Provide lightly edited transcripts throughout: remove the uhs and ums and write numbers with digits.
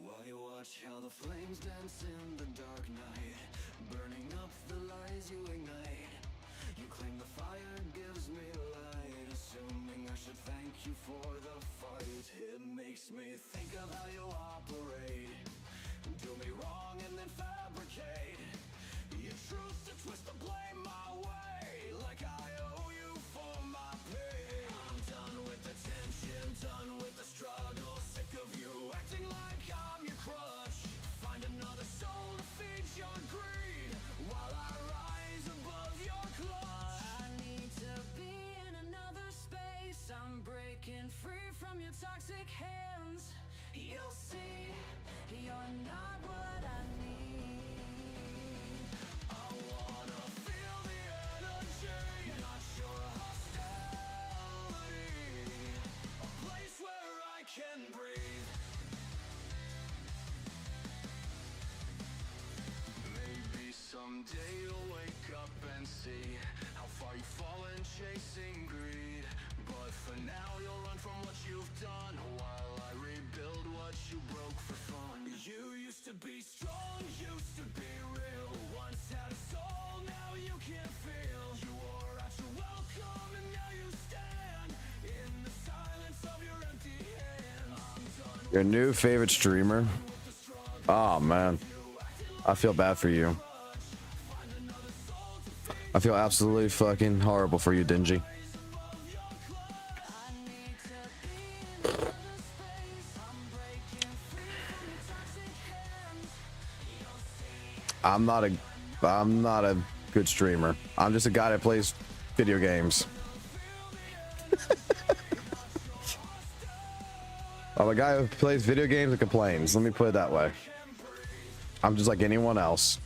While you watch how the flames dance in the dark night, burning up the lies you ignite. You claim the fire gives me light, assuming I should thank you for the fight. It makes me think of how you operate. Do me wrong and then fabricate your truth to twist the blame my way, like I owe you for my pain. I'm done with the tension, done with the struggle, sick of you acting like I'm your crush. Find another soul to feed your greed, while I rise above your clutch. I need to be in another space, I'm breaking free from your toxic hands. You'll see, you're not what I need. I wanna feel the energy, not your hostility. A place where I can breathe. Maybe someday you'll wake up and see how far you've fallen chasing greed. But for now you'll run from what you've done, while I rebuild what you broke for fun. You used to be strong, used to be real, once had a soul, now you can't feel. You wore out your welcome and now you stand in the silence of your empty hands. I'm done. Your new favorite streamer? Oh man, I feel bad for you. I feel absolutely fucking horrible for you, Dingy. I'm not a good streamer. I'm just a guy that plays video games. I'm a guy who plays video games and complains. Let me put it that way. I'm just like anyone else.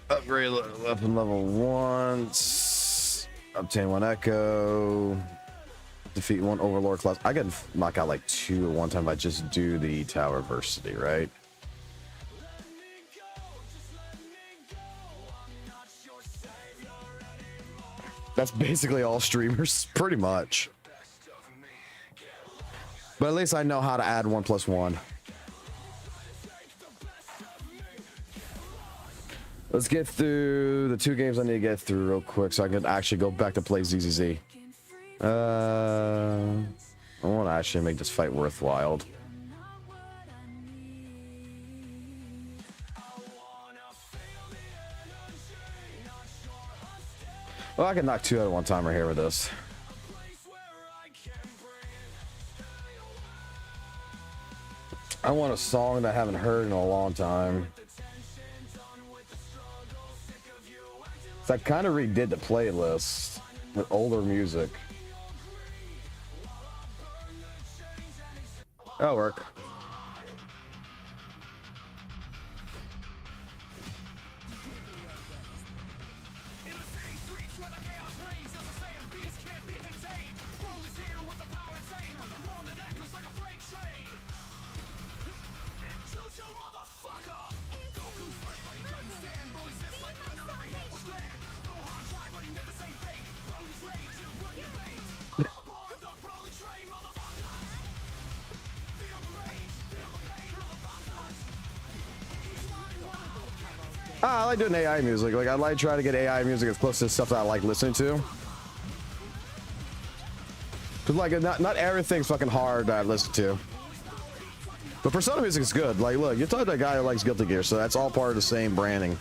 Upgrade weapon level 1. Obtain 1 echo. Defeat 1 overlord class. I can knock out like 2 at one time if I just do the tower versity, right? That's basically all streamers, pretty much. But at least I know how to add 1+1. Let's get through the 2 games I need to get through real quick so I can actually go back to play ZZZ. I want to actually make this fight worthwhile. Well, I can knock 2 out at one time right here with this. I want a song that I haven't heard in a long time. So I kind of redid the playlist with older music. That'll work. I like doing AI music. Like, I like trying to get AI music as close to stuff that I like listening to. Cause like, not everything's fucking hard that I listen to. But Persona music is good. Like, look, you're talking to a guy who likes Guilty Gear, so that's all part of the same branding.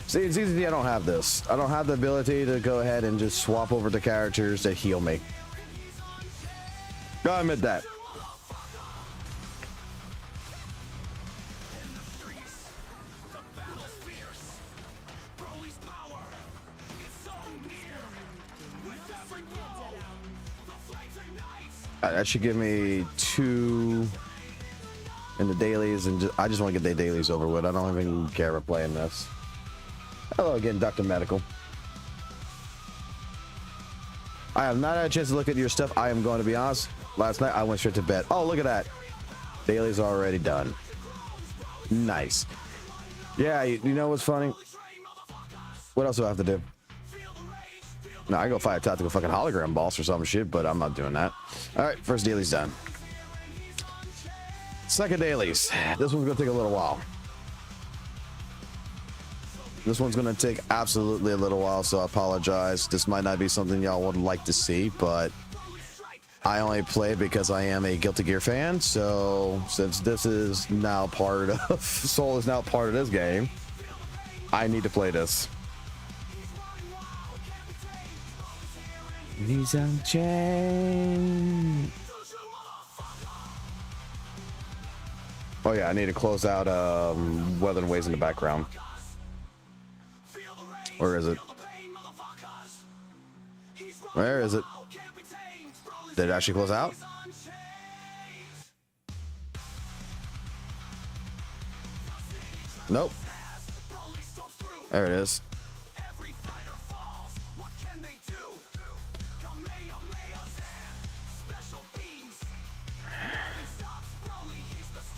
See, it's easy. I don't have this. I don't have the ability to go ahead and just swap over to characters that heal me. Gotta admit that. That should give me 2 in the dailies, and I just want to get the dailies over with. I don't even care about playing this. Hello again, Dr. Medical. I have not had a chance to look at your stuff. I am going to be honest. Last night I went straight to bed. Oh, look at that. Dailies already done. Nice. Yeah, you know what's funny? What else do I have to do? No, I go fight a tactical fucking hologram boss or some shit, but I'm not doing that. All right, first Dailies done. Second Dailies. This one's gonna take a little while. This one's gonna take absolutely a little while, so I apologize. This might not be something y'all would like to see, but I only play because I am a Guilty Gear fan. So since this is now part of Soul is now part of this game, I need to play this. He's on chain. Oh yeah, I need to close out WutheringWaves in the background. Where is it? Where is it? Did it actually close out? Nope. There it is.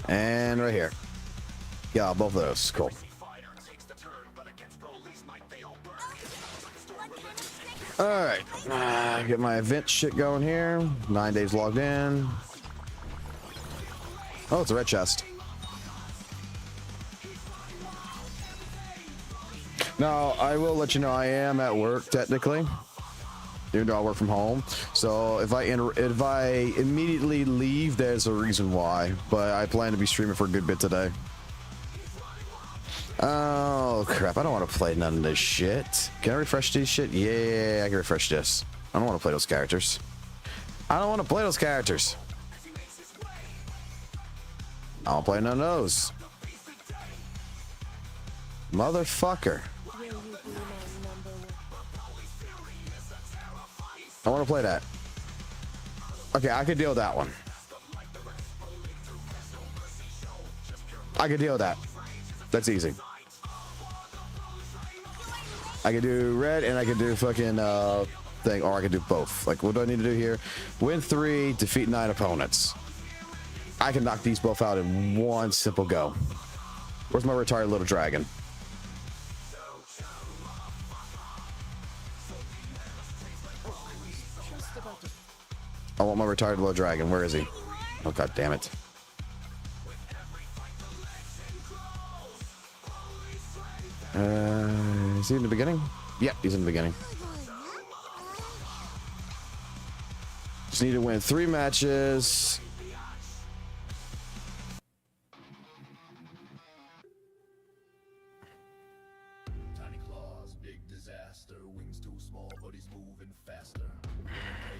And right here. Yeah, both of those. Cool. All right. Get my event shit going here. 9 days logged in. Oh, it's a red chest. Now, I will let you know I am at work technically, even though I work from home. So if I immediately leave, there's a reason why. But I plan to be streaming for a good bit today. Oh crap! I don't want to play none of this shit. Can I refresh this shit? Yeah, I can refresh this. I don't want to play those characters. I don't want to play those characters. I don't play none of those. Motherfucker. I want to play that. Okay, I could deal with that one. I could deal with that. That's easy. I could do red and I could do fucking thing, or I could do both. Like, what do I need to do here? Win 3, defeat 9 opponents. I can knock these both out in one simple go. Where's my retired little dragon? I want my retired little dragon. Where is he? Oh, god damn it. Is he in the beginning? Yep, he's in the beginning. Just need to win 3 matches. Tiny claws, big disaster. Wings too small, but he's moving faster.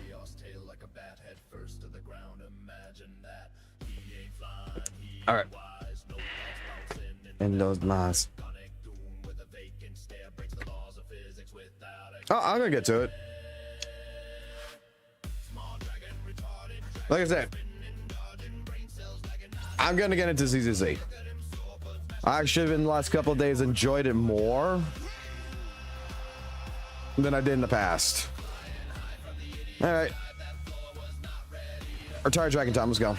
Chaos tail like a bat, head first to the ground. Imagine that. He ain't flying, he all right. wise. No thoughts bouncing In those lines. Oh, I'm gonna get to it. Like I said, I'm gonna get into ZZZ. I actually, in the last couple of days, enjoyed it more than I did in the past. All right. Retired Dragon time, let's go.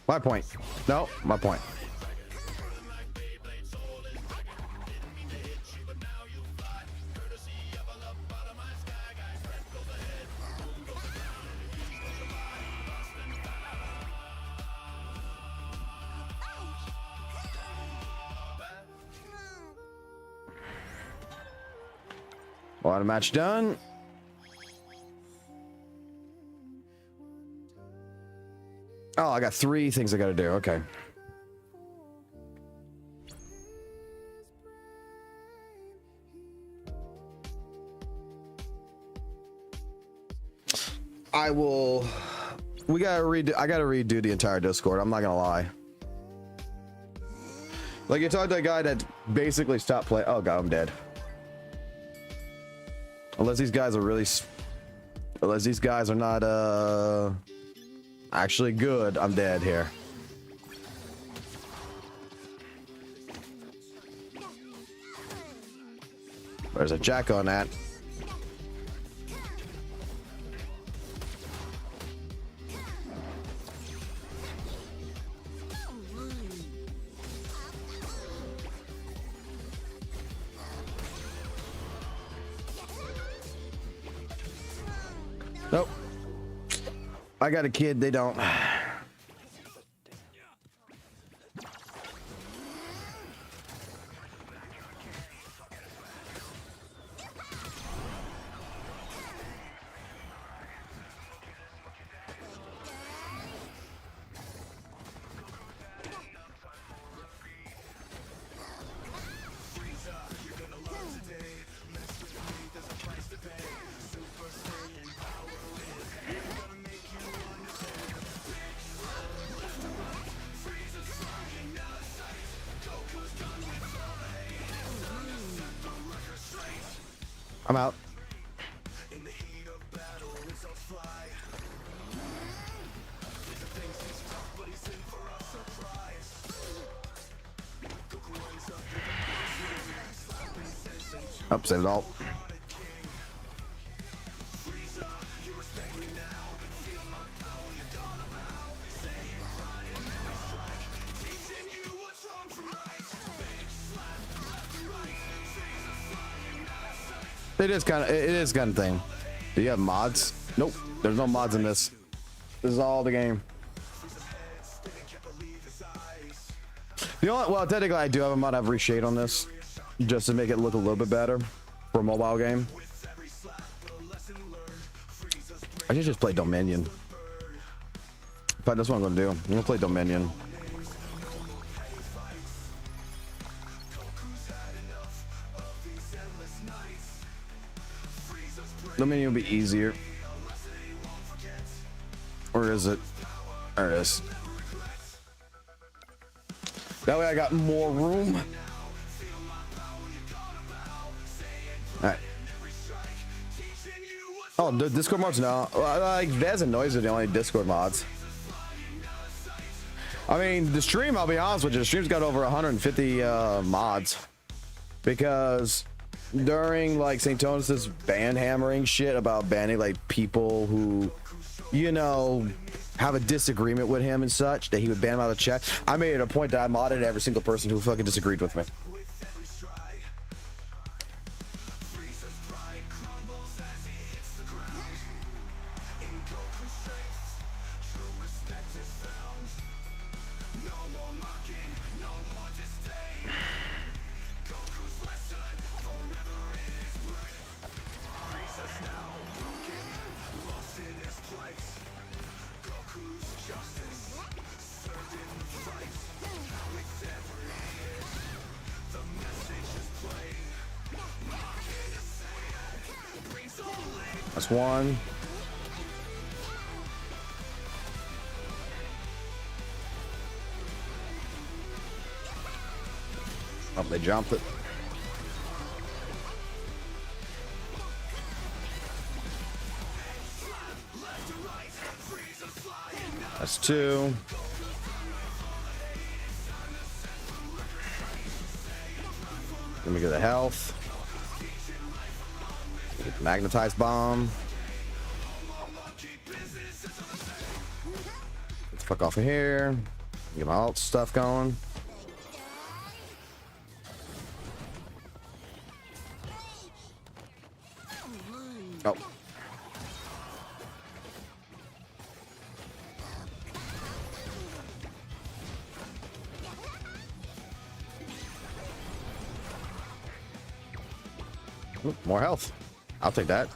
My point. No, my point. Water match done. Oh, I got 3 things I gotta do. Okay. I will. We gotta redo. I gotta redo the entire Discord. I'm not gonna lie. Like you talked to a guy that basically stopped playing. Oh god, I'm dead. Unless these guys are really. Unless these guys are not actually good, I'm dead here. There's a jack on that. Nope. I got a kid, they don't. I'm out. Upset it all. It is kind of thing. Do you have mods? Nope, there's no mods in this. This is all the game. The only, well, technically I do have a mod. I have reshade on this just to make it look a little bit better for a mobile game. I should just play Dominion. In fact, that's what I'm gonna do. I'm gonna play Dominion. Dominion will be easier. Or is it? There it is. That way I got more room. Alright. Oh, the Discord mods now. Like, Vez and Noise are the only Discord mods. I mean, the stream, I'll be honest with you, the stream's got over 150 mods. Because during like St. Tonus' ban hammering shit about banning like people who, you know, have a disagreement with him and such, that he would ban them out of chat, I made it a point that I modded every single person who fucking disagreed with me. That's one. Oh, they jumped it. That's two. Let me get the health. Get the magnetized bomb. Get the fuck off of here. Get my alt stuff going. Oh. Ooh, more health. I'll take that.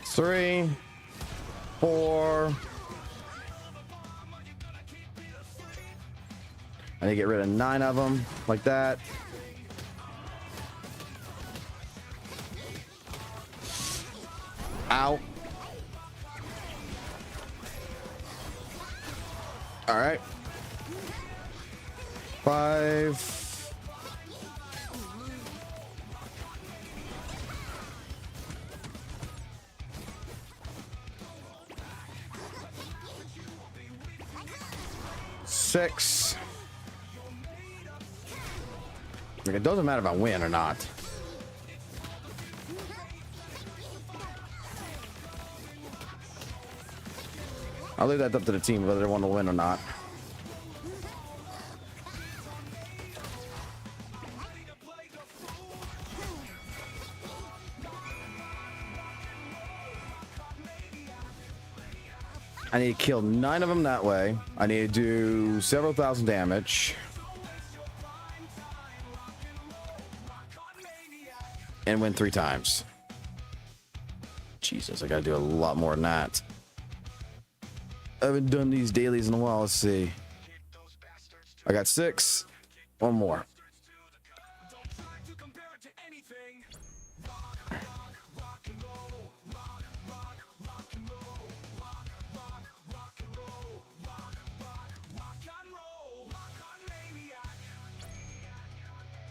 Three, four, need to get rid of 9 of them, like that. Ow. All right. 5. Six. Like, it doesn't matter if I win or not. I'll leave that up to the team whether they want to win or not. I need to kill 9 of them that way. I need to do several thousand damage. And win 3 times. Jesus, I gotta do a lot more than that. I haven't done these dailies in a while. Let's see. I got 6. 1 more.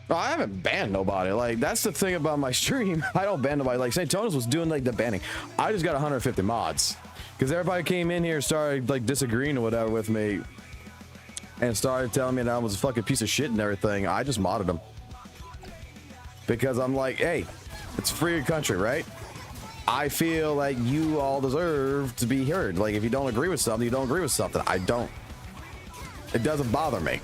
No, I haven't banned nobody. Like, that's the thing about my stream. I don't ban nobody. Like, St. Tonis was doing like the banning. I just got 150 mods because everybody came in here and started like disagreeing or whatever with me and started telling me that I was a fucking piece of shit and everything. I just modded them because I'm like, hey, it's a free country, right? I feel like you all deserve to be heard. Like, if you don't agree with something, you don't agree with something. I don't. It doesn't bother me.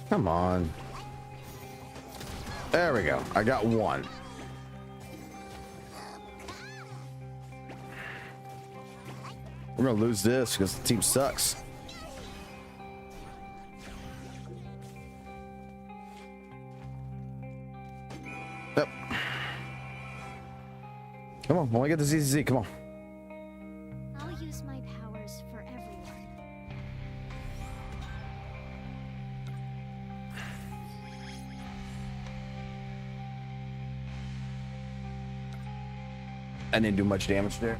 Come on. There we go. I got 1. We're gonna lose this because the team sucks. Yep. Come on, when we get the ZZZ, come on. I'll use my powers for everyone. I didn't do much damage there.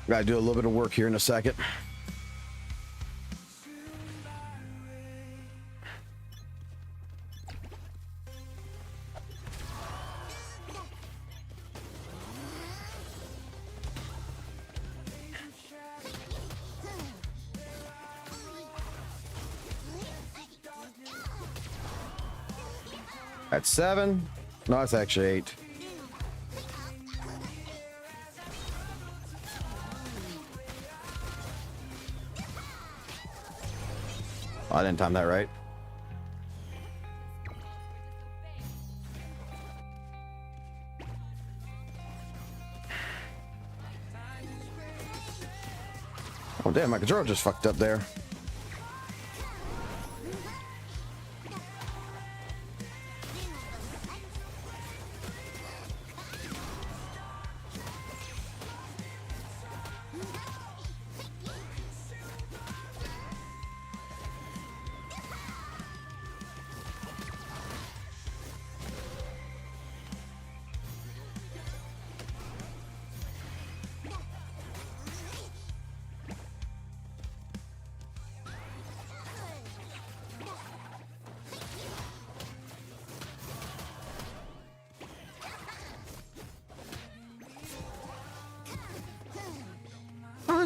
Gotta do a little bit of work here in a second. That's 7. No, it's actually 8. I didn't time that right. Oh damn, my controller just fucked up there.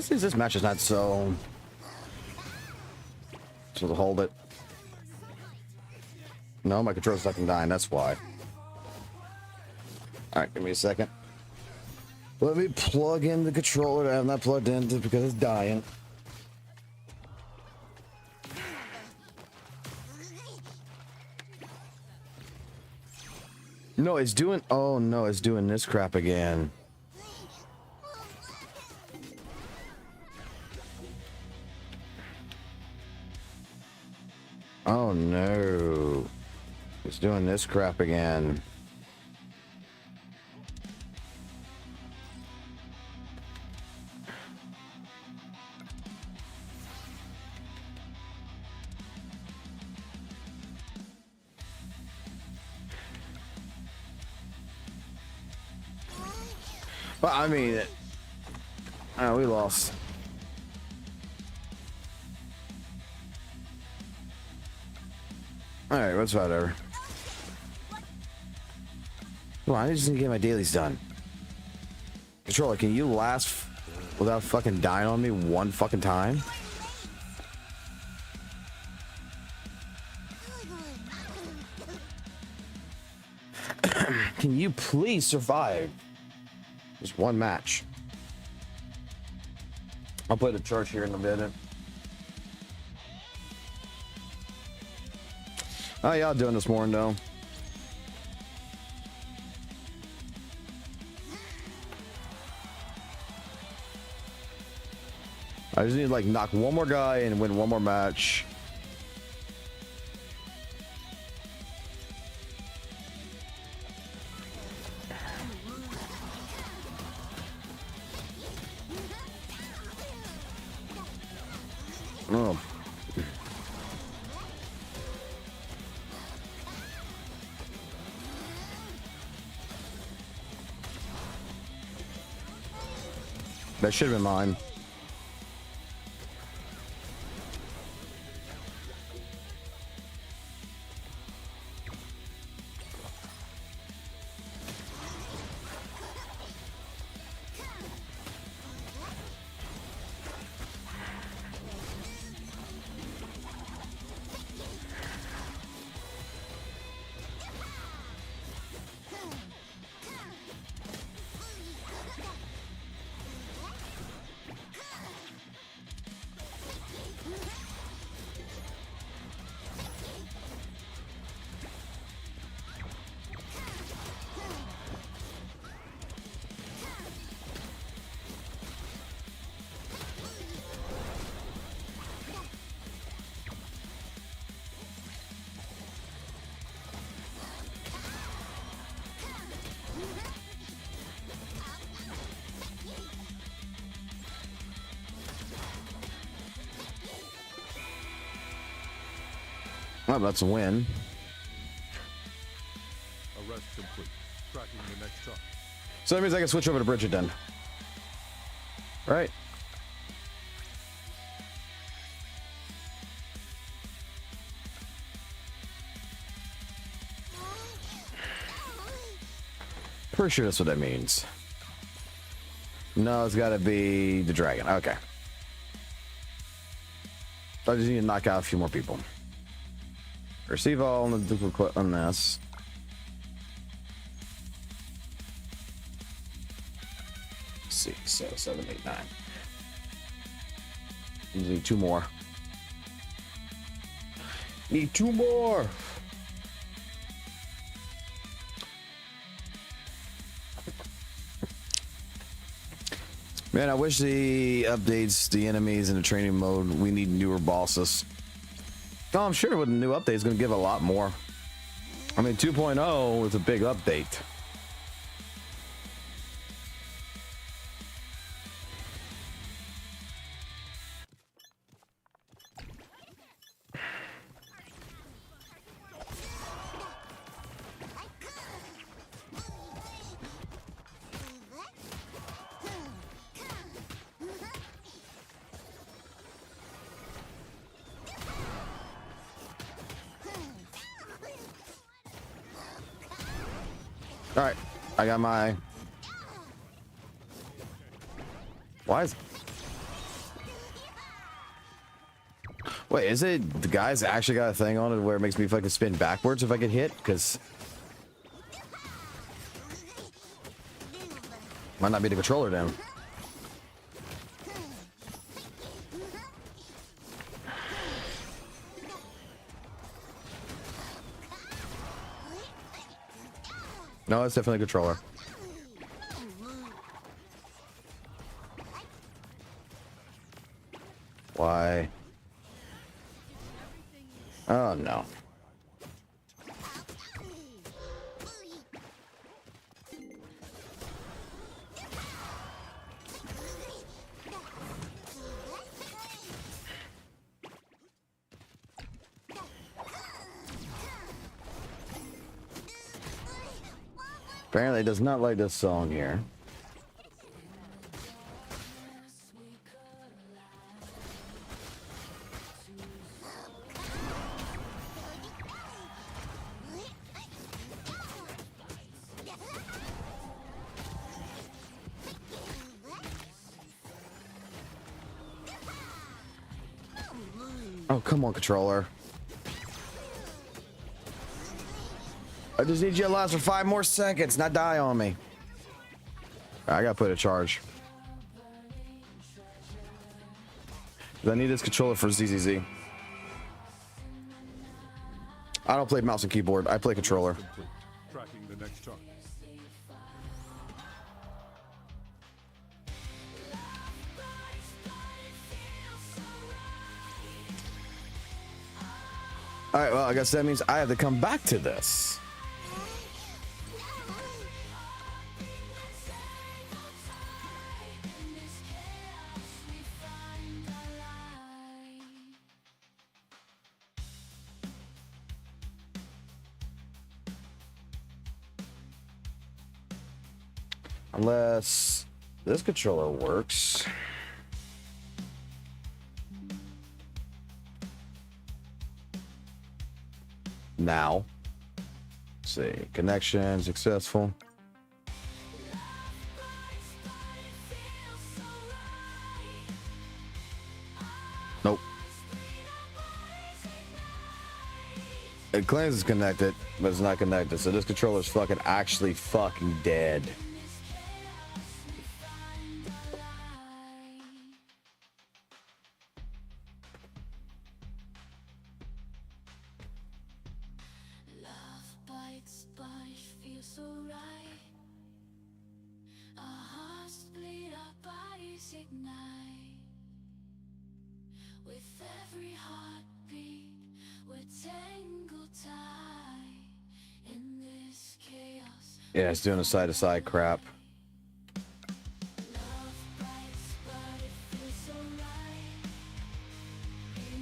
honestly, this match is not so. So to hold it. No, my controller's fucking dying. That's why. All right, give me a second. Let me plug in the controller that I'm not plugged into because it's dying. No, it's doing. Oh no, it's doing this crap again. Oh no, it's doing this crap again. Well, I mean, we lost. All right, what's whatever. Come on, I just need to get my dailies done. Controller, can you last without fucking dying on me one fucking time? Can you please survive? Just one match. I'll play the church here in a minute. How y'all doing this morning, though? I just need to like knock one more guy and win one more match. Oh. That should have been mine. Well, that's a win. Arrest complete. Tracking the next truck. So that means I can switch over to Bridget then. Right? Pretty sure that's what that means. No, it's gotta be the dragon. Okay. I just need to knock out a few more people. Receive all on the duplicate on this. Let's see, so 7, 8, 9. Need 2 more. Need 2 more. Man, I wish the updates, the enemies in the training mode, we need newer bosses. Oh, I'm sure with the new update, it's going to give a lot more. I mean, 2.0 is a big update. All right, I got my. Why is? Wait, is it the guy's actually got a thing on it where it makes me fucking spin backwards if I get hit? Because might not be the controller down. No, it's definitely a controller. Why? Oh no. Apparently it does not like this song here. Oh, come on, controller. I just need you to last for 5 more seconds, not die on me. I gotta put a charge. I need this controller for ZZZ. I don't play mouse and keyboard. I play controller. Complete. Tracking the next target. All right, well, I guess that means I have to come back to this. Unless this controller works. Now, let's see, connection successful. Nope. It claims it's connected, but it's not connected. So this controller's fucking actually fucking dead. Yeah, it's doing a side-to-side crap.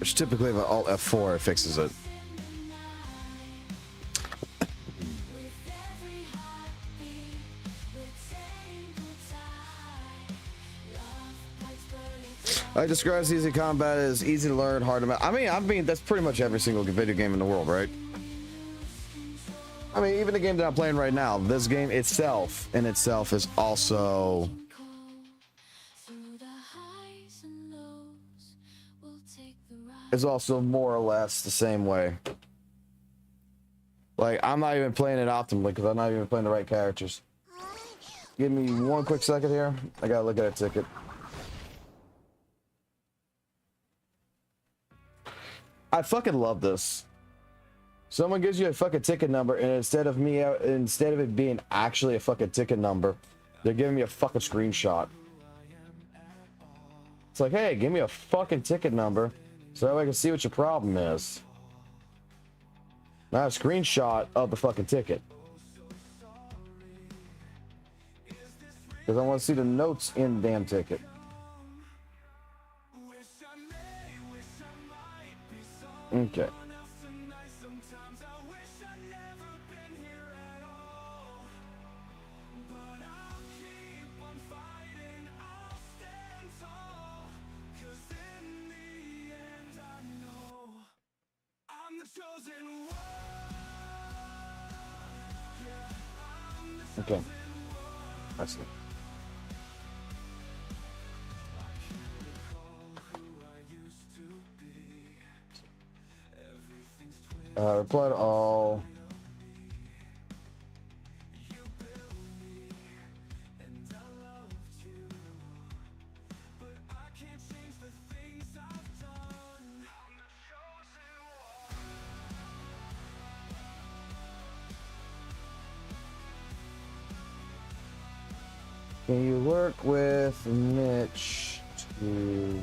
Which typically with Alt F4 it fixes it. I describe easy combat as easy to learn, hard to. I mean that's pretty much every single video game in the world, right? I mean, even the game that I'm playing right now, this game itself is also more or less the same way. Like, I'm not even playing it optimally because I'm not even playing the right characters. Give me one quick second here. I gotta look at a ticket. I fucking love this. Someone gives you a fucking ticket number, and instead of it being actually a fucking ticket number, they're giving me a fucking screenshot. It's like, hey, give me a fucking ticket number so that way I can see what your problem is. Not a screenshot of the fucking ticket. Because I want to see the notes in the damn ticket. Okay. Okay. I see. Reply to all. Can you work with Mitch to...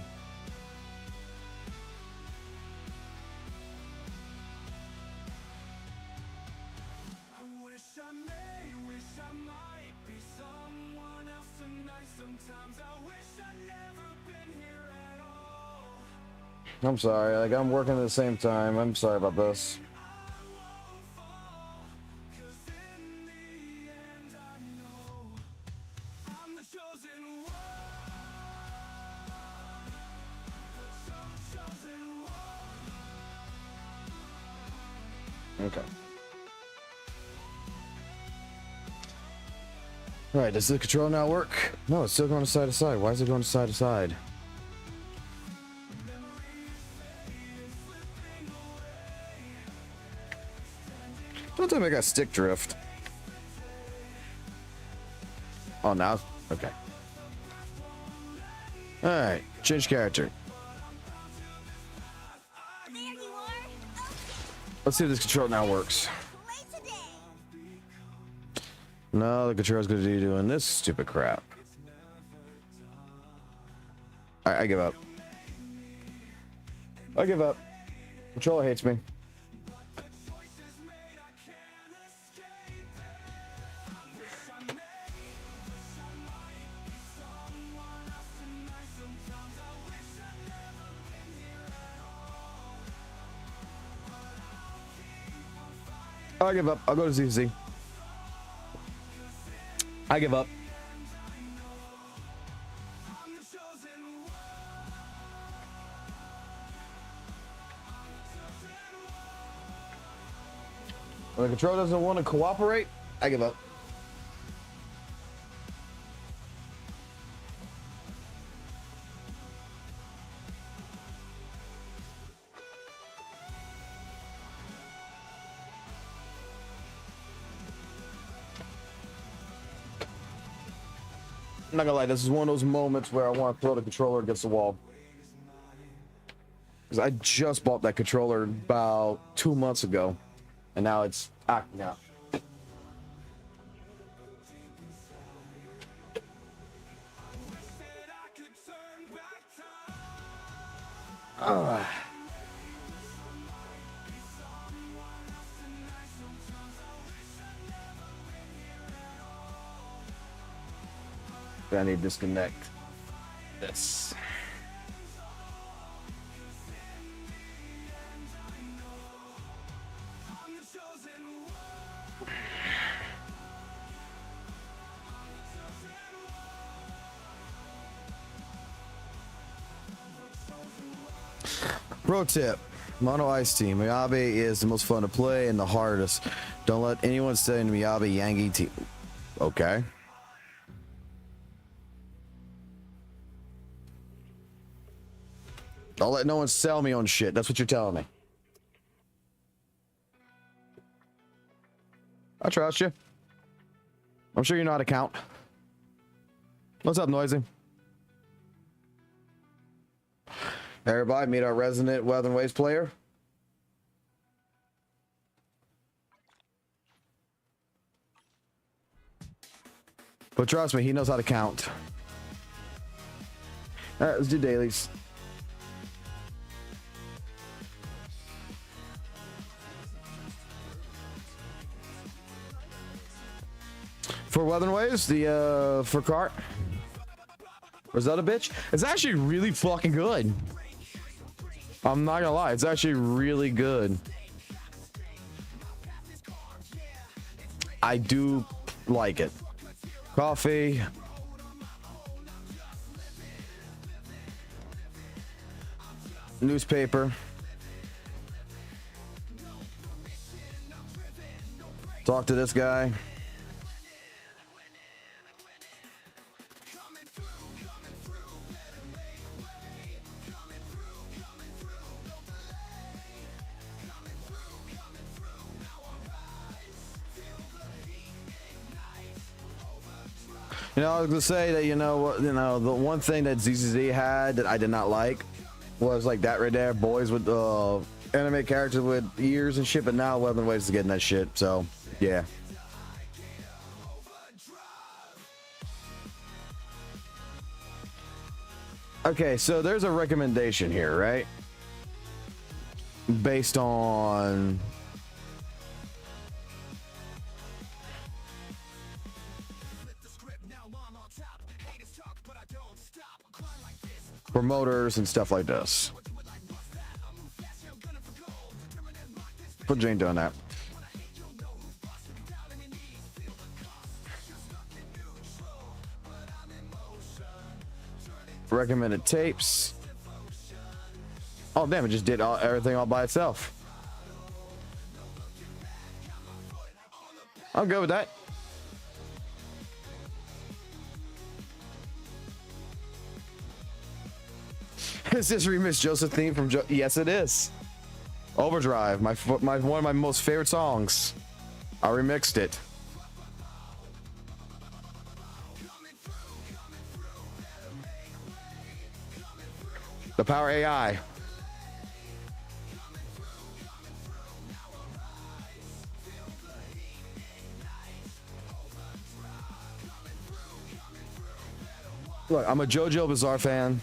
I'm sorry, like I'm working at the same time. I'm sorry about this. Okay. All right, does the control now work? No, it's still going to side to side. Why is it going to side to side? Don't tell me I got stick drift. Oh, now? Okay. All right, change character. There you are. Let's see if this control now works. Play today. No, the control's going to be doing this stupid crap. All right, I give up. I give up. Controller hates me. I give up. I'll go to ZZZ. I give up. When the controller doesn't want to cooperate, I give up. I'm not gonna lie, this is one of those moments where I want to throw the controller against the wall. Because I just bought that controller about 2 months ago, and now it's acting out. I need to disconnect this. Pro tip: Mono Ice Team. Miyabi is the most fun to play and the hardest. Don't let anyone say Miyabi Yangi team. Okay. Don't let no one sell me on shit. That's what you're telling me. I trust you. I'm sure you know how to count. What's up, Noisy? Everybody, meet our resident WutheringWaves player. But trust me, he knows how to count. All right, let's do dailies. For WutheringWaves, the for cart. Was that a bitch? It's actually really fucking good. I'm not gonna lie, it's actually really good. I do like it. Coffee. Newspaper. Talk to this guy. You know, I was gonna say that, the one thing that ZZZ had that I did not like was like that right there, boys with anime characters with ears and shit. But now WutheringWaves is getting that shit. So yeah. Okay, so there's a recommendation here, right? Based on promoters and stuff like this. Put Jane doing that. Recommended tapes. Oh damn, it just did everything all by itself. I'm good with that. Is this remix Joseph theme from Yes, it is. Overdrive, my one of my most favorite songs. I remixed it. The Power AI. Look, I'm a JoJo Bizarre fan.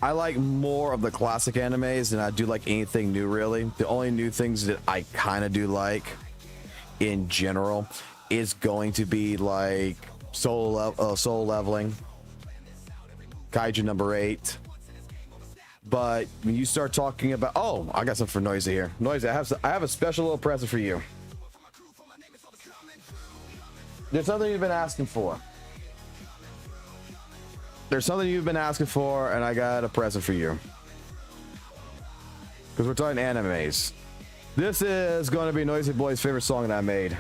I like more of the classic animes than I do like anything new, really. The only new things that I kind of do like in general is going to be like Soul Leveling, Kaiju number 8. But when you start talking about, oh, I got something for Noisy here. Noisy, I have a special little present for you. There's something you've been asking for. There's something you've been asking for, and I got a present for you. Because we're talking animes. This is going to be Noisy Boy's favorite song that I made.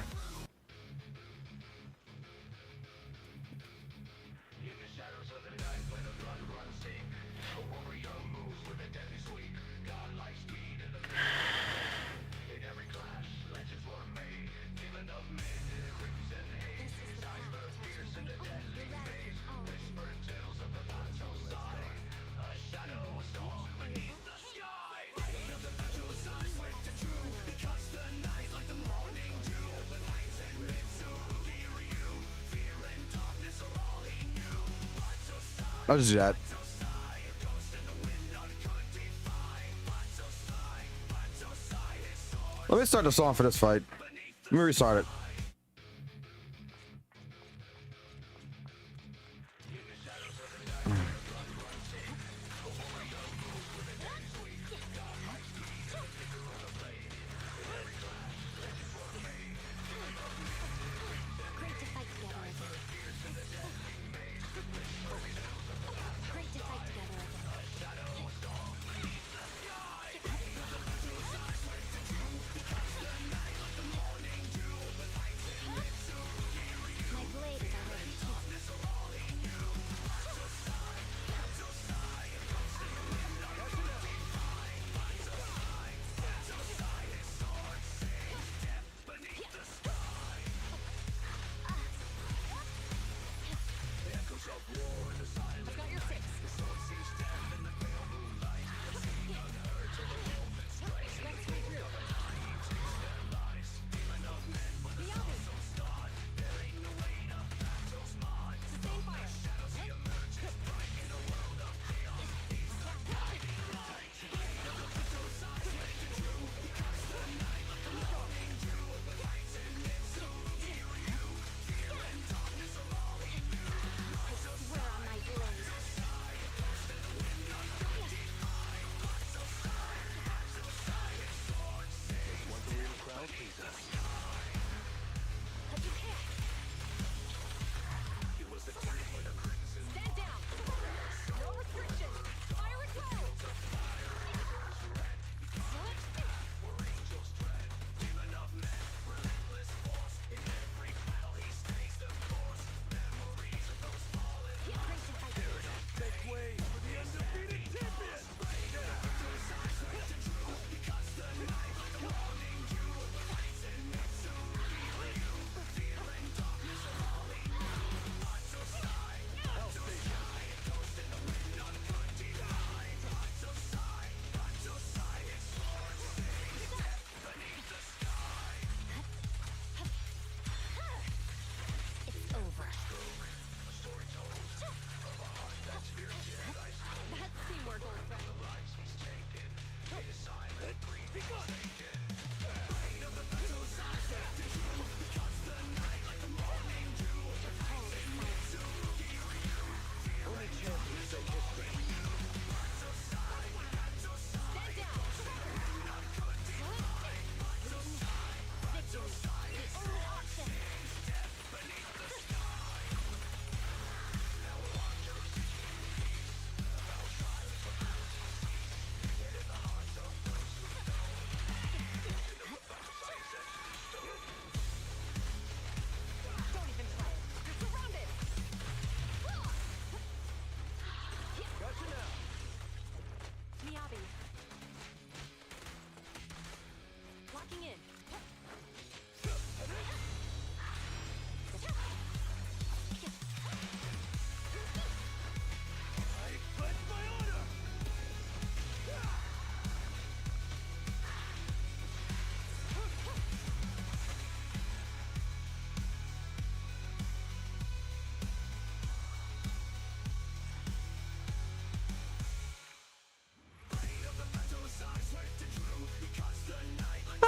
I'll just do that. Let me start the song for this fight. Let me restart it.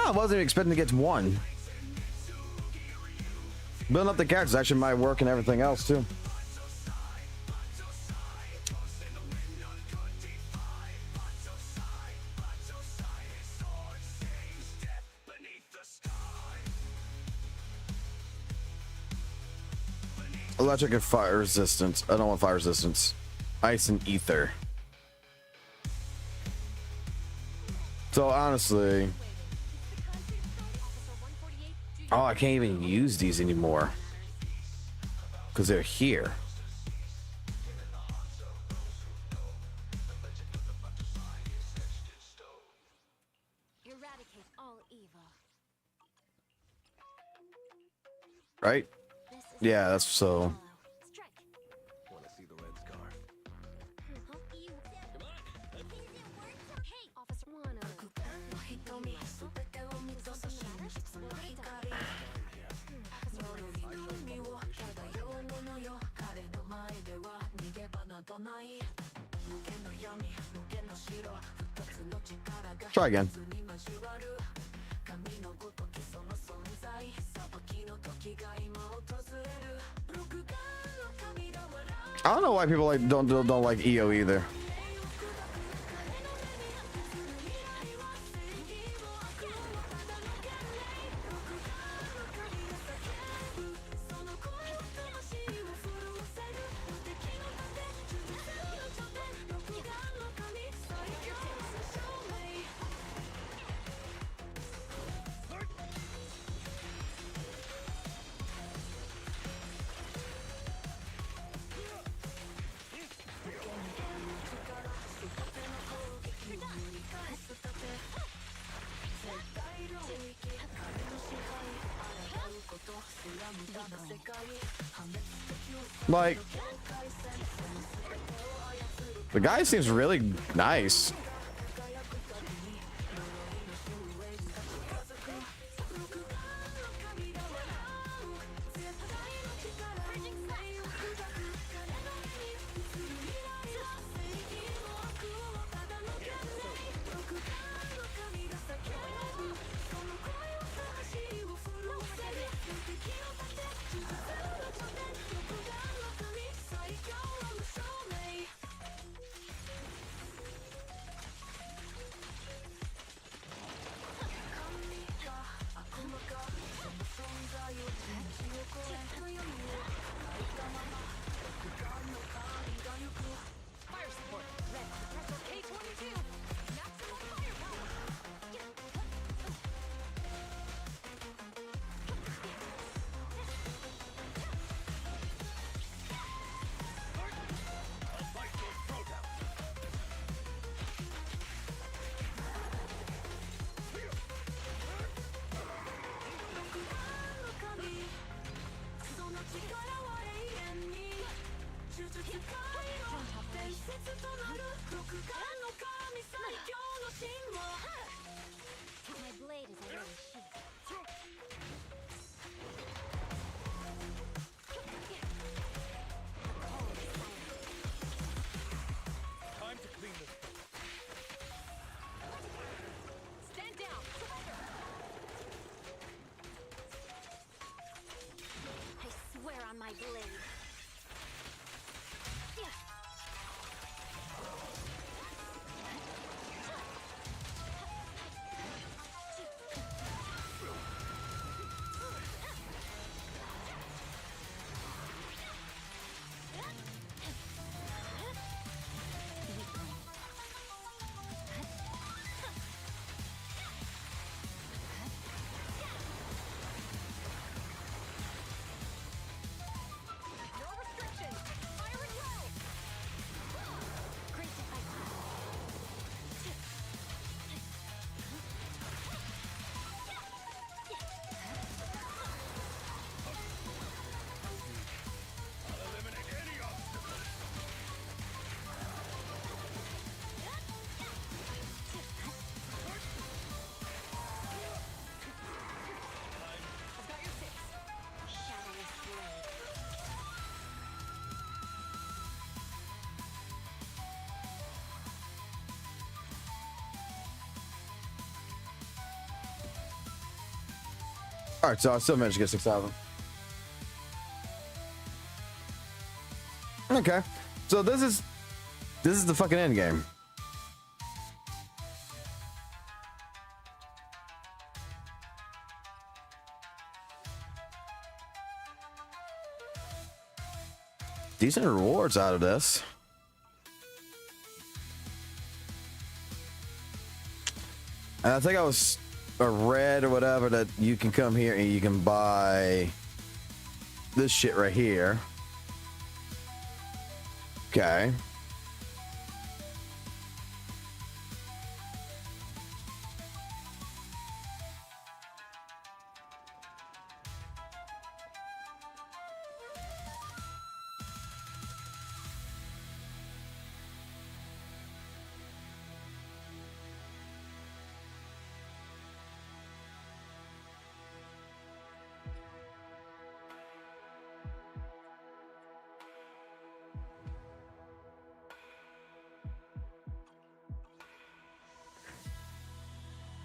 I wasn't even expecting to get to 1. Building up the characters actually might work and everything else too. Electric and fire resistance. I don't want fire resistance. Ice and ether. So honestly, oh, I can't even use these anymore because they're here. Eradicate all evil. Right? Yeah, that's so. Strike. Wanna see the red scar? Hey, Officer Wanna. Try again. I don't know why people like don't like EO either. Like, the guy seems really nice. All right, so I still managed to get 6,000. Okay, so this is the fucking end game. Decent rewards out of this. And I think I was read or whatever that you can come here and you can buy this shit right here. Okay.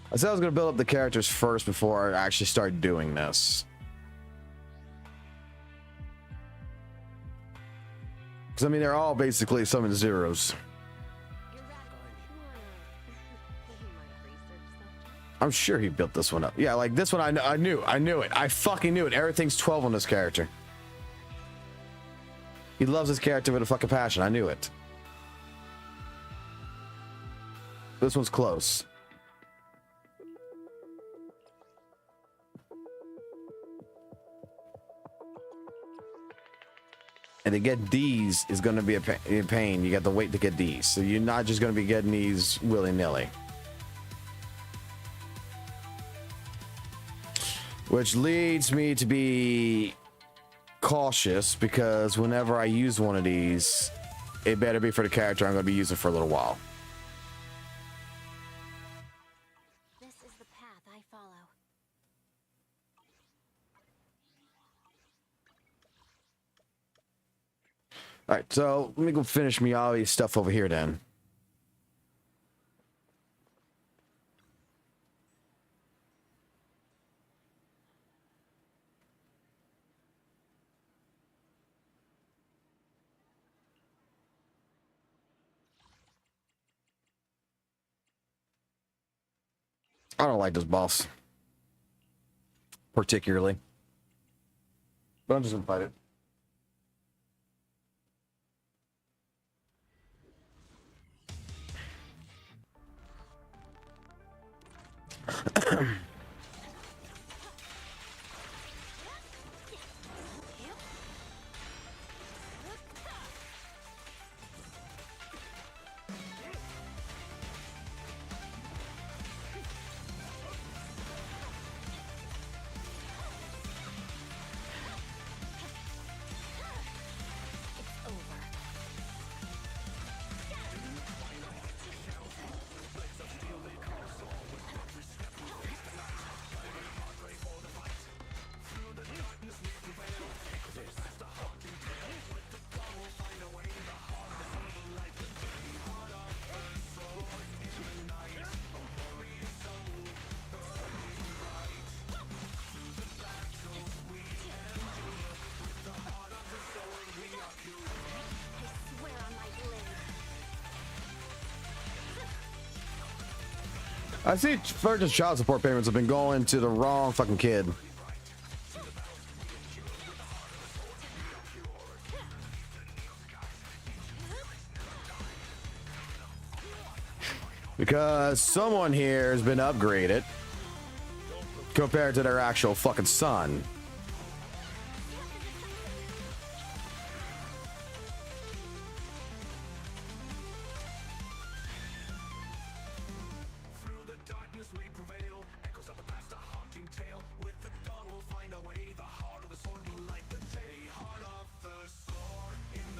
I said I was going to build up the characters first before I actually start doing this. Because, I mean, they're all basically summon zeros. I'm sure he built this one up. Yeah, like this one, I knew it. I fucking knew it. Everything's 12 on this character. He loves his character with a fucking passion. I knew it. This one's close. And to get these is going to be a pain. You got to wait to get these. So you're not just going to be getting these willy-nilly. Which leads me to be cautious because whenever I use one of these, it better be for the character I'm going to be using for a little while. This is the path I follow. All right, so let me go finish Miyavi's stuff over here then. I don't like this boss particularly, but I'm just gonna fight it. I see Virgin's child support payments have been going to the wrong fucking kid. Because someone here has been upgraded compared to their actual fucking son.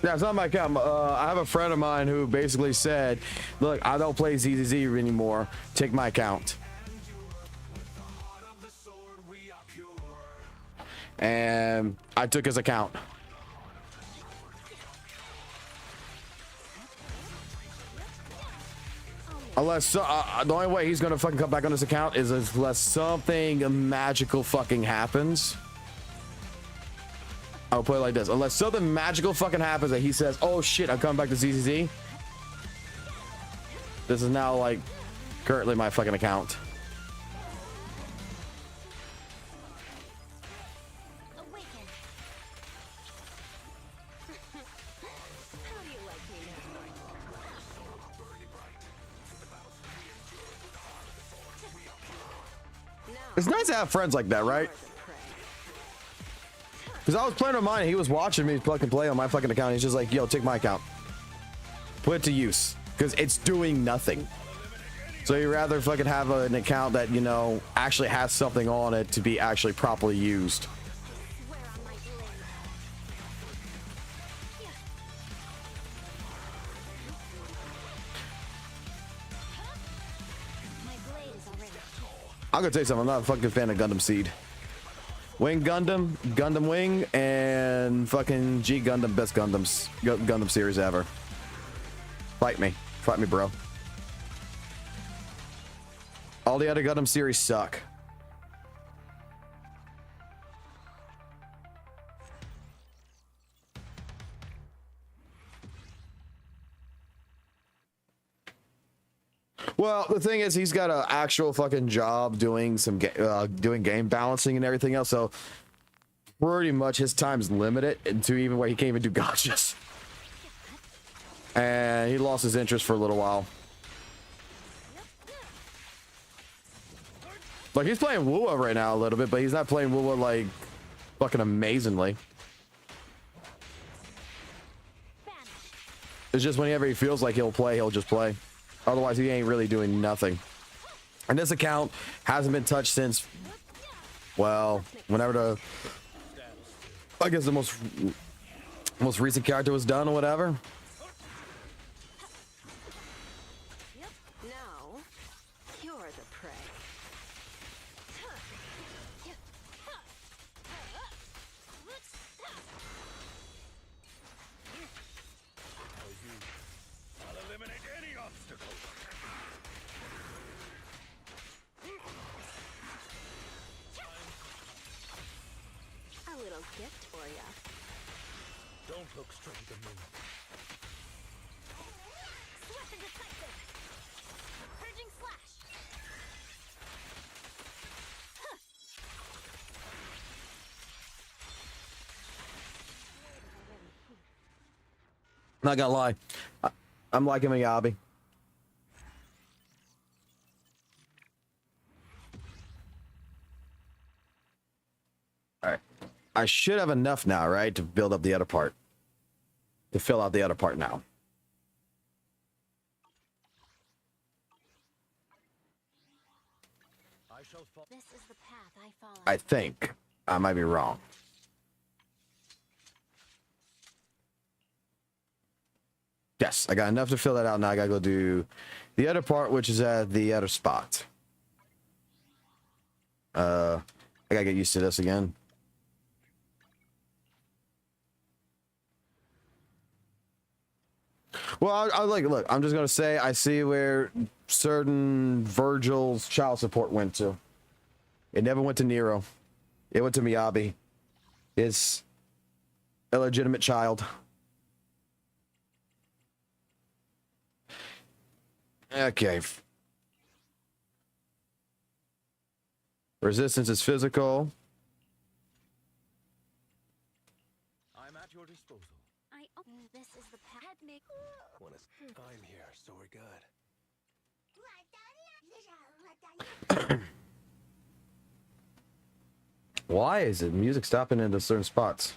Yeah, it's not my account. I have a friend of mine who basically said, look, I don't play ZZZ anymore. Take my account. And I took his account. Unless the only way he's gonna fucking come back on this account is unless something magical fucking happens. I'll put it like this: unless something magical fucking happens that he says, "Oh shit, I'm coming back to ZZZ." This is now like currently my fucking account. It's nice to have friends like that, right? Because I was playing on mine and he was watching me fucking play on my fucking account. He's just like, yo, take my account. Put it to use. Because it's doing nothing. So you'd rather fucking have an account that, you know, actually has something on it to be actually properly used. I'm gonna tell you something, I'm not a fucking fan of Gundam Seed. Wing Gundam, Gundam Wing, and fucking G Gundam, best Gundam series ever. Fight me, bro. All the other Gundam series suck. Well, the thing is, he's got an actual fucking job doing some doing game balancing and everything else, so pretty much his time's limited into even where he can't even do gachas. And he lost his interest for a little while. Like, he's playing WUWA right now a little bit, but he's not playing WUWA like fucking amazingly. It's just whenever he feels like he'll play, he'll just play. Otherwise, he ain't really doing nothing. And this account hasn't been touched since, well, whenever the, I guess the most recent character was done or whatever. Now, you're the prey. I'll eliminate any obstacle. A little gift for ya. Don't look straight at me. Swift and decisive. Purging slash. Not gonna lie, I'm liking Miyabi. All right, I should have enough now, right, to build up the other part, to fill out the other part now. This is the path I follow. I think I might be wrong. Yes, I got enough to fill that out. Now I gotta go do the other part, which is at the other spot. I gotta get used to this again. Well, I like, look, I'm just gonna say I see where certain Virgil's child support went to. It never went to Nero. It went to Miyabi. His illegitimate child. Okay. Resistance is physical. I'm at your disposal. This is the path. I'm here, so we're good. Why is it music stopping into certain spots?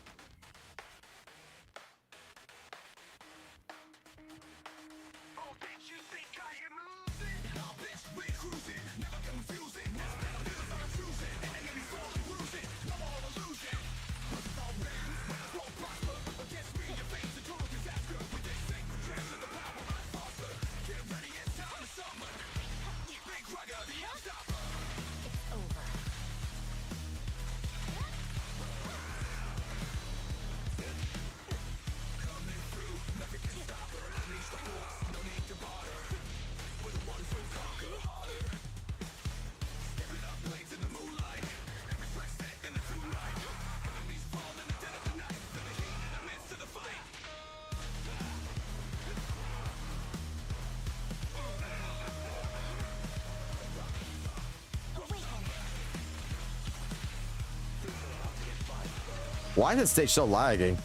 Why is this stage so lagging?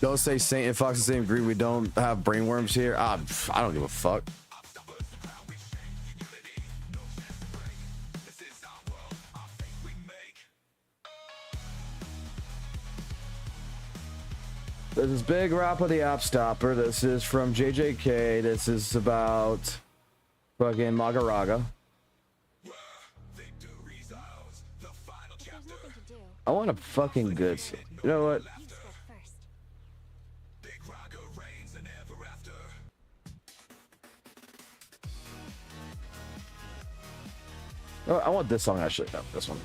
Don't say Saint and Fox the same agree we don't have brainworms here. I don't give a fuck. This is Big Rap of the App Stopper. This is from JJK. This is about fucking Magaraga. I want a fucking good. You know what? Oh, I want this song actually. No, this one.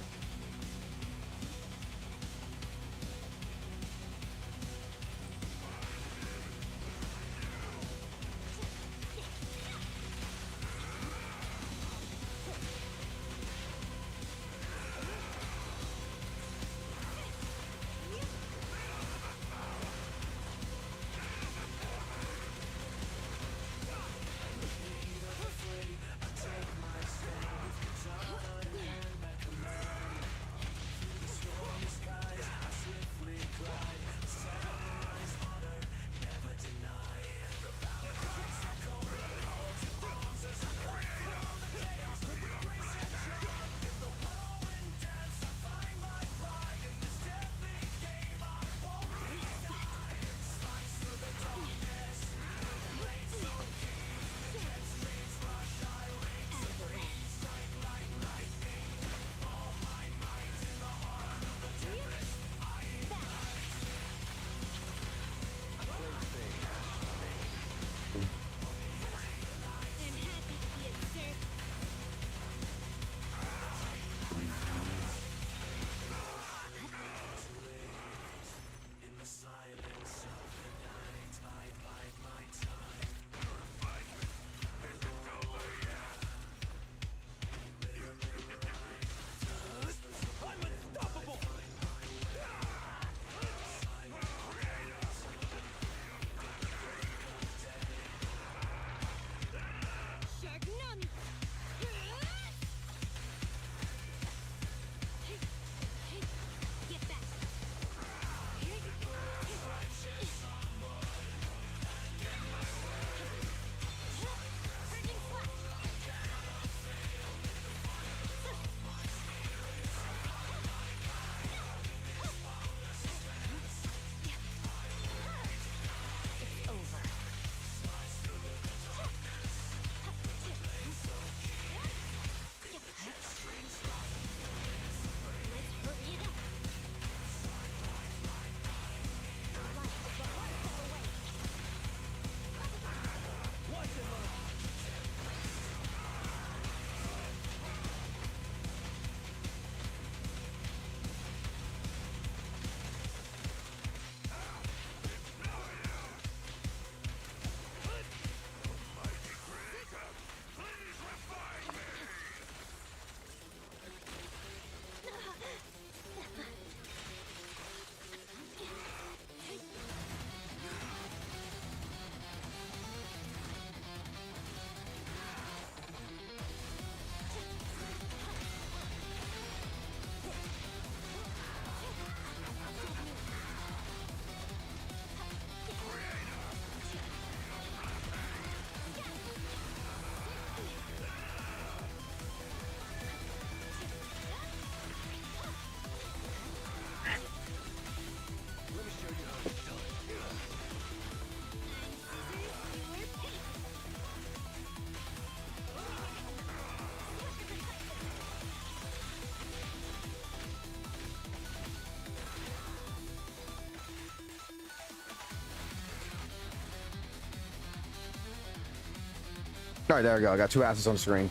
All right, there we go. I got 2 assets on the screen.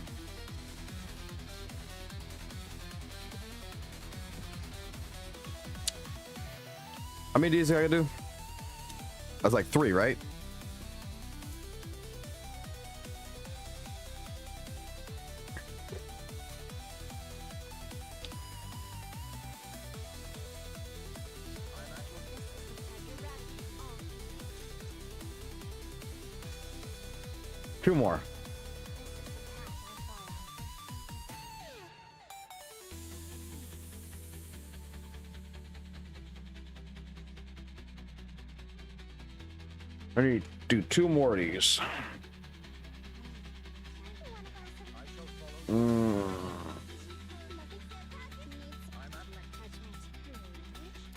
How many Ds I gotta do? That's like 3, right? Two more. I need to do 2 more of these.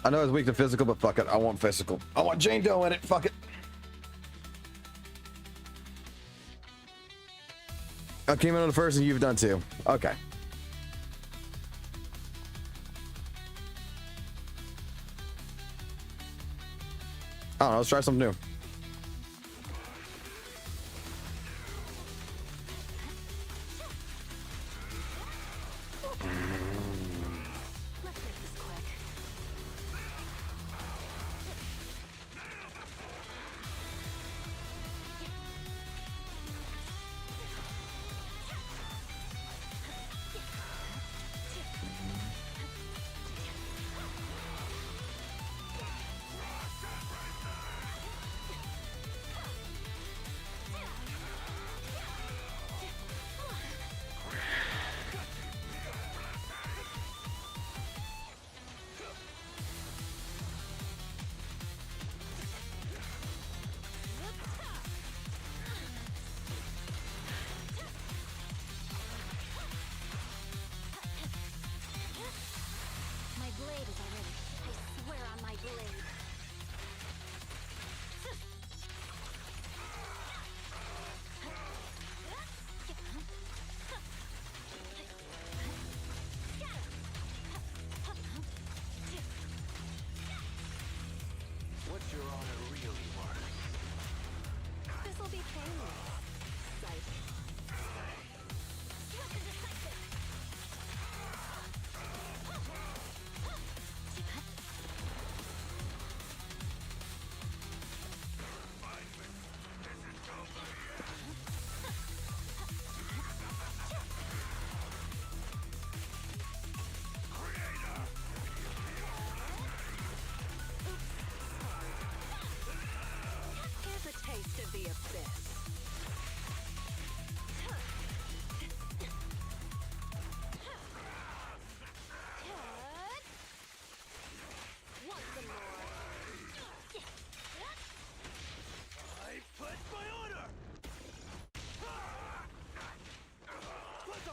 I know it's weak to physical, but fuck it. I want physical. I want Jane Doe in it. Fuck it. I came in on the first and you've done 2. Okay. I don't know. Let's try something new. Let's make this quick. My blade is already. I swear on my blade. What's your honor really worth? This'll be painless. Sight. Weapon decisive. Here's a taste of the abyss. Want some more? I put my order! Let's go!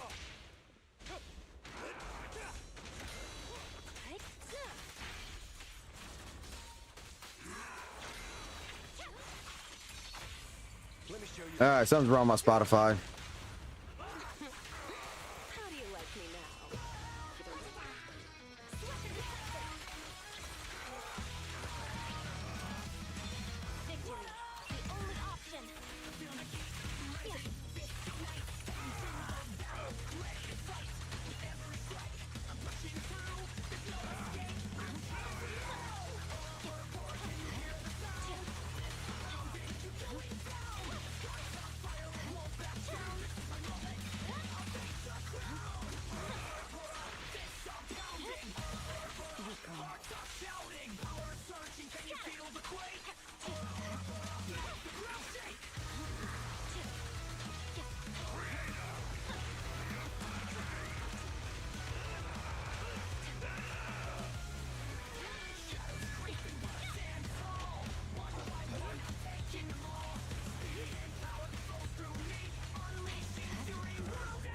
Let me show you. All right, something's wrong with my Spotify. How do you like me now? Victory, the only option.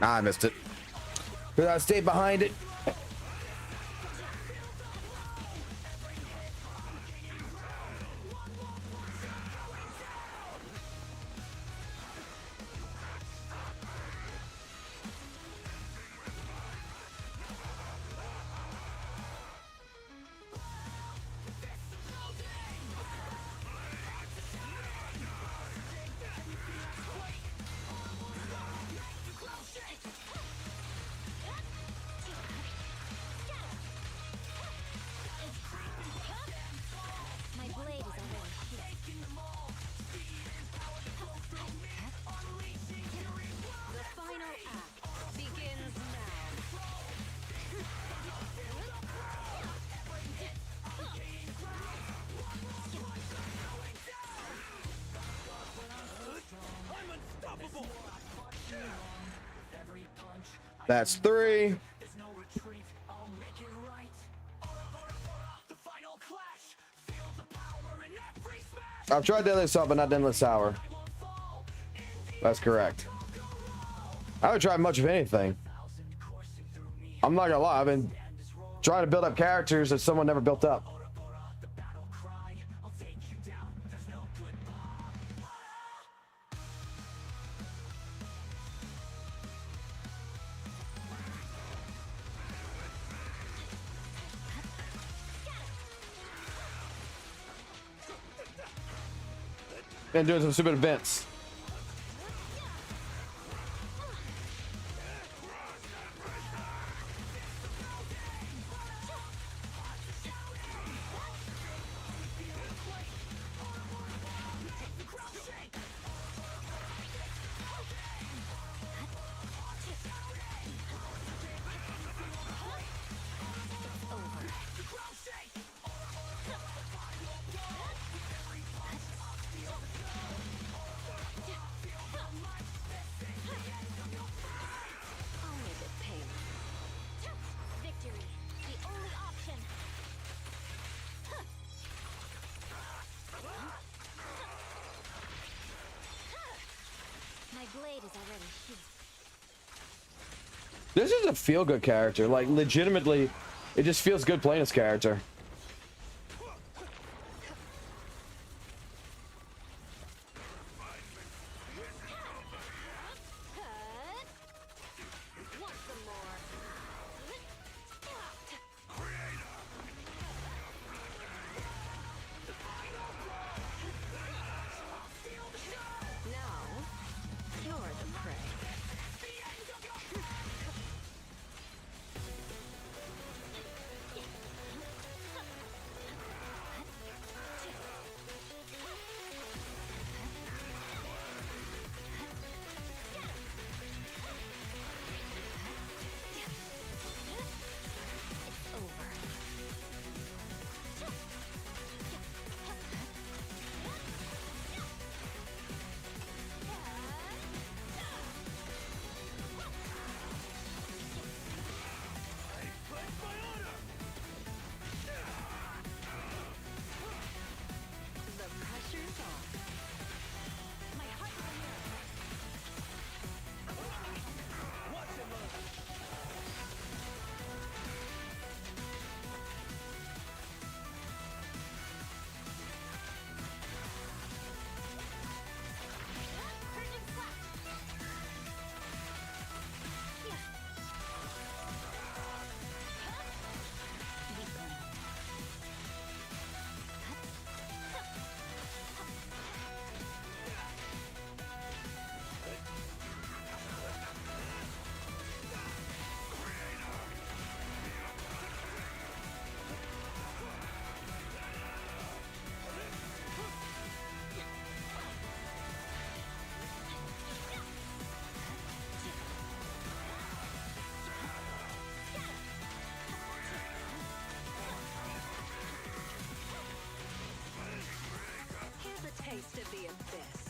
Ah, I missed it. But I stayed behind it. That's 3. There's no retreat, I'll make it right. The final clash, feel the power in every smash. I've tried Dailies up, but not Zenless Sour. That's correct. I haven't tried much of anything. I'm not gonna lie, I've been trying to build up characters that someone never built up. And doing some stupid events. I'll make it painless. Victory, the only option. My blade is already sheathed. This is a feel-good character. Like, legitimately, it just feels good playing this character. Want some more? Now, you're the prey. The pressure's on. My heart will Purging slash. Here's a taste of the abyss.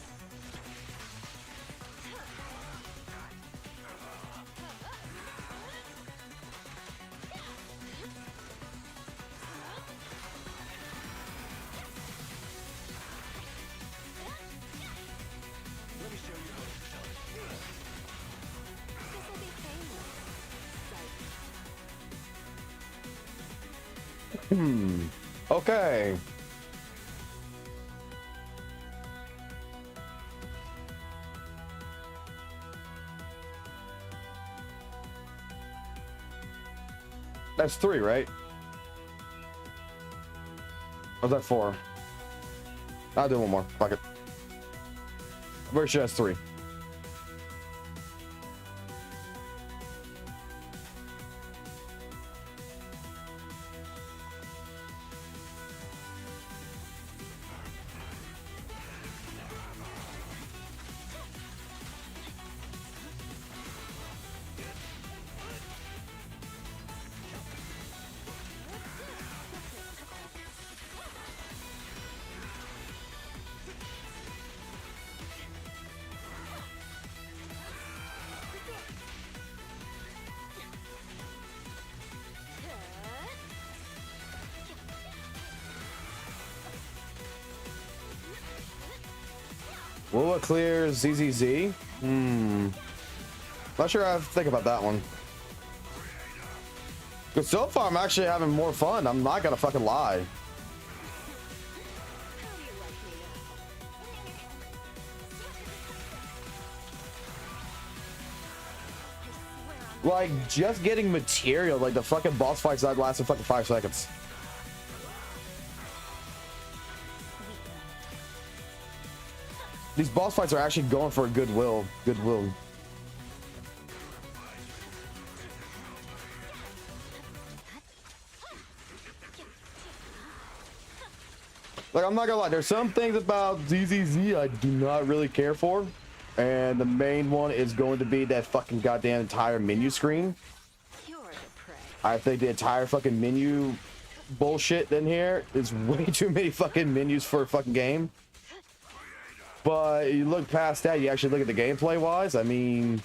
This'll be painless. Psych. Okay. That's 3, right? Or was that 4? I'll do one more. Fuck it. I'm pretty sure that's 3. WUWA clears ZZZ? Not sure how to think about that one. Because so far I'm actually having more fun. I'm not gonna fucking lie. Like, just getting material, like the fucking boss fights that lasted fucking 5 seconds. These boss fights are actually going for a goodwill. Like, I'm not gonna lie, there's some things about ZZZ I do not really care for. And the main one is going to be that fucking goddamn entire menu screen. I think the entire fucking menu bullshit in here is way too many fucking menus for a fucking game. But you look past that, you actually look at the gameplay wise, I mean,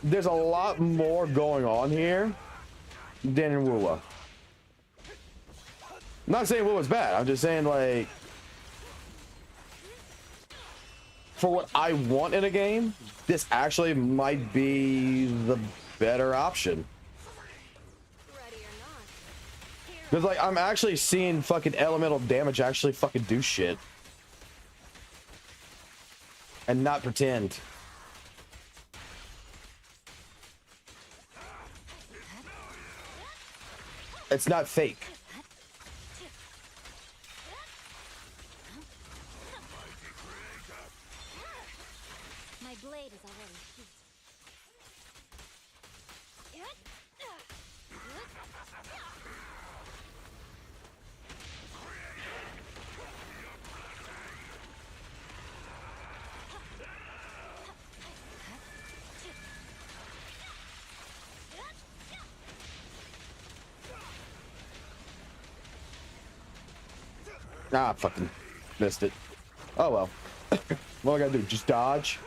there's a lot more going on here than in WUWA. I'm not saying WUWA's bad, I'm just saying, like, for what I want in a game, this actually might be the better option. Because, like, I'm actually seeing fucking elemental damage actually fucking do shit. And not pretend. It's not fake. My blade is already heat. Ah, fucking missed it. Oh well. What I gotta do? Just dodge?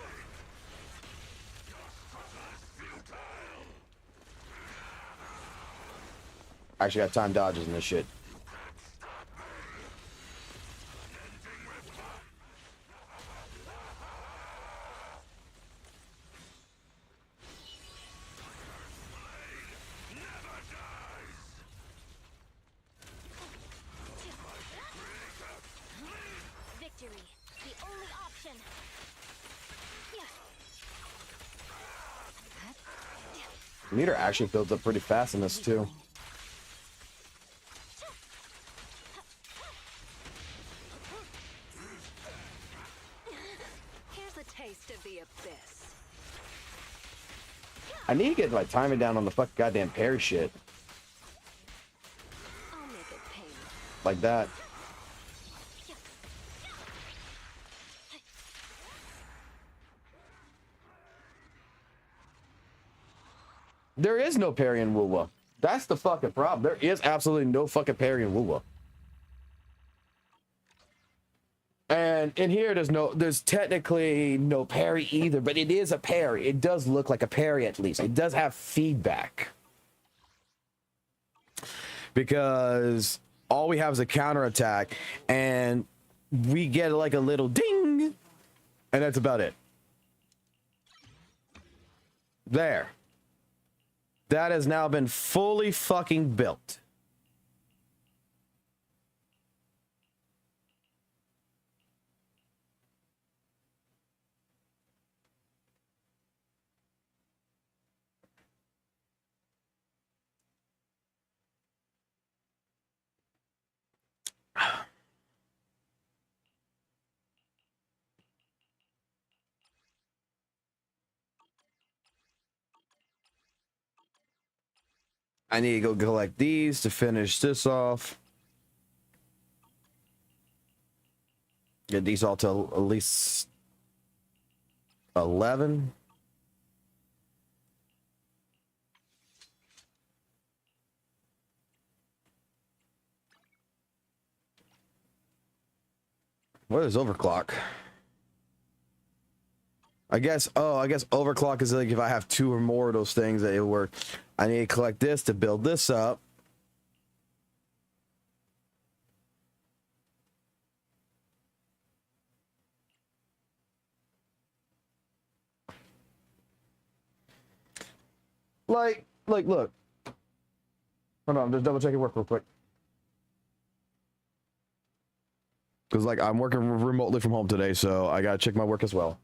I actually got time dodges in this shit. Victory, the only option. Meter actually builds up pretty fast in this too. Here's a taste of the abyss. I need to get my timing down on the fucking goddamn parry shit. I'll make it pain. Like that. There is no parry in WUWA. That's the fucking problem. There is absolutely no fucking parry in WUWA. And in here, there's technically no parry either, but it is a parry. It does look like a parry at least. It does have feedback. Because all we have is a counterattack, and we get like a little ding, and that's about it. There. That has now been fully fucking built. I need to go collect these to finish this off. Get these all to at least 11. What is overclock? I guess overclock is like if I have 2 or more of those things that it work. I need to collect this to build this up. Like, look. Hold on, I'm just double checking work real quick. Because, like, I'm working remotely from home today, so I gotta check my work as well.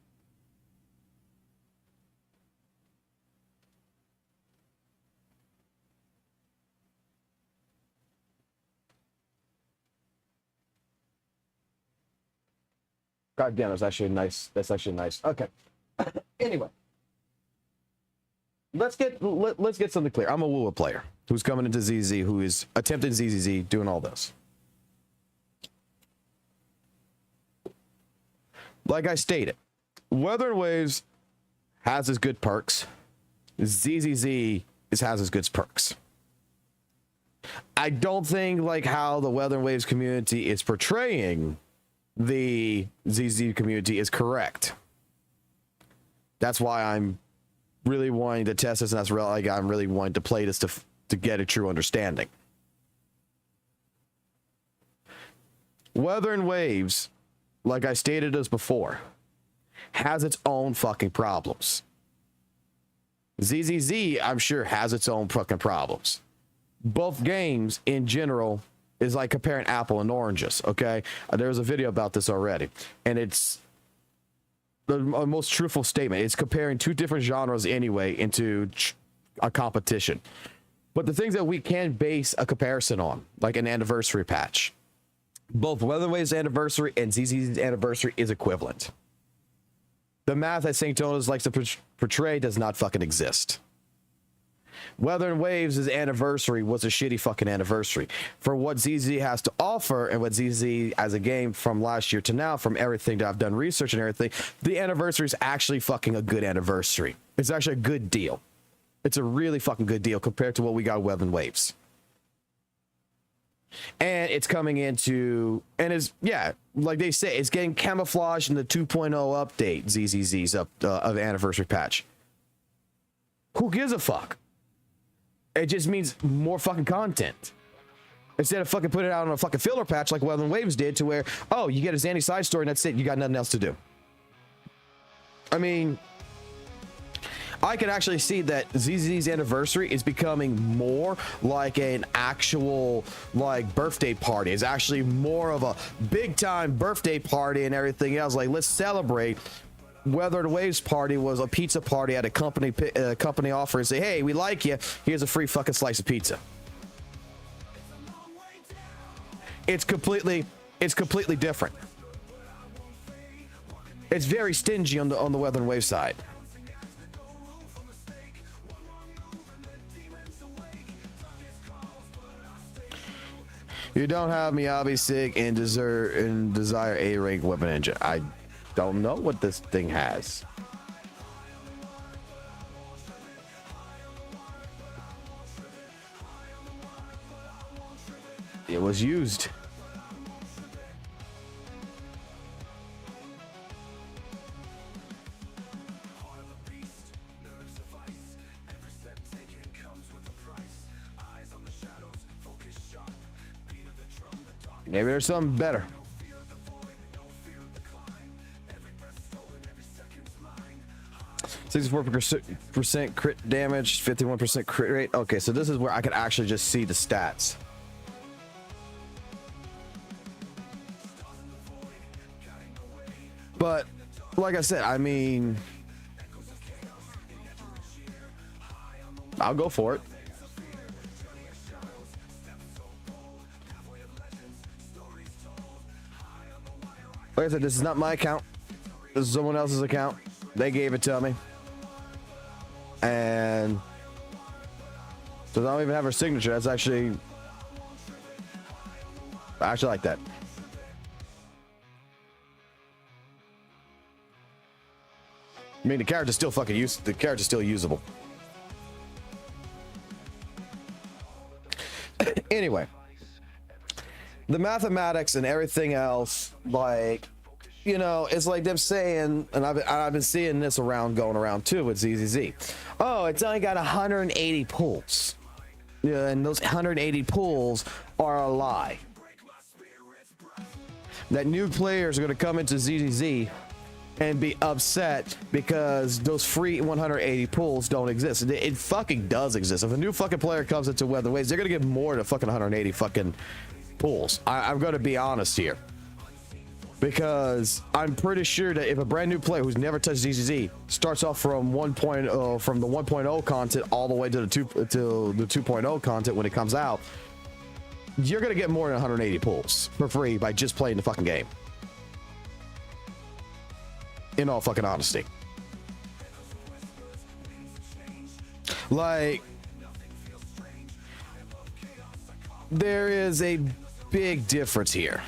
God damn, that's actually nice. That's actually nice. Okay. Anyway. Let's get something clear. I'm a WUWA player who's coming into ZZ, who is attempting ZZZ, doing all this. Like I stated, WutheringWaves has its good perks. ZZZ has its good perks. I don't think like how the WutheringWaves community is portraying the ZZ community is correct. That's why I'm really wanting to test this, and that's really like I'm really wanting to play this to get a true understanding. WutheringWaves, like I stated as before, has its own fucking problems. ZZZ, I'm sure, has its own fucking problems. Both games in general is like comparing apple and oranges, okay? There was a video about this already, and it's the most truthful statement. It's comparing two different genres anyway into a competition. But the things that we can base a comparison on, like an anniversary patch, both WutheringWaves' anniversary and ZZ's anniversary is equivalent. The math that St. Tonas likes to portray does not fucking exist. WutheringWaves' anniversary was a shitty fucking anniversary. For what ZZ has to offer and what ZZ as a game from last year to now, from everything that I've done research and everything, the anniversary is actually fucking a good anniversary. It's actually a good deal. It's a really fucking good deal compared to what we got with WutheringWaves. And it's coming into, and is, yeah, like they say, it's getting camouflaged in the 2.0 update, ZZZ's of anniversary patch. Who gives a fuck? It just means more fucking content. Instead of fucking putting it out on a fucking filler patch like WutheringWaves did, to where, oh, you get a Zanny side story and that's it. You got nothing else to do. I mean, I can actually see that ZZ's anniversary is becoming more like an actual like birthday party. It's actually more of a big time birthday party and everything else. Like, let's celebrate. WutheringWaves party was a pizza party at a company offer and say, hey, we like you. Here's a free fucking slice of pizza. It's completely different. It's very stingy on the WutheringWaves side. You don't have Miyabi Sig and desire A rank weapon engine. I don't know what this thing has. It was used. Maybe there's something better. %% crit damage, 51% crit rate. Okay, so this is where I can actually just see the stats. But like I said, I mean, I'll go for it. Like I said, this is not my account. This is someone else's account. They gave it to me. And so I don't even have her signature. That's actually, I actually like that. I mean, the character's still fucking the character's still usable. Anyway, the mathematics and everything else, like, you know, it's like them saying, and I've been seeing this going around too with ZZZ. Oh, it's only got 180 pulls. Yeah, and those 180 pulls are a lie. That new players are going to come into ZZZ and be upset because those free 180 pulls don't exist. It fucking does exist. If a new fucking player comes into WutheringWaves, they're gonna get more than fucking 180 fucking pulls. I'm gonna be honest here, because I'm pretty sure that if a brand new player who's never touched ZZZ starts off from the 1.0 content all the way to the 2.0 content when it comes out, you're gonna get more than 180 pulls for free by just playing the fucking game. In all fucking honesty. Like, there is a big difference here.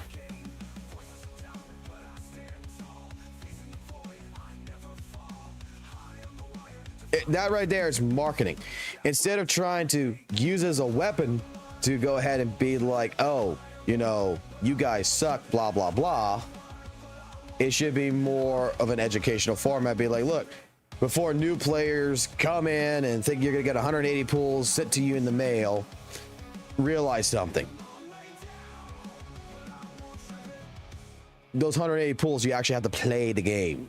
That right there is marketing. Instead of trying to use it as a weapon to go ahead and be like, oh, you know, you guys suck, blah, blah, blah. It should be more of an educational format. Be like, look, before new players come in and think you're going to get 180 pulls sent to you in the mail, realize something. Those 180 pulls, you actually have to play the game.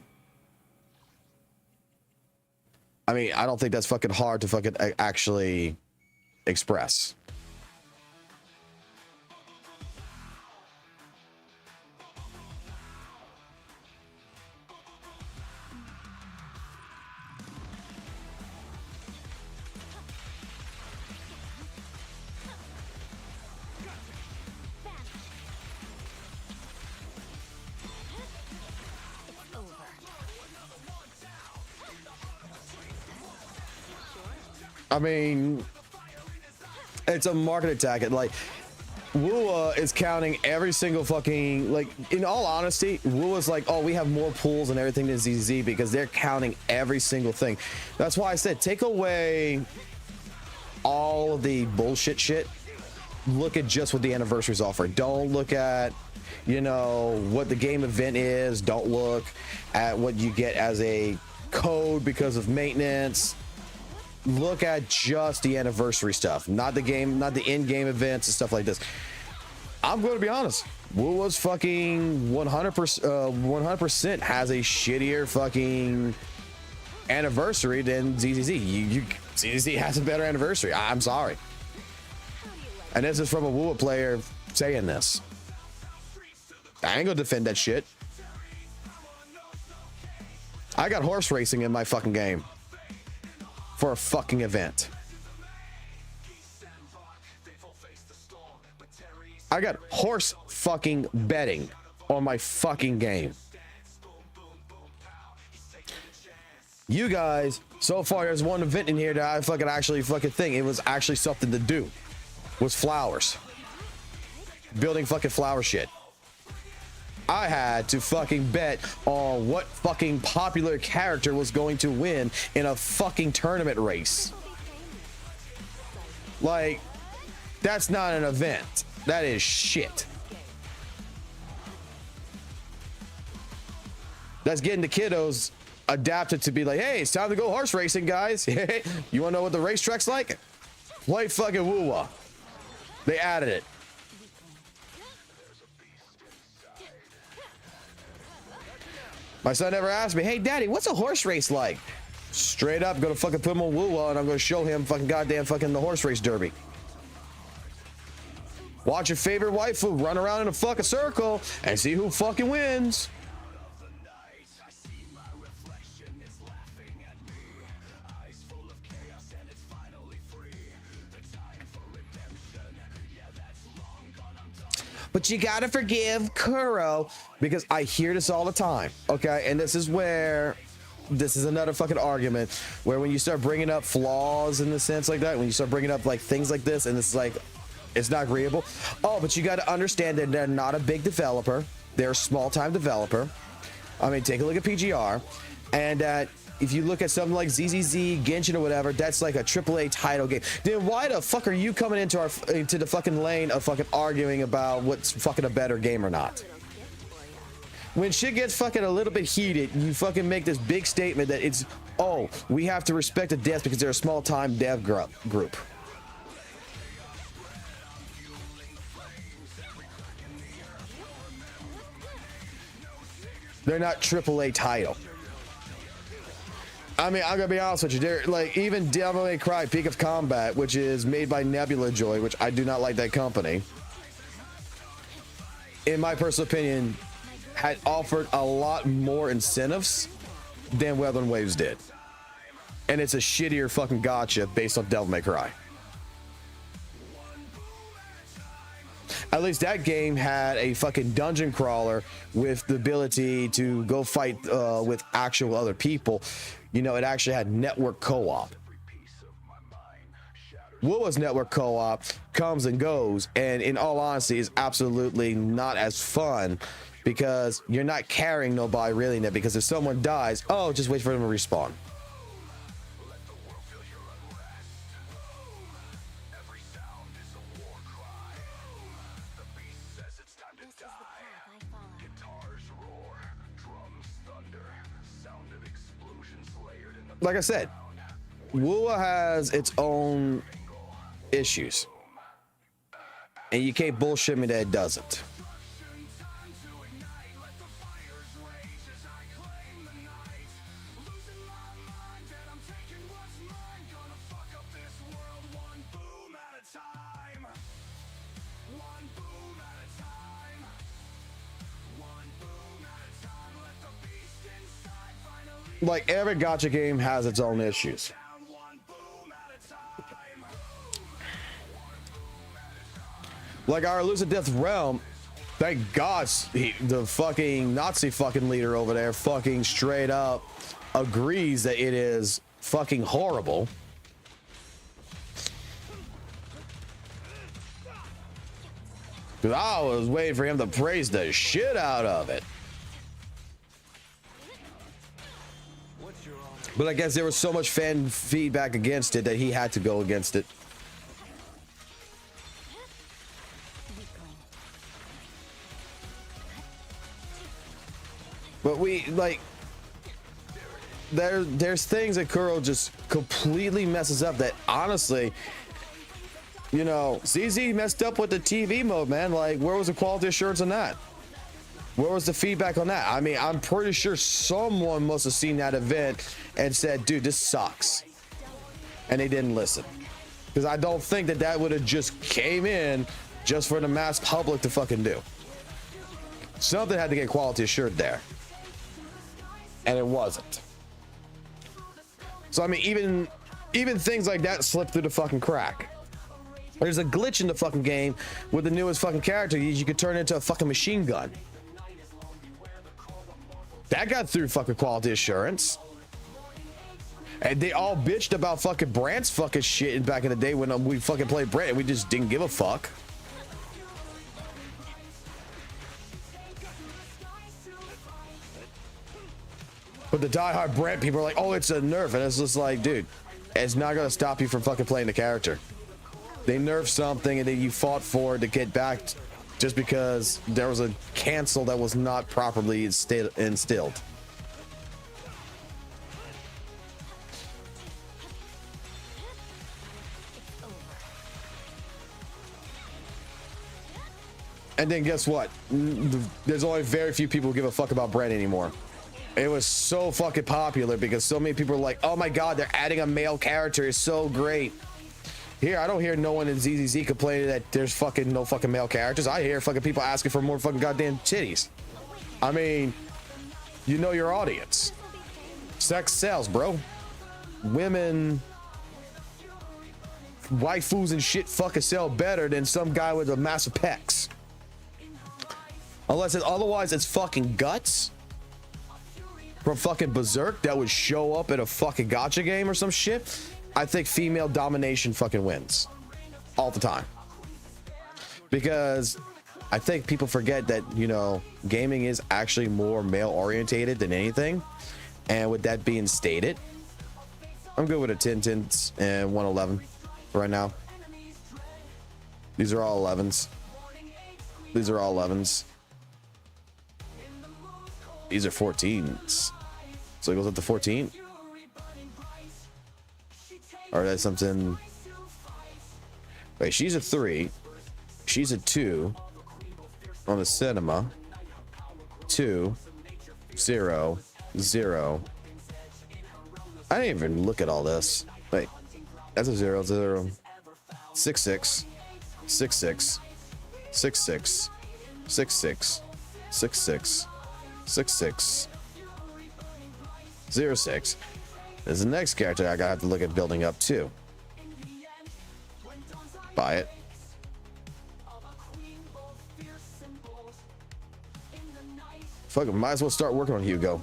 I mean, I don't think that's fucking hard to fucking actually express. I mean, it's a market attack. Like, WUWA is counting every single fucking, like, in all honesty, WUWA's like, oh, we have more pools and everything than ZZZ because they're counting every single thing. That's why I said, take away all of the bullshit shit. Look at just what the anniversaries offer. Don't look at, you know, what the game event is. Don't look at what you get as a code because of maintenance. Look at just the anniversary stuff, not the game, not the in-game events and stuff like this. I'm going to be honest. WUWA's fucking 100% has a shittier fucking anniversary than ZZZ. ZZZ has a better anniversary. I'm sorry. And this is from a WUWA player saying this. I ain't gonna defend that shit. I got horse racing in my fucking game for a fucking event. I got horse fucking betting on my fucking game. You guys, so far there's one event in here that I fucking actually fucking think it was actually something to do. Was flowers. Building fucking flower shit. I had to fucking bet on what fucking popular character was going to win in a fucking tournament race. Like, that's not an event. That is shit. That's getting the kiddos adapted to be like, hey, it's time to go horse racing, guys. You want to know what the racetrack's like? Play fucking WUWA. They added it. My son never asked me, hey, daddy, what's a horse race like? Straight up, gonna fucking put him on WUWA and I'm gonna show him fucking goddamn fucking the horse race derby. Watch your favorite waifu run around in a fucking circle and see who fucking wins. But you gotta forgive Kuro, because I hear this all the time, okay? And this is another fucking argument where when you start bringing up flaws in the sense like that, when you start bringing up like things like this, and it's like, it's not agreeable. Oh, but you gotta understand that they're not a big developer. They're a small time developer. I mean, take a look at PGR, and if you look at something like ZZZ, Genshin or whatever, that's like a AAA title game. Then why the fuck are you coming into the fucking lane of fucking arguing about what's fucking a better game or not? When shit gets fucking a little bit heated, you fucking make this big statement that it's, oh, we have to respect the devs because they're a small time dev group. They're not AAA title. I mean, I'm gonna be honest with you. They're like even Devil May Cry Peak of Combat, which is made by Nebula Joy, which I do not like that company. In my personal opinion, had offered a lot more incentives than WutheringWaves did, and it's a shittier fucking gacha based on Devil May Cry. At least that game had a fucking dungeon crawler with the ability to go fight with actual other people. You know, it actually had network co-op. WUWA's network co-op comes and goes, and in all honesty is absolutely not as fun because you're not carrying nobody really in it, because if someone dies, oh, just wait for them to respawn. Like I said, WUWA has its own issues, and you can't bullshit me that it doesn't. Like every gacha game has its own issues. Like our Elusive Death Realm, thank God the fucking Nazi fucking leader over there fucking straight up agrees that it is fucking horrible. Because I was waiting for him to praise the shit out of it. But I guess there was so much fan feedback against it that he had to go against it. But we like there's things that Kuro just completely messes up that honestly, you know, ZZ messed up with the TV mode, man. Like, where was the quality assurance on that? Where was the feedback on that? I mean, I'm pretty sure someone must have seen that event and said, dude, this sucks. And they didn't listen. Because I don't think that that would have just came in just for the mass public to fucking do. Something had to get quality assured there. And it wasn't. So, I mean, even things like that slip through the fucking crack. There's a glitch in the fucking game with the newest fucking character. You could turn into a fucking machine gun. That got through fucking quality assurance. And they all bitched about fucking Brant's fucking shit back in the day when we fucking played Brant and we just didn't give a fuck. But the diehard Brant people are like, oh, it's a nerf. And it's just like, dude, it's not going to stop you from fucking playing the character. They nerfed something and then you fought for it to get back just because there was a cancel that was not properly instilled. And then guess what? There's only very few people who give a fuck about Brent anymore. It was so fucking popular because so many people are like, oh my god, they're adding a male character, it's so great. Here, I don't hear no one in ZZZ complaining that there's fucking no fucking male characters. I hear fucking people asking for more fucking goddamn titties. I mean, you know your audience. Sex sells, bro. Women, waifus and shit fucking sell better than some guy with a massive pecs. Unless otherwise it's fucking guts from fucking Berserk that would show up at a fucking gacha game or some shit. I think female domination fucking wins all the time, because I think people forget that, you know, gaming is actually more male orientated than anything. And with that being stated, I'm good with a 10-10 and 111 right now. These are all 11s. These are all 11s. These are 14s. So it goes up to 14. Or that's something. Wait, she's a 3. She's a 2 on the cinema. 2. 0, 0. I didn't even look at all this. Wait, that's a 0, 0. 6, 6, 6, 6, 6, 6, 6, 6, 6, 6, 6, 6, 0, 6. There's the next character I gotta have to look at building up too. Buy it. Fuck it, might as well start working on Hugo.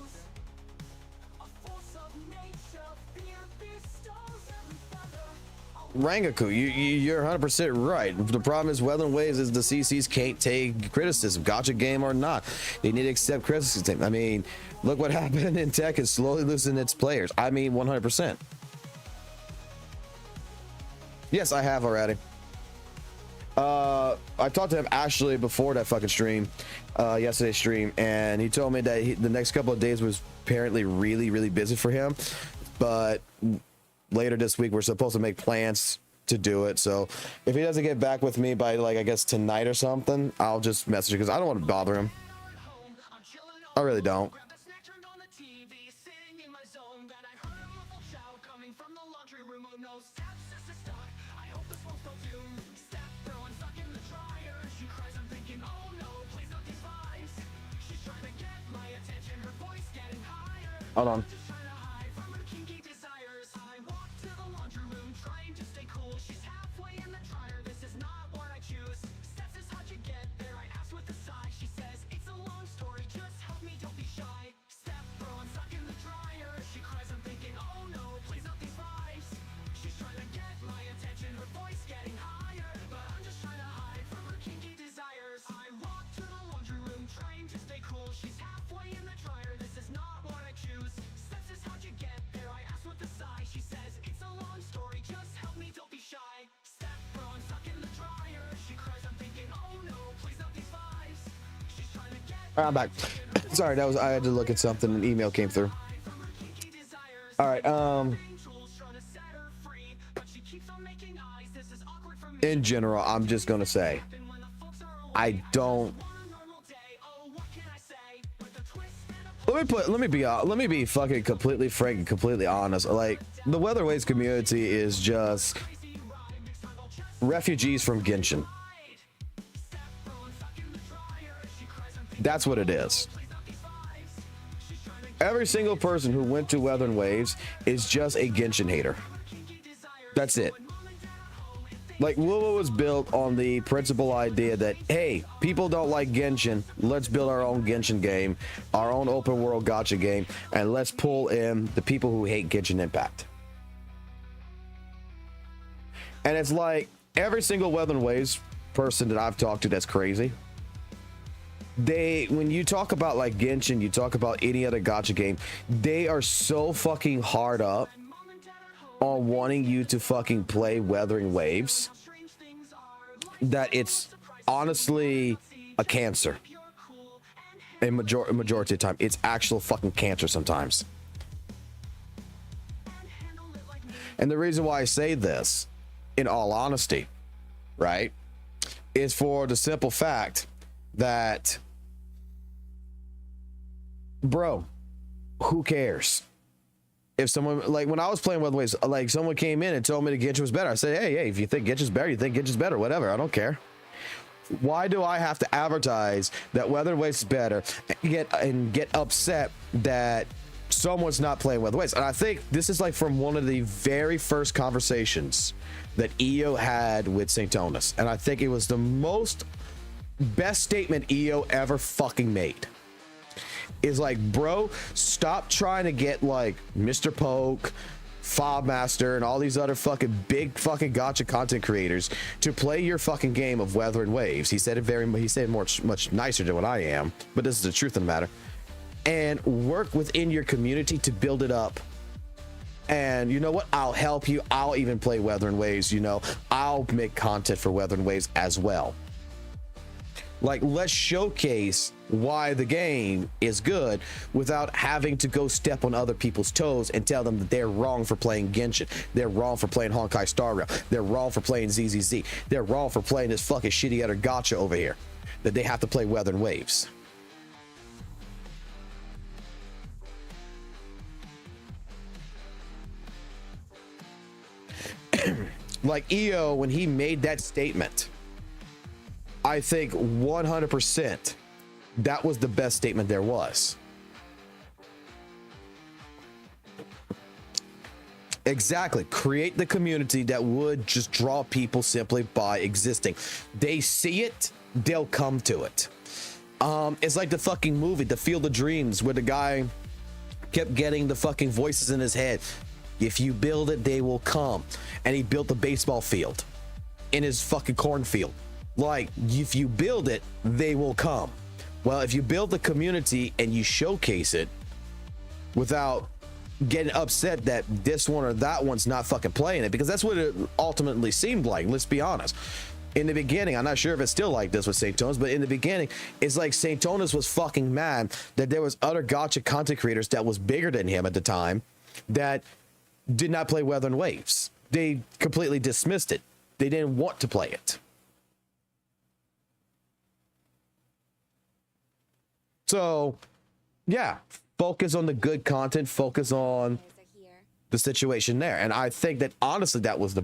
Rangaku, you're 100% right. The problem is WutheringWaves is the CCs can't take criticism, Gacha game or not. They need to accept criticism. I mean, look what happened in tech is slowly losing its players. I mean, 100%. Yes, I have already. I talked to him actually before that fucking stream, yesterday's stream, and he told me that the next couple of days was apparently really busy for him, but later this week we're supposed to make plans to do it. So if he doesn't get back with me by, like, I guess tonight or something, I'll just message him because I don't want to bother him. I really don't. Hold on. All right, I'm back. Sorry, I had to look at something. An email came through. All right. In general, I'm just gonna say, I don't. Let me be fucking completely frank and completely honest. Like, the WutheringWaves community is just refugees from Genshin. That's what it is. Every single person who went to WutheringWaves is just a Genshin hater. That's it. Like, WUWA was built on the principal idea that, hey, people don't like Genshin. Let's build our own Genshin game, our own open world gacha game, and let's pull in the people who hate Genshin Impact. And it's like every single WutheringWaves person that I've talked to that's crazy. When you talk about like Genshin, you talk about any other gacha game, they are so fucking hard up on wanting you to fucking play WutheringWaves that it's honestly a cancer. A majority of the time, it's actual fucking cancer sometimes. And the reason why I say this, in all honesty, right, is for the simple fact that, bro, who cares? If someone, like, when I was playing WutheringWaves, like, someone came in and told me the Genshin was better, I said, hey, if you think Genshin's better, you think Genshin's better, whatever, I don't care. Why do I have to advertise that WutheringWaves is better and get upset that someone's not playing WutheringWaves? And I think this is like from one of the very first conversations that EO had with Saintonus, and I think it was the best statement EO ever fucking made. Is like, bro, stop trying to get like Mr. Poke, Fobmaster, and all these other fucking big fucking gacha content creators to play your fucking game of WutheringWaves. He said it much nicer than what I am, but this is the truth of the matter. And work within your community to build it up. And you know what? I'll help you. I'll even play WutheringWaves. You know, I'll make content for WutheringWaves as well. Like, let's showcase why the game is good without having to go step on other people's toes and tell them that they're wrong for playing Genshin. They're wrong for playing Honkai Star Rail. They're wrong for playing ZZZ. They're wrong for playing this fucking shitty other gacha over here. That they have to play WutheringWaves. Like EO, when he made that statement, I think 100% that was the best statement there was. Exactly. Create the community that would just draw people simply by existing. They see it, they'll come to it. It's like the fucking movie, The Field of Dreams, where the guy kept getting the fucking voices in his head. If you build it, they will come. And he built a baseball field in his fucking cornfield. Like, if you build it, they will come. Well, if you build the community and you showcase it without getting upset that this one or that one's not fucking playing it, because that's what it ultimately seemed like. Let's be honest. In the beginning, I'm not sure if it's still like this with St. Tones, but in the beginning, it's like St. Tones was fucking mad that there was other Gacha content creators that was bigger than him at the time that did not play WutheringWaves. They completely dismissed it. They didn't want to play it. So, yeah, focus on the good content, focus on the situation there. And I think that honestly, that was the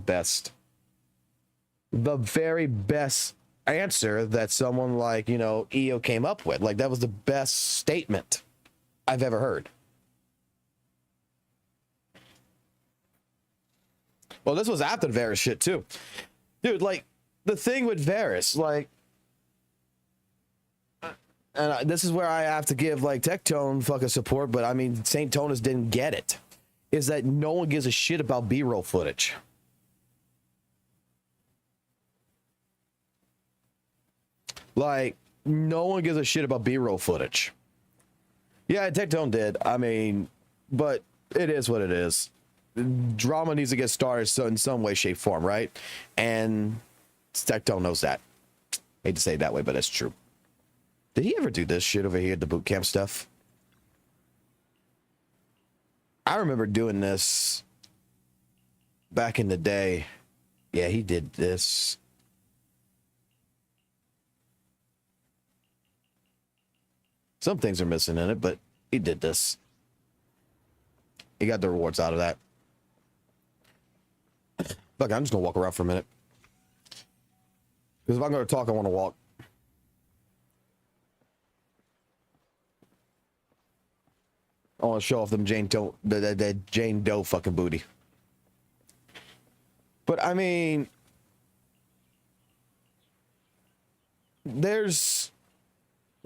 very best answer that someone like, you know, EO came up with. Like, that was the best statement I've ever heard. Well, this was after the Varus shit too. Dude, like, the thing with Varus, like, and this is where I have to give like Tectone fucking support, but I mean, St. Tonus didn't get it, is that no one gives a shit about B-roll footage. Like, no one gives a shit about B-roll footage. Yeah, Tectone did. I mean, but it is what it is. Drama needs to get started in some way, shape, form, right? And Tectone knows that. Hate to say it that way, but it's true. Did he ever do this shit over here, the boot camp stuff? I remember doing this back in the day. Yeah, he did this. Some things are missing in it, but he did this. He got the rewards out of that. Look, I'm just gonna walk around for a minute. Because if I'm gonna talk, I want to walk. I want to show off them Jane Doe, that Jane Doe fucking booty. But I mean, there's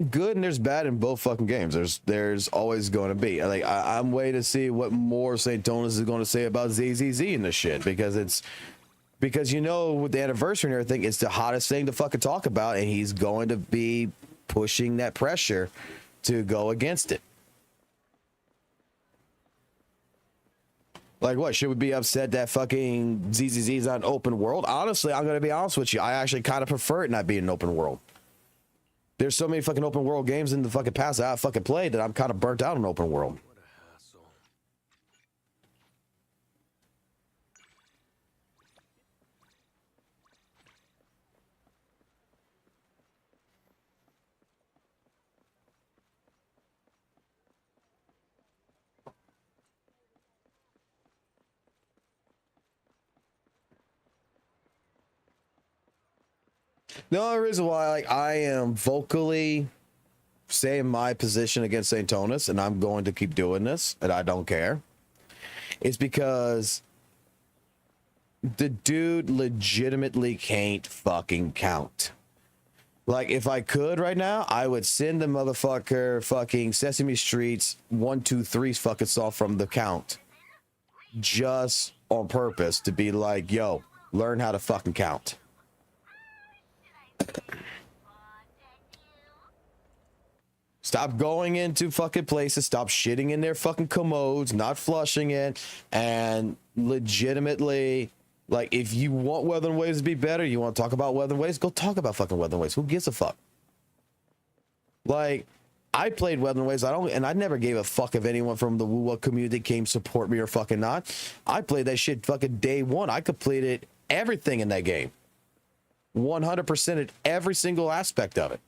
good and there's bad in both fucking games. There's always going to be. Like, I'm waiting to see what more St. Tonus is going to say about ZZZ in this shit, because you know, with the anniversary and everything, it's the hottest thing to fucking talk about, and he's going to be pushing that pressure to go against it. Like, what, should we be upset that fucking ZZZ is not an open world? Honestly, I'm going to be honest with you. I actually kind of prefer it not being an open world. There's so many fucking open world games in the fucking past that I fucking played that I'm kind of burnt out on open world. What a hassle. The only reason why, like, I am vocally saying my position against St. Tonus, and I'm going to keep doing this, and I don't care, is because the dude legitimately can't fucking count. Like, if I could right now, I would send the motherfucker fucking Sesame Street's 1, 2, 3 fucking song from the count, just on purpose to be like, yo, learn how to fucking count. Stop going into fucking places, stop shitting in their fucking commodes, not flushing it, and legitimately, like, if you want WutheringWaves to be better, you want to talk about WutheringWaves, go talk about fucking WutheringWaves. Who gives a fuck? Like, I played WutheringWaves, and I never gave a fuck if anyone from the WUWA community came support me or fucking not. I played that shit fucking day one. I completed everything in that game. 100% at every single aspect of it.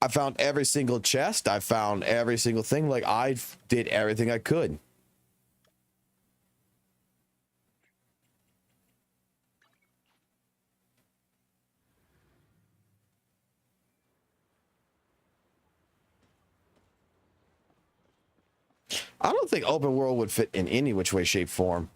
I found every single chest. I found every single thing. Like, I did everything I could. I don't think open world would fit in any which way, shape, form.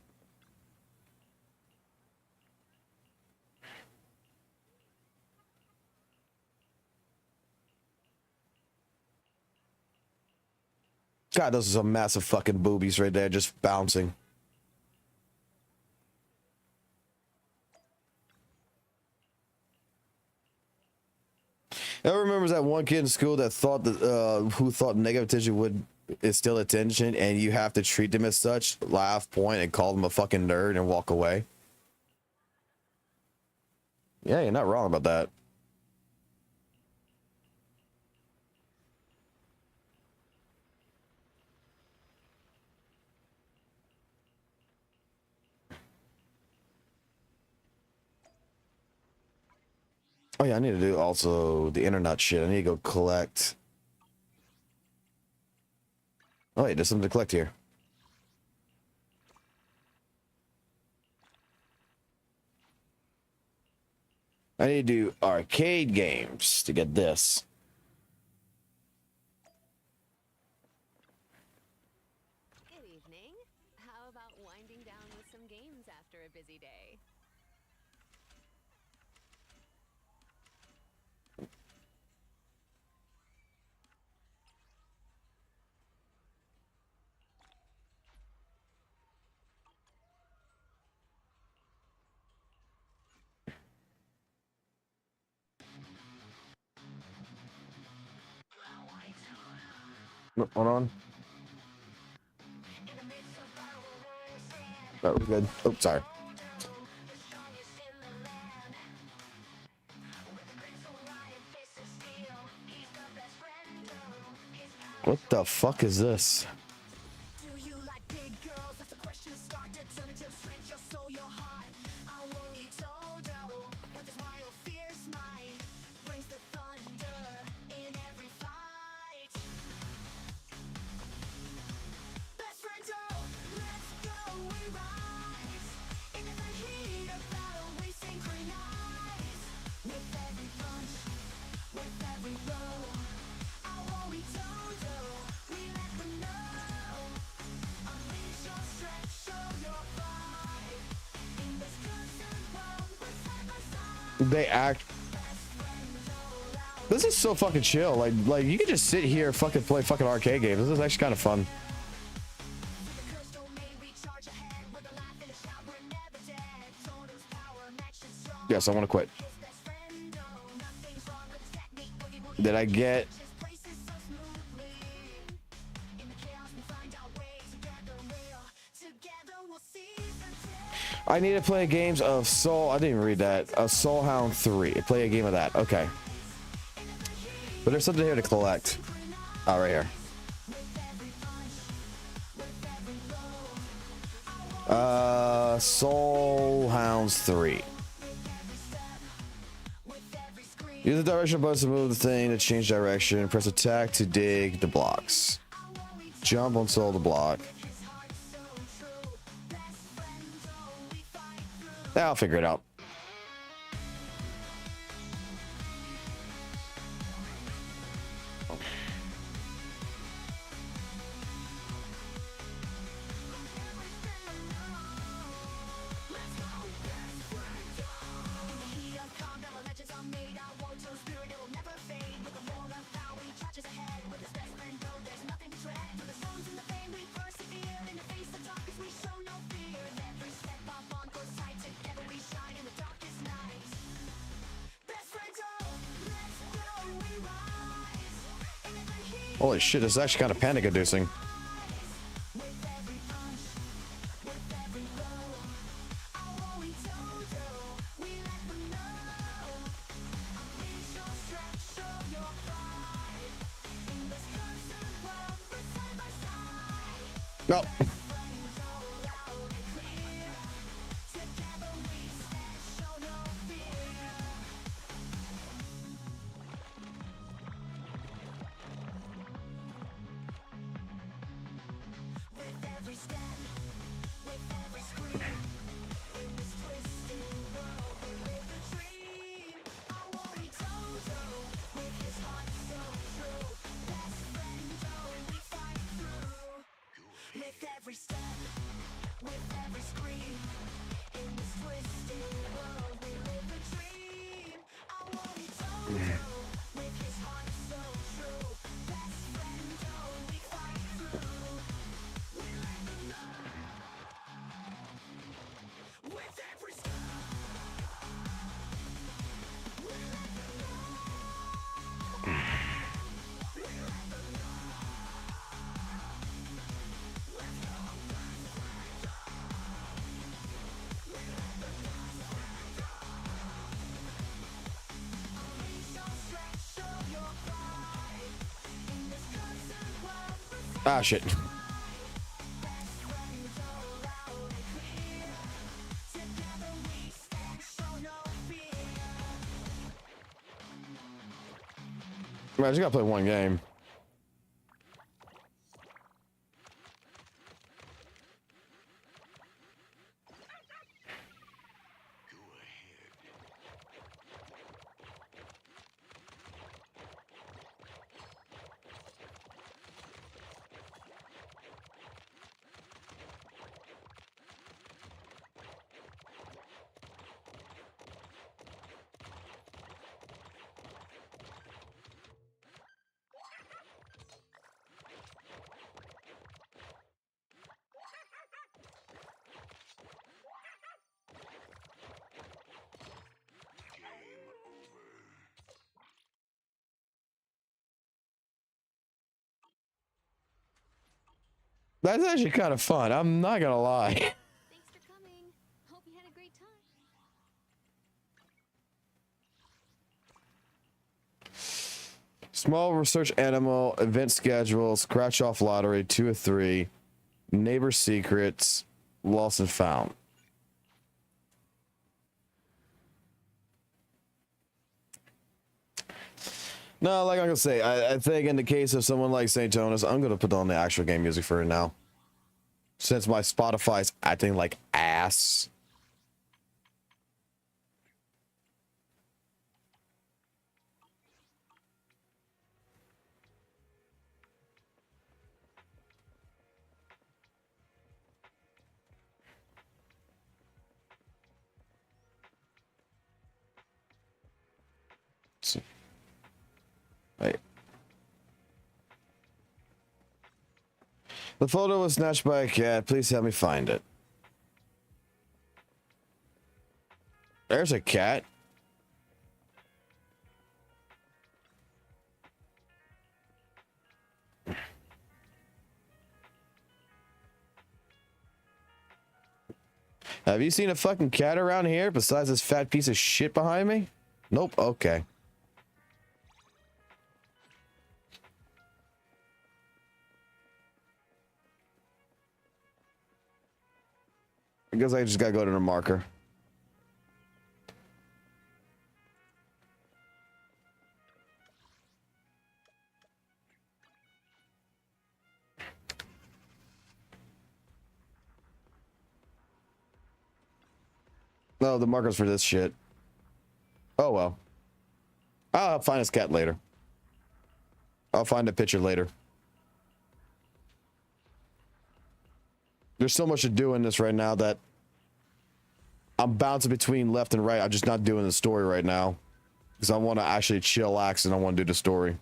God, those are some massive fucking boobies right there, just bouncing. Everyone remembers that one kid in school that thought that who thought negative attention would instill attention, and you have to treat them as such, laugh, point, and call them a fucking nerd and walk away. Yeah, you're not wrong about that. Oh yeah, I need to do also the internet shit. I need to go collect. Oh wait, there's something to collect here. I need to do arcade games to get this. Good evening. How about winding down with some games after a busy day? No, hold on. That was good. Oh, sorry. What the fuck is this? They act. This is so fucking chill. Like you can just sit here, fucking play fucking arcade games. This is actually kind of fun. Yes, I want to quit. Did I get? I need to play games of Soul. I didn't even read that. Soul Hound 3. Play a game of that. Okay. But there's something here to collect. Oh, right here. Soul Hounds 3. Use the direction button to move the thing to change direction. Press attack to dig the blocks. Jump on Soul the block. I'll figure it out. Holy shit, this is actually kind of panic inducing. No. Ah, shit. Man, I just gotta play one game. That's actually kind of fun. I'm not gonna lie. Thanks for coming. Hope you had a great time. Small research animal, event schedule, scratch off lottery, 2 of 3, neighbor secrets, lost and found. No, like I'm gonna say, I think in the case of someone like St. Jonas, I'm gonna put on the actual game music for it now. Since my Spotify's acting like ass. Wait. The photo was snatched by a cat. Please help me find it. There's a cat. Have you seen a fucking cat around here besides this fat piece of shit behind me? Nope. Okay. I guess I just gotta go to the marker. No, the marker's for this shit. Oh well. I'll find this cat later. I'll find a picture later. There's so much to do in this right now that I'm bouncing between left and right. I'm just not doing the story right now because I want to actually chillax and I want to do the story.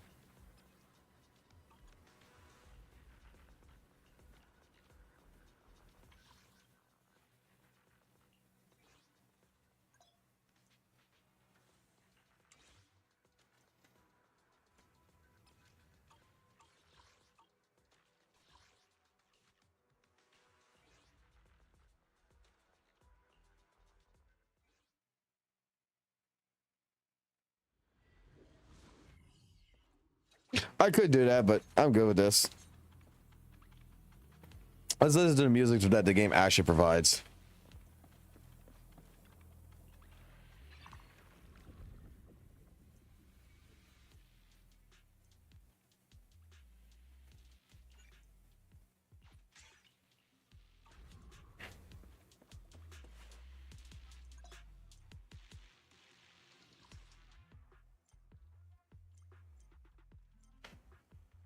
I could do that, but I'm good with this. Let's listen to the music that the game actually provides.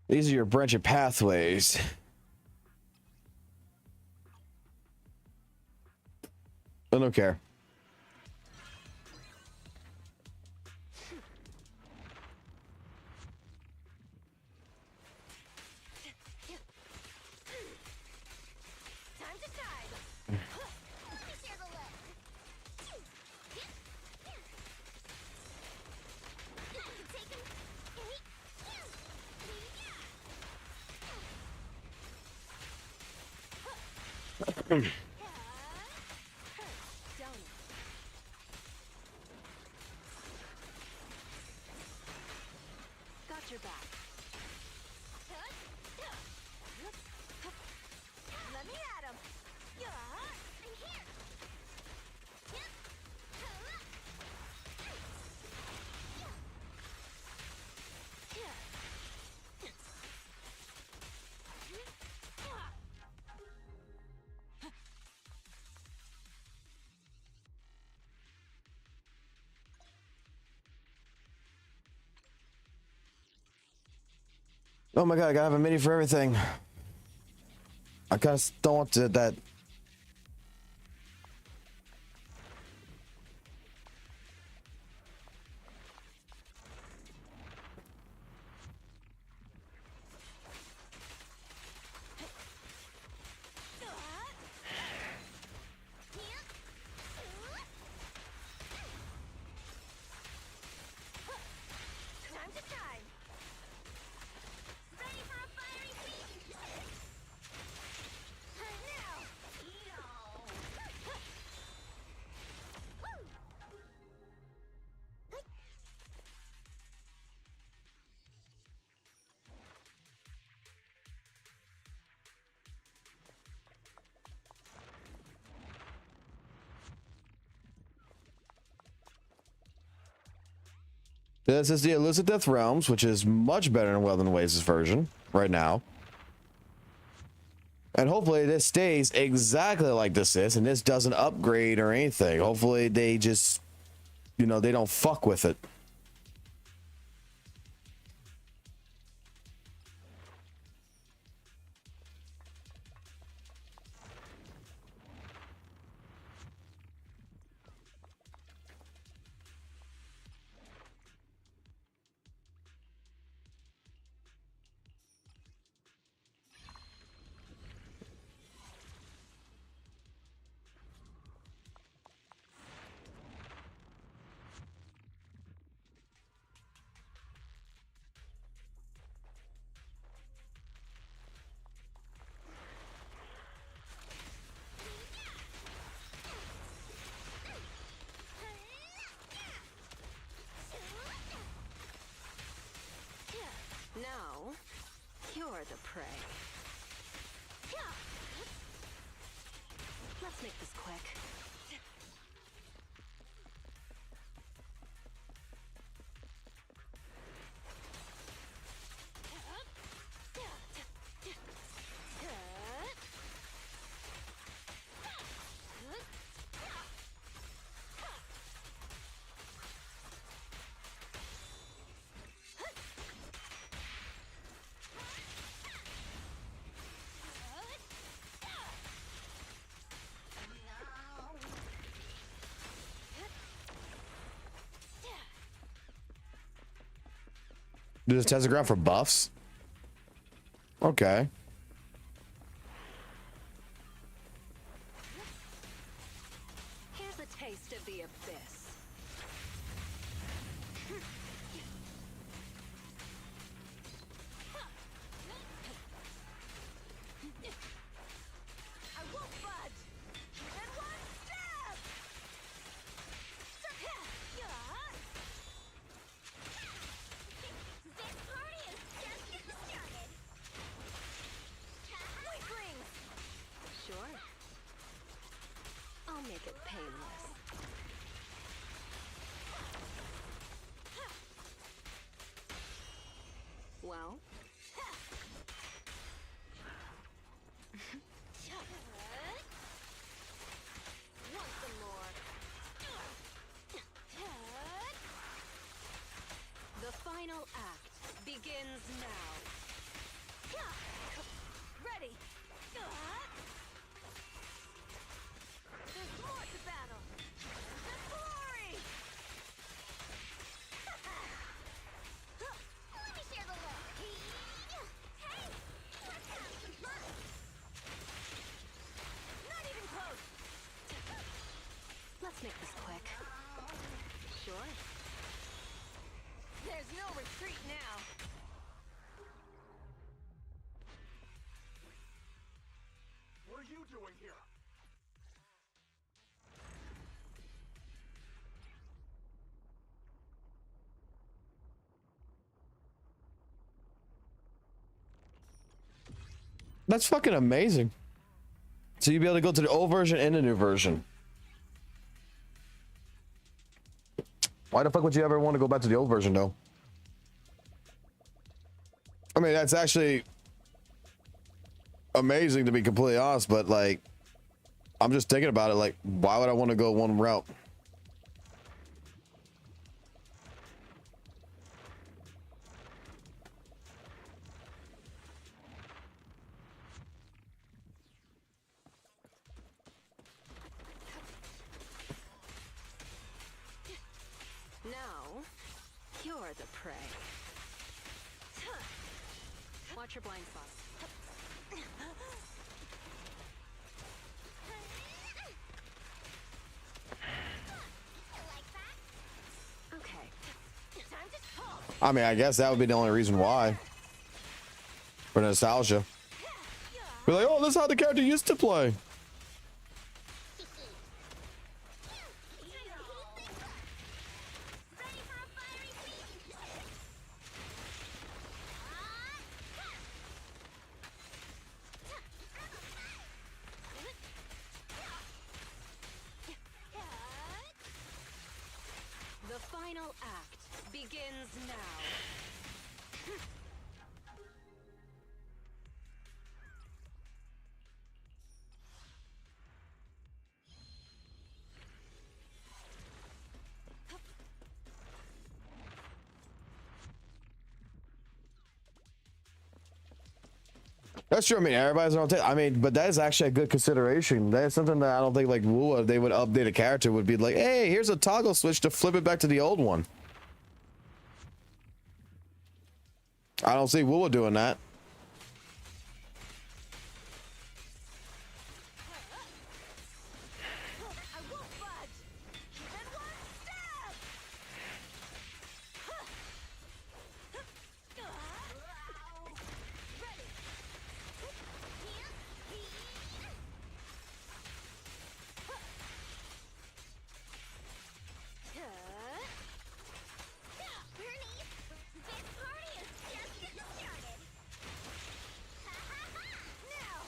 These are your branching pathways. I don't care. Got your back. Let me at him. I'm here. Oh my god, I gotta have a mini for everything. I kind of don't want to, that. Time to time. Ready for a fiery feast? Now. This is the Illicit Death Realms, which is much better than WutheringWaves' version right now. And hopefully this stays exactly like this is, and this doesn't upgrade or anything. Hopefully they just, you know, they don't fuck with it. Now, you're the prey. Let's make this quick. Do this test the ground for buffs? Okay. Here's a taste of the abyss. I won't budge. And one stab. This party is just getting started. Weaklings. Sure. I'll make it painless. Well. Want some more? The final act begins now. Ready. There's more to battle. The glory. Let me share the look. Hey, let's have some fun. Not even close. Let's make this quick. Sure. There's no retreat now. Were That's fucking amazing. So you'll be able to go to the old version and the new version. Why the fuck would you ever want to go back to the old version though? I mean, that's actually amazing to be completely honest, but like, I'm just thinking about it. Like, why would I want to go one route? Now, you're the prey. Watch your blind spots. Okay. Time to talk. I mean, I guess that would be the only reason why. For nostalgia. Be like, oh, this is how the character used to play. The final act begins now. That's true. I mean, everybody's on take. I mean, but that is actually a good consideration. That is something that I don't think like WUWA, they would update a character would be like, hey, here's a toggle switch to flip it back to the old one. I don't see WUWA doing that. I won't budge. And one step. Ready. Bernie, this party is just getting started. Now.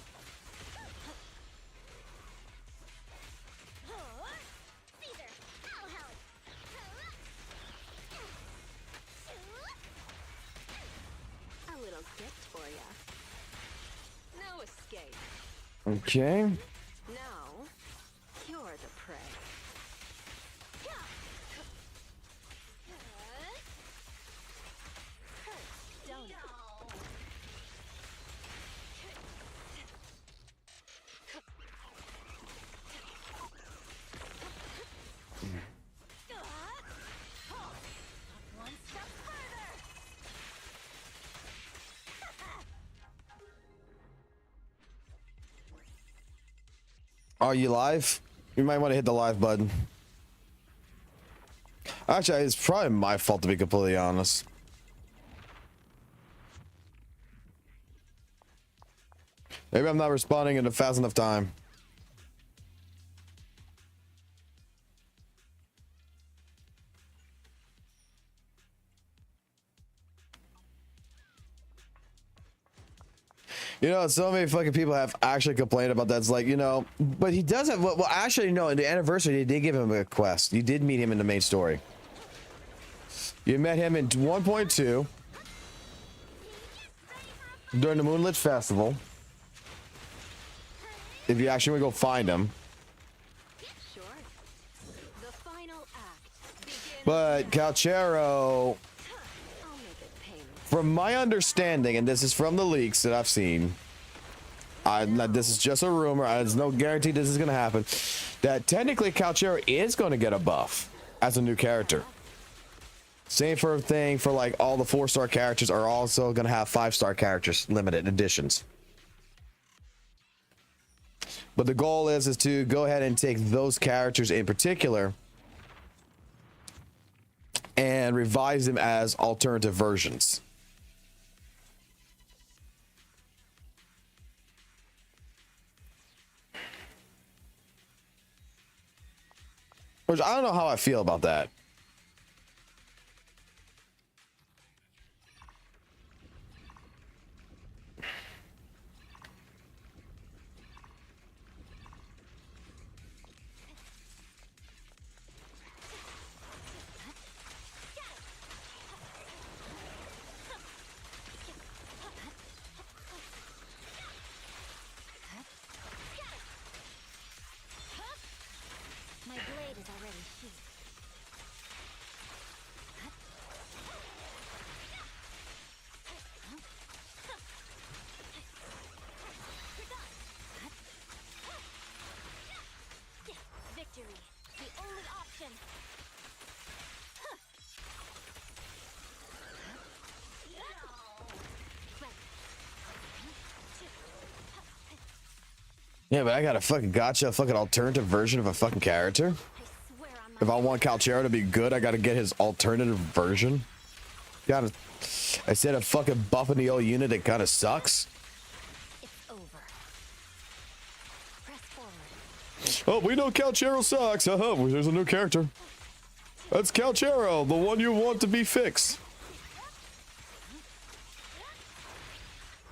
Caesar, I'll help. A little gift for ya. No escape. Okay. Now, you're the prey. Don't it? One step further. Are you live? You might want to hit the live button. Actually, it's probably my fault to be completely honest. Maybe I'm not responding in a fast enough time. You know, so many fucking people have actually complained about that. It's like, you know, but he does have, well, actually, no, in the anniversary, they did give him a quest. You did meet him in the main story. You met him in 1.2 during the Moonlit Festival. If you actually want to go find him. Sure. The final act begins. But Calchero, I'll make it painless. from my understanding, and this is from the leaks that I've seen, this is just a rumor, there's no guarantee this is going to happen, that technically Calchero is going to get a buff as a new character. Same for a thing for like all the 4-star characters are also going to have 5-star characters, limited editions. But the goal is to go ahead and take those characters in particular and revise them as alternative versions. Which I don't know how I feel about that. Yeah, but I got a fucking gotcha, a fucking alternative version of a fucking character. I swear on my If I want Calchero to be good, I gotta get his alternative version. Gotta. Instead of fucking buffing the old unit, it kind of sucks. it's over. Press forward. Oh, we know Calchero sucks. Well, there's a new character. That's Calchero, the one you want to be fixed.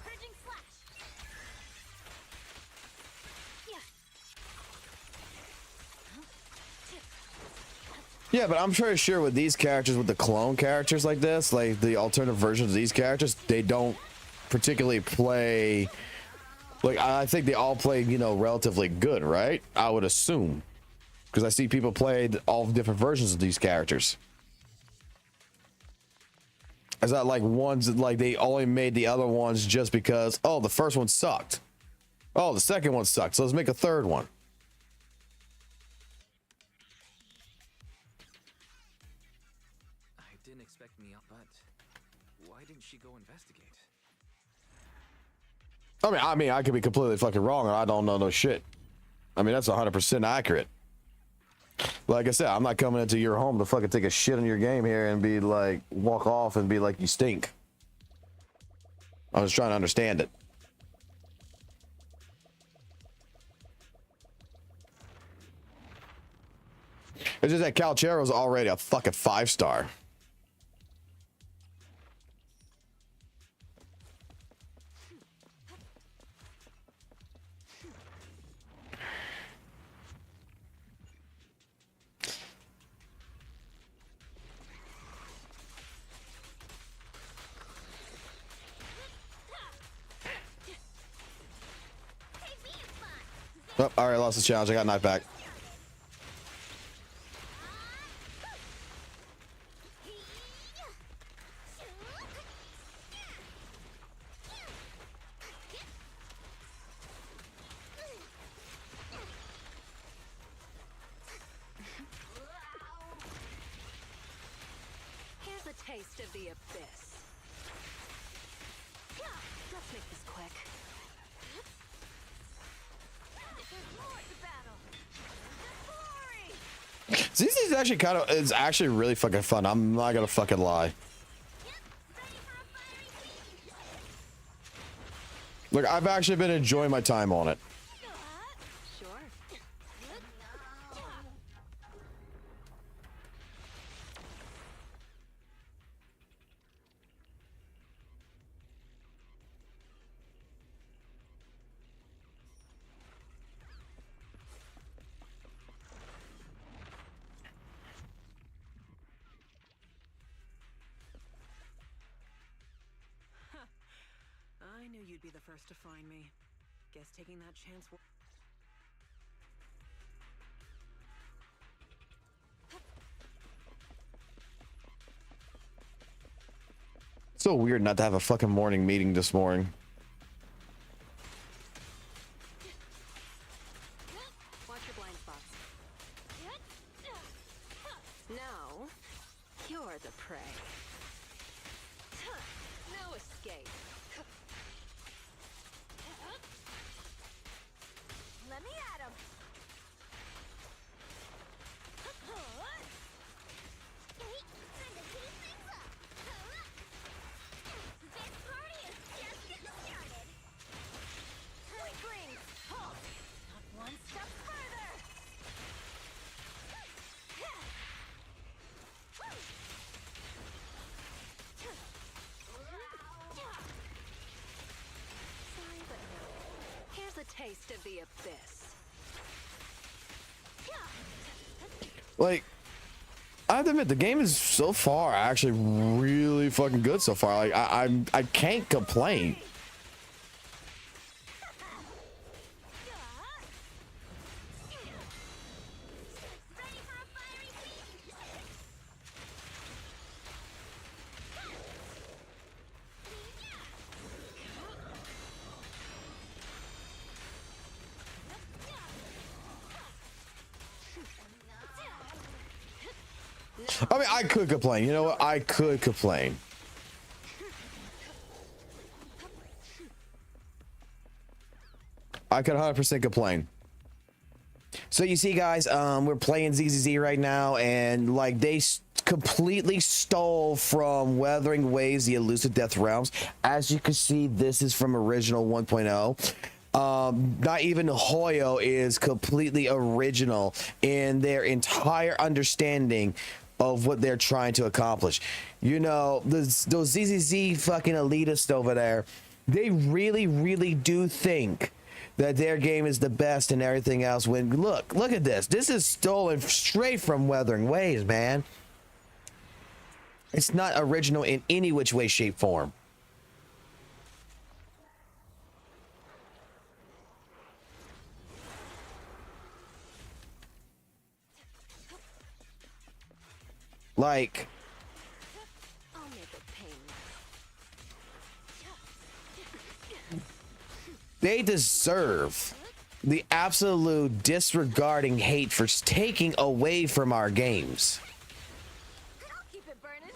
Purging slash. Yeah. Yeah, but I'm pretty sure with these characters, with the clone characters like this, like the alternative versions of these characters, they don't particularly play. Like, I think they all play, you know, relatively good, right? I would assume. Because I see people play all different versions of these characters. Is that like ones that like they only made the other ones just because, oh, the first one sucked. Oh, the second one sucked. So let's make a third one. I didn't expect me up, but why didn't she go investigate? I mean, I could be completely fucking wrong, and I don't know no shit. I mean, that's 100% accurate. Like I said, I'm not coming into your home to fucking take a shit on your game here and be like, walk off and be like, you stink. I was trying to understand it. It's just that Calchero's already a fucking 5-star. Oh, all right, lost the challenge. I got knife back. Here's a taste of the abyss. Let's make this quick. There's more to battle. Glory. ZZZ is actually it's actually really fucking fun. I'm not gonna fucking lie. Look, I've actually been enjoying my time on it. Sure. I knew you'd be the first to find me. Guess taking that chance. So weird not to have a fucking morning meeting this morning. Watch your blind spots. Now, you're the prey. No escape. Let me at him. Time to heat things up. This party is just getting started. Weaklings, halt! Not one step further. Sorry, but no. Here's a taste of the abyss. Like, I have to admit, the game is so far actually really fucking good so far. Like, I can't complain. Ready for a fiery feast? I mean, I could complain. You know what? I could complain. I could 100% complain. So you see, guys, we're playing ZZZ right now, and like they completely stole from WutheringWaves the Elusive Death Realms. As you can see, this is from original 1.0. Not even Hoyo is completely original in their entire understanding of what they're trying to accomplish. You know, those ZZZ fucking elitists over there, they really do think that their game is the best and everything else. When look at this. This is stolen straight from WutheringWaves, man. It's not original in any which way, shape, form. Like, I'll make it painless. they deserve the absolute disregarding hate for taking away from our games. I'll keep it burning.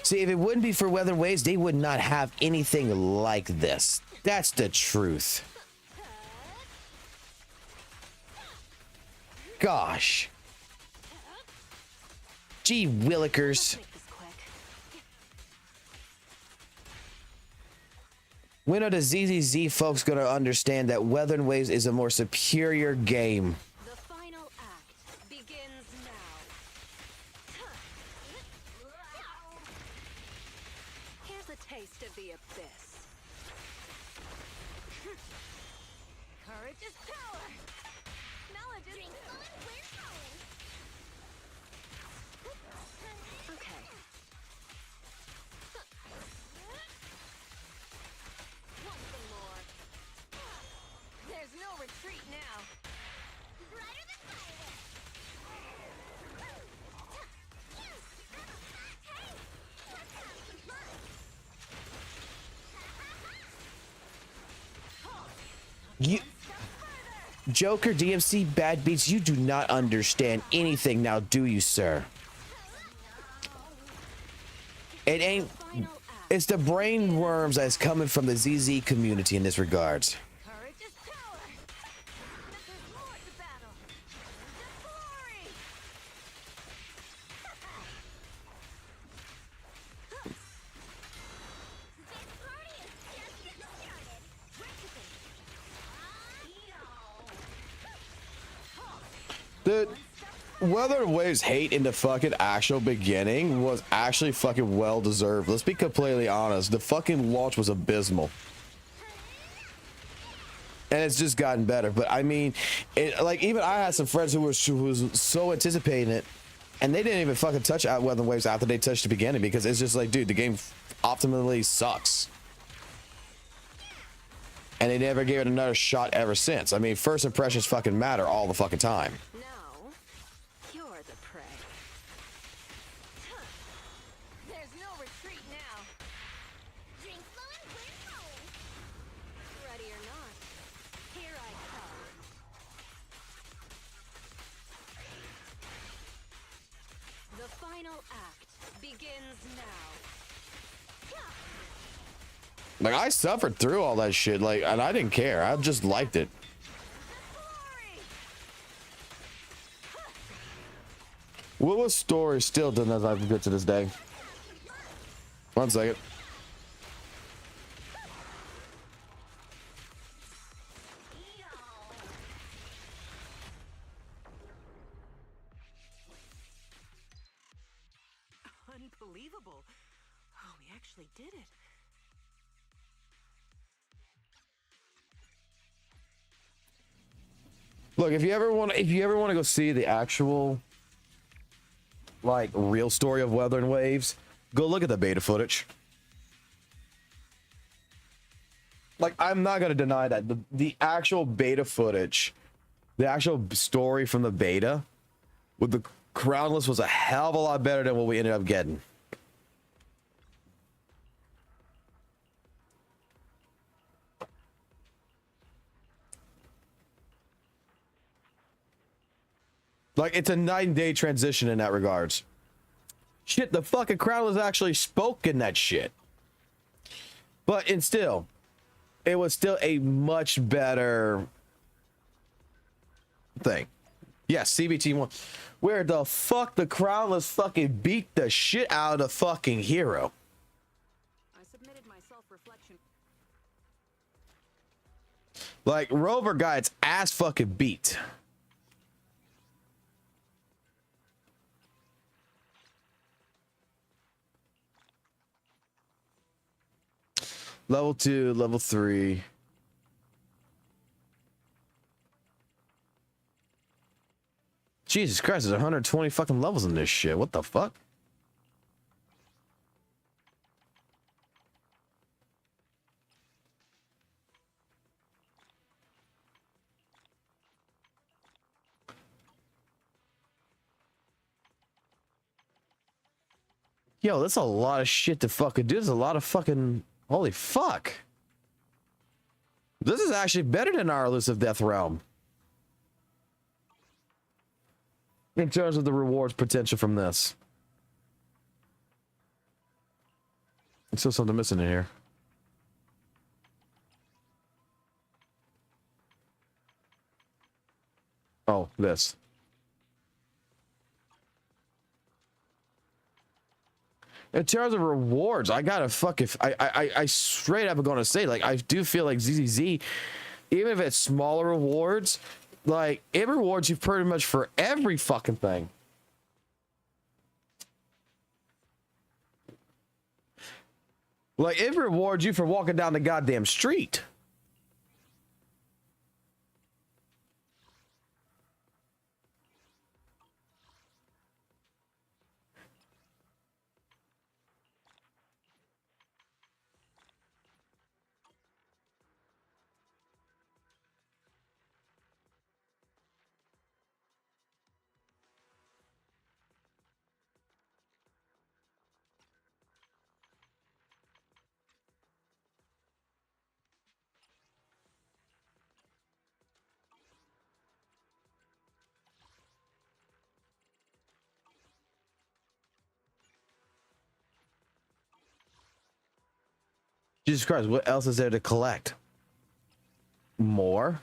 See, if it wouldn't be for WutheringWaves, they would not have anything like this. That's the truth. Gosh. Gee willikers. Make this quick. When are the ZZZ folks gonna understand that WutheringWaves is a more superior game? The final act begins now. Here's a taste of the abyss. Courage is power. Knowledge is okay. Want some more? There's no retreat now. Brighter than fire. Hey, let's have some fun. You, Joker, DMC, Bad Beats, you do not understand anything now, do you, sir? It ain't. It's the brain worms that's coming from the ZZ community in this regards. Courage is power. But there's more to battle. The glory. This party is just getting started. The WutheringWaves hate in the fucking actual beginning was actually fucking well deserved. Let's be completely honest. The fucking launch was abysmal. And it's just gotten better. But I mean, like, even I had some friends who was so anticipating it, and they didn't even fucking touch out WutheringWaves after they touched the beginning, because it's just like, dude, the game optimally sucks. And they never gave it another shot ever since. I mean, first impressions fucking matter all the fucking time. Now, you're the prey. There's no retreat now. Drink flowing, we're flowing. Ready or not, here I come. The final act begins now. Like, I suffered through all that shit, like, and I didn't care. I just liked it. WUWA's story still doesn't have good to this day. 1 second. Unbelievable. Oh, we actually did it. Look, if you ever want to go see the actual, like, real story of WutheringWaves, go look at the beta footage. Like, I'm not gonna deny that the actual beta footage, the actual story from the beta with the Crownless was a hell of a lot better than what we ended up getting. Like, it's a night and day transition in that regards. Shit, the fucking Crownless actually spoke in that shit. But still, it was still a much better thing. Yes, CBT1. Where the fuck the Crownless fucking beat the shit out of the fucking hero. I submitted my self-reflection. Like, Rover got its ass fucking beat. Level 2, level 3. Jesus Christ, there's 120 fucking levels in this shit. What the fuck? Yo, that's a lot of shit to fucking do. There's a lot of fucking... Holy fuck. This is actually better than our elusive death realm. In terms of the rewards potential from this. There's still something missing in here. Oh, this. In terms of rewards, I gotta fuck if I straight up gonna say, like, I do feel like ZZZ, even if it's smaller rewards, like, it rewards you pretty much for every fucking thing. Like, it rewards you for walking down the goddamn street. Jesus Christ, what else is there to collect? More?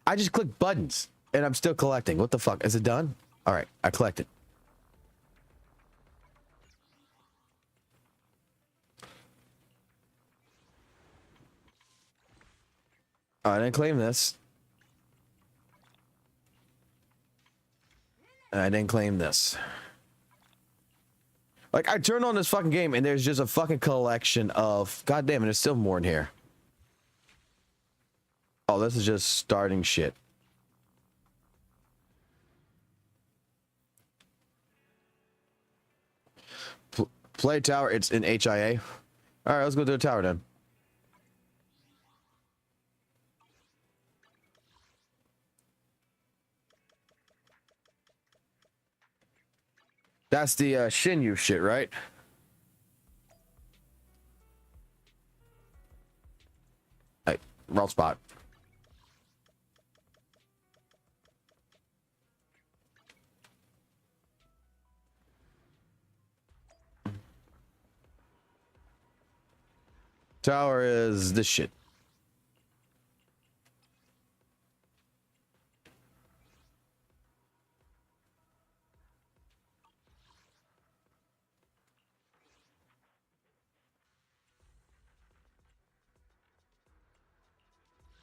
I just clicked buttons and I'm still collecting. What the fuck? Is it done? All right, I collected. I didn't claim this. I didn't claim this. Like, I turned on this fucking game and there's just a fucking collection of... God damn it, there's still more in here. Oh, this is just starting shit. Play tower, it's in HIA. Alright, let's go to the tower then. That's the Shinyu shit, right? Hey, wrong spot. Tower is this shit.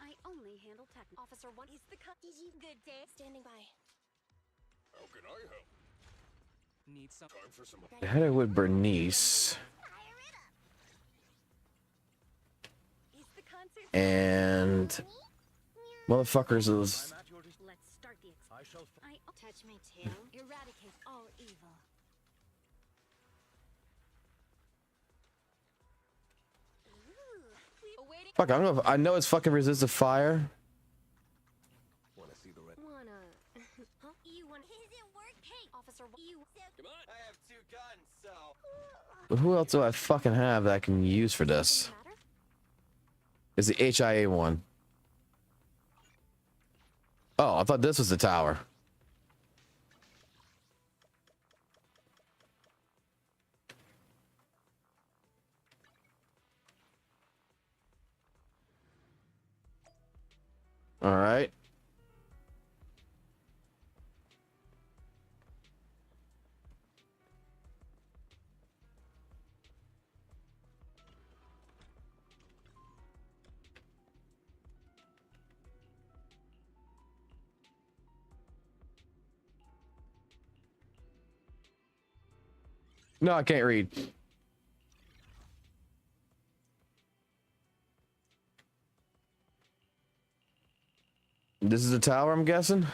I only handle tech. Officer 1 is the good day. Standing by. How can I help? Need some Time for some. I had it with Bernice. Is the concert And... Motherfuckers is... I'm at your disposal. Let's start the I shall. touch my tail. Eradicate all evil. Ooh, awaiting. Fuck, I don't know if... I know it's fucking resistant fire. Wanna see the red? Wanna? Huh? You want? Is it work? Hey, Officer. You. Come on. I have 2 guns, so... But who else do I fucking have that I can use for this? Matter? Is the HIA one. Oh, I thought this was the tower. All right. No, I can't read. This is a tower, I'm guessing.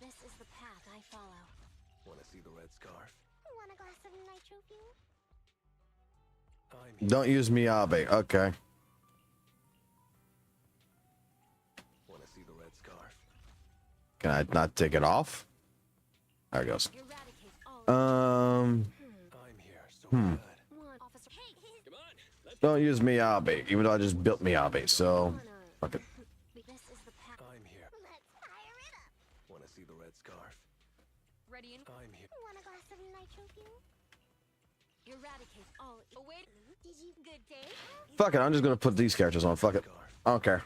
This is the path I follow. Wanna see the red scarf? Want a glass of nitro fuel? I'm here. Don't use Miyabi. Okay. Wanna see the red scarf? Can I not take it off? There it goes. Eradicate all. I'm here. So good. One officer. Hey, Come on. Let's Don't use Miyabi, even though I just built Miyabi, so fuck it. this is the path. I'm here. Let's fire it up. Wanna see the red scarf? Ready and I'm here. Want a glass of nitro fuel? eradicate all. Oh, wait. Did you good day? Fuck it, I'm just gonna put these characters on. Fuck it. Scarf. I don't care.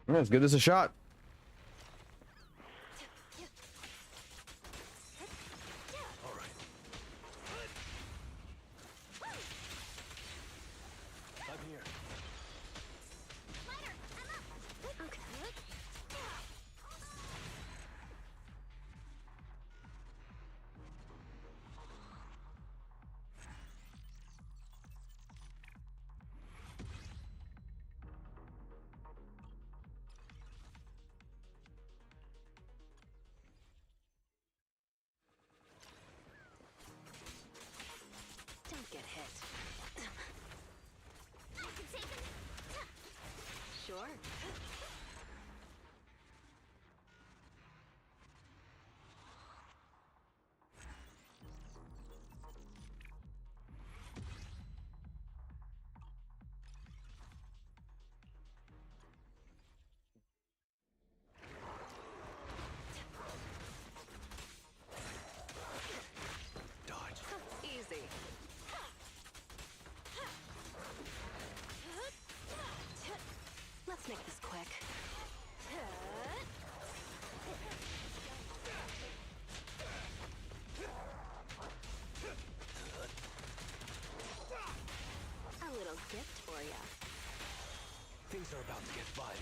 Yeah, let's give this a shot. All right. I'm here. Okay. Don't get hit. I can take it. Sure. Dodge. Easy. Let's make this quick. A little gift for ya. Things are about to get violent.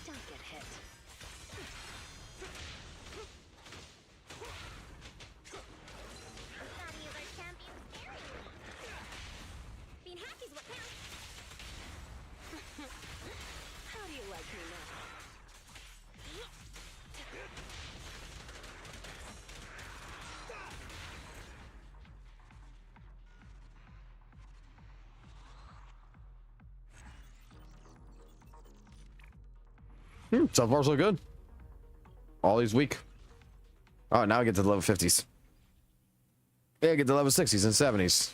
Don't get hit. Body of our champion's scary. Being happy's what counts. How do you like me now? So far so good. All these weak. Oh, now I get to the level 50s. Yeah, I get to level 60s and 70s.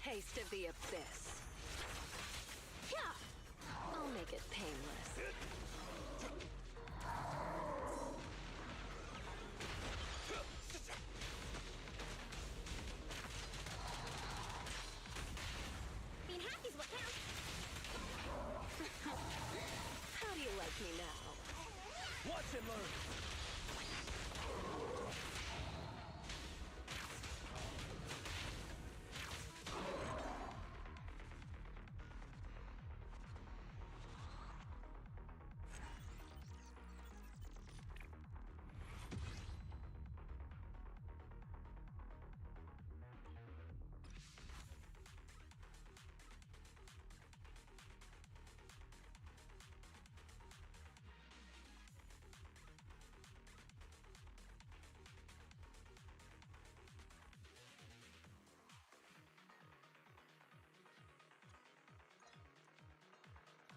taste of the abyss. I'll make it painless. Being happy's what counts. How do you like me now? Watch and learn.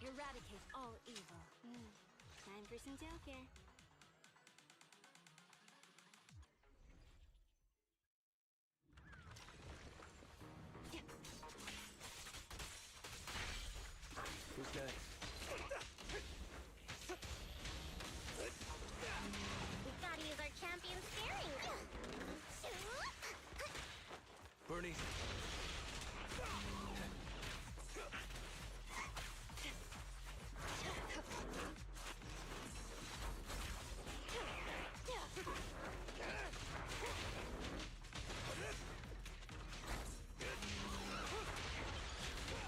Eradicate all evil. Time for some Joker. Who's next? We've got to use our champion sparingly. Bernie.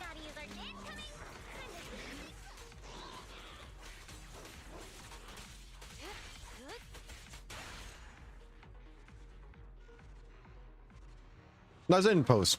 Gotta use our incoming. Nice in post.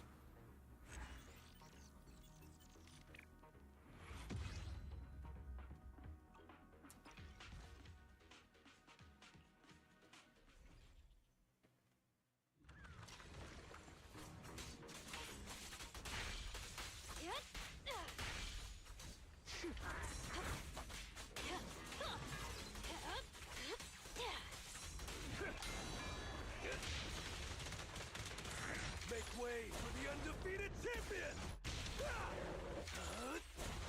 Make way for the undefeated champion!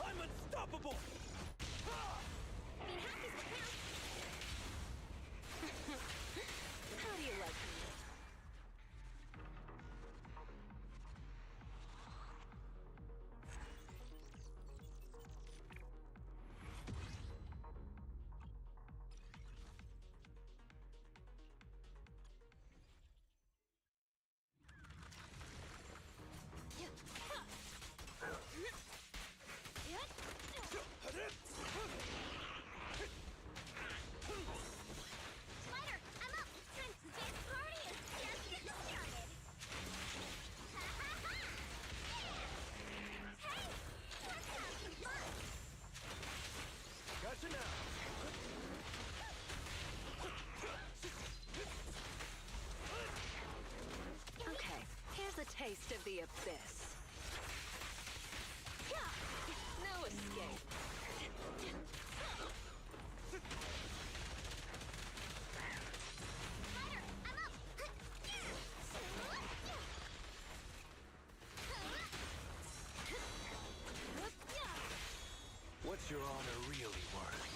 I'm unstoppable! Being happy's what counts. How do you like me? Spider, I'm up. Since this party is just getting started. Hey, let's have some fun. Gotcha now! Okay, here's a taste of the abyss. No escape. Spider, I'm up. What's your honor really worth?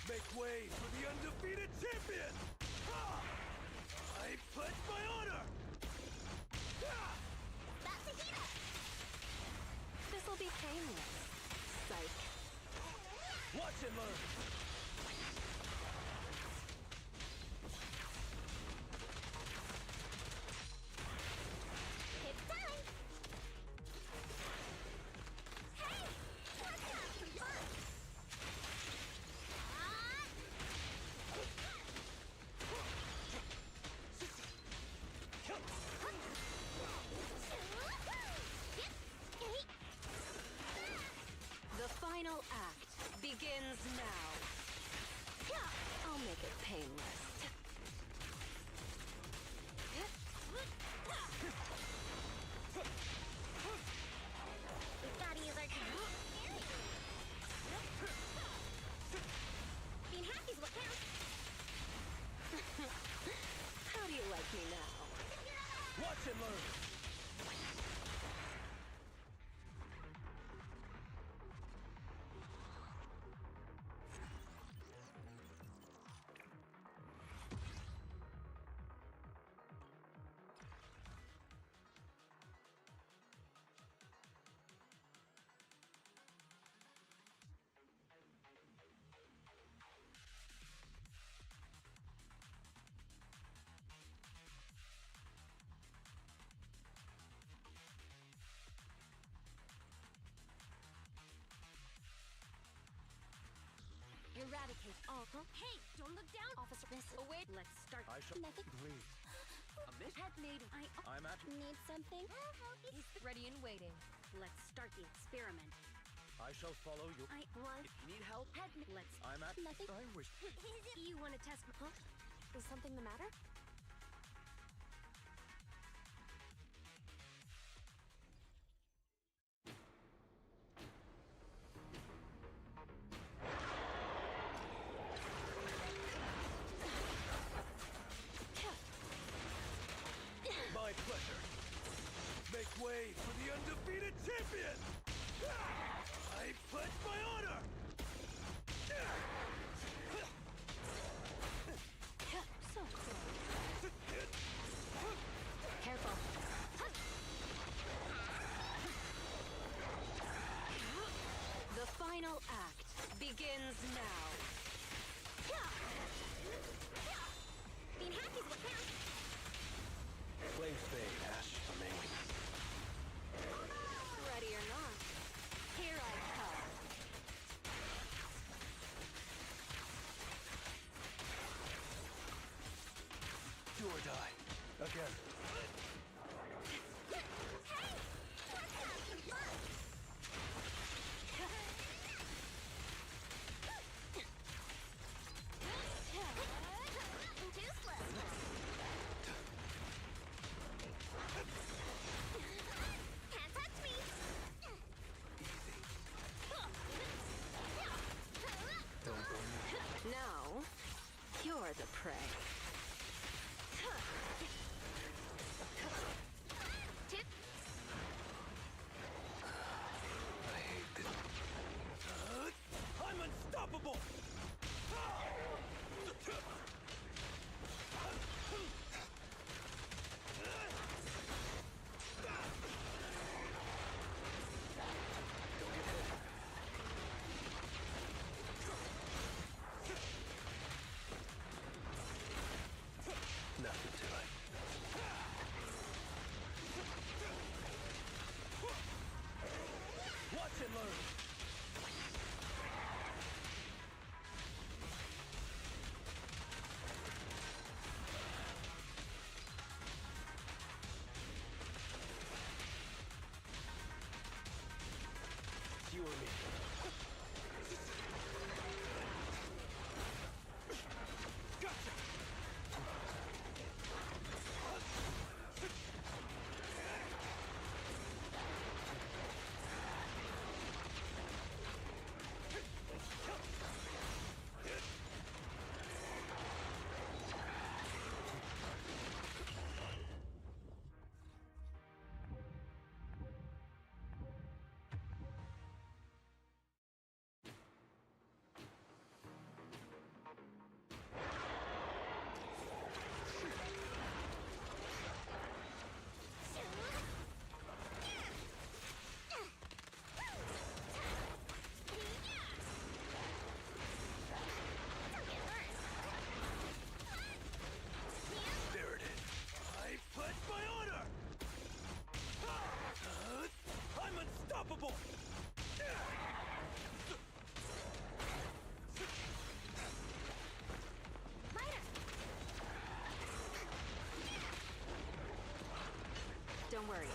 Make way for the undefeated champion! I pledge my honor! About to heat up. This'll be painless. Psych. Watch and learn! It's time. Hey, let's have some fun. begins now. I'll make it painless. We've got to use our being happy's what counts. How do you like me now? Watch and learn. Eradicate all. Hey, don't look down, Officer. Away. Let's start. I shall. Nothing. Please. A mission had made. I'm at. Need something? He's ready and waiting. Let's start the experiment. I shall follow you. I want. If you need help, Let's. I'm at. Nothing. I wish. You want to test me? Huh? is something the matter? My pleasure. Make way for the undefeated champion! I pledge my honor! So close. Careful. The final act begins now. Being happy is what counts. Flames fade, ash remain. Ready or not, here I come. Do or die. Again. Too slow. Can't touch me. Now, you're the prey. Tip. I hate this. I'm unstoppable! Nothing to it. Watch and learn. It's you or me. Gotcha! There it is. I pledge my honor! I'm unstoppable! Lighter. Don't worry.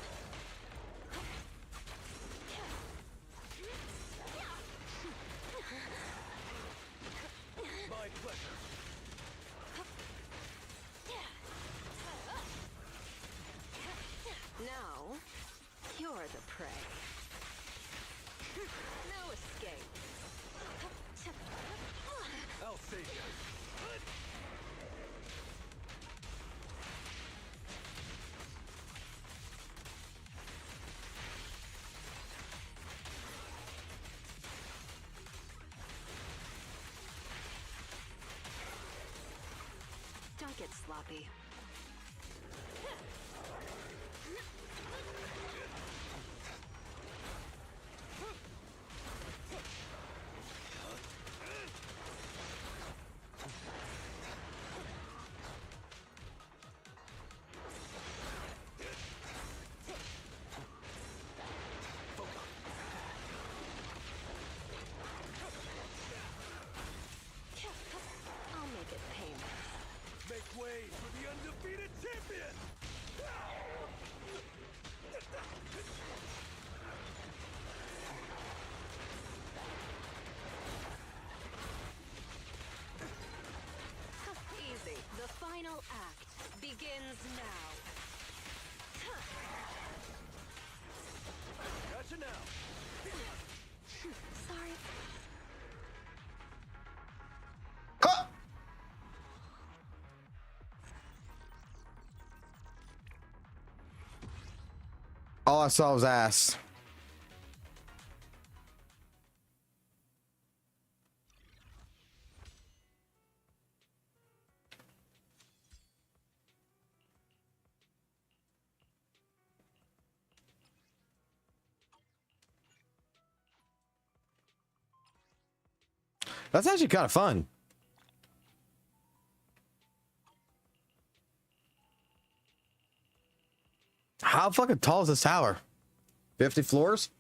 sloppy. I'll make it painless. Make way for the undefeated champion! Easy. The final act begins now. Gotcha now! Sorry. Ah! All I saw was ass. That's actually kind of fun. How fucking tall is this tower? 50 floors?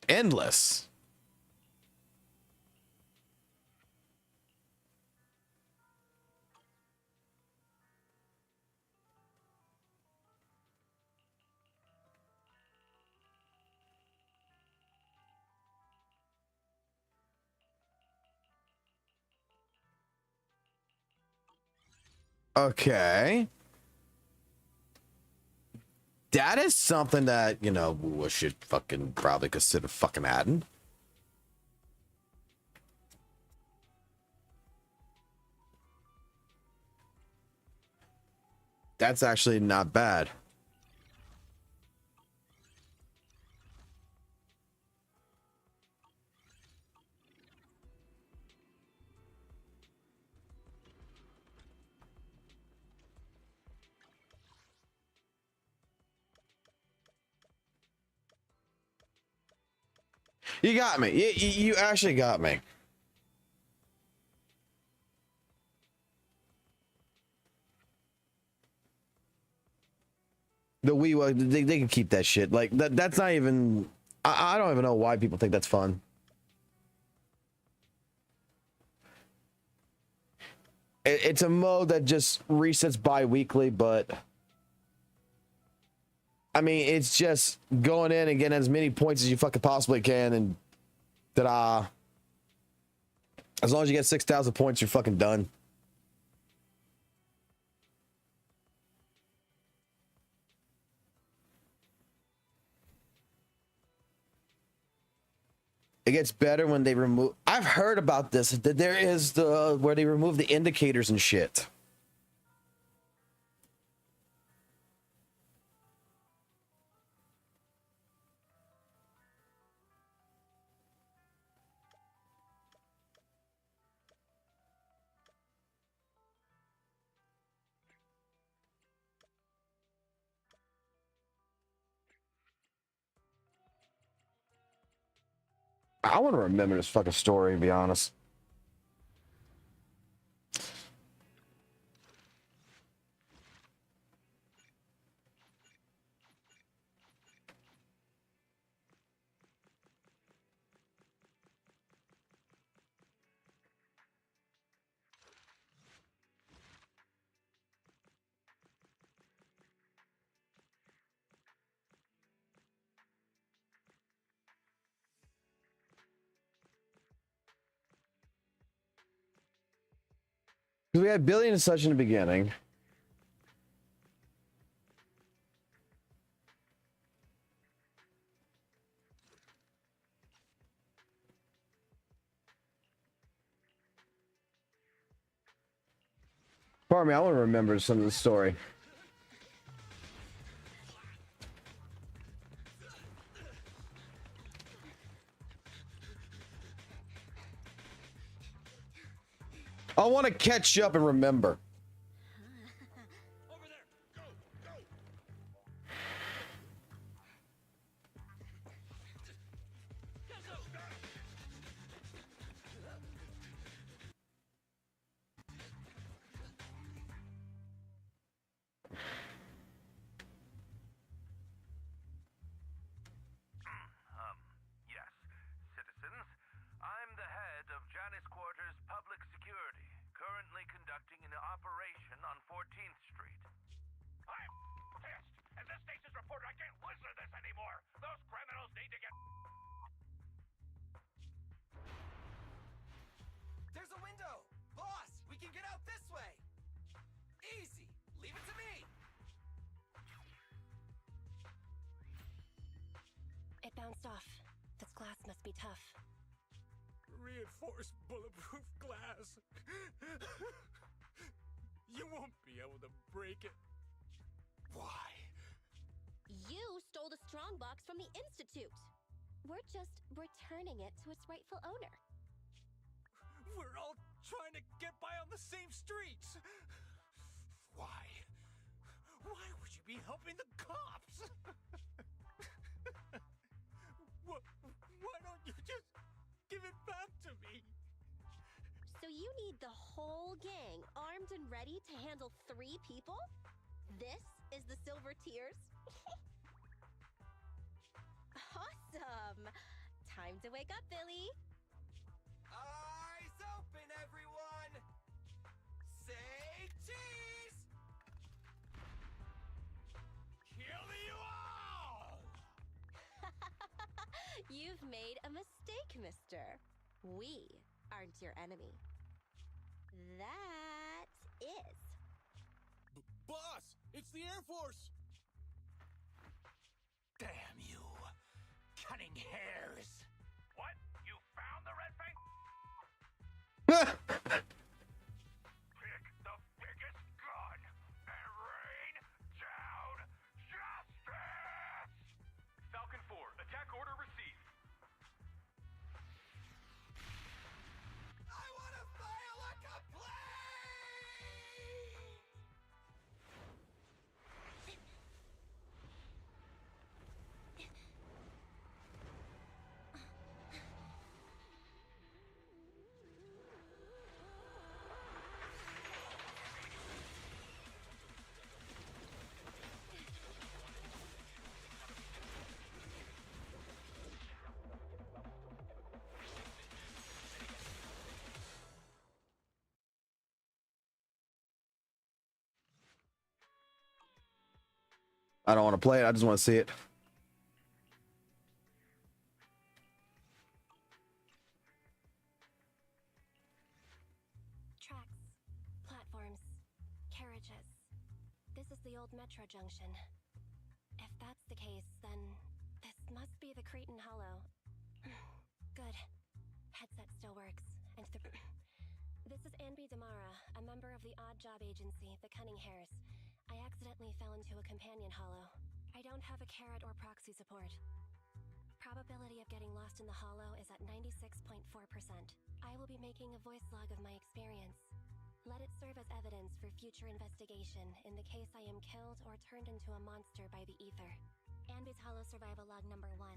Endless. Okay. That is something that, you know, we should fucking probably consider fucking adding. That's actually not bad. You got me. You actually got me. The WUWA, they can keep that shit. Like that's not even. I don't even know why people think that's fun. It's a mode that just resets bi-weekly, but I mean, it's just going in and getting as many points as you fucking possibly can, and ta-da. As long as you get 6,000 points, you're fucking done. It gets better when they remove. I've heard about this. That there is the where they remove the indicators and shit. I want to remember this fucking story, to be honest. Because we had Billy and such in the beginning. Pardon me, I want to remember some of the story. I want to catch up and remember. Over there! Go! Go! Yes. Citizens, I'm the head of Janice Quarters Public Security, currently conducting an operation on 14th Street. I'm pissed! As this station's reporter, I can't listen to this anymore! Those criminals need to get... There's a window! Boss, we can get out this way! Easy! Leave it to me! It bounced off. This glass must be tough. Reinforced bulletproof glass. You won't be able to break it. Why? You stole the strongbox from the Institute. We're just returning it to its rightful owner. We're all trying to get by on the same streets. Why? Why would you be helping the cops? Why don't you just give it back to me? So you need the whole gang armed and ready to handle 3 people? This is the Silver Tears? Awesome! Time to wake up, Billy. Eyes open, everyone! Say cheese! Kill you all! You've made a mistake, mister. We aren't your enemy. That is. Boss, it's the Air Force! Damn you! Cunning hairs! What? You found the red thing? Pick the biggest gun and rain down justice! Falcon 4, attack order received. I want to file a complaint! I don't want to play it. I just want to see it. Tracks, platforms, carriages. This is the old metro junction. If that's the case, then this must be the Cretan Hollow. Good. Headset still works. And this is Anby Damara, a member of the odd job agency, the Cunning Hairs. I accidentally fell into a companion hollow. I don't have a carrot or proxy support. Probability of getting lost in the hollow is at 96.4%. I will be making a voice log of my experience. Let it serve as evidence for future investigation in the case I am killed or turned into a monster by the ether. Anby's Hollow Survival Log number 1.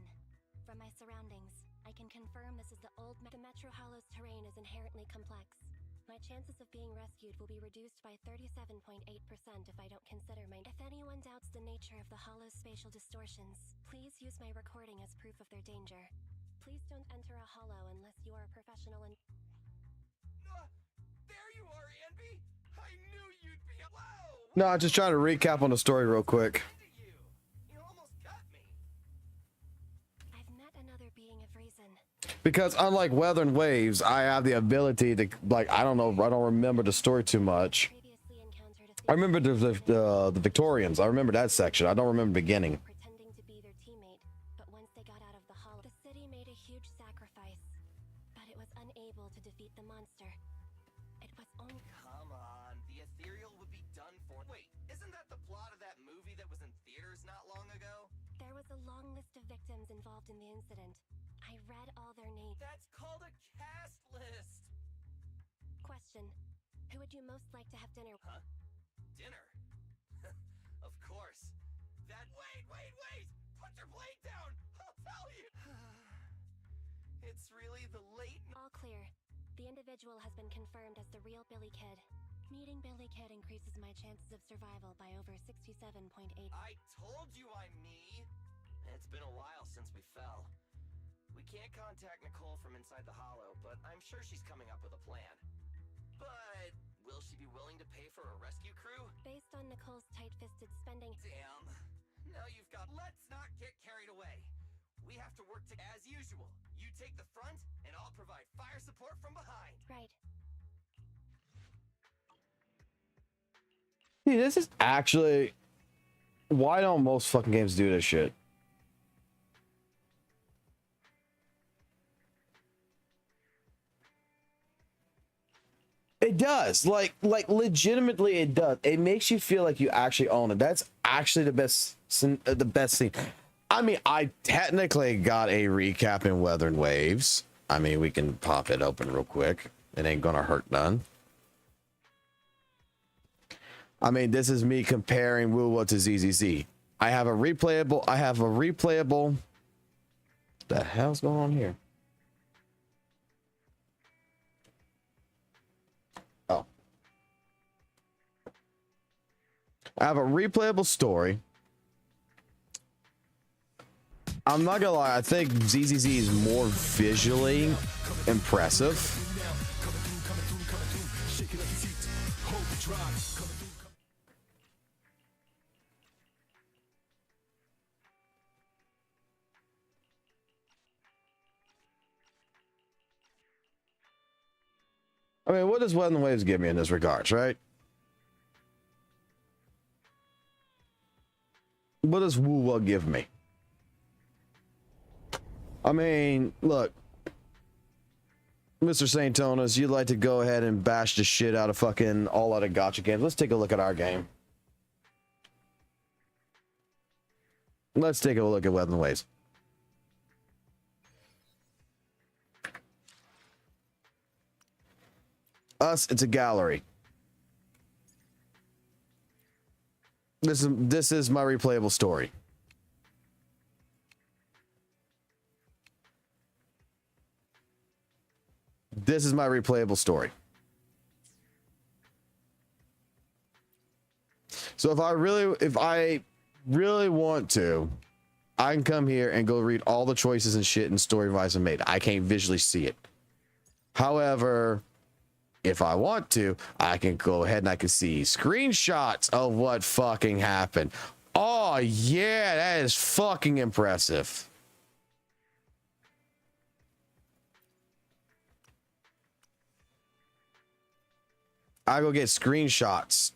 From my surroundings, I can confirm this is the Metro Hollow's terrain is inherently complex. My chances of being rescued will be reduced by 37.8% if I don't consider my... If anyone doubts the nature of the Hollow's spatial distortions, please use my recording as proof of their danger. Please don't enter a hollow unless you are a professional and... There you are, Anby! I knew you'd be... Whoa! No, I'm just trying to recap on the story real quick. You almost got me! I've met another being of reason. Because unlike WutheringWaves, I have the ability to, like, I don't know, I don't remember the story too much. Previously encountered a I remember the Victorians. I remember that section. I don't remember the beginning. pretending to be their teammate, but once they got out of the hollow, the city made a huge sacrifice, but it was unable to defeat the monster. It was only... Come on, the ethereal would be done for. Wait, isn't that the plot of that movie that was in theaters not long ago? There was a long list of victims involved in the incident. I read all their names. That's called a cast list! Question. would you most like to have dinner? Huh? Dinner? Of course. That. Wait! Put your blade down! I'll tell you! It's really the late. All clear. The individual has been confirmed as the real Billy Kid. Meeting Billy Kid increases my chances of survival by over 67.8. I told you I'm me! It's been a while since we fell. We can't contact Nicole from inside the hollow, but I'm sure she's coming up with a plan. But will she be willing to pay for a rescue crew? Based on Nicole's tight-fisted spending... Damn. Now you've got... Let's not get carried away. We have to work as usual. You take the front, and I'll provide fire support from behind. Right. See, this is actually... Why don't most fucking games do this shit? It does. Like legitimately it does. It makes you feel like you actually own it. That's actually the best thing. I mean, I technically got a recap in WutheringWaves. I mean, we can pop it open real quick. It ain't gonna hurt none. I mean, this is me comparing WUWA to ZZZ. I have a replayable. What the hell's going on here? Oh. I have a replayable story. I'm not gonna lie, I think ZZZ is more visually impressive. I mean, what does WutheringWaves give me in this regards, right? What does WUWA give me? I mean, look, Mr. St. Tonas, you'd like to go ahead and bash the shit out of fucking all out of gacha games. Let's take a look at our game. Let's take a look at WutheringWaves. Us, it's a gallery. This is my replayable story. This is my replayable story. So if I really want to, I can come here and go read all the choices and shit and story advice I made. I can't visually see it. However, if I want to, I can go ahead and I can see screenshots of what fucking happened. Oh yeah, that is fucking impressive. I go get screenshots.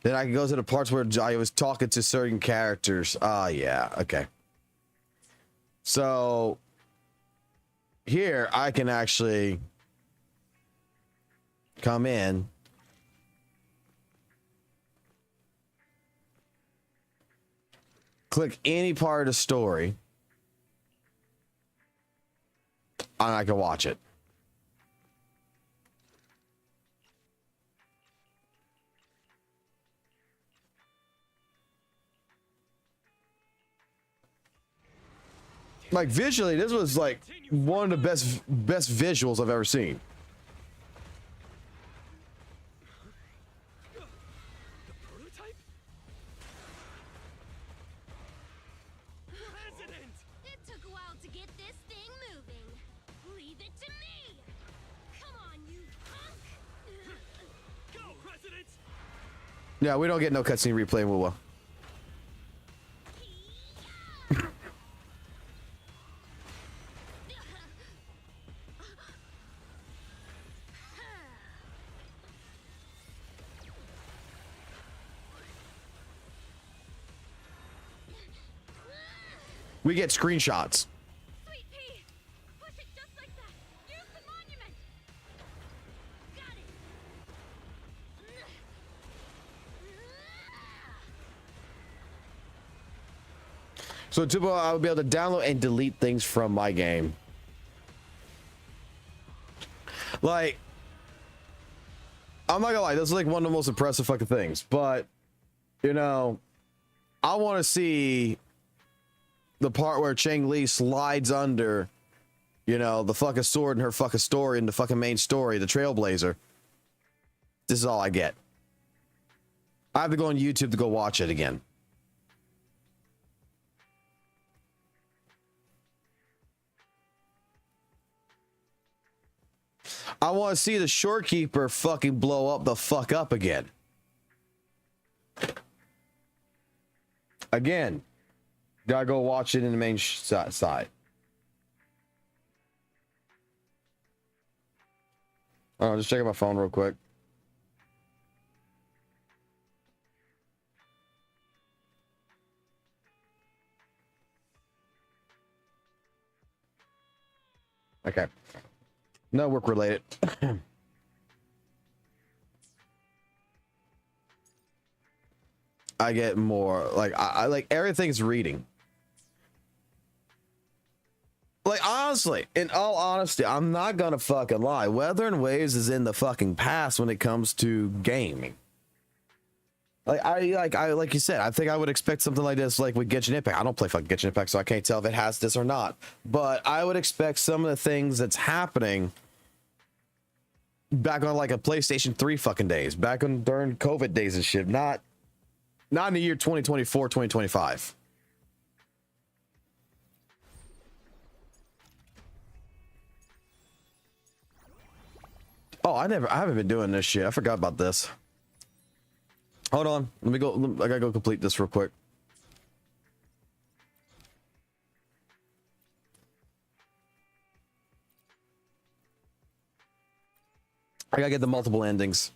Then I can go to the parts where I was talking to certain characters. Yeah, okay. So here I can actually come in. Click any part of the story. And I can watch it. Like visually, this was like one of the best visuals I've ever seen. The prototype? President! It took a while to get this thing moving. Leave it to me. Come on, you punk. Go, President! Yeah, we don't get no cutscene replay in WUWA. We get screenshots. Sweet pea. Push it just like that. Use the monument. Got it. So Tubo, I would be able to download and delete things from my game. Like, I'm not gonna lie, this is like one of the most impressive fucking things. But, you know, I want to see the part where Chang Li slides under, you know, the fucking sword in her fucking story, in the fucking main story, the Trailblazer. This is all I get. I have to go on YouTube to go watch it again. I want to see the shorekeeper fucking blow up the fuck up again. Again, gotta go watch it in the main side. Oh, just checking my phone real quick. Okay. No work related. I get more like I like everything's reading. Like honestly, in all honesty, I'm not gonna fucking lie. WutheringWaves is in the fucking past when it comes to gaming. Like you said, I think I would expect something like this, like with Genshin Impact. I don't play fucking Genshin Impact, so I can't tell if it has this or not. But I would expect some of the things that's happening back on like a PlayStation 3 fucking days, back on during COVID days and shit. Not in the year 2024, 2025. Oh, I haven't been doing this shit. I forgot about this. Hold on. Let me go. I gotta go complete this real quick. I gotta get the multiple endings.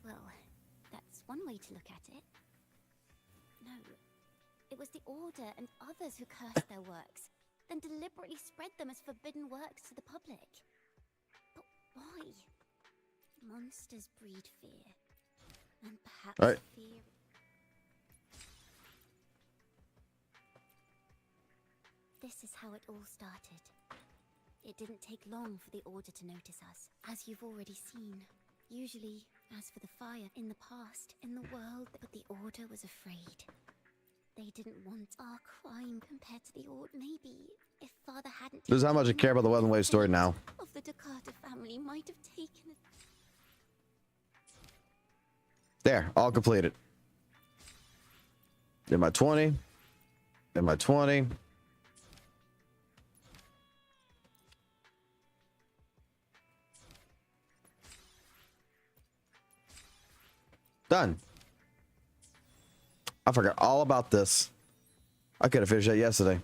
Well, that's one way to look at it. No, it was the Order and others who cursed their works, then deliberately spread them as forbidden works to the public. But why? Monsters breed fear. And perhaps All right. fear... This is how it all started. It didn't take long for the Order to notice us, as you've already seen. Usually, as for the fire, in the past, in the world, but the Order was afraid. They didn't want our crime compared to the Order. Maybe, if Father hadn't... This is how much I care about the WutheringWaves story now. ...of the Dakota family might have taken it. There, all completed. Did my 20. Did my 20. Done. I forgot all about this. I could have finished that yesterday.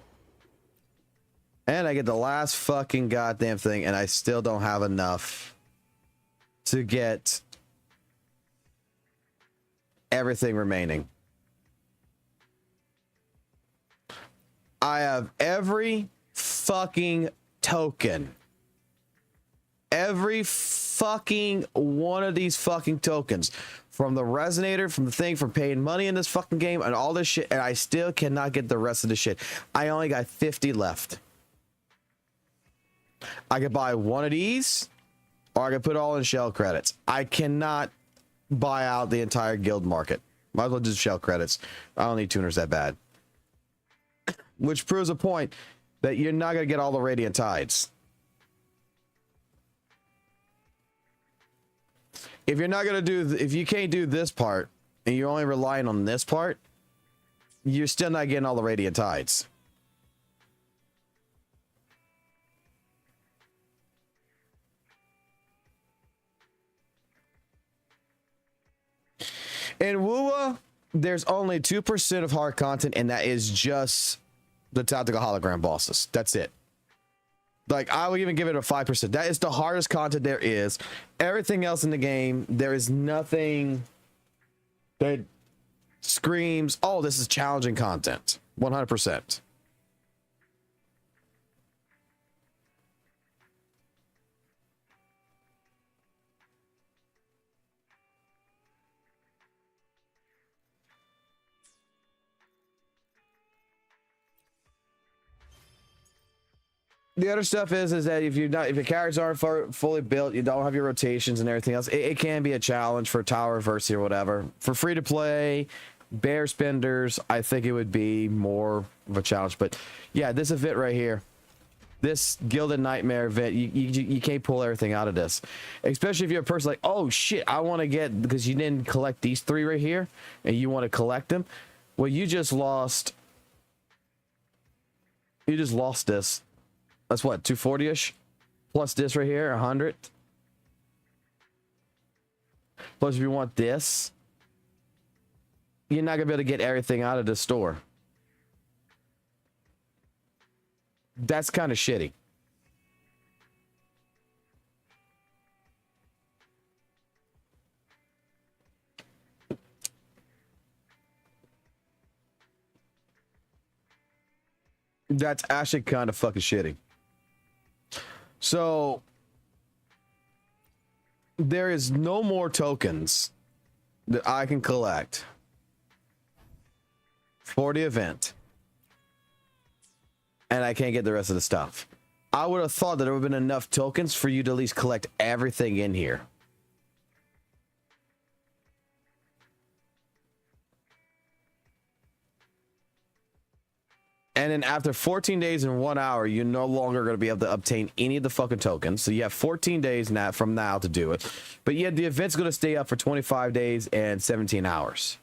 And I get the last fucking goddamn thing, and I still don't have enough to get everything remaining. I have every fucking token. Every fucking one of these fucking tokens. From the resonator, from the thing, from paying money in this fucking game, and all this shit, and I still cannot get the rest of the shit. I only got 50 left. I could buy one of these, or I could put it all in shell credits. I cannot buy out the entire guild market. Might as well do shell credits. I don't need tuners that bad. Which proves a point that you're not going to get all the Radiant Tides. If you're not going to do, if you can't do this part, and you're only relying on this part, you're still not getting all the Radiant Tides. In WUWA, there's only 2% of hard content, and that is just the tactical hologram bosses. That's it. Like, I would even give it a 5%. That is the hardest content there is. Everything else in the game, there is nothing that screams, oh, this is challenging content. 100%. The other stuff is that if your characters aren't fully built, you don't have your rotations and everything else, it can be a challenge for tower reversing or whatever. For free to play, bear spenders, I think it would be more of a challenge. But yeah, this event right here, this Gilded Nightmare event, you can't pull everything out of this. Especially if you're a person like, oh shit, I want to get, because you didn't collect these 3 right here, and you want to collect them. Well, you just lost this. That's what, 240-ish? Plus this right here, 100. Plus if you want this, you're not gonna be able to get everything out of the store. That's kind of shitty. That's actually kind of fucking shitty. So there is no more tokens that I can collect for the event, and I can't get the rest of the stuff. I would have thought that there would have been enough tokens for you to at least collect everything in here. And then after 14 days and 1 hour, you're no longer going to be able to obtain any of the fucking tokens. So you have 14 days now from now to do it. But yet the event's going to stay up for 25 days and 17 hours.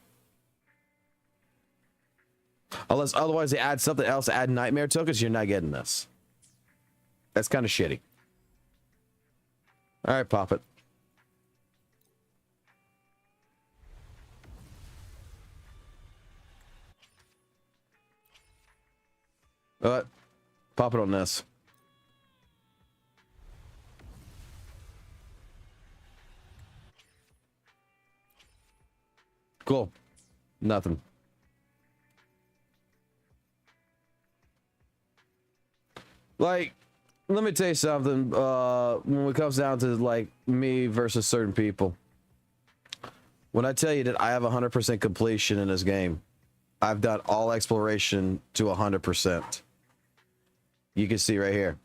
Unless otherwise they add something else, add nightmare tokens, you're not getting this. That's kind of shitty. All right, pop it. Pop it on this. Cool. Nothing. Like, let me tell you something. When it comes down to like me versus certain people, when I tell you that I have 100% completion in this game, I've done all exploration to 100%. You can see right here,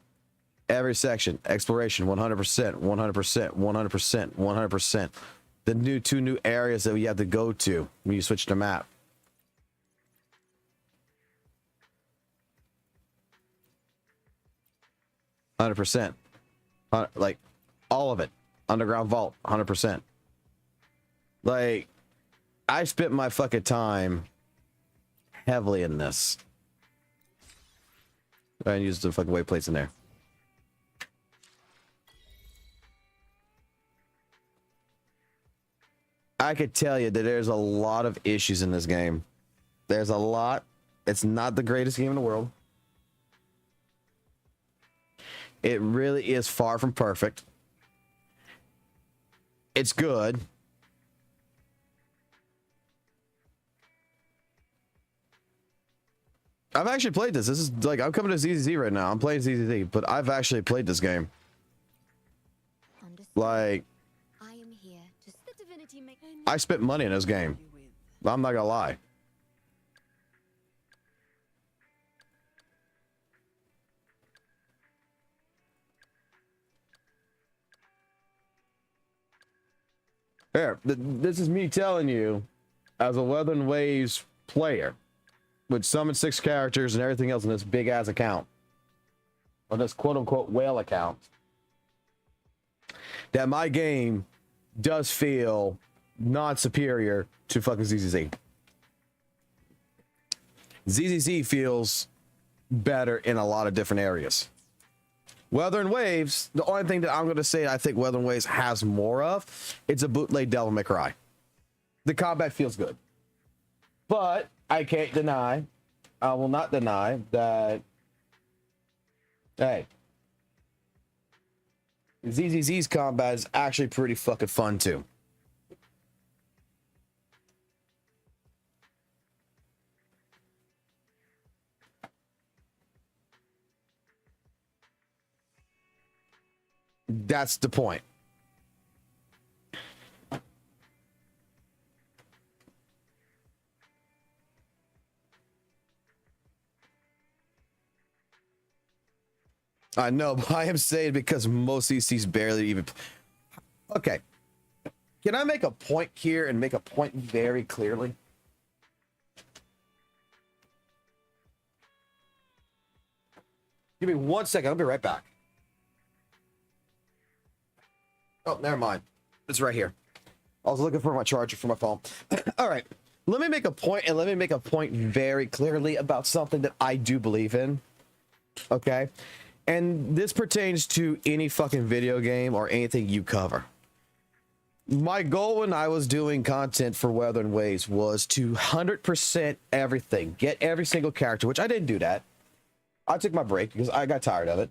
every section, exploration, 100%, 100%, 100%, 100%. The 2 new areas that we have to go to when you switch the map. %. Like, all of it. Underground vault, 100%. Like, I spent my fucking time heavily in this. I use the fucking wayplates in there. I could tell you that there's a lot of issues in this game. There's a lot. It's not the greatest game in the world. It really is far from perfect. It's good. I've actually played this. This is like, I'm coming to ZZZ right now. I'm playing ZZZ, but I've actually played this game. Like, I spent money in this game. I'm not gonna lie. Here, this is me telling you, as a WutheringWaves player, with summon 6 characters and everything else in this big ass account, on this quote unquote whale account, that my game does feel not superior to fucking ZZZ. ZZZ feels better in a lot of different areas. WutheringWaves, the only thing that I'm going to say I think WutheringWaves has more of, it's a bootleg Devil May Cry. The combat feels good. But I can't deny, I will not deny that, hey, ZZZ's combat is actually pretty fucking fun too. That's the point. I know, but I am saying because most CCs barely even. Okay. Can I make a point here and make a point very clearly? Give me 1 second. I'll be right back. Oh, never mind. It's right here. I was looking for my charger for my phone. All right. Let me make a point, and let me make a point very clearly about something that I do believe in. Okay? And this pertains to any fucking video game or anything you cover. My goal when I was doing content for WutheringWaves was to 100% everything. Get every single character, which I didn't do that. I took my break because I got tired of it.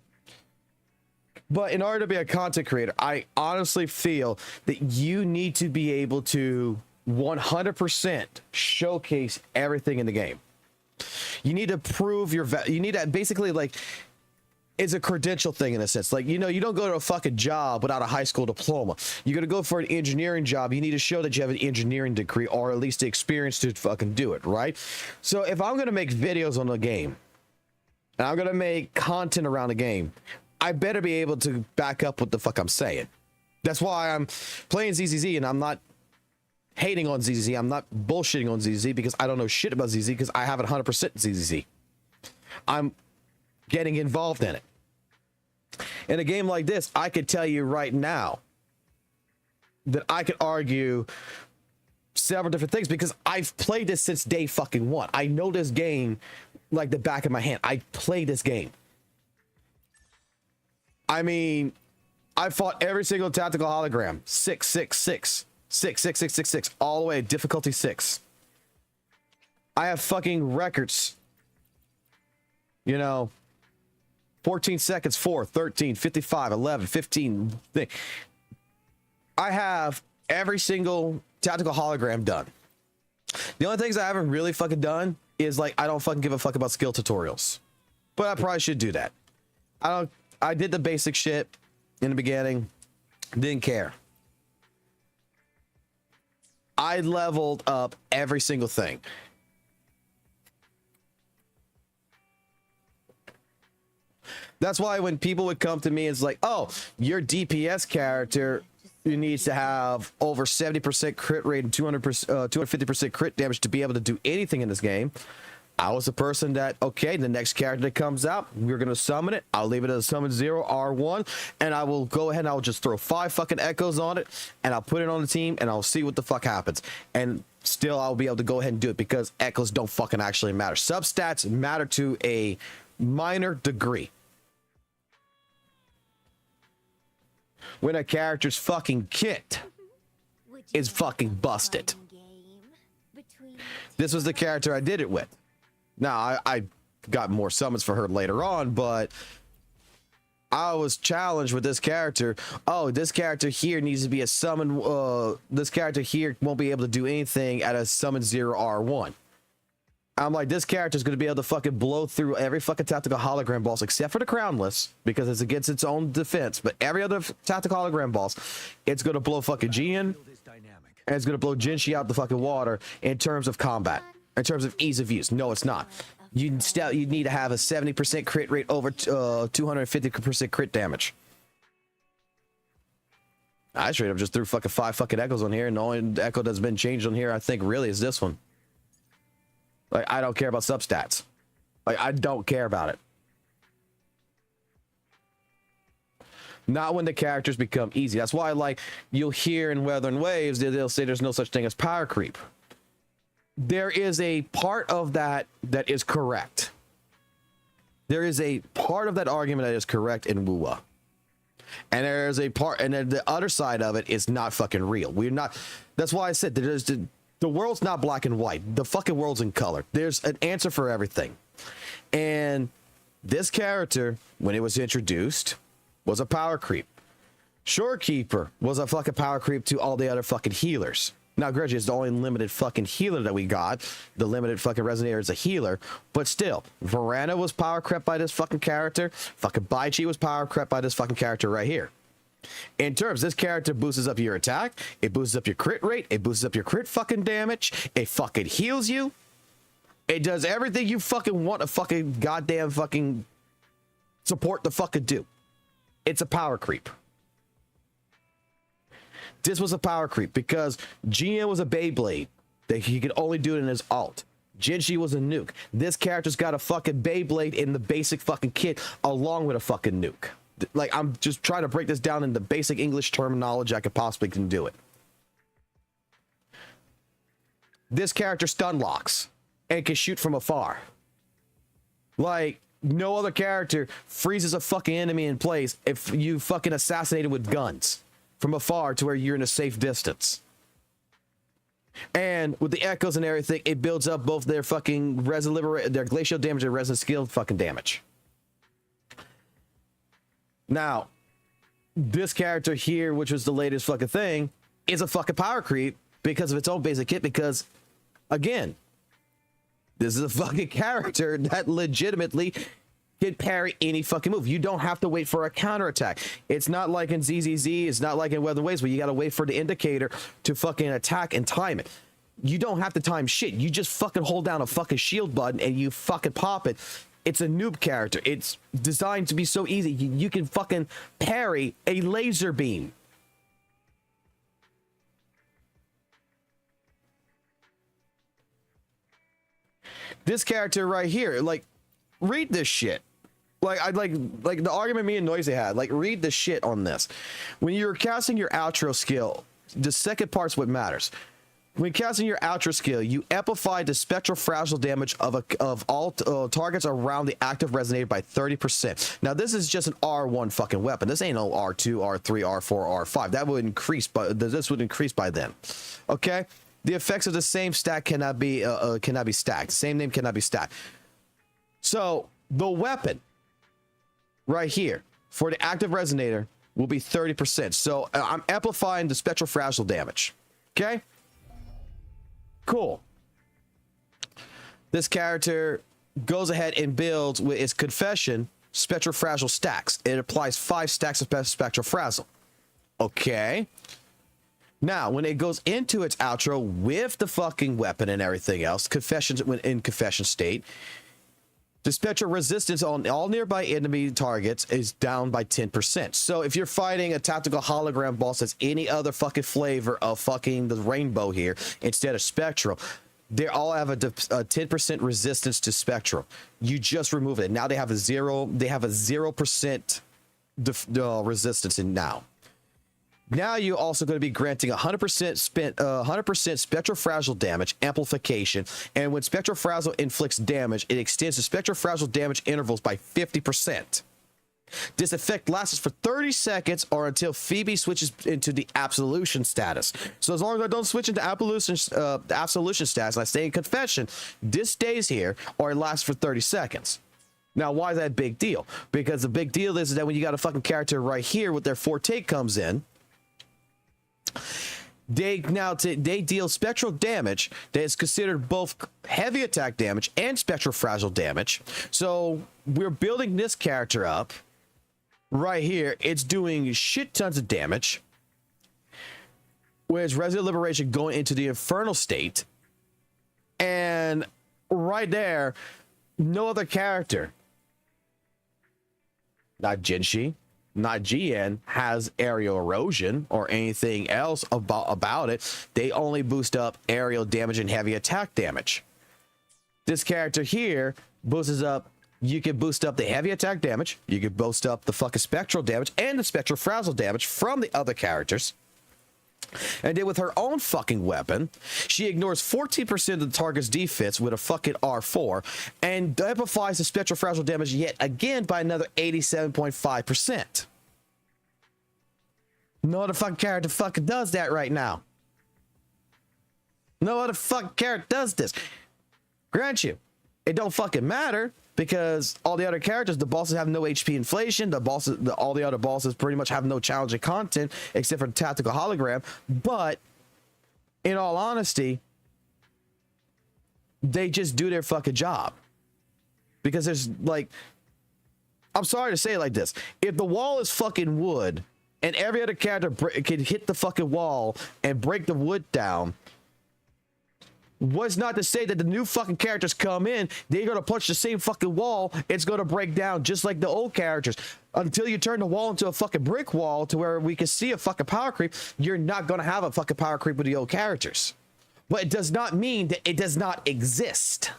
But in order to be a content creator, I honestly feel that you need to be able to 100% showcase everything in the game. You need to prove your you need to basically, like, it's a credential thing in a sense. Like, you know, you don't go to a fucking job without a high school diploma. You're gonna go for an engineering job. You need to show that you have an engineering degree or at least the experience to fucking do it, right? So if I'm gonna make videos on the game and I'm gonna make content around the game, I better be able to back up what the fuck I'm saying. That's why I'm playing ZZZ, and I'm not hating on ZZZ. I'm not bullshitting on ZZZ because I don't know shit about ZZZ because I haven't 100% ZZZ. I'm getting involved in it. In a game like this, I could tell you right now that I could argue several different things because I've played this since day fucking one. I know this game like the back of my hand. I play this game. I mean, I fought every single tactical hologram. 666. 66666. All the way, difficulty 6. I have fucking records. You know, 14 seconds, 4, 13, 55, 11, 15. I have every single tactical hologram done. The only things I haven't really fucking done is, like, I don't fucking give a fuck about skill tutorials. But I probably should do that. I did the basic shit in the beginning. Didn't care. I leveled up every single thing. That's why when people would come to me, it's like, oh, your DPS character needs to have over 70% crit rate and 250% crit damage to be able to do anything in this game. I was the person that, okay, the next character that comes out, we're going to summon it. I'll leave it as summon 0, R1, and I will go ahead and I'll just throw 5 fucking echoes on it, and I'll put it on the team, and I'll see what the fuck happens. And still, I'll be able to go ahead and do it because echoes don't fucking actually matter. Substats matter to a minor degree. When a character's fucking kit is fucking busted. This was the character I did it with. Now, I got more summons for her later on, but I was challenged with this character. Oh, this character here needs to be a summon. This character here won't be able to do anything at a summon 0 R1. I'm like, this character is going to be able to fucking blow through every fucking tactical hologram boss except for the crownless because it's against its own defense. But every other tactical hologram boss, it's going to blow fucking Jian, and it's going to blow Jinshi out the fucking water in terms of combat. In terms of ease of use. No, it's not. You need to have a 70% crit rate over 250% crit damage. I straight up just threw fucking 5 fucking echoes on here, and the only echo that's been changed on here, I think, really is this one. Like, I don't care about substats. Like, I don't care about it. Not when the characters become easy. That's why, like, you'll hear in WutheringWaves, they'll say there's no such thing as power creep. There is a part of that that is correct. There is a part of that argument that is correct in WUWA. And there's a part, and then the other side of it is not fucking real. We're not, that's why I said there's the world's not black and white. The fucking world's in color. There's an answer for everything. And this character, when it was introduced, was a power creep. Shorekeeper was a fucking power creep to all the other fucking healers. Now, Greggy is the only limited fucking healer that we got. The limited fucking resonator is a healer. But still, Verana was power crept by this fucking character. Fucking Baichi was power crept by this fucking character right here. In terms, this character boosts up your attack. It boosts up your crit rate. It boosts up your crit fucking damage. It fucking heals you. It does everything you fucking want a fucking goddamn fucking support the fucking do. It's a power creep. This was a power creep because GN was a Beyblade that he could only do it in his alt. Jinshi was a nuke. This character's got a fucking Beyblade in the basic fucking kit along with a fucking nuke. Like, I'm just trying to break this down in the basic English terminology I could possibly can do it. This character stun locks and can shoot from afar. Like, no other character freezes a fucking enemy in place if you fucking assassinate it with guns from afar to where you're in a safe distance. And with the echoes and everything, it builds up both their fucking their glacial damage and resin skill fucking damage. Now, this character here, which was the latest fucking thing, is a fucking power creep because of its own basic kit. Because, again, this is a fucking character that legitimately can parry any fucking move. You don't have to wait for a counterattack. It's not like in ZZZ, it's not like in WutheringWaves where you gotta wait for the indicator to fucking attack and time it. You don't have to time shit. You just fucking hold down a fucking shield button and you fucking pop it. It's a noob character. It's designed to be so easy. You can fucking parry a laser beam. This character right here, like, read this shit. Like, I'd like the argument me and Noisy had, like, read the shit on this. When you're casting your outro skill, the second part's what matters. When casting your outro skill, you amplify the spectral fragile damage of all targets around the active resonator by 30%. Now, this is just an R1 fucking weapon. This ain't no R2, R3, R4, R5. That would increase, but this would increase by then. Okay? The effects of the same stack cannot be stacked. The same name cannot be stacked. So, the weapon right here for the active resonator will be 30%. So, I'm amplifying the spectral fragile damage. Okay? Cool. This character goes ahead and builds with its confession spectral fragile stacks. It applies 5 stacks of spectral fragile. Okay. Now, when it goes into its outro with the fucking weapon and everything else, confessions when in confession state, the spectral resistance on all nearby enemy targets is down by 10%. So if you're fighting a tactical hologram boss that's any other fucking flavor of fucking the rainbow here instead of spectral, they all have a 10% resistance to spectral. You just remove it. Now they have a 0% resistance in now. Now you're also going to be granting 100% spectral fragile damage amplification, and when spectral fragile inflicts damage, it extends the spectral fragile damage intervals by 50%. This effect lasts for 30 seconds or until Phoebe switches into the absolution status. So as long as I don't switch into absolution status and I stay in confession, this stays here or it lasts for 30 seconds. Now, why is that a big deal? Because the big deal is that when you got a fucking character right here with their forte comes in, they deal spectral damage that is considered both heavy attack damage and spectral fragile damage. So we're building this character up right here. It's doing shit tons of damage, whereas Resident Liberation going into the infernal state, and right there, no other character, not Jinshi, not GN, has aerial erosion or anything else about it. They only boost up aerial damage and heavy attack damage. This character here boosts up, you can boost up the heavy attack damage, you can boost up the fucking spectral damage and the spectral fragile damage from the other characters. And then with her own fucking weapon, she ignores 14% of the target's defense with a fucking R4 and amplifies the spectral fragile damage yet again by another 87.5%. No other fucking character fucking does that right now. No other fucking character does this. Grant you, it don't fucking matter because all the other characters, the bosses have no HP inflation. All the other bosses pretty much have no challenging content except for the tactical hologram. But in all honesty, they just do their fucking job. Because there's like, I'm sorry to say it like this. If the wall is fucking wood and every other character can hit the fucking wall and break the wood down, was not to say that the new fucking characters come in, they're gonna punch the same fucking wall, it's gonna break down just like the old characters. Until you turn the wall into a fucking brick wall to where we can see a fucking power creep, you're not gonna have a fucking power creep with the old characters. But it does not mean that it does not exist.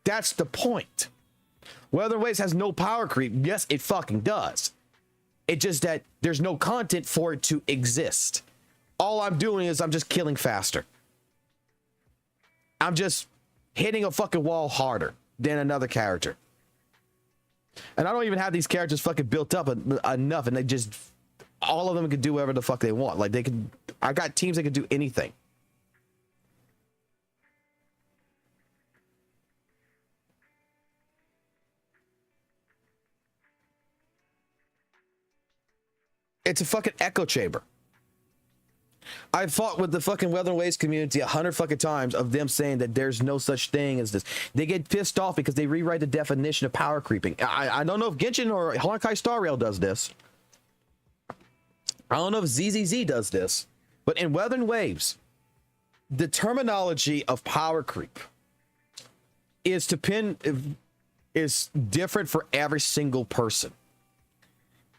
That's the point. WutheringWaves has no power creep. Yes, it fucking does. It's just that there's no content for it to exist. All I'm doing is I'm just killing faster. I'm just hitting a fucking wall harder than another character. And I don't even have these characters fucking built up enough, and they just, all of them can do whatever the fuck they want. Like they can, I got teams that can do anything. It's a fucking echo chamber. I fought with the fucking WutheringWaves community 100 fucking times of them saying that there's no such thing as this. They get pissed off because they rewrite the definition of power creeping. I don't know if Genshin or Honkai Star Rail does this. I don't know if ZZZ does this. But in WutheringWaves, the terminology of power creep is different for every single person.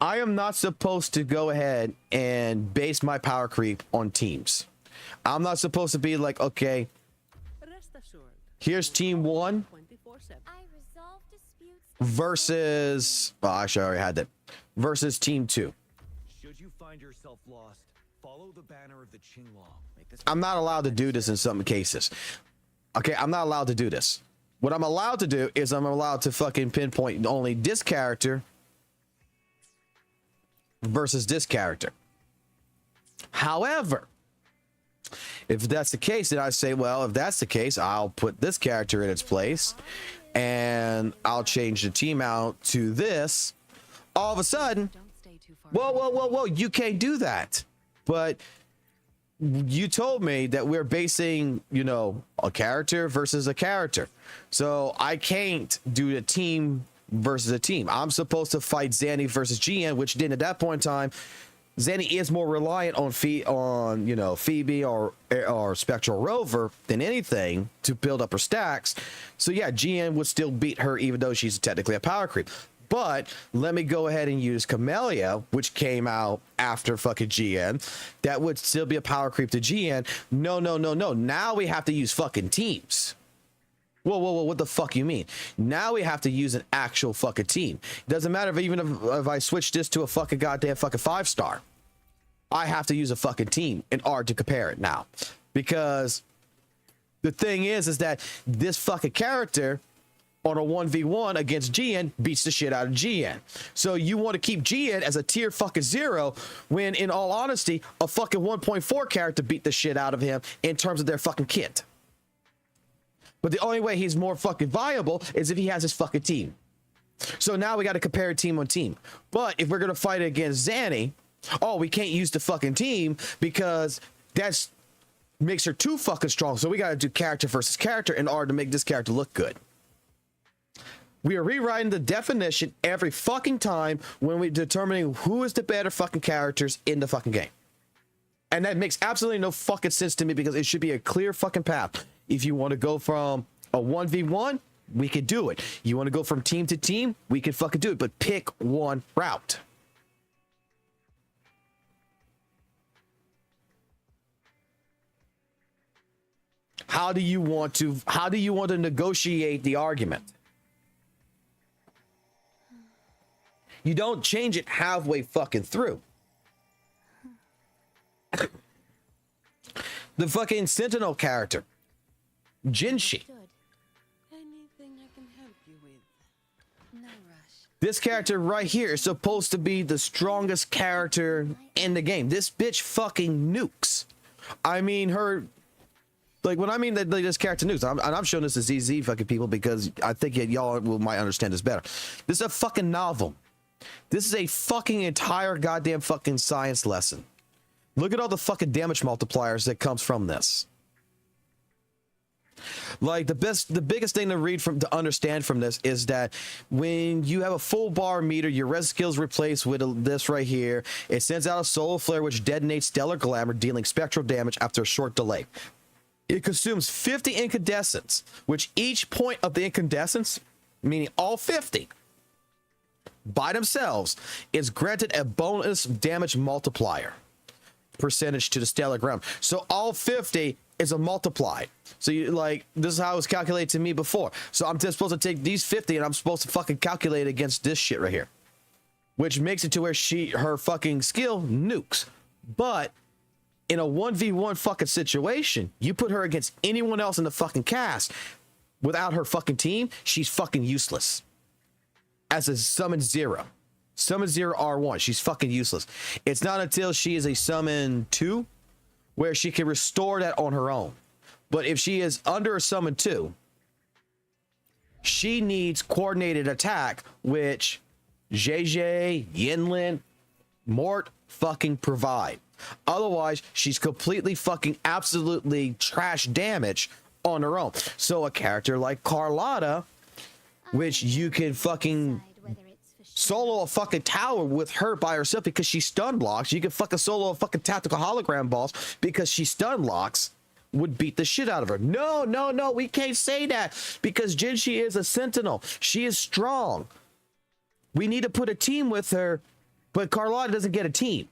I am not supposed to go ahead and base my power creep on teams. I'm not supposed to be like, okay, here's team 1 versus, oh, actually I already had that, versus team 2. Should you find yourself lost, follow the banner of the Qinglong. I'm not allowed to do this in some cases. Okay, I'm not allowed to do this. What I'm allowed to do is I'm allowed to fucking pinpoint only this character versus this character. However, if that's the case, then I say, well, if that's the case, I'll put this character in its place and I'll change the team out to this. All of a sudden, whoa, you can't do that. But you told me that we're basing, you know, a character versus a character. So I can't do the team versus a team. I'm supposed to fight Zanny versus GN, which then at that point in time, Zanny is more reliant on Phoebe or Spectral Rover than anything to build up her stacks. So yeah, GN would still beat her even though she's technically a power creep. But let me go ahead and use Camellia, which came out after fucking GN. That would still be a power creep to GN. No. Now we have to use fucking teams. Whoa, what the fuck you mean? Now we have to use an actual fucking team. Doesn't matter if I switch this to a fucking goddamn fucking 5-star. I have to use a fucking team in order to compare it now. Because the thing is that this fucking character on a 1v1 against GN beats the shit out of GN. So you want to keep GN as a tier fucking 0 when in all honesty, a fucking 1.4 character beat the shit out of him in terms of their fucking kit. But the only way he's more fucking viable is if he has his fucking team. So now we got to compare team on team. But if we're going to fight against Zanny, oh, we can't use the fucking team because that's makes her too fucking strong. So we got to do character versus character in order to make this character look good. We are rewriting the definition every fucking time when we're determining who is the better fucking characters in the fucking game. And that makes absolutely no fucking sense to me because it should be a clear fucking path. If you want to go from a 1v1, we could do it. You want to go from team to team, we can fucking do it, but pick one route. How do you want to negotiate the argument? You don't change it halfway fucking through. The fucking Sentinel character, Jinshi. Anything I can help you with? No rush. This character right here is supposed to be the strongest character in the game. This bitch fucking nukes. I mean, her, like, when I mean that this character nukes, I'm showing this to ZZ fucking people because I think y'all might understand this better. This is a fucking novel. This is a fucking entire goddamn fucking science lesson. Look at all the fucking damage multipliers that comes from this. Like the biggest thing to understand from this is that when you have a full bar meter, your res skills replaced with this right here. It sends out a solar flare which detonates stellar glamour, dealing spectral damage after a short delay. it consumes 50 incandescents, which each point of the incandescents, meaning all 50, by themselves, is granted a bonus damage multiplier percentage to the stellar ground. So all 50 is a multiply. So you like, this is how it was calculated to me before. So I'm just supposed to take these 50 and I'm supposed to fucking calculate against this shit right here, which makes it to where her fucking skill nukes. But in a 1v1 fucking situation, you put her against anyone else in the fucking cast without her fucking team, she's fucking useless. As a summon 0. Summon 0 R1, she's fucking useless. It's not until she is a summon 2 where she can restore that on her own. But if she is under a summon 2, she needs coordinated attack, which JJ, Yinlin, Mort fucking provide. Otherwise, she's completely fucking absolutely trash damage on her own. So a character like Carlotta, which you can fucking solo a fucking tower with her by herself because she stun locks. You can fucking solo a fucking tactical hologram boss because she stun locks, would beat the shit out of her. No, no, no, we can't say that because Jinshi is a sentinel. She is strong. We need to put a team with her, but Carlotta doesn't get a team.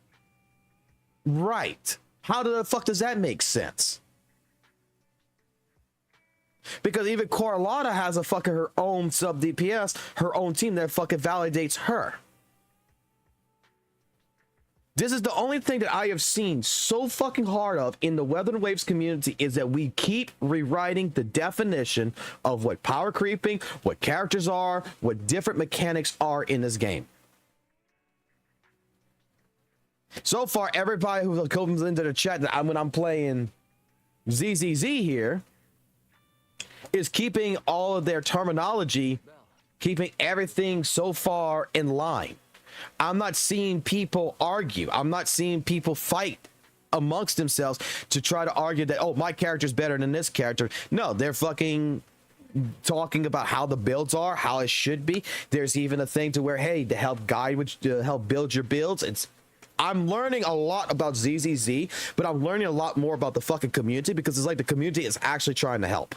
Right. How the fuck does that make sense? Because even Carlotta has a fucking her own sub DPS, her own team that fucking validates her. This is the only thing that I have seen so fucking hard of in the WutheringWaves community, is that we keep rewriting the definition of what power creeping, what characters are, what different mechanics are in this game. So far, everybody who comes into the chat that when I'm playing ZZZ here is keeping all of their terminology, keeping everything so far in line. I'm not seeing people argue. I'm not seeing people fight amongst themselves to try to argue that, oh, my character's better than this character. No, they're fucking talking about how the builds are, how it should be. There's even a thing to where, hey, to help guide, which to help build your builds. I'm learning a lot about ZZZ, but I'm learning a lot more about the fucking community because it's like the community is actually trying to help.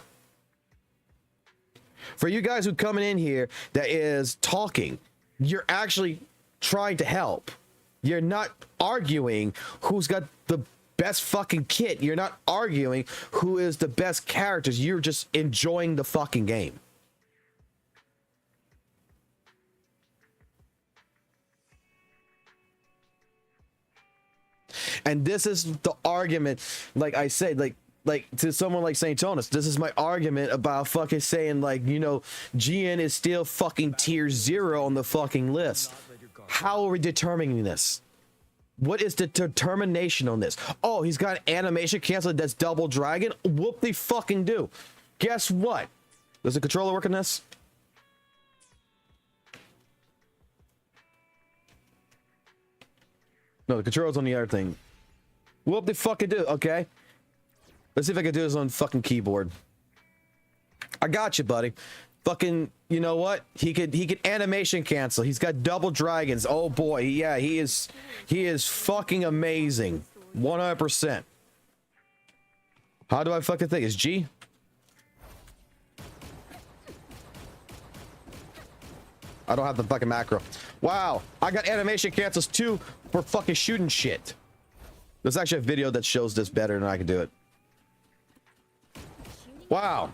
For you guys who coming in here that is talking, you're actually trying to help. You're not arguing who's got the best fucking kit. You're not arguing who is the best characters. You're just enjoying the fucking game. And this is the argument, like I said, like to someone like St. Jonas, this is my argument about fucking saying, like, you know, GN is still fucking tier 0 on the fucking list. How are we determining this? What is the determination on this? Oh, he's got an animation canceled that's double dragon. Whoop they fucking do. Guess what? Does the controller work on this? No, the controller's on the other thing. Whoop they fucking do. Okay. Let's see if I can do this on fucking keyboard. I got you, buddy. Fucking, you know what? He could animation cancel. He's got double dragons. Oh boy, yeah, he is fucking amazing. 100%. How do I fucking think? Is G? I don't have the fucking macro. Wow, I got animation cancels too for fucking shooting shit. There's actually a video that shows this better than I can do it. Wow.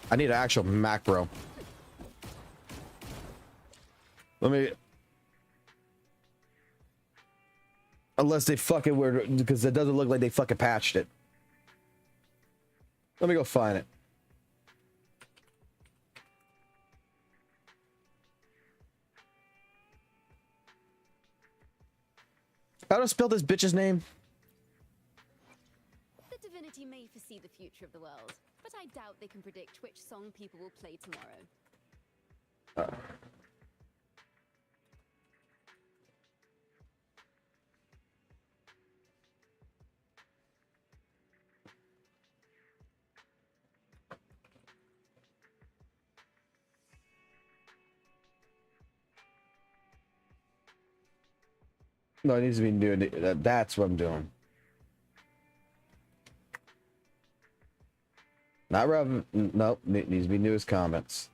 I need an actual macro. Let me... Unless they fucking were... Because it doesn't look like they fucking patched it. Let me go find it. How do I spell this bitch's name? The divinity may foresee the future of the world, but I doubt they can predict which song people will play tomorrow. No, it needs to be new. That's what I'm doing. Not relevant. Nope. It needs to be newest comments.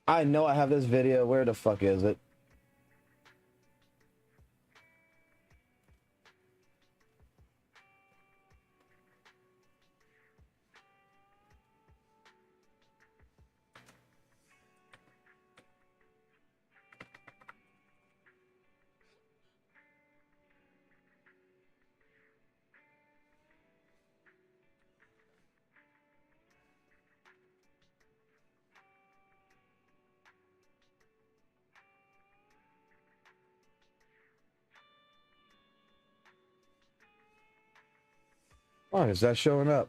I know I have this video. Where the fuck is it? Why is that showing up?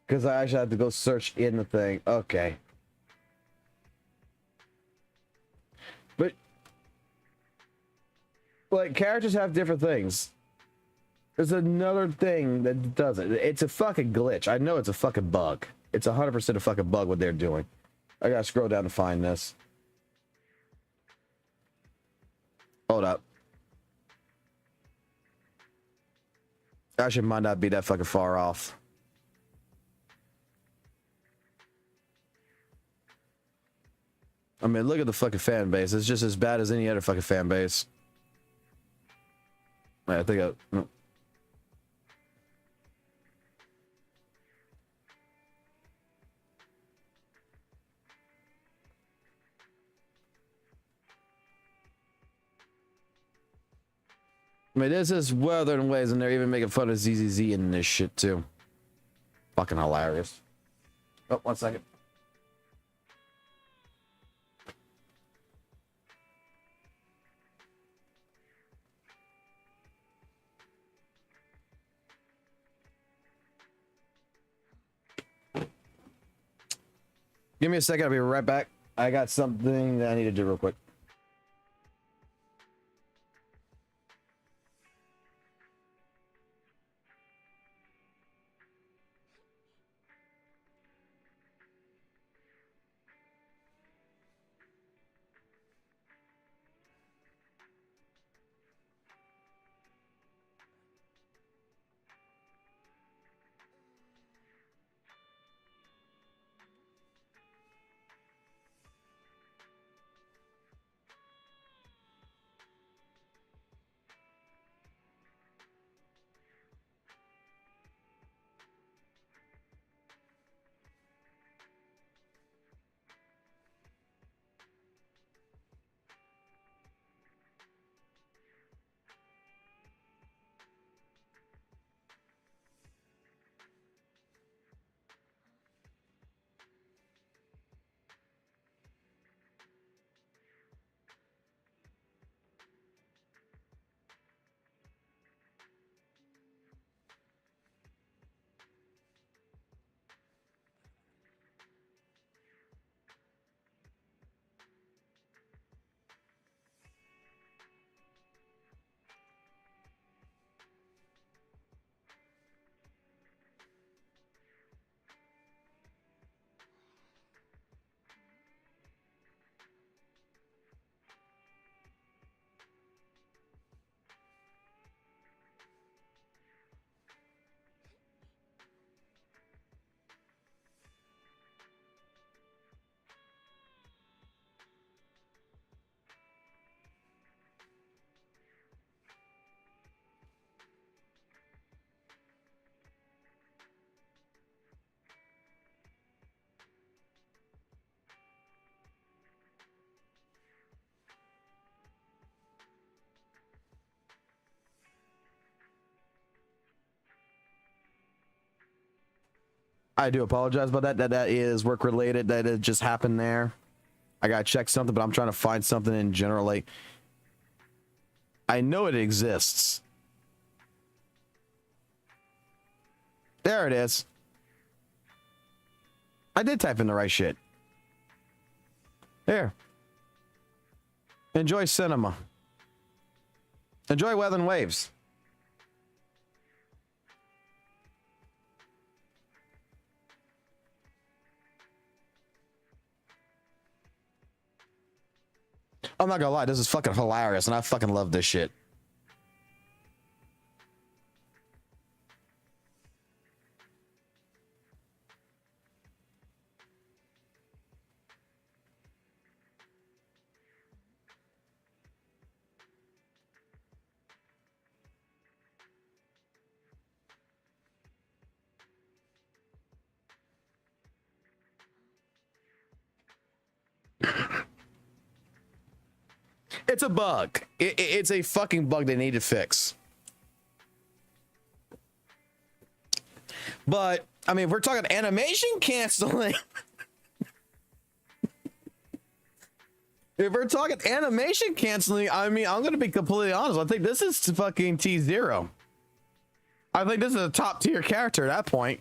Because I actually have to go search in the thing. Okay. But, like, characters have different things. There's another thing that does it. It's a fucking glitch. I know it's a fucking bug. It's 100% a fucking bug what they're doing. I gotta scroll down to find this. Hold up. Actually, might not be that fucking far off. I mean, look at the fucking fan base. It's just as bad as any other fucking fan base. I think I mean, this is WutheringWaves, and they're even making fun of ZZZ in this shit, too. Fucking hilarious. Oh, 1 second. Give me a second. I'll be right back. I got something that I need to do real quick. I do apologize about that. That is work related. That it just happened there. I gotta check something, but I'm trying to find something in general. Like, I know it exists. There it is. I did type in the right shit. There. Enjoy cinema. Enjoy WutheringWaves. I'm not gonna lie, this is fucking hilarious, and I fucking love this shit. It's a bug. It's a fucking bug they need to fix. But, I mean, if we're talking animation canceling. If we're talking animation canceling, I mean, I'm going to be completely honest. I think this is fucking T0. I think this is a top tier character at that point.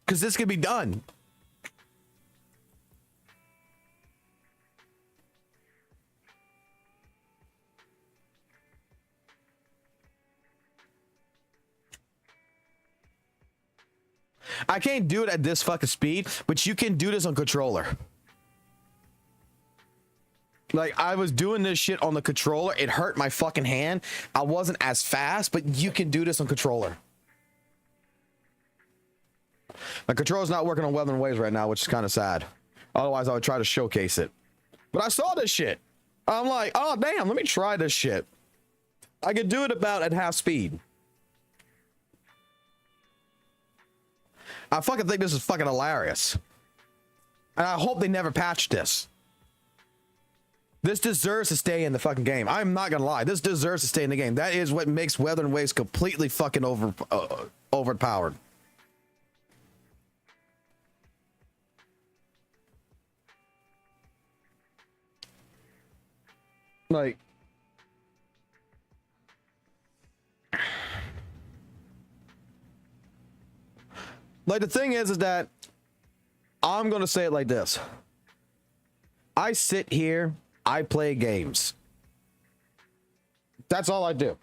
Because this could be done. I can't do it at this fucking speed, but you can do this on controller. Like, I was doing this shit on the controller. It hurt my fucking hand. I wasn't as fast, but you can do this on controller. My controller's not working on WutheringWaves right now, which is kind of sad. Otherwise, I would try to showcase it. But I saw this shit. I'm like, oh, damn, let me try this shit. I could do it about at half speed. I fucking think this is fucking hilarious. And I hope they never patch this. This deserves to stay in the fucking game. I'm not gonna lie. This deserves to stay in the game. That is what makes WutheringWaves completely fucking overpowered. Like, the thing is that I'm going to say it like this. I sit here, I play games. That's all I do.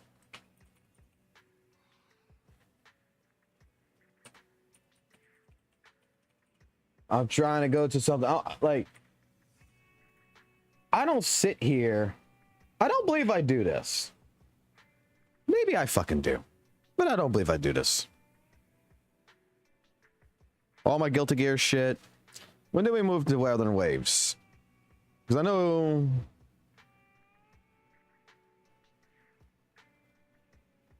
I'm trying to go to something. Like, I don't sit here. I don't believe I do this. Maybe I fucking do. But I don't believe I do this. All my Guilty Gear shit. When did we move to WutheringWaves? Because I know...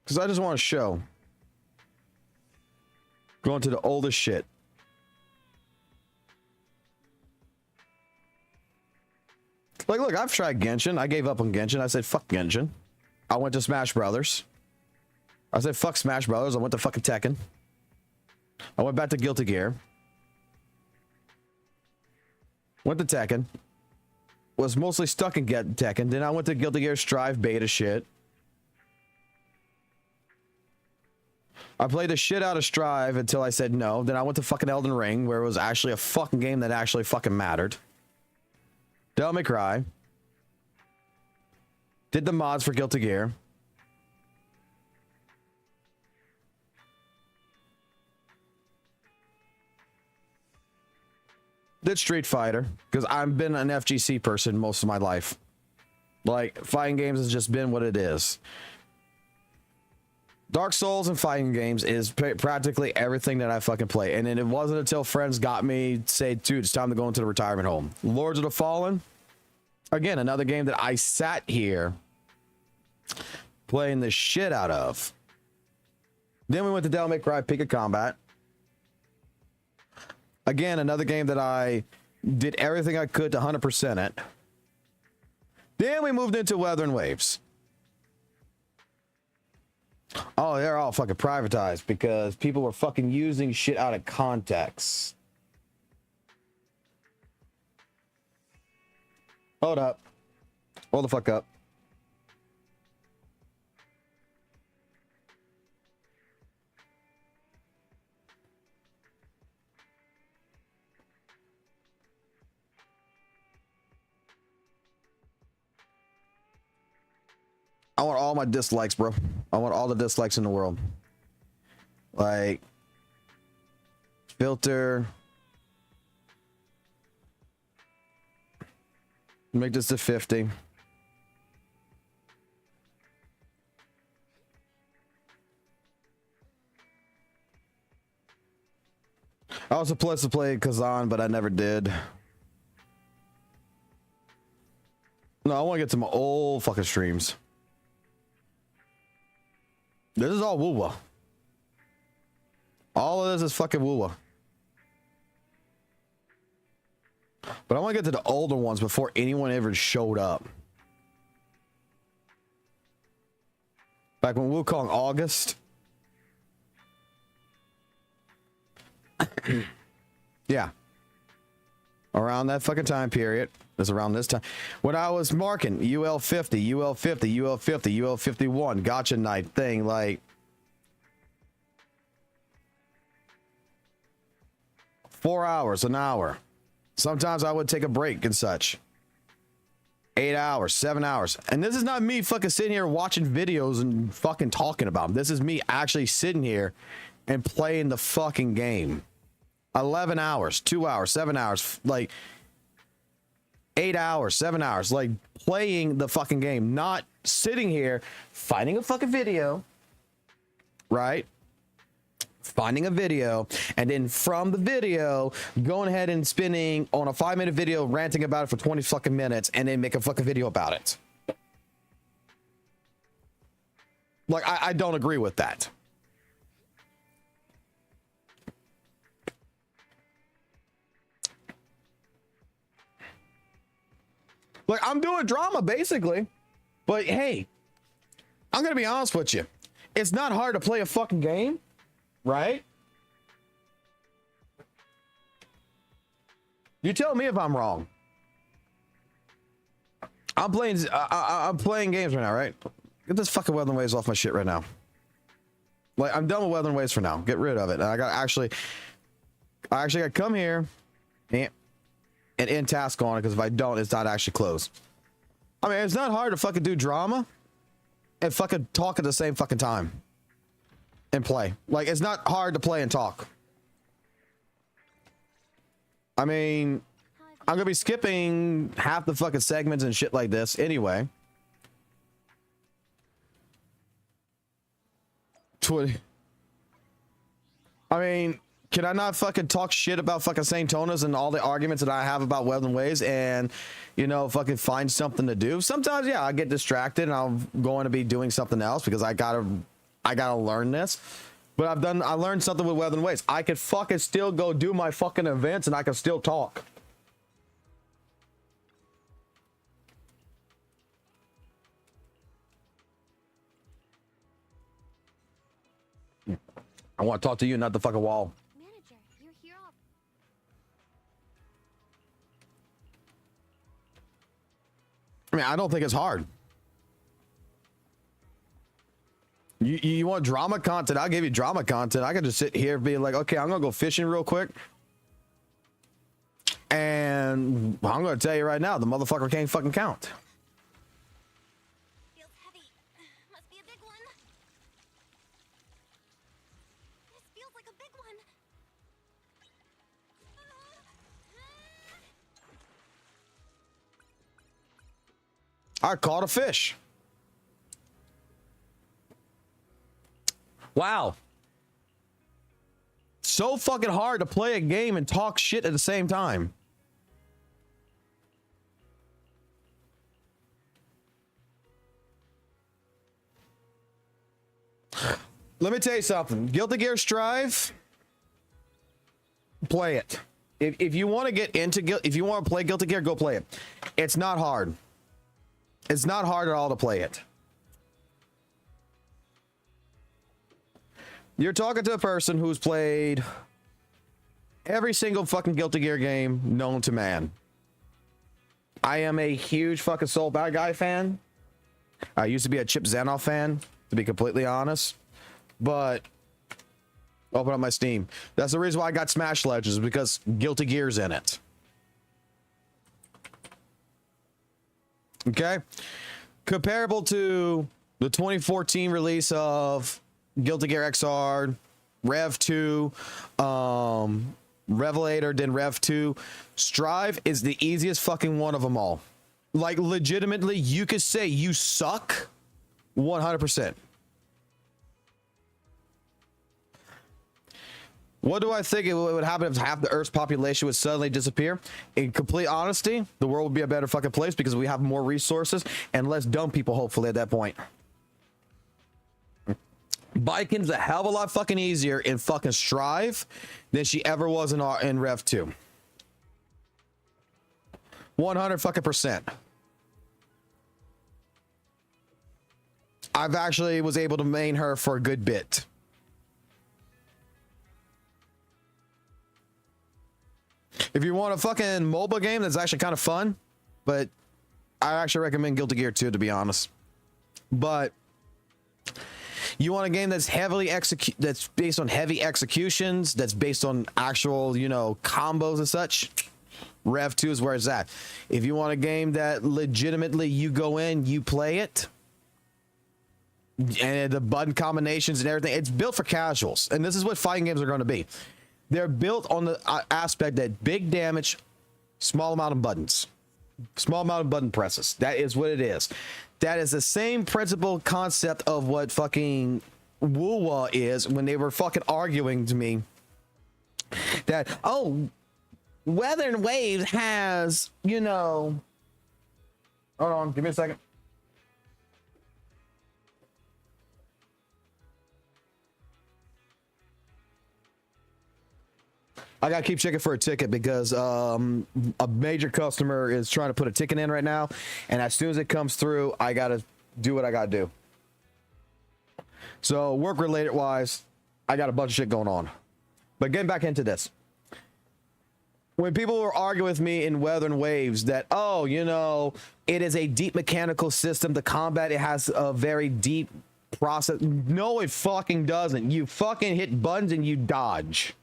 Because I just want to show. Going to the oldest shit. Like, look, I've tried Genshin. I gave up on Genshin. I said, fuck Genshin. I went to Smash Brothers. I said, fuck Smash Brothers. I went to fucking Tekken. I went back to Guilty Gear. Went to Tekken. Was mostly stuck in Tekken. Then I went to Guilty Gear Strive beta shit. I played the shit out of Strive until I said no. Then I went to fucking Elden Ring, where it was actually a fucking game that actually fucking mattered. Devil May Cry. Did the mods for Guilty Gear. Did Street Fighter, because I've been an FGC person most of my life. Like, fighting games has just been what it is. Dark Souls and fighting games is practically everything that I fucking play. And then it wasn't until friends got me say, dude, it's time to go into the retirement home. Lords of the Fallen. Again, another game that I sat here playing the shit out of. Then we went to Devil May Cry Peak of Combat. Again, another game that I did everything I could to 100% it. Then we moved into WutheringWaves. Oh, they're all fucking privatized because people were fucking using shit out of context. Hold up. Hold the fuck up. I want all my dislikes, bro. I want all the dislikes in the world. Like, filter. Make this to 50. I was supposed to play Kazan, but I never did. No, I want to get to my old fucking streams. This is all WUWA. All of this is fucking WUWA. But I want to get to the older ones before anyone ever showed up. Back when Wukong August. Yeah. Around that fucking time period. It's around this time. When I was marking UL 50, UL 50, UL 50, UL 51, Gacha night thing, like 4 hours, an hour. Sometimes I would take a break and such. 8 hours, 7 hours. And this is not me fucking sitting here watching videos and fucking talking about them. This is me actually sitting here and playing the fucking game. 11 hours, 2 hours, 7 hours, like 8 hours, 7 hours, like playing the fucking game, not sitting here finding a fucking video, right? Finding a video, and then from the video, going ahead and spinning on a 5-minute video, ranting about it for 20 fucking minutes, and then make a fucking video about it. Like, I don't agree with that. Like, I'm doing drama, basically. But, hey, I'm going to be honest with you. It's not hard to play a fucking game, right? You tell me if I'm wrong. I'm playing games right now, right? Get this fucking WutheringWaves off my shit right now. Like, I'm done with WutheringWaves for now. Get rid of it. And I got actually got to come here and end task on it, because if I don't, it's not actually closed. I mean, it's not hard to fucking do drama and fucking talk at the same fucking time and play. Like, it's not hard to play and talk. I mean, I'm gonna be skipping half the fucking segments and shit like this anyway. 20. I mean, can I not fucking talk shit about fucking St. Tonas and all the arguments that I have about WutheringWaves and, you know, fucking find something to do? Sometimes, yeah, I get distracted and I'm going to be doing something else because I gotta learn this. But I learned something with WutheringWaves. I could fucking still go do my fucking events and I can still talk. I want to talk to you, not the fucking wall. Manager, you're here all... I mean, I don't think it's hard. You want drama content? I'll give you drama content. I can just sit here and be like, okay, I'm gonna go fishing real quick. And I'm gonna tell you right now, the motherfucker can't fucking count. Feels heavy. Must be a big one. This feels like a big one. I caught a fish. Wow. So fucking hard to play a game and talk shit at the same time. Let me tell you something. Guilty Gear Strive, play it. If you want to get into if you want to play Guilty Gear, go play it. It's not hard. It's not hard at all to play it. You're talking to a person who's played every single fucking Guilty Gear game known to man. I am a huge fucking Soul Bad Guy fan. I used to be a Chip Zanoff fan, to be completely honest. But open up my Steam. That's the reason why I got Smash Legends, because Guilty Gear's in it. Okay? Comparable to The 2014 release of Guilty Gear XR, Rev 2, Revelator, then Rev 2. Strive is the easiest fucking one of them all. Like, legitimately, you could say you suck 100%. What do I think it would happen if half the Earth's population would suddenly disappear? In complete honesty, the world would be a better fucking place because we have more resources and less dumb people, hopefully, at that point. Biking's a hell of a lot fucking easier in fucking Strive than she ever was in Rev 2. 100 fucking percent. I've actually was able to main her for a good bit. If you want a fucking MOBA game that's actually kind of fun, but I actually recommend Guilty Gear 2, to be honest. But you want a game that's that's based on heavy executions, that's based on actual, you know, combos and such, Rev 2 is where it's at. If you want a game that legitimately you go in, you play it, and the button combinations and everything, it's built for casuals. And this is what fighting games are going to be. They're built on the aspect that big damage, small amount of buttons, small amount of button presses. That is what it is. That is the same principle concept of what fucking WUWA is when they were fucking arguing to me that, oh, WutheringWaves has, you know, hold on, give me a second. I gotta keep checking for a ticket because a major customer is trying to put a ticket in right now, and as soon as it comes through, I gotta do what I gotta do. So work related wise, I got a bunch of shit going on. But getting back into this, when people were arguing with me in WutheringWaves that, oh, you know, it is a deep mechanical system, the combat, it has a very deep process. No, it fucking doesn't. You fucking hit buttons and you dodge.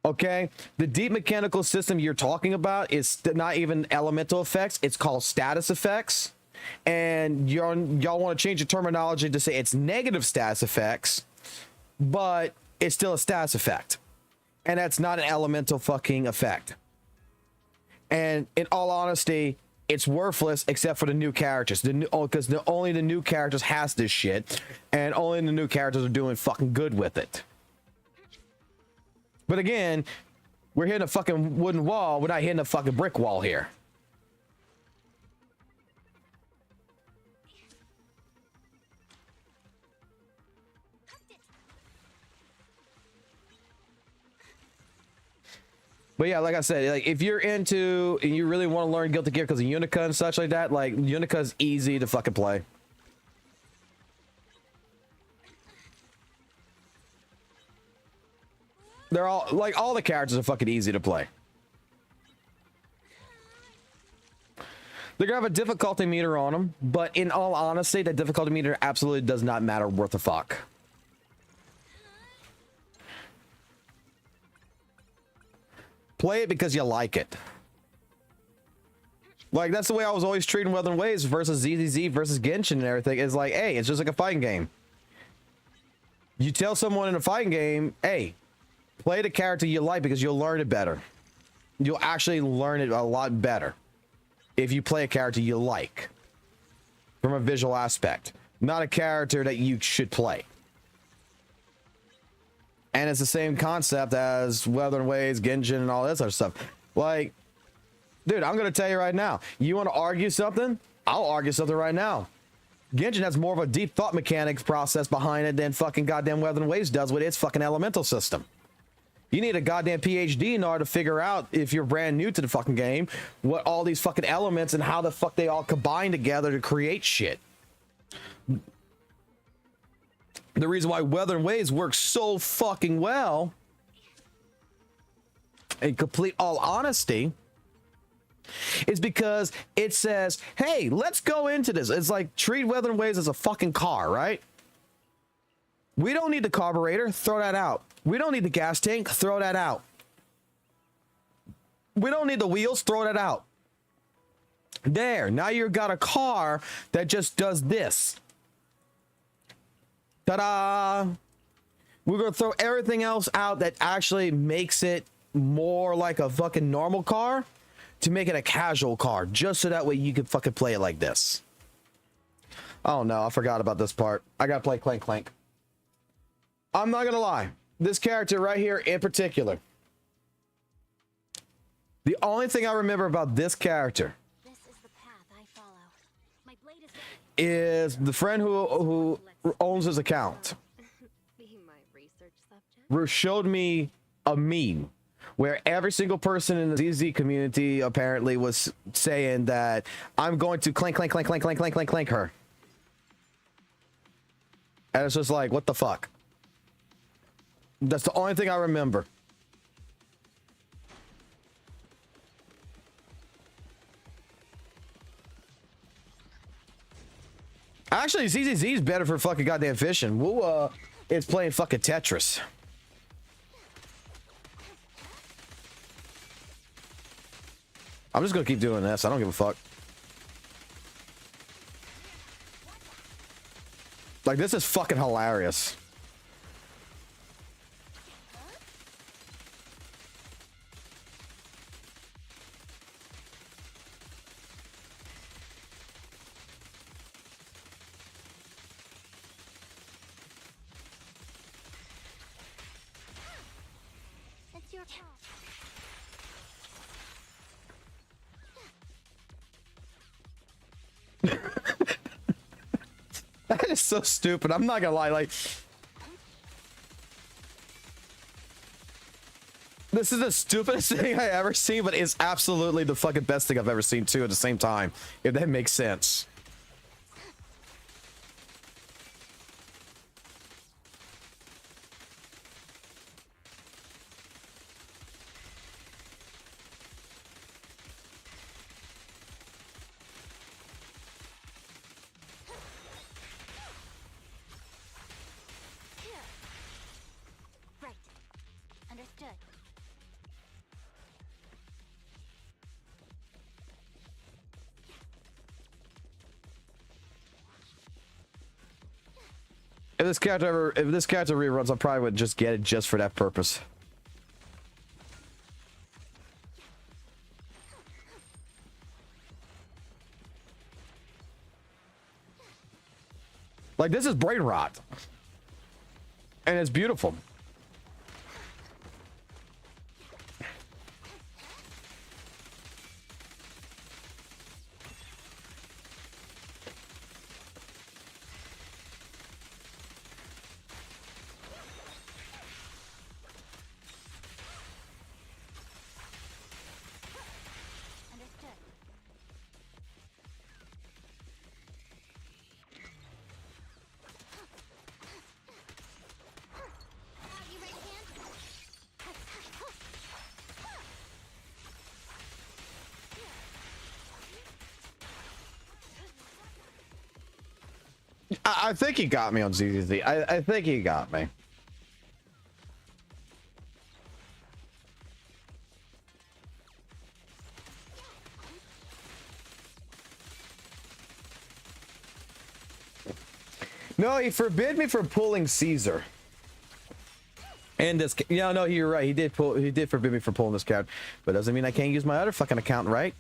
Okay, the deep mechanical system you're talking about is not even elemental effects. It's called status effects. And y'all want to change the terminology to say it's negative status effects, but it's still a status effect. And that's not an elemental fucking effect. And in all honesty, it's worthless except for the new characters. Because only the new characters has this shit. And only the new characters are doing fucking good with it. But again, we're hitting a fucking wooden wall. We're not hitting a fucking brick wall here. But yeah, like I said, like if you're into and you really want to learn Guilty Gear because of Unica and such like that, like Unica is easy to fucking play. They're all like all the characters are fucking easy to play. They're gonna have a difficulty meter on them, but in all honesty, that difficulty meter absolutely does not matter worth a fuck. Play it because you like it. Like that's the way I was always treating WutheringWaves versus ZZZ versus Genshin and everything. It's like, hey, it's just like a fighting game. You tell someone in a fighting game, hey, play the character you like because you'll learn it better. You'll actually learn it a lot better if you play a character you like from a visual aspect, not a character that you should play. And it's the same concept as WutheringWaves, Genshin, and all this other stuff. Like, dude, I'm going to tell you right now, you want to argue something? I'll argue something right now. Genshin has more of a deep thought mechanics process behind it than fucking goddamn WutheringWaves does with its fucking elemental system. You need a goddamn PhD in order to figure out, if you're brand new to the fucking game, what all these fucking elements and how the fuck they all combine together to create shit. The reason why WutheringWaves works so fucking well, in complete all honesty, is because it says, hey, let's go into this. It's like, treat WutheringWaves as a fucking car, right? We don't need the carburetor, throw that out. We don't need the gas tank, throw that out. We don't need the wheels, throw that out. There, now you got a car that just does this. Ta-da! We're gonna throw everything else out that actually makes it more like a fucking normal car to make it a casual car, just so that way you can fucking play it like this. Oh no, I forgot about this part. I gotta play Clank Clank. I'm not gonna lie. This character right here in particular. The only thing I remember about this character is the friend who owns his account showed me a meme where every single person in the ZZ community apparently was saying that I'm going to clank her. And it's just like, what the fuck? That's the only thing I remember. Actually, ZZZ is better for fucking goddamn fishing. WUWA is playing fucking Tetris. I'm just gonna keep doing this. I don't give a fuck. Like, this is fucking hilarious. It's your turn. That is so stupid. I'm not gonna lie. Like, this is the stupidest thing I ever seen, but it's absolutely the fucking best thing I've ever seen too at the same time, if that makes sense. Right. Understood. If this character reruns, I probably would just get it just for that purpose. Like, this is brain rot. And it's beautiful. Understood. You ready, hand? I think he got me on ZZZ. I think he got me. No, he forbid me from pulling Caesar. And this, yeah, no, you're right. He did forbid me from pulling this card, but doesn't mean I can't use my other fucking account, right?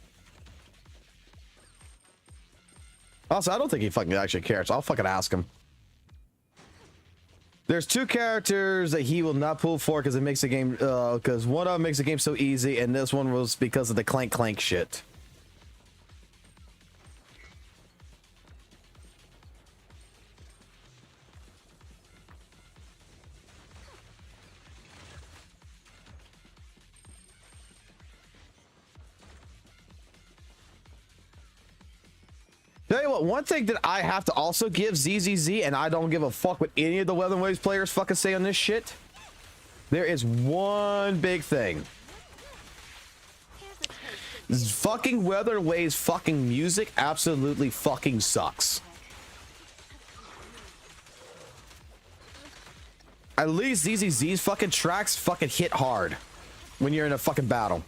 Also, I don't think he fucking actually cares. I'll fucking ask him. There's two characters that he will not pull for because it makes the game, because one of them makes the game so easy, and this one was because of the clank clank shit. Tell you what, one thing that I have to also give ZZZ, and I don't give a fuck what any of the WutheringWaves players fucking say on this shit. There is one big thing. This fucking WutheringWaves fucking music absolutely fucking sucks. At least ZZZ's fucking tracks fucking hit hard when you're in a fucking battle.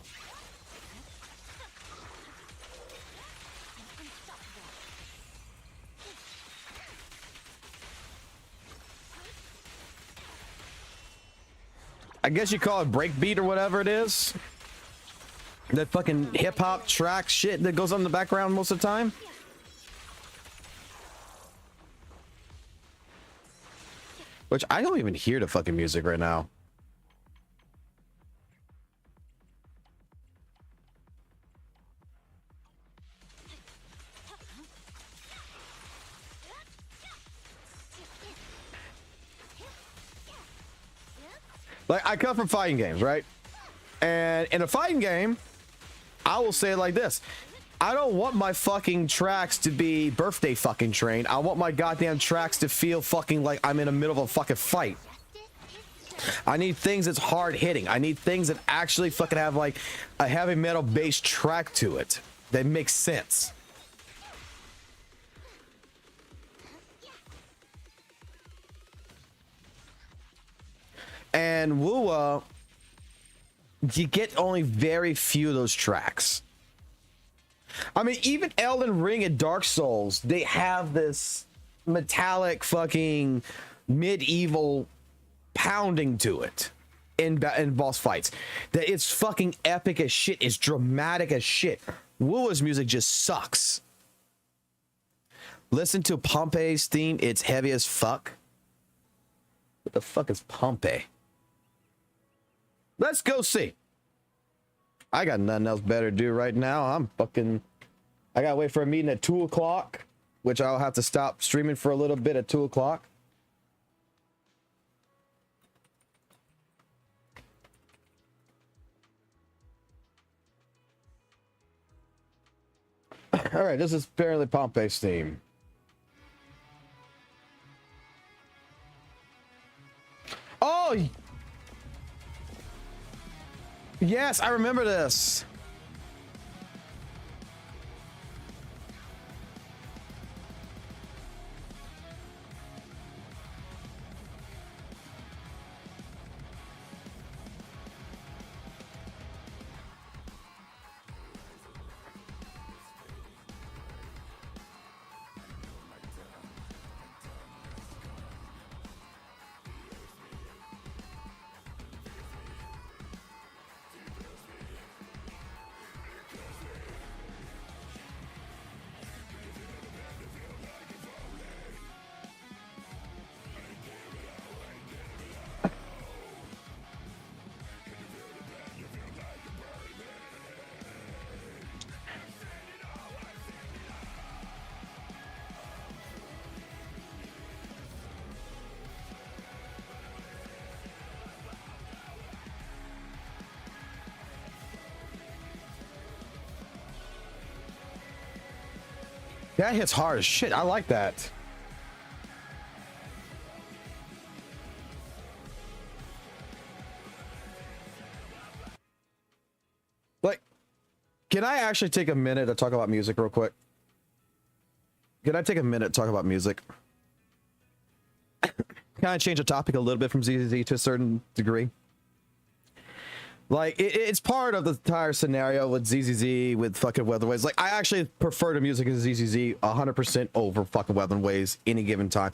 I guess you call it breakbeat or whatever it is. That fucking hip hop track shit that goes on in the background most of the time. Which I don't even hear the fucking music right now. Like, I come from fighting games, right? And in a fighting game, I will say it like this. I don't want my fucking tracks to be birthday fucking train. I want my goddamn tracks to feel fucking like I'm in the middle of a fucking fight. I need things that's hard hitting. I need things that actually fucking have like a heavy metal based track to it that makes sense. And WUWA, you get only very few of those tracks. I mean, even Elden Ring and Dark Souls, they have this metallic fucking medieval pounding to it in boss fights. That it's fucking epic as shit. It's dramatic as shit. WUWA's music just sucks. Listen to Pompei's theme. It's heavy as fuck. What the fuck is Pompei? Let's go see. I got nothing else better to do right now. I gotta wait for a meeting at 2 o'clock, which I'll have to stop streaming for a little bit at 2 o'clock. All right, this is apparently Pompei's theme. Oh! Yes, I remember this. That hits hard as shit. I like that. Like, can I actually take a minute to talk about music real quick? Can I take a minute to talk about music? Can I change the topic a little bit from ZZZ to a certain degree? Like, it's part of the entire scenario with ZZZ, with fucking WutheringWaves. Like, I actually prefer the music of ZZZ 100% over fucking WutheringWaves any given time.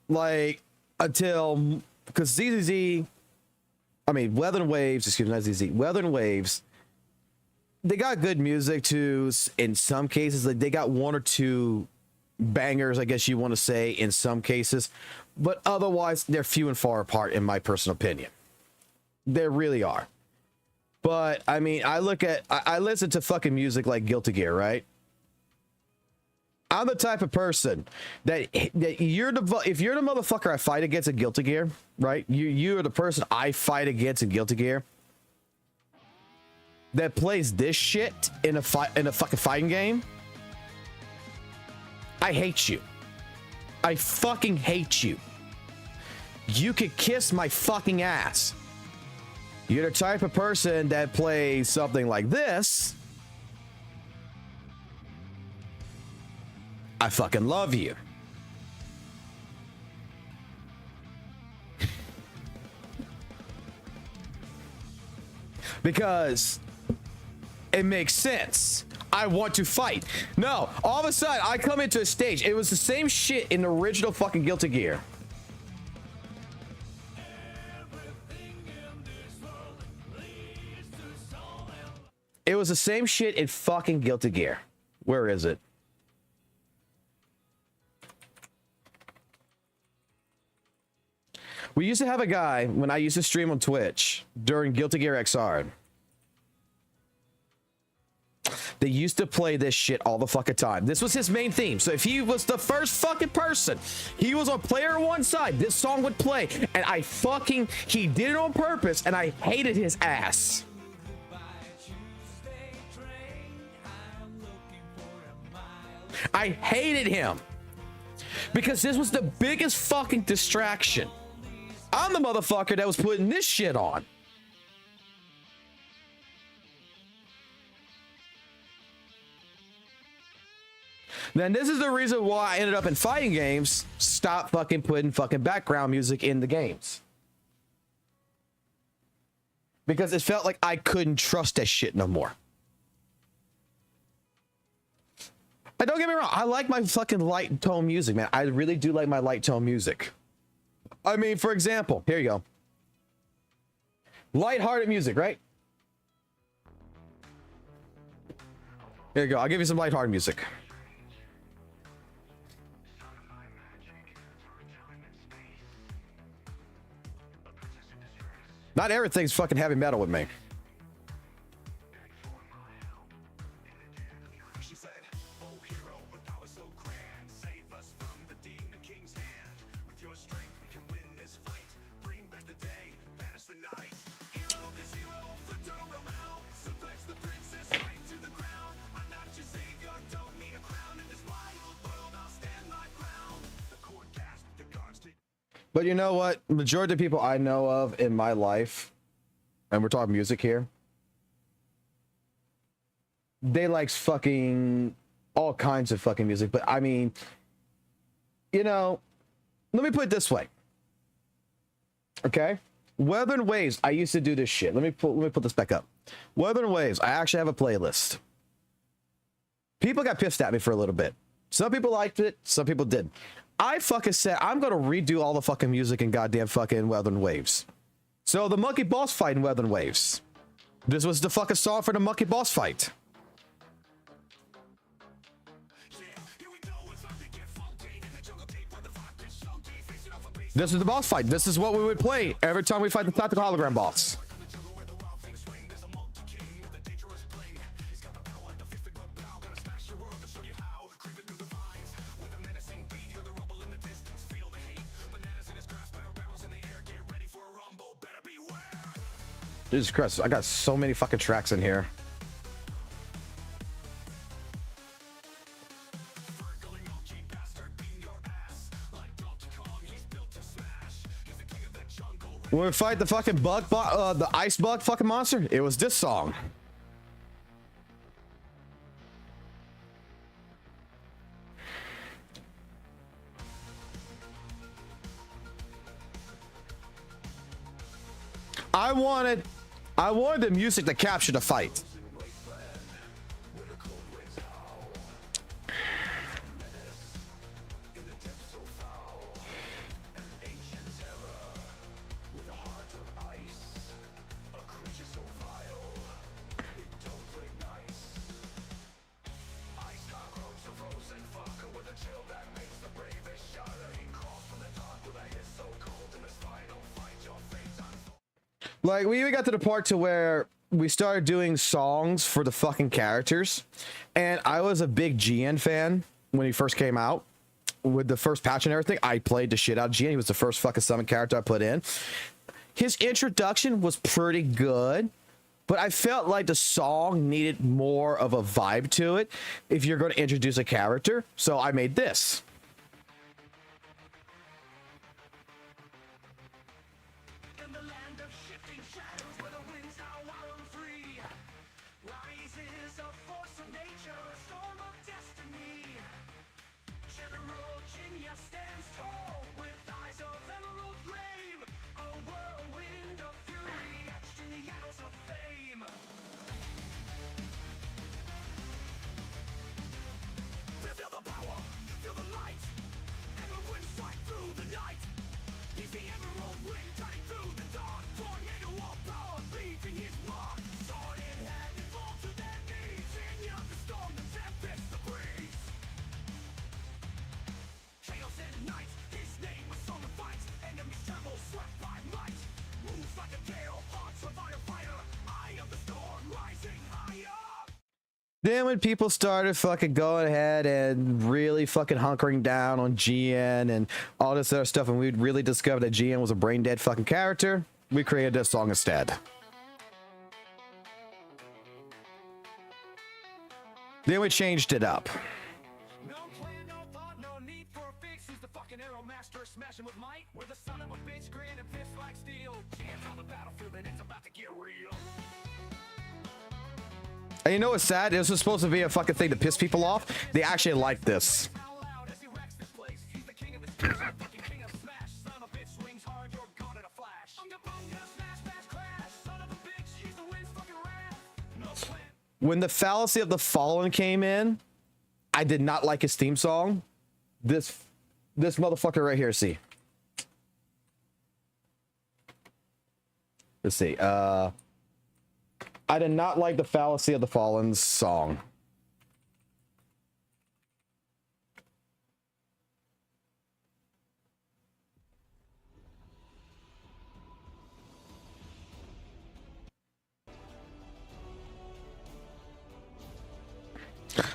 Like, until, because ZZZ, I mean, WutheringWaves, excuse me, not ZZZ, WutheringWaves, they got good music too, in some cases. Like, they got one or two bangers, I guess you want to say, in some cases. But otherwise, they're few and far apart, in my personal opinion. They really are. But I mean, I listen to fucking music like Guilty Gear, right? I'm the type of person that if you're the motherfucker I fight against in Guilty Gear, right? You're the person I fight against in Guilty Gear that plays this shit in a fucking fighting game. I hate you. I fucking hate you. You could kiss my fucking ass. You're the type of person that plays something like this. I fucking love you. Because it makes sense. I want to fight. No, all of a sudden I come into a stage. It was the same shit in the original fucking Guilty Gear. It was the same shit in fucking Guilty Gear. Where is it? We used to have a guy when I used to stream on Twitch during Guilty Gear XR. They used to play this shit all the fucking time. This was his main theme. So if he was the first fucking person, he was on player one side, this song would play. And he did it on purpose, and I hated his ass. I hated him. Because this was the biggest fucking distraction. I'm the motherfucker that was putting this shit on. Then this is the reason why I ended up in fighting games. Stop fucking putting fucking background music in the games. Because it felt like I couldn't trust that shit no more. And don't get me wrong, I like my fucking light tone music, man. I really do like my light tone music. I mean, for example, here you go. Lighthearted music, right? Here you go. I'll give you some lighthearted music. Not everything's fucking heavy metal with me. But you know what? Majority of people I know of in my life, and we're talking music here, they like fucking all kinds of fucking music. But I mean, you know, let me put it this way. Okay? WutheringWaves, I used to do this shit. Let me put this back up. WutheringWaves, I actually have a playlist. People got pissed at me for a little bit. Some people liked it, some people didn't. I fucking said I'm gonna redo all the fucking music in goddamn fucking WutheringWaves. So the monkey boss fight in WutheringWaves. This was the fucking song for the monkey boss fight. This is the boss fight. This is what we would play every time we fight the tactical hologram boss. Jesus Christ, I got so many fucking tracks in here. When we fight the fucking the ice bug fucking monster, it was this song. I wanted the music to capture the fight. Like, we even got to the part to where we started doing songs for the fucking characters. And I was a big GN fan when he first came out. With the first patch and everything, I played the shit out of GN. He was the first fucking summon character I put in. His introduction was pretty good, but I felt like the song needed more of a vibe to it if you're going to introduce a character. So I made this. Then when people started fucking going ahead and really fucking hunkering down on GN and all this other stuff, and we really discovered that GN was a brain dead fucking character, we created this song instead. Then we changed it up. No plan, no thought, no need for a fix. Who's the fucking arrow master? Smashing with might. We're the son of a bitch, grin and fist like steel. Hands on the battlefield and it's about to get real. And you know what's sad? This was supposed to be a fucking thing to piss people off. They actually like this. When the fallacy of the fallen came in, I did not like his theme song. This motherfucker right here, see. Let's see. I did not like the fallacy of the fallen song.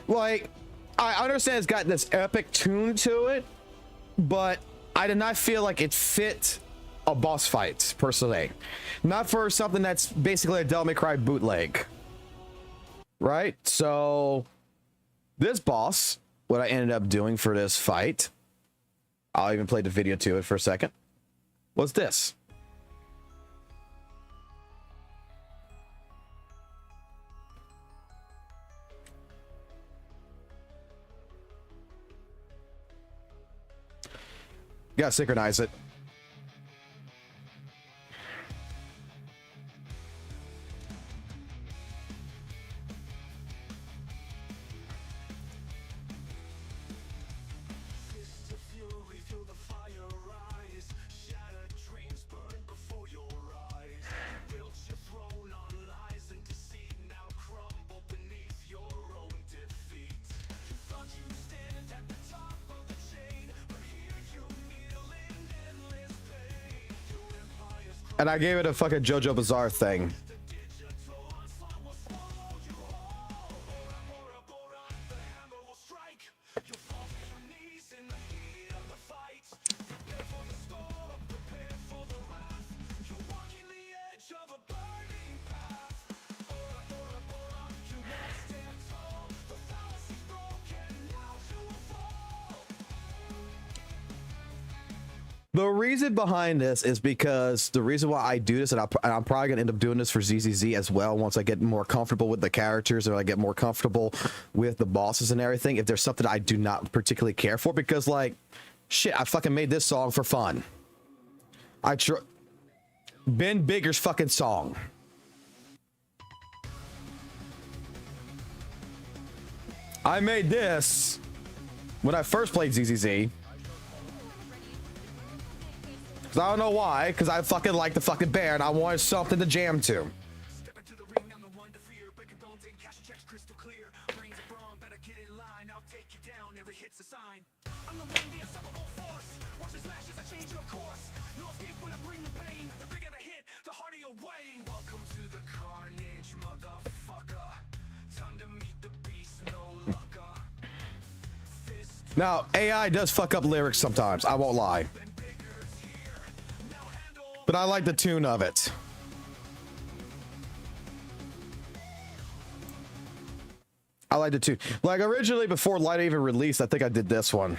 Like, I understand it's got this epic tune to it, but I did not feel like it fit a boss fight, per se. Not for something that's basically a Devil May Cry bootleg. Right? So, this boss, what I ended up doing for this fight, I'll even play the video to it for a second, was this. You gotta synchronize it. And I gave it a fucking JoJo Bizarre thing. The reason behind this is because the reason why I do this, and I'm probably gonna end up doing this for ZZZ as well once I get more comfortable with the characters, or I get more comfortable with the bosses and everything, if there's something I do not particularly care for, because like, shit, I fucking made this song for fun. Ben Bigger's fucking song. I made this when I first played ZZZ. Cause I don't know why, because I fucking like the fucking bear and I wanted something to jam to. Now, AI does fuck up lyrics sometimes, I won't lie. But I like the tune of it. I like the tune. Like originally, before Light even released, I think I did this one.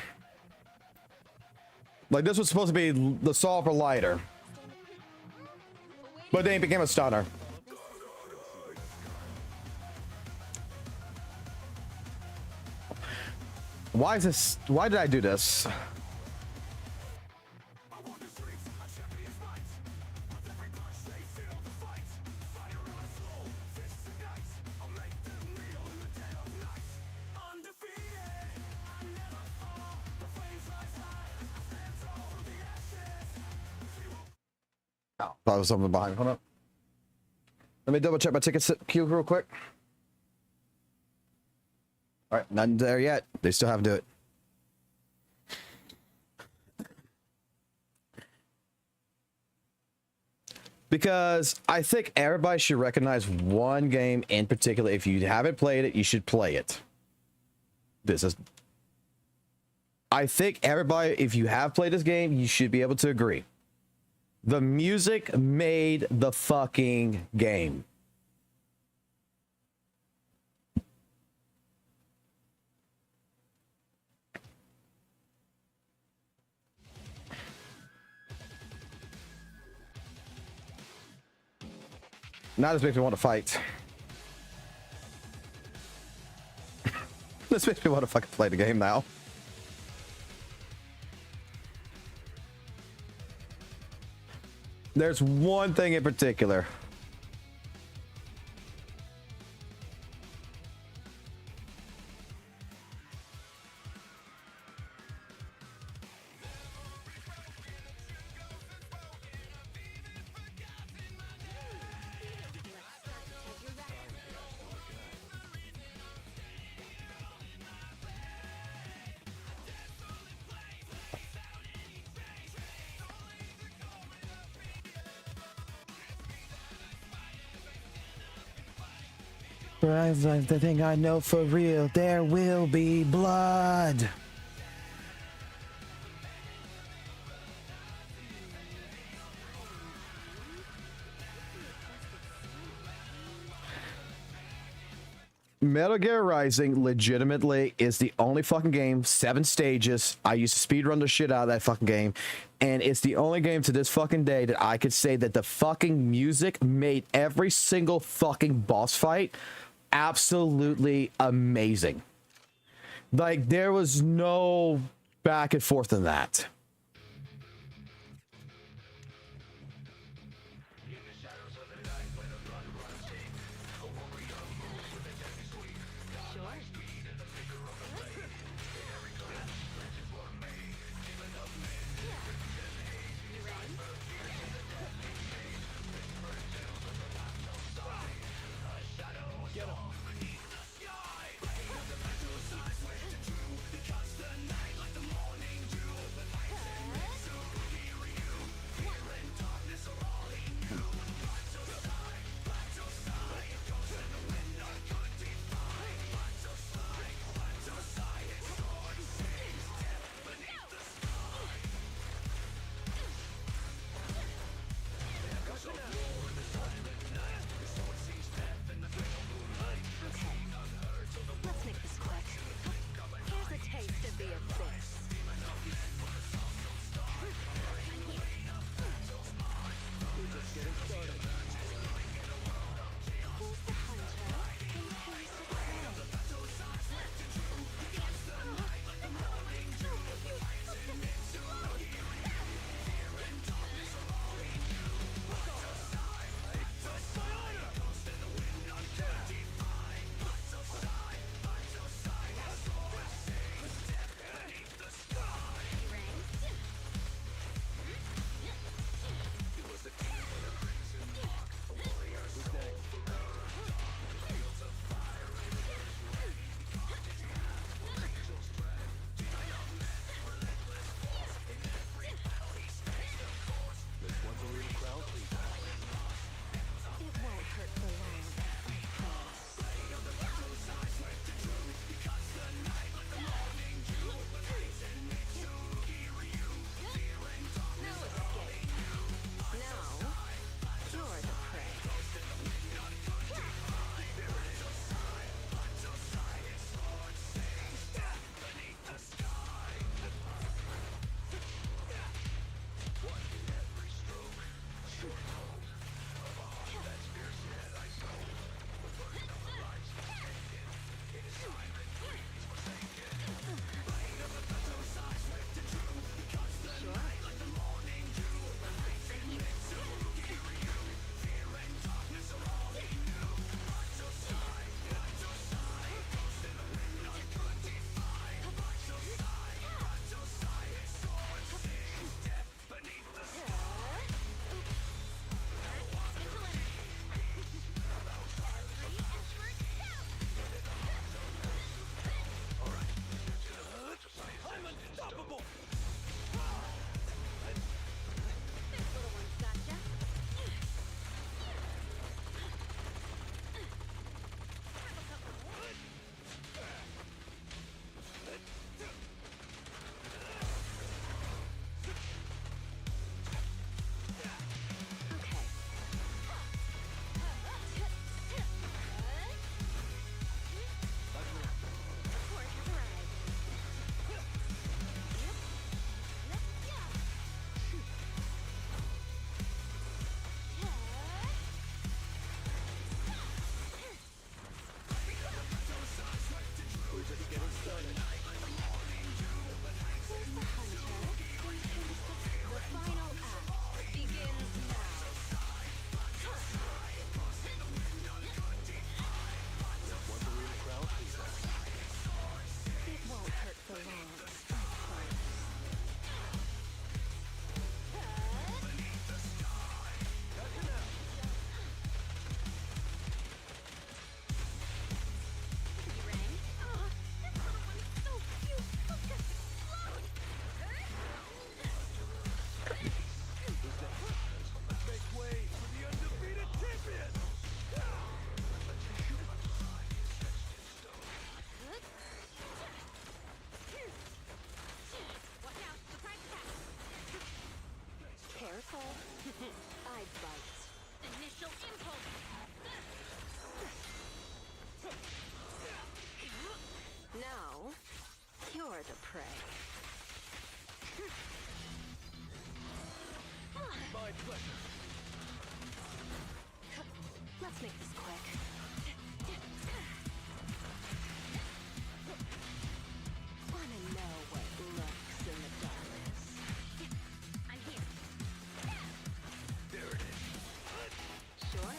Like this was supposed to be the song for Lighter. But then it became a stunner. Why is this? Why did I do this? Oh, thought there was something behind. Hold up. Let me double check my ticket queue real quick. All right, nothing there yet. They still haven't do it. because I think everybody should recognize one game in particular. If you haven't played it, you should play it. I think everybody, if you have played this game, you should be able to agree. The music made the fucking game. Now this makes me want to fight. This makes me want to fucking play the game now. There's one thing in particular. The thing I know for real, there will be blood. Metal Gear Rising legitimately is the only fucking game, 7 stages. I used to speedrun the shit out of that fucking game. And it's the only game to this fucking day that I could say that the fucking music made every single fucking boss fight absolutely amazing. Like, there was no back and forth in that. prey. My pleasure. Let's make this quick. Wanna know what lurks in the darkness? I'm here. There it is. Sure.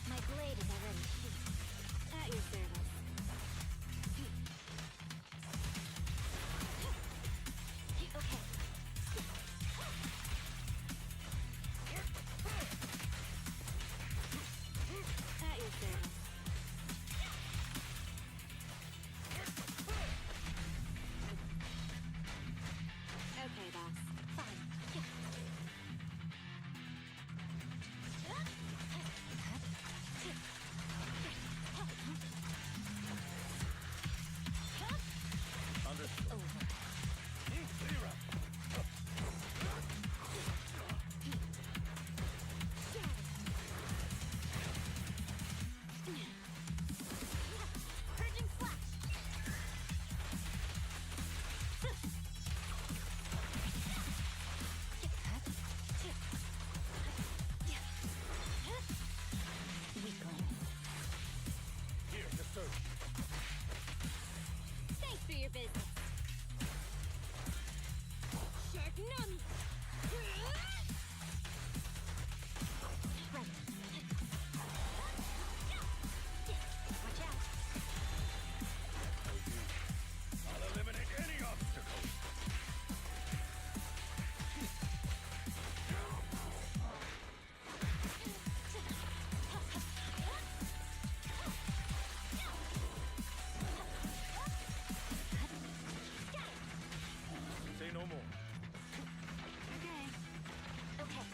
My blade is already sheathed. At your service. Okay. At your service. Okay, boss. Fine. Understood. Zero. Purging flash. Weakling. Here to serve. Thanks for your business. Shark Nami. Right. Watch out. I'll eliminate any obstacle. Say no more. Okay. Okay.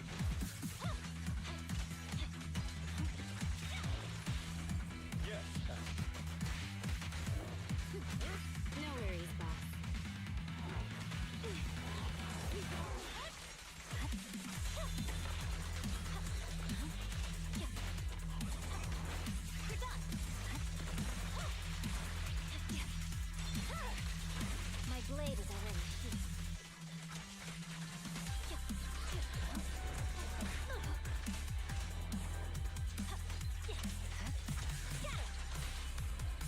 Yes. No worries, boss. You're done. My blade is already sheathed.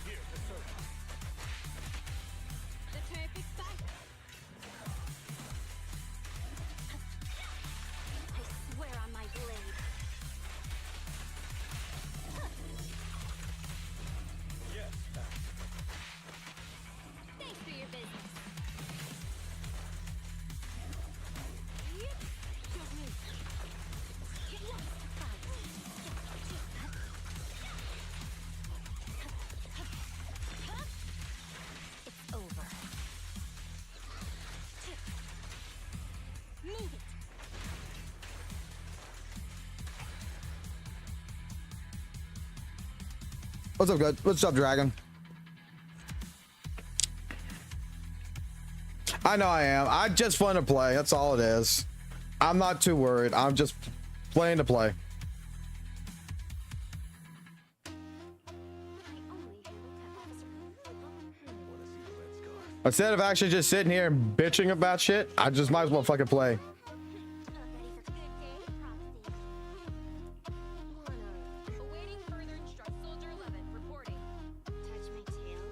Here to serve. The terrific fighter. I swear on my blade. Yes. Thanks for your business. It's over. Move it. What's up, good? What's up, Dragon? I know I am. I just fun to play. That's all it is. I'm not too worried. I'm just playing to play. Instead of actually just sitting here and bitching about shit, I just might as well fucking play. Awaiting further instructions. Soldier 11 reporting. Touch my tail.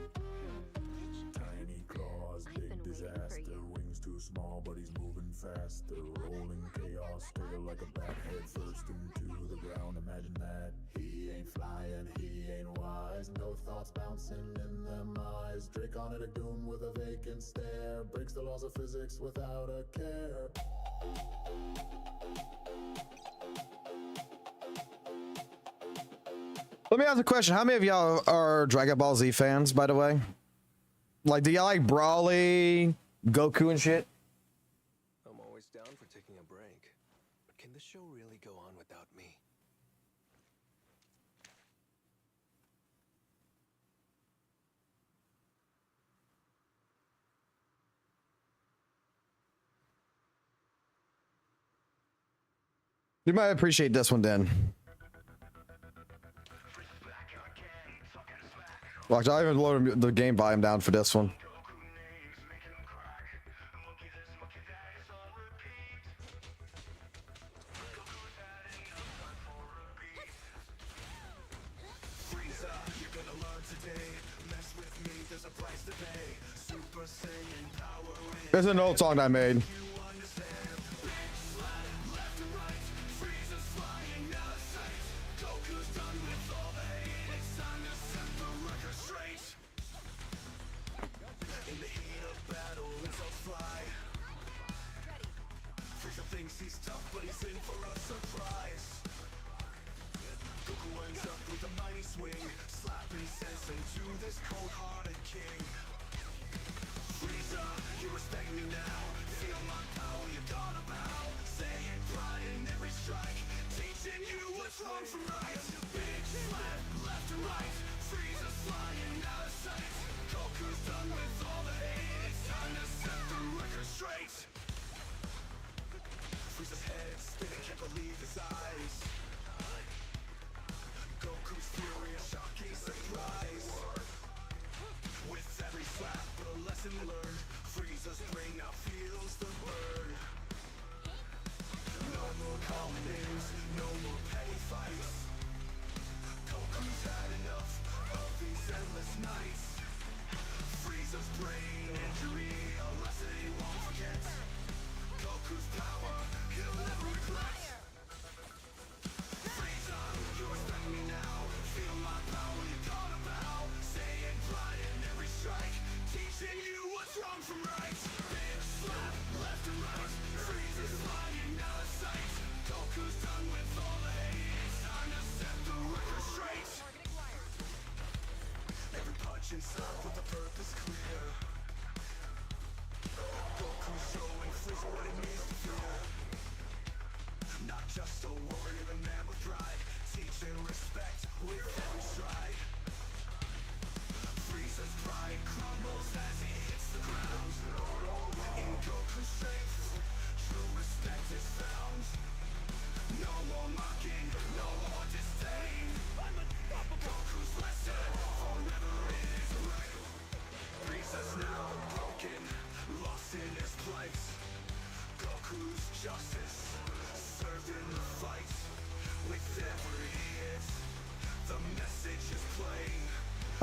Tiny claws, I've been big waiting for disaster. you. Wings too small, but he's moving faster. Rolling chaos, tail like a bat, head first into the ground. Imagine that. He ain't flying, he ain't wise. No thoughts bouncing in them eyes. Drake on it, a goon with a vacant stare. Breaks the laws of physics without a care. Let me ask a question. How many of y'all are Dragon Ball Z fans, by the way? Like, do y'all like Brawly, Goku and shit? I'm always down for taking a break. But can the show really go on without me? You might appreciate this one then. Watch, I even loaded the game volume down for this one. There's an old song I made.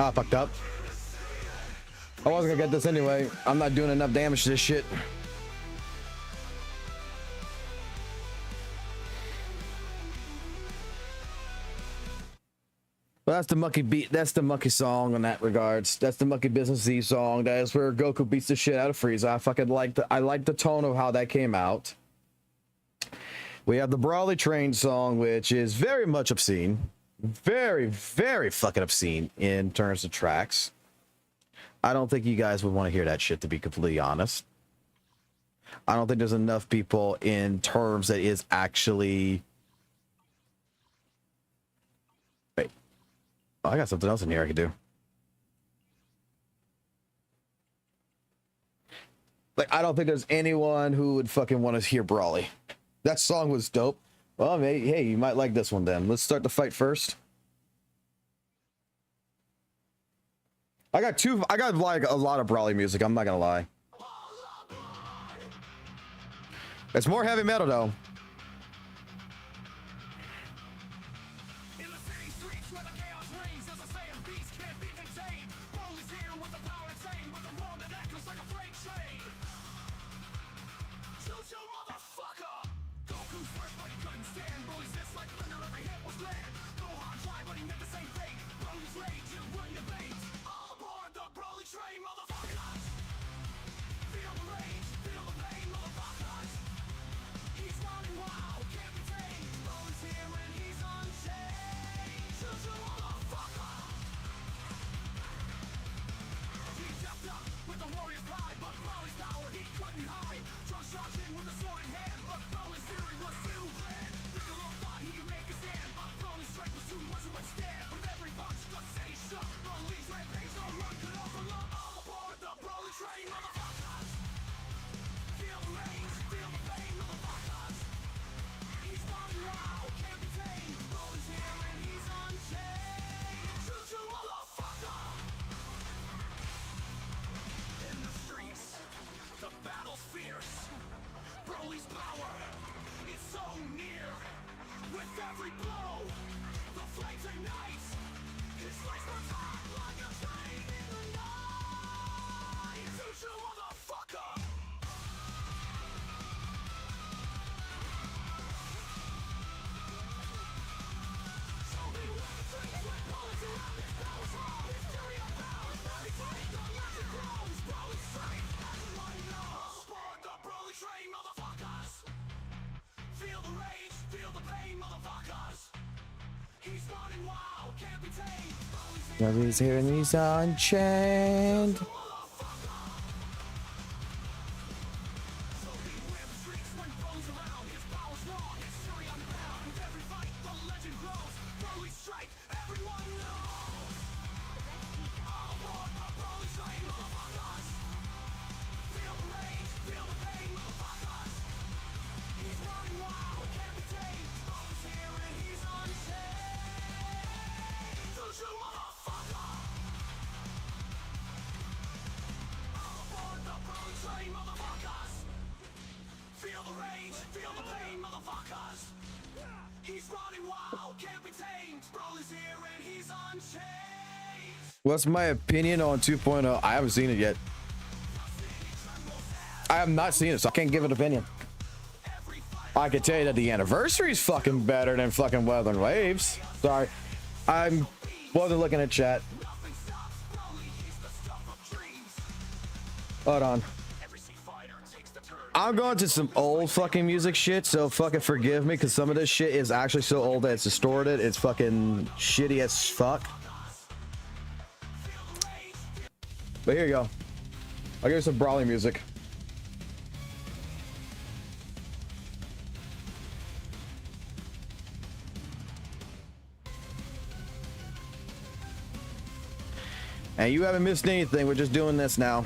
Ah, fucked up. I wasn't gonna get this anyway. I'm not doing enough damage to this shit. But that's the monkey beat. That's the monkey song in that regards. That's the monkey business Z song. That is where Goku beats the shit out of Frieza. I fucking like the. I like the tone of how that came out. We have the Brawly Train song, which is very much obscene. Very, very fucking obscene in terms of tracks. I don't think you guys would want to hear that shit, to be completely honest. I don't think there's enough people in terms that is actually... Wait. Oh, I got something else in here I could do. Like, I don't think there's anyone who would fucking want to hear Brawly. That song was dope. Well, hey, you might like this one then. Let's start the fight first. I got like a lot of Brawly music, I'm not gonna lie. It's more heavy metal though. With the warrior's pride, but Molly's power, he couldn't hide. Just charging with the every blow. The flames ignite. His lights burn hot like a train in the night. Shoot you, motherfucker. So we went straight with bullets around his powers all. His fury unbound. Every fight the legend grows. Broly straight, everyone knows. Aboard the Broly train, motherfuckers. Feel the rage, feel the pain, motherfuckers. He's running wild, can't be tamed. Now he's here and he's unchained. What's my opinion on 2.0? I haven't seen it yet. I have not seen it, so I can't give an opinion. I can tell you that the anniversary is fucking better than fucking WutheringWaves. Sorry, I wasn't looking at chat. Hold on. I'm going to some old fucking music shit, so fucking forgive me, because some of this shit is actually so old that it's distorted. It's fucking shitty as fuck. But here you go. I'll give you some brawling music. And you haven't missed anything. We're just doing this now.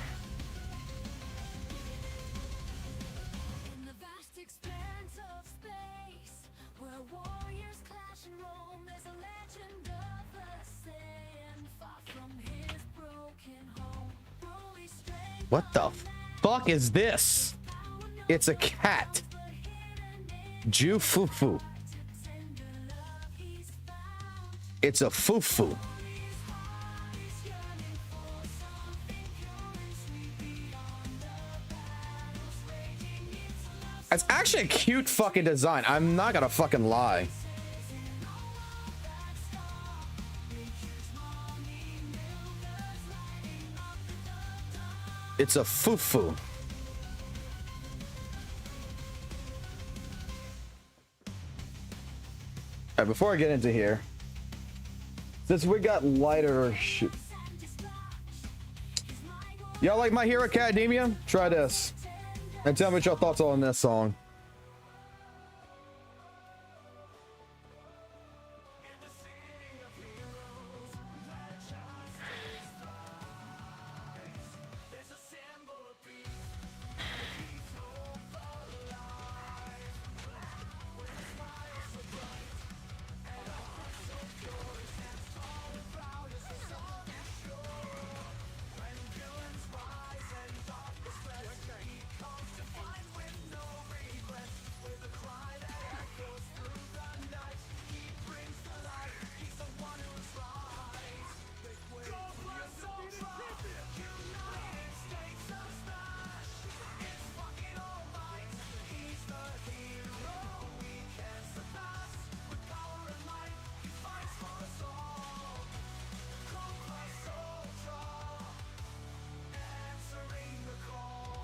What the fuck is this? It's a cat. Ju Fufu. It's a fufu. It's actually a cute fucking design. I'm not gonna fucking lie. It's a fufu. Alright, before I get into here, since we got lighter shit. Y'all like My Hero Academia? Try this. And tell me what your thoughts are on this song.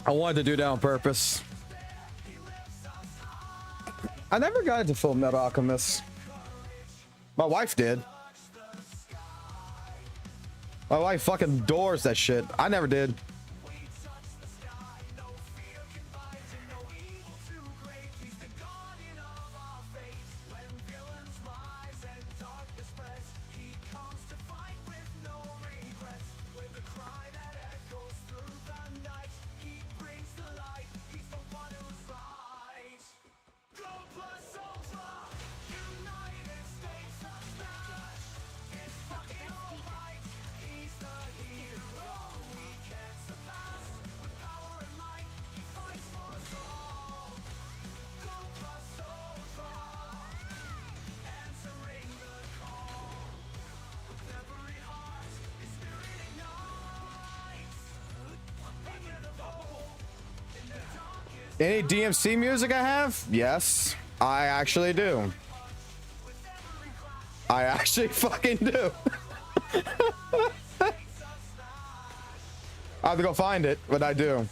I wanted to do that on purpose. I never got into Full Metal Alchemist. My wife did. My wife fucking adores that shit. I never did. Any DMC music I have? Yes, I actually do. I actually fucking do. I have to go find it, but I do.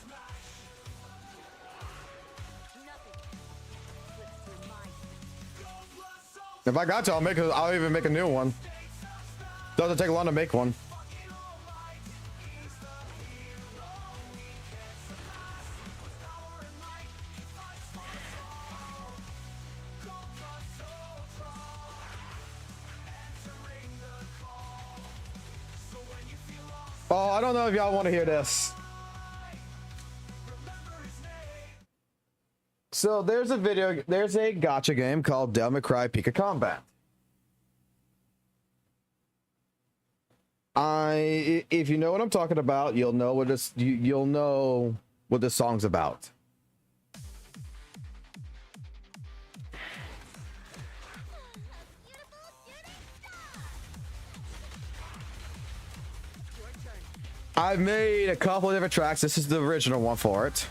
If I got to, I'll even make a new one. Doesn't take long to make one. Oh, I don't know if y'all want to hear this. So there's a gacha game called Devil May Cry Pika Combat. If you know what I'm talking about, you'll know what you'll know what this song's about. I've made a couple of different tracks. This is the original one for it.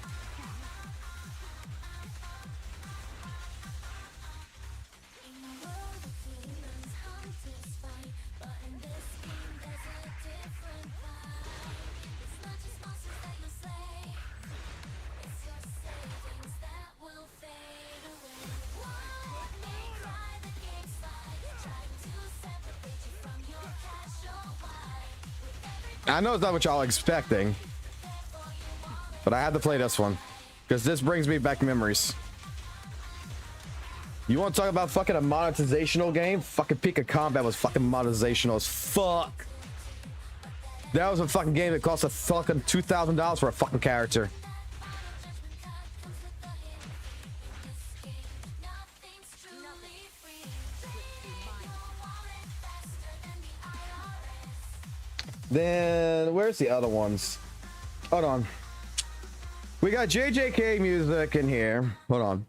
I know it's not what y'all are expecting, but I had to play this one because this brings me back memories. You want to talk about fucking a monetizational game? Fucking Pika Combat was fucking monetizational as fuck. That was a fucking game that cost a fucking $2,000 for a fucking character. Then where's the other ones? Hold on. We got JJK music in here. Hold on.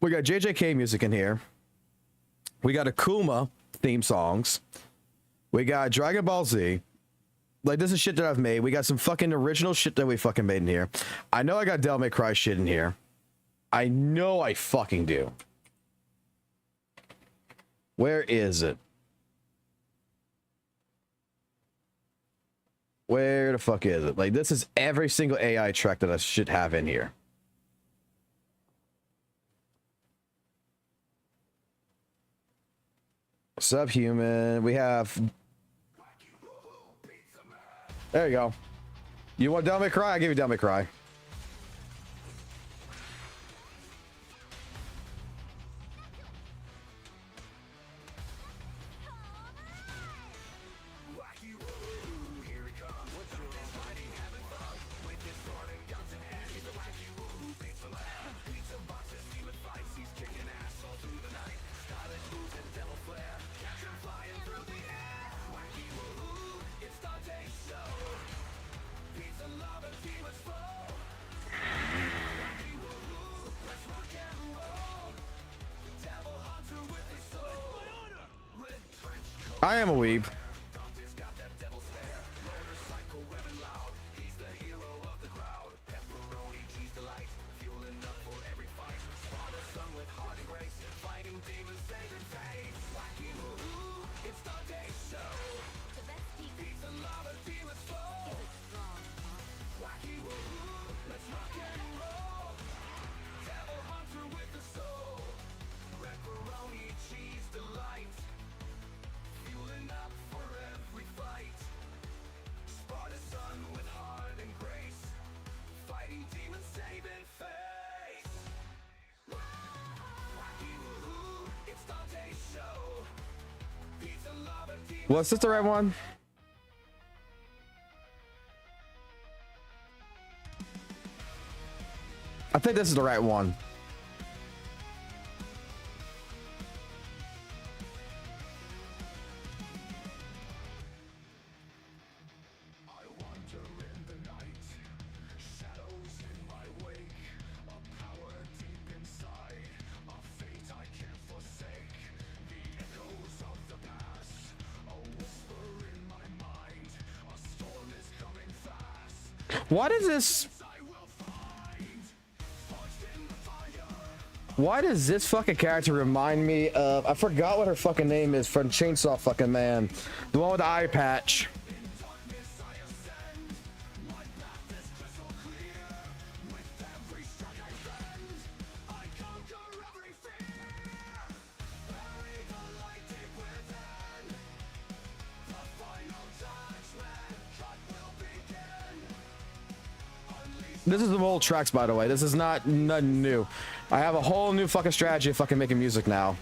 We got JJK music in here. We got Akuma theme songs. We got Dragon Ball Z. Like, this is shit that I've made. We got some fucking original shit that we fucking made in here. I know I got Devil May Cry shit in here. I know I fucking do. Where is it? Where the fuck is it? Like, this is every single AI track that I should have in here. Subhuman. We have... There you go. You want Devil May Cry? I'll give you Devil May Cry. I am a weeb. Was this the right one? I think this is the right one. What is this? Why does this fucking character remind me of, I forgot what her fucking name is from Chainsaw fucking Man, the one with the eye patch. This is the old tracks, by the way. This is not nothing new. I have a whole new fucking strategy of fucking making music now.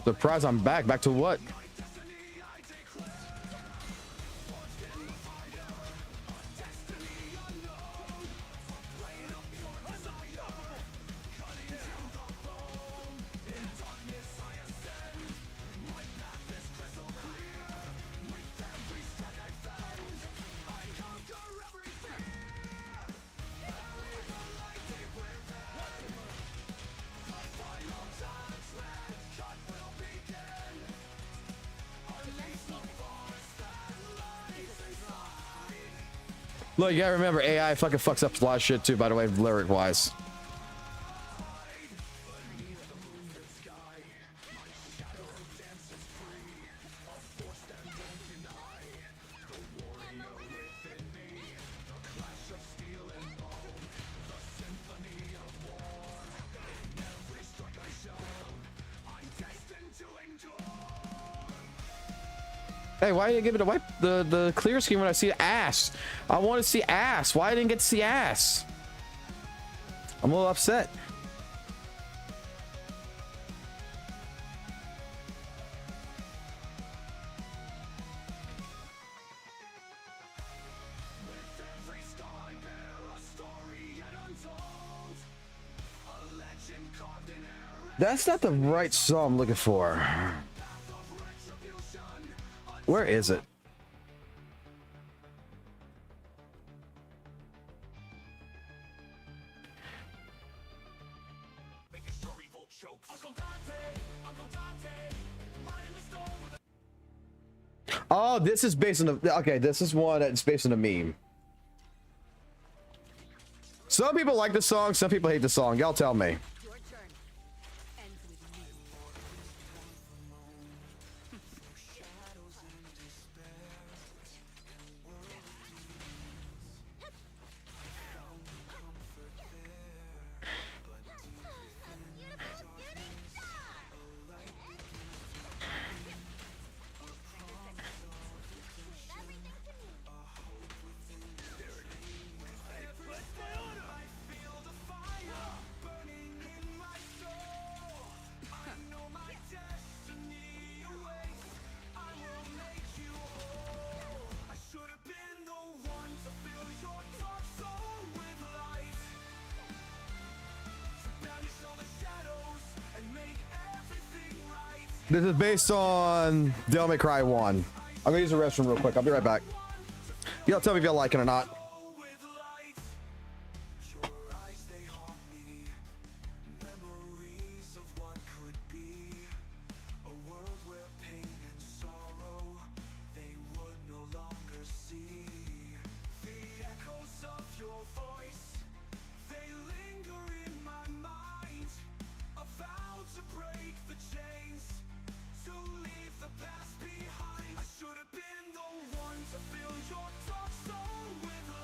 Surprise, I'm back. Back to what? Look, you gotta remember, AI fucking fucks up a lot of shit too, by the way, lyric-wise. Hey, why didn't you give it the clear screen when I see ass? I want to see ass. Why I didn't get to see ass? I'm a little upset. That's not the right song I'm looking for. Where is it? Oh, this is based on the, okay, this is one that's based on a meme. Some people like the song, some people hate the song. Y'all tell me. This is based on Devil May Cry 1. I'm gonna use the restroom real quick. I'll be right back. Y'all tell me if y'all like it or not. Past behind. I should have been the one to fill your dark soul with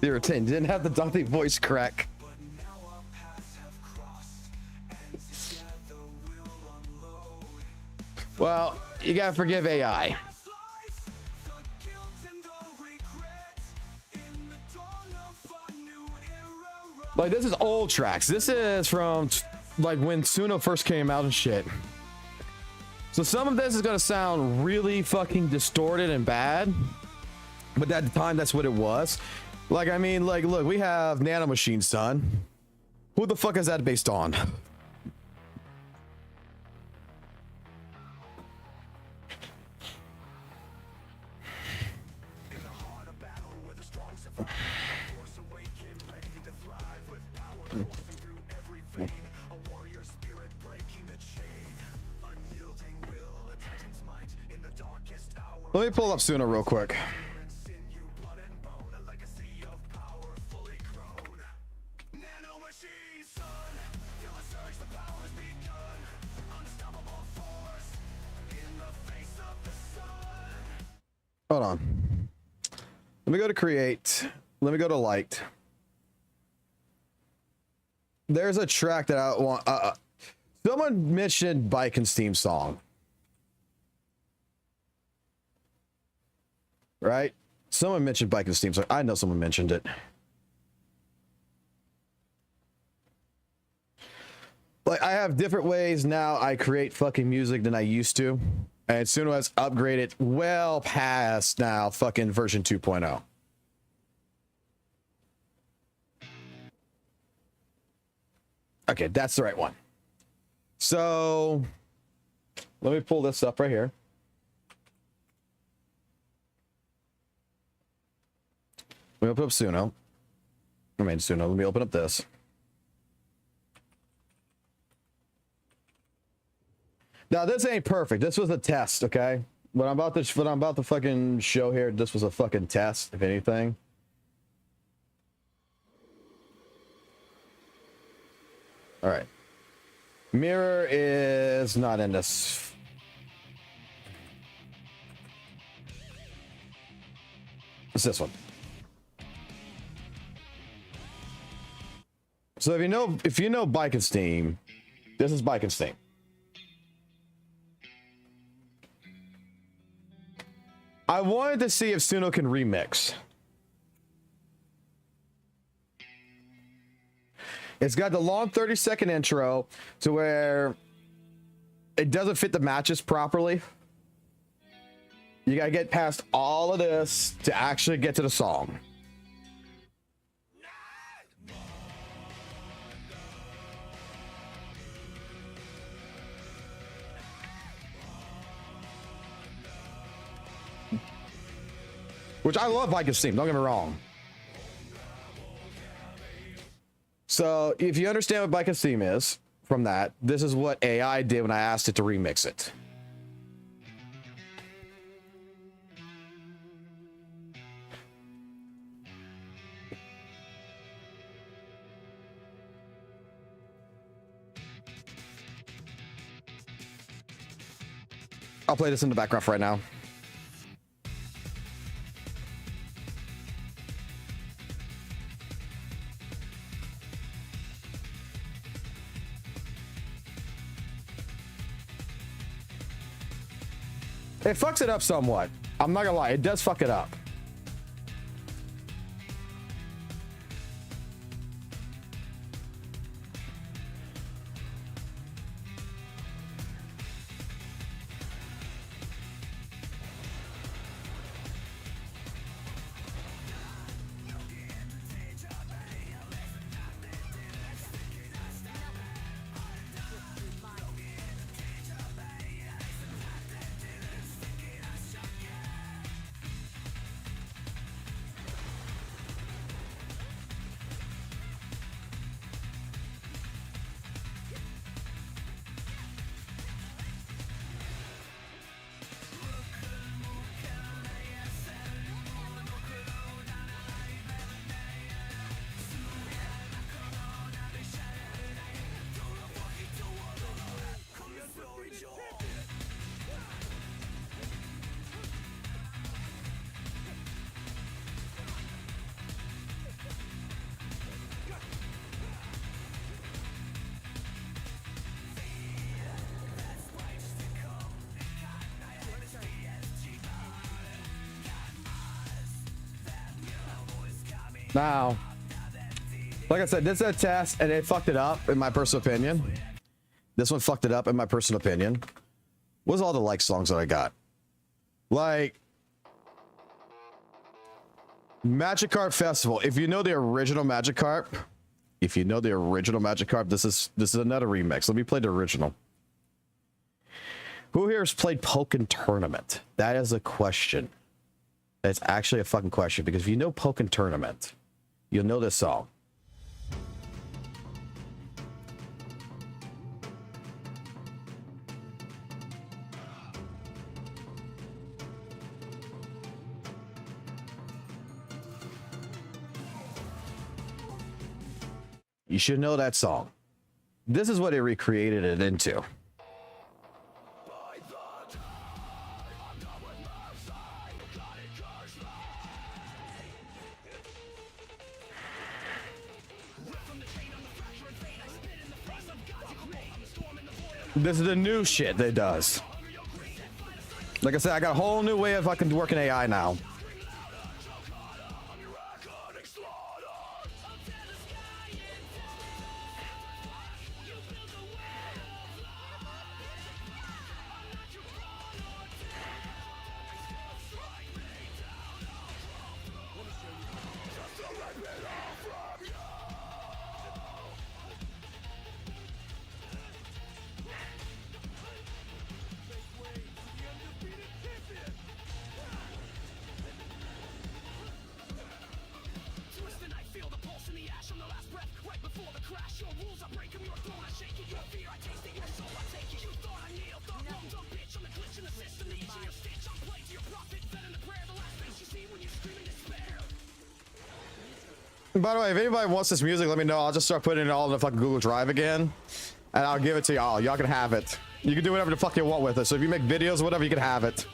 You retained. Didn't have the Dante voice crack. Well, you gotta forgive AI. Like, this is old tracks. This is from like when Suno first came out and shit. So some of this is gonna sound really fucking distorted and bad, but at the time that's what it was. Like, I mean, like, look, we have Nanomachine, son. Who the fuck is that based on? Let me pull up Suno real quick. Hold on. Let me go to create. Let me go to light. There's a track that I want. Someone mentioned Bike and Steam song. Right? Someone mentioned Bike and Steam song. I know someone mentioned it. Like, I have different ways now I create fucking music than I used to. And Suno has upgraded well past now fucking version 2.0. Okay, that's the right one. So let me pull this up right here. Let me open up Suno. Let me open up this. Now this ain't perfect. This was a test, okay? What I'm about to fucking show here, this was a fucking test, if anything. All right. Mirror is not in this. It's this one. So if you know Bike and Steam, this is Bike and Steam. I wanted to see if Suno can remix. It's got the long 30-second intro to where it doesn't fit the matches properly. You gotta get past all of this to actually get to the song. Which I love Bike and Steam, don't get me wrong. So if you understand what Bike and Steam is from that, this is what AI did when I asked it to remix it. I'll play this in the background for right now. It fucks it up somewhat. I'm not gonna lie, it does fuck it up. Now, like I said, this is a test and it fucked it up in my personal opinion. This one fucked it up in my personal opinion. What's all the like songs that I got? Like Magikarp Festival. If you know the original Magikarp, this is another remix. Let me play the original. Who here has played Pokken Tournament? That is a question. It's actually a fucking question, because if you know Pokken Tournament, you'll know this song. You should know that song. This is what they recreated it into. This is the new shit that it does. Like I said, I got a whole new way of fucking working AI now. By the way, if anybody wants this music, let me know. I'll just start putting it all in the fucking Google Drive again, and I'll give it to y'all. Y'all can have it. You can do whatever the fuck you want with it. So if you make videos or whatever, you can have it.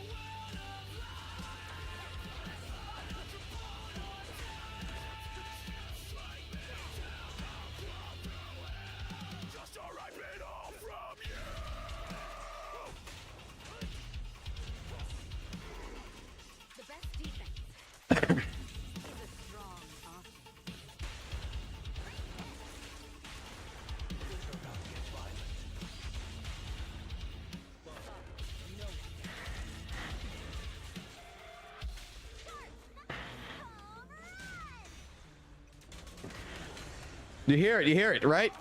You hear it, right?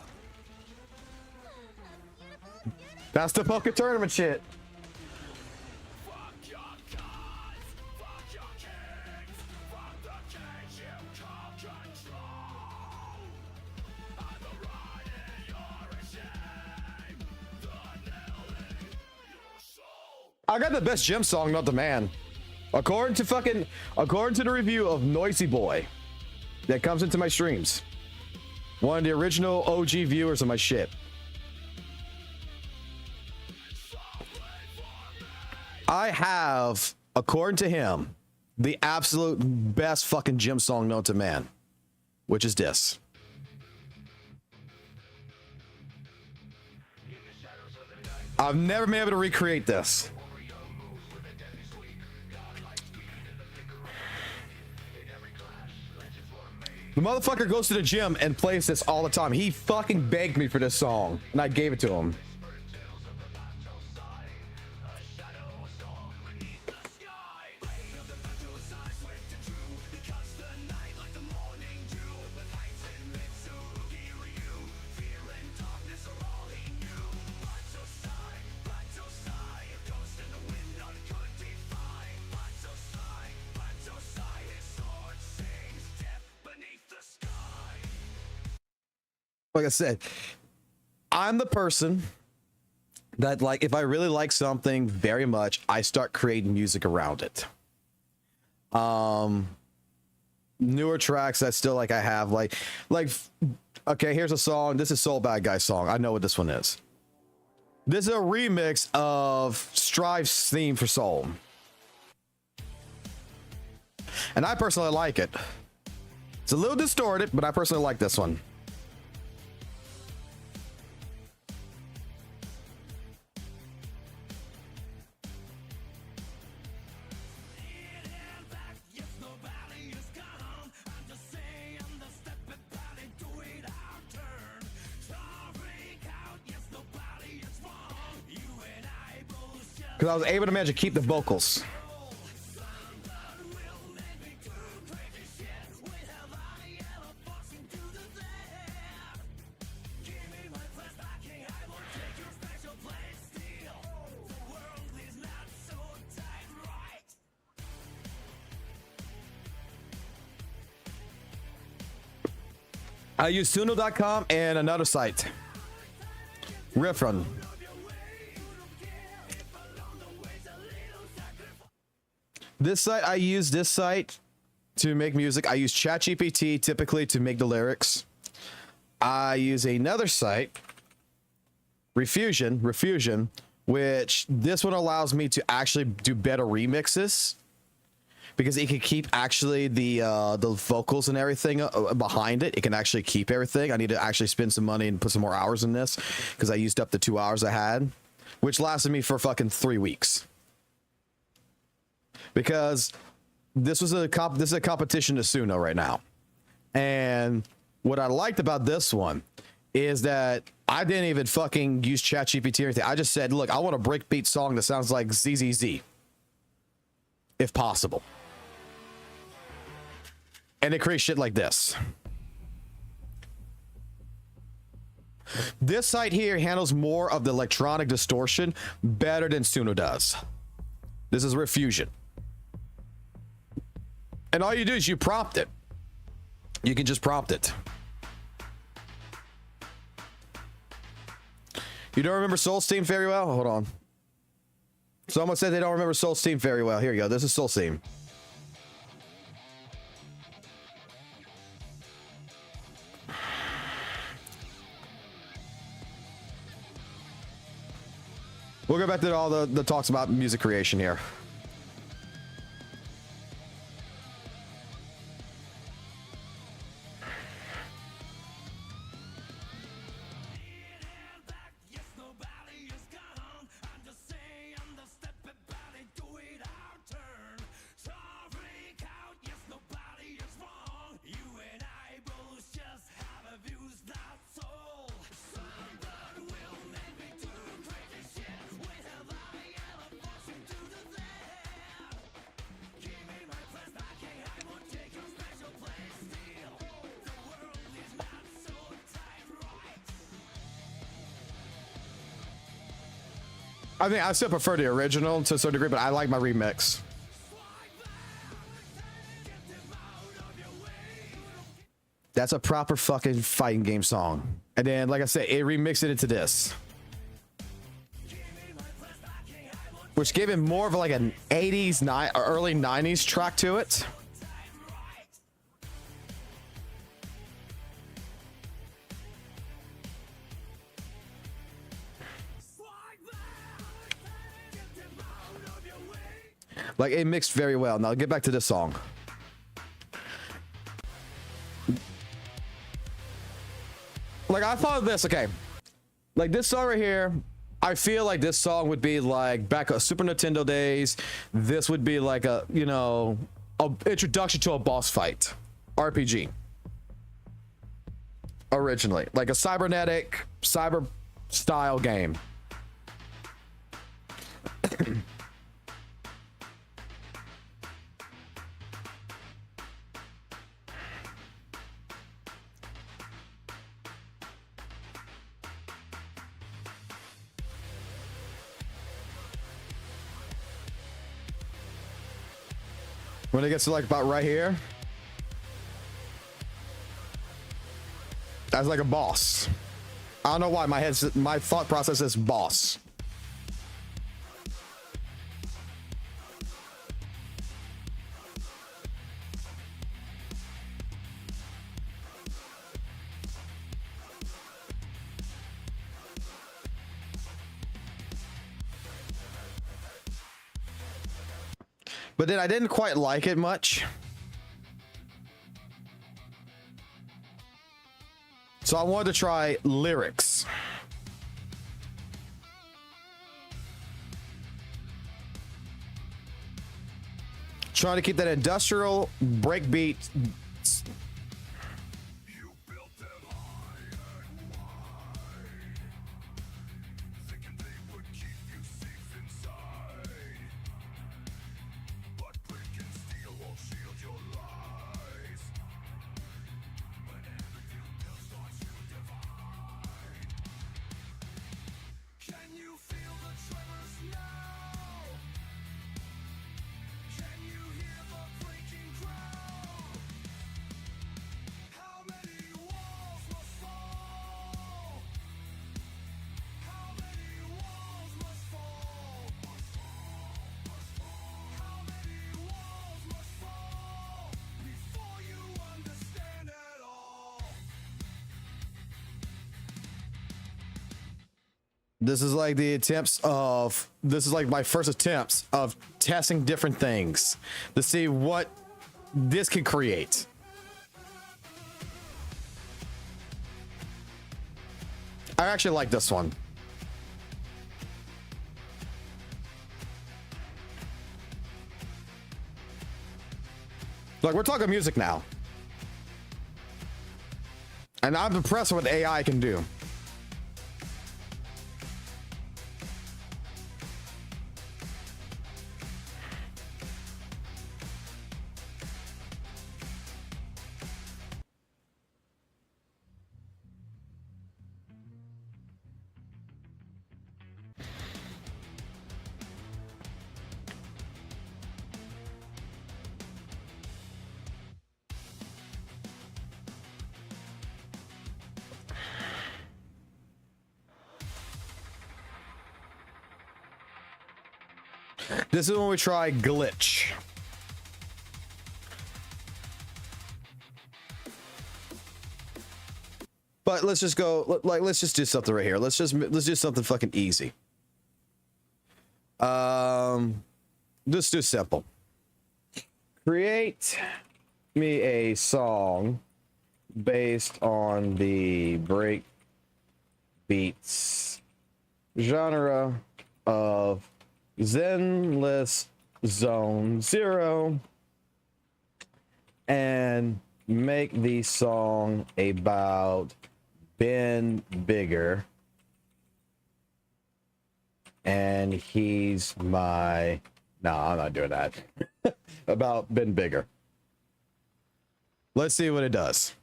That's the Pokken Tournament shit. I got the best gym song, not the man. According to the review of Noisy Boy that comes into my streams. One of the original OG viewers of my shit. I have, according to him, the absolute best fucking gym song known to man, which is this. I've never been able to recreate this. The motherfucker goes to the gym and plays this all the time. He fucking begged me for this song, and I gave it to him. Like I said, I'm the person that, like, if I really like something very much, I start creating music around it. Newer tracks that still, like, I have, like, okay, here's a song. This is Soul Bad Guy song. I know what this one is. This is a remix of Strive's theme for Soul. And I personally like it. It's a little distorted, but I personally like this one. because I was able to manage to keep the vocals. I use Suno.com and another site, Riffrun. This site, I use this site to make music. I use ChatGPT typically to make the lyrics. I use another site, Refusion, which this one allows me to actually do better remixes, because it can keep actually the vocals and everything behind it. It can actually keep everything. I need to actually spend some money and put some more hours in this, because I used up the 2 hours I had, which lasted me for fucking 3 weeks. Because this is a competition to Suno right now. And what I liked about this one is that I didn't even fucking use ChatGPT or anything. I just said, look, I want a breakbeat song that sounds like ZZZ, if possible. And it creates shit like this. This site here handles more of the electronic distortion better than Suno does. This is Refusion. And all you do is you prompt it. You can just prompt it. You don't remember Soul Steam very well? Hold on. Someone said they don't remember Soul Steam very well. Here you go. This is Soul Steam. We'll go back to all the talks about music creation here. I mean, I still prefer the original to a certain degree, but I like my remix. That's a proper fucking fighting game song. And then, like I said, it remixed it into this, which gave it more of like an 80s, or early 90s track to it. Like, it mixed very well. Now, get back to this song. Like, I thought of this, okay. Like, this song right here, I feel like this song would be like back at Super Nintendo days. This would be like a, you know, a introduction to a boss fight RPG. Originally. Like a cybernetic, cyber style game. When it gets to like about right here, that's like a boss. I don't know why my thought process is boss. But then I didn't quite like it much. So I wanted to try lyrics. Trying to keep that industrial breakbeat. This is like the attempts of, this is like my first attempts of testing different things to see what this can create. I actually like this one. Like, we're talking music now. And I'm impressed with what AI can do. This is when we try glitch. But let's just go, like, let's just do something right here. Let's do something fucking easy. Just do simple. Create me a song based on the break beats genre of Zenless Zone Zero and make the song about Ben Bigger, and he's my, no, I'm not doing that. About Ben Bigger. Let's see what it does.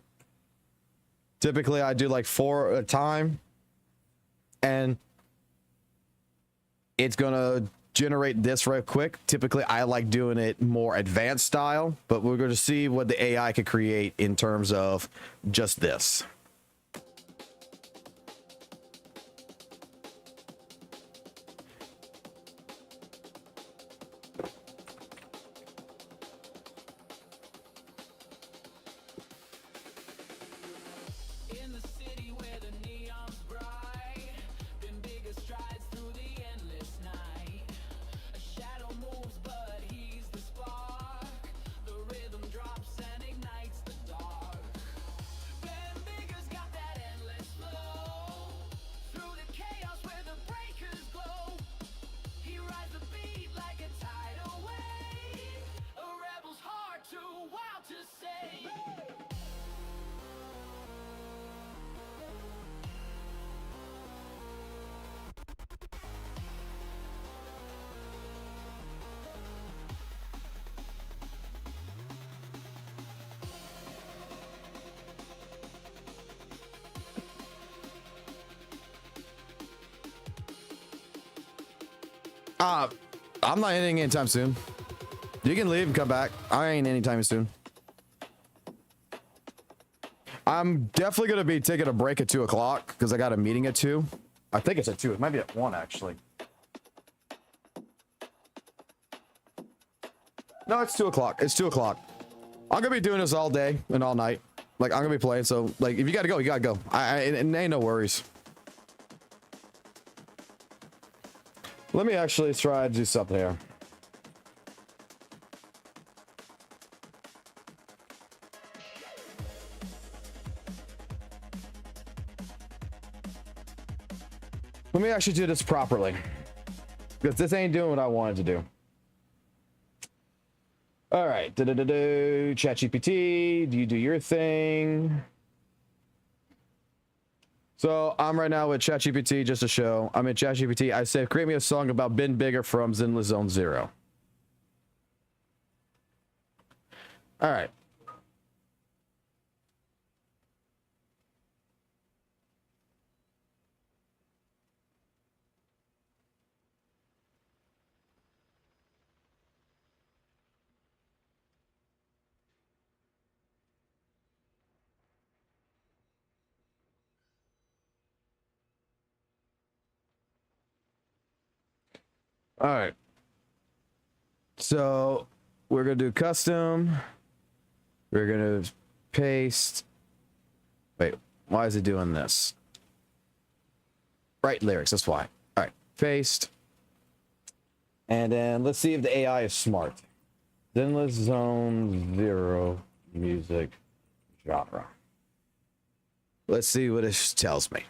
Typically I do like 4 at a time, and it's gonna generate this right quick. Typically I like doing it more advanced style, but we're going to see what the AI could create in terms of just this. I'm not hitting anytime soon. You can leave and come back. I ain't anytime soon. I'm definitely going to be taking a break at 2 o'clock because I got a meeting at 2. I think it's at 2. It might be at 1, actually. No, it's 2 o'clock. It's 2 o'clock. I'm going to be doing this all day and all night. Like, I'm going to be playing. So, like, if you got to go, you got to go. It ain't no worries. Let me actually try to do something here. Let me actually do this properly, because this ain't doing what I wanted to do. All right, ChatGPT, do you do your thing? So I'm right now with ChatGPT, just to show. I'm in ChatGPT. I said, create me a song about Ben Bigger from Zenless Zone Zero. All right. All right. So we're going to do custom. We're going to paste. Wait, why is it doing this? Right lyrics, that's why. All right, paste. And then let's see if the AI is smart. Zenless Zone Zero music genre. Let's see what it tells me.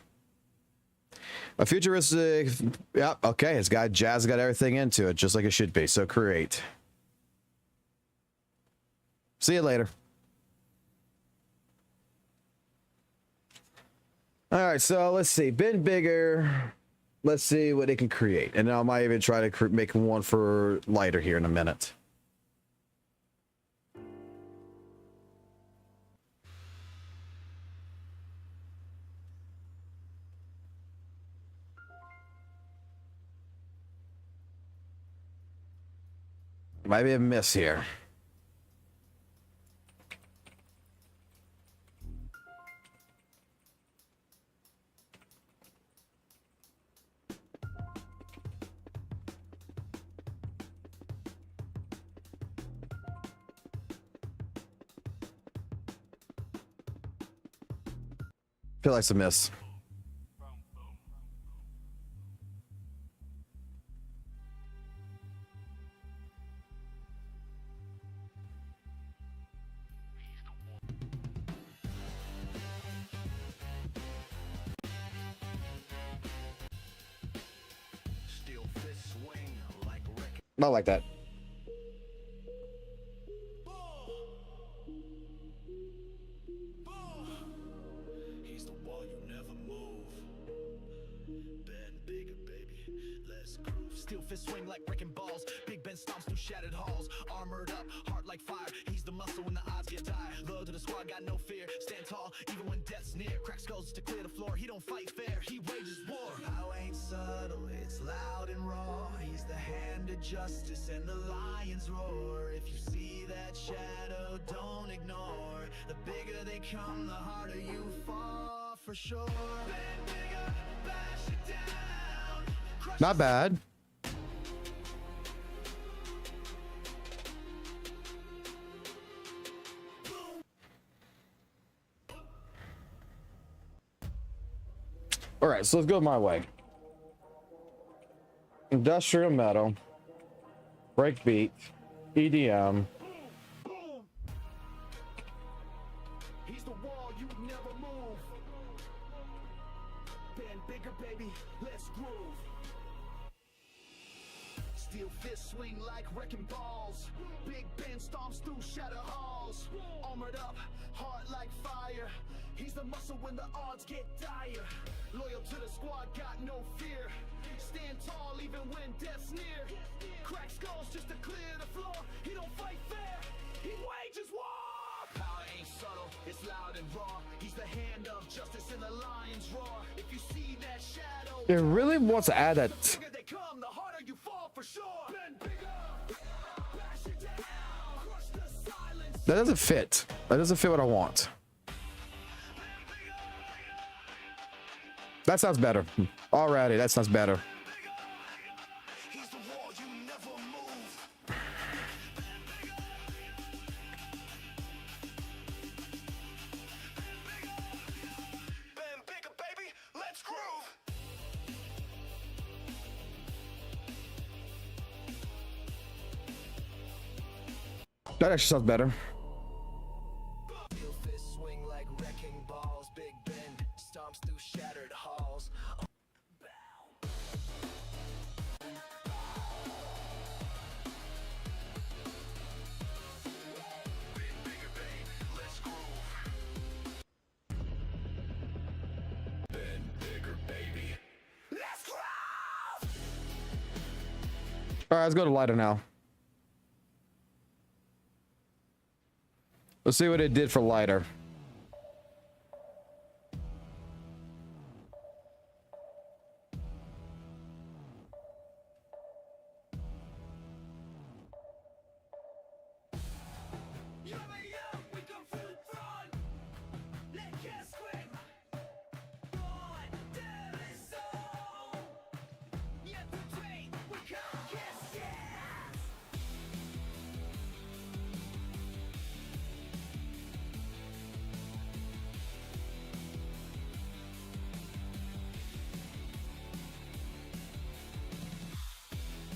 A futuristic, yep, okay, it's got jazz, got everything into it, just like it should be. So create. See you later. All right, so let's see, been bigger. Let's see what it can create. And I might even try to make one for lighter here in a minute. Might be a miss here. Feel like it's a miss. Not like that. He's the wall you never move. Bend bigger, baby. Let's groove. Steel fist swing like wrecking balls. Big Ben stomps through shattered halls. Armored up, heart like fire. He's the muscle when the odds get dire. Loyal to the squad, got no fear. Stand tall, even when death's near. Crack skulls to clear the floor. He don't fight fair. He wages war. Power ain't subtle, it's loud and raw. He's the hand of justice and the lion's roar. If you see that shadow, don't ignore. The bigger they come, the harder you fall for sure. Bend bigger, bash it down. Crush Not bad. All right, so let's go my way. Industrial metal, breakbeat, EDM. He's the wall you never move. Bend bigger, baby. Let's groove. Steel fist swing like wrecking balls. Big Ben stomps through shatter halls. Armored up, heart like fire. He's the muscle when the odds get dire. Loyal to the squad, got no fear. Stand tall even when death's near. Crack skulls just to clear the floor. He don't fight fair, he wages war. Power ain't subtle, it's loud and raw. He's the hand of justice in the lion's roar. If you see that shadow, It really wants to add that. the bigger they come, the harder you fall for sure. Bend bigger, bash it down, crush the silence. That doesn't fit. That doesn't fit what I want. That sounds better. Alrighty, that sounds better. He's the wall you never move. Bend bigger, baby. Let's groove. That actually sounds better. Steel fist swing like wrecking balls. Big Ben stomps through shattered halls. All right, let's go to lighter now. Let's see what it did for lighter.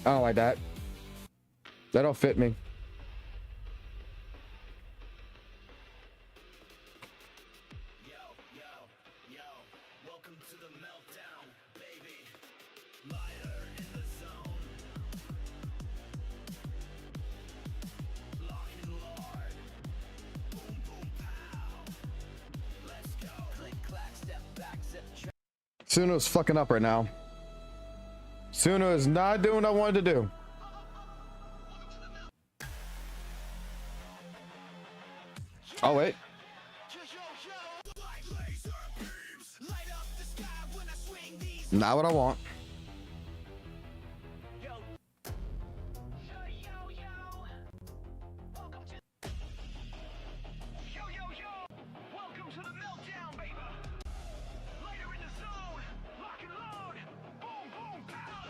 I don't like that. That don't fit me. Welcome to the meltdown, baby. Lighter in the zone. Lock and lard. Boom, boom, pow. Let's go. Click, clack, step back, zip, track. Suno's fucking up right now. Suno is not doing what I wanted to do. Oh, wait. Not what I want. Welcome to the meltdown, baby. Later in the zone, lock and load. Boom, boom, pow.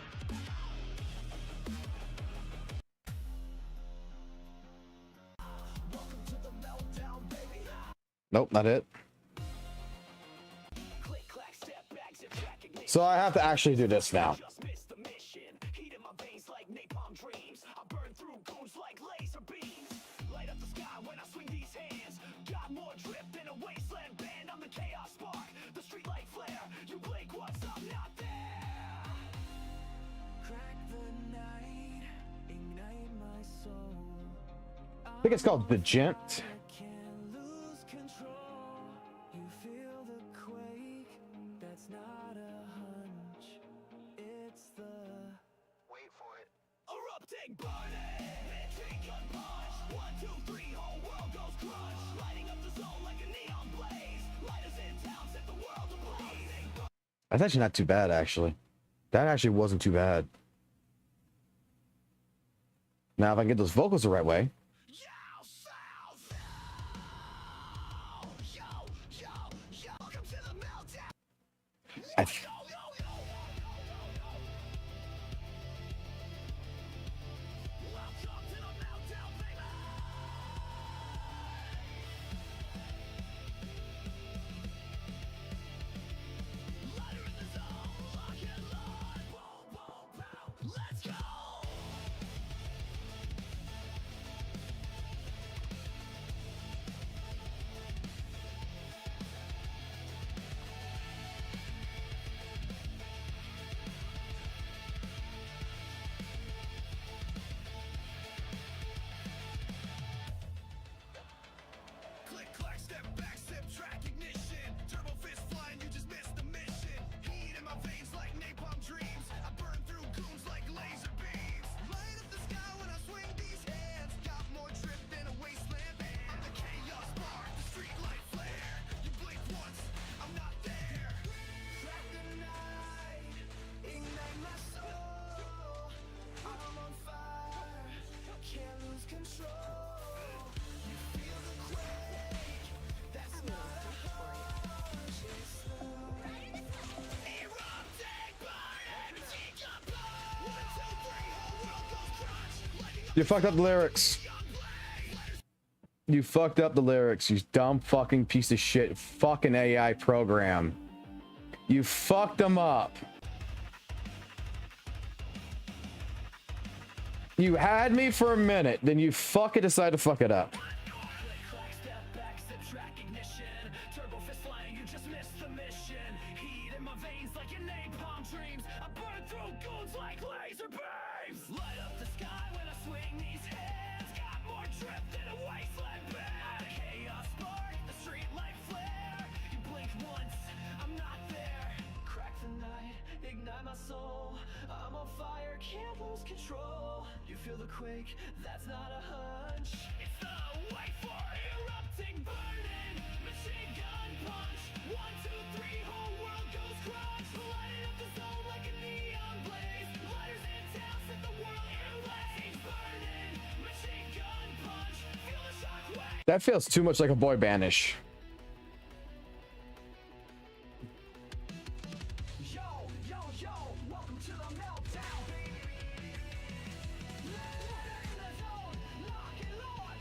Welcome to the meltdown, baby. Nope, not it. Click, clack, step back, zip, track, ignition. So I have to actually do this now. Just missed the mission. Heat in my veins like napalm dreams. I burn through goons like laser beams. Light up the sky when I swing these hands. Got more drip than a wasteland band. I'm the chaos spark, the street light flare. You blink, what's up? Not there. Crack the night, ignite my soul. I think it's called The Gent. Can't lose control. You feel the quake. That's not a hunch. It's the wait for it. Erupting, burning, mixing gun punch. 1, 2, 3, whole world goes crunch. Lighting up the zone like a neon blaze. Lighters in town set the world ablaze. That's actually not too bad, actually. That actually wasn't too bad. Now, if I can get those vocals the right way. I Click, clack, step back, sip, track, ignition. Turbo fist flying, you just missed the mission. Heat in my veins like napalm dreams. I burn through goons like laser beams. Light up the sky when I swing these hands. Got more drip than a wasteland band. I'm the chaos spark, the street light flare. You blink once, I'm not there. Crack the night, ignite my soul. I'm on fire, can't lose control. You feel the quake, that's not a hunch. It's the erupting, burning, decomposed. 1, 2, 3, whole world goes crunch. Lighting up You fucked up the lyrics. You fucked up the lyrics, you dumb fucking piece of shit fucking AI program. You fucked them up. You had me for a minute, then you fucking decide to fuck it up. click, clack, step back, sip, track, ignition. Turbo fist flying, you just missed the mission. Heat in my veins like your napalm dreams. I burn through goons like laser beams. Light up the sky when I swing these hands. Got more drip than a wasteland band. I'm the chaos spark, the street light flare. You blink once, I'm not there. Crack the night, ignite my soul. I'm on fire, can't lose control. You feel the quake, that's not a hunch. It's the wait for erupting, burning, machine gun punch. 1, 2, 3, whole world goes crunch. Lighting up the zone like a neon blaze. Lighters in town set the world ablaze. Burning, machine gun punch. Feel the shockwave. That feels too much like a boy bandish. Yo, yo, yo, welcome to the meltdown, baby. Lighter in the zone, lock and load.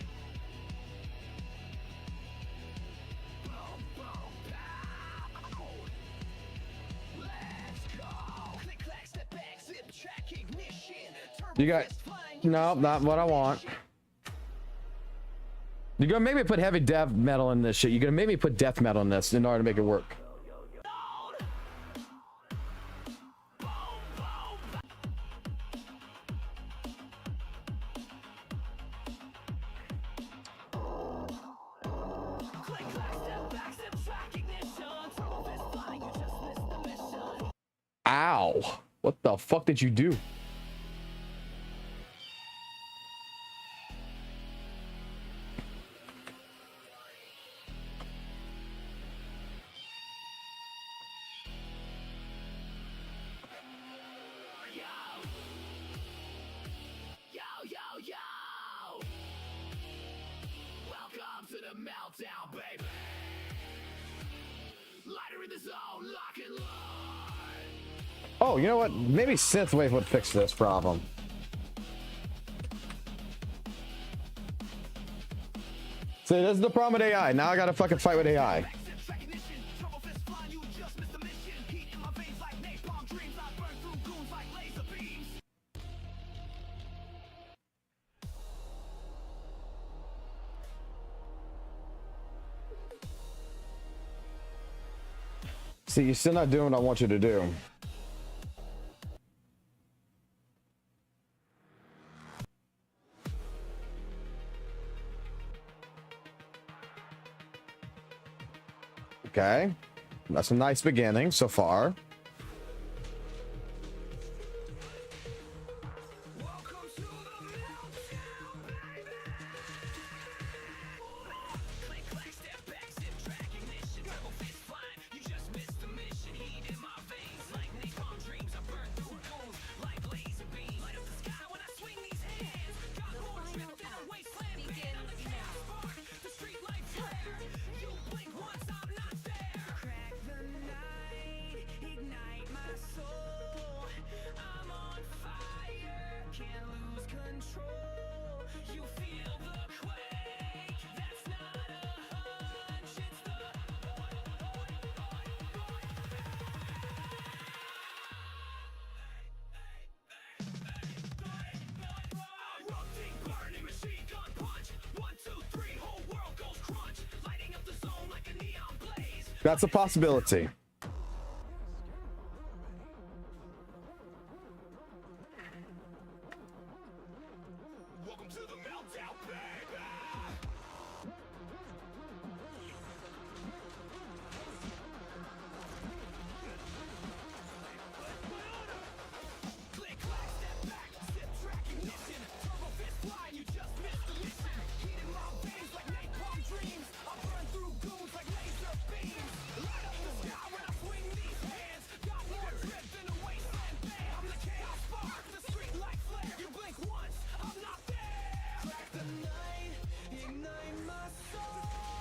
Boom, boom, pow. Let's go. Click, clack, step back, zip, track, ignition. Turbo You got... No, not what I want. You're gonna make me put heavy death metal in this shit. You're gonna make me put death metal in this in order to make it work. Ow. What the fuck did you do? Welcome to the meltdown, baby. Lighter in the zone, lock and load. Oh, you know what? Maybe synthwave would fix this problem. See, this is the problem with AI. Now I gotta fucking fight with AI. See, you're still not doing what I want you to do. Okay, that's a nice beginning so far. That's a possibility.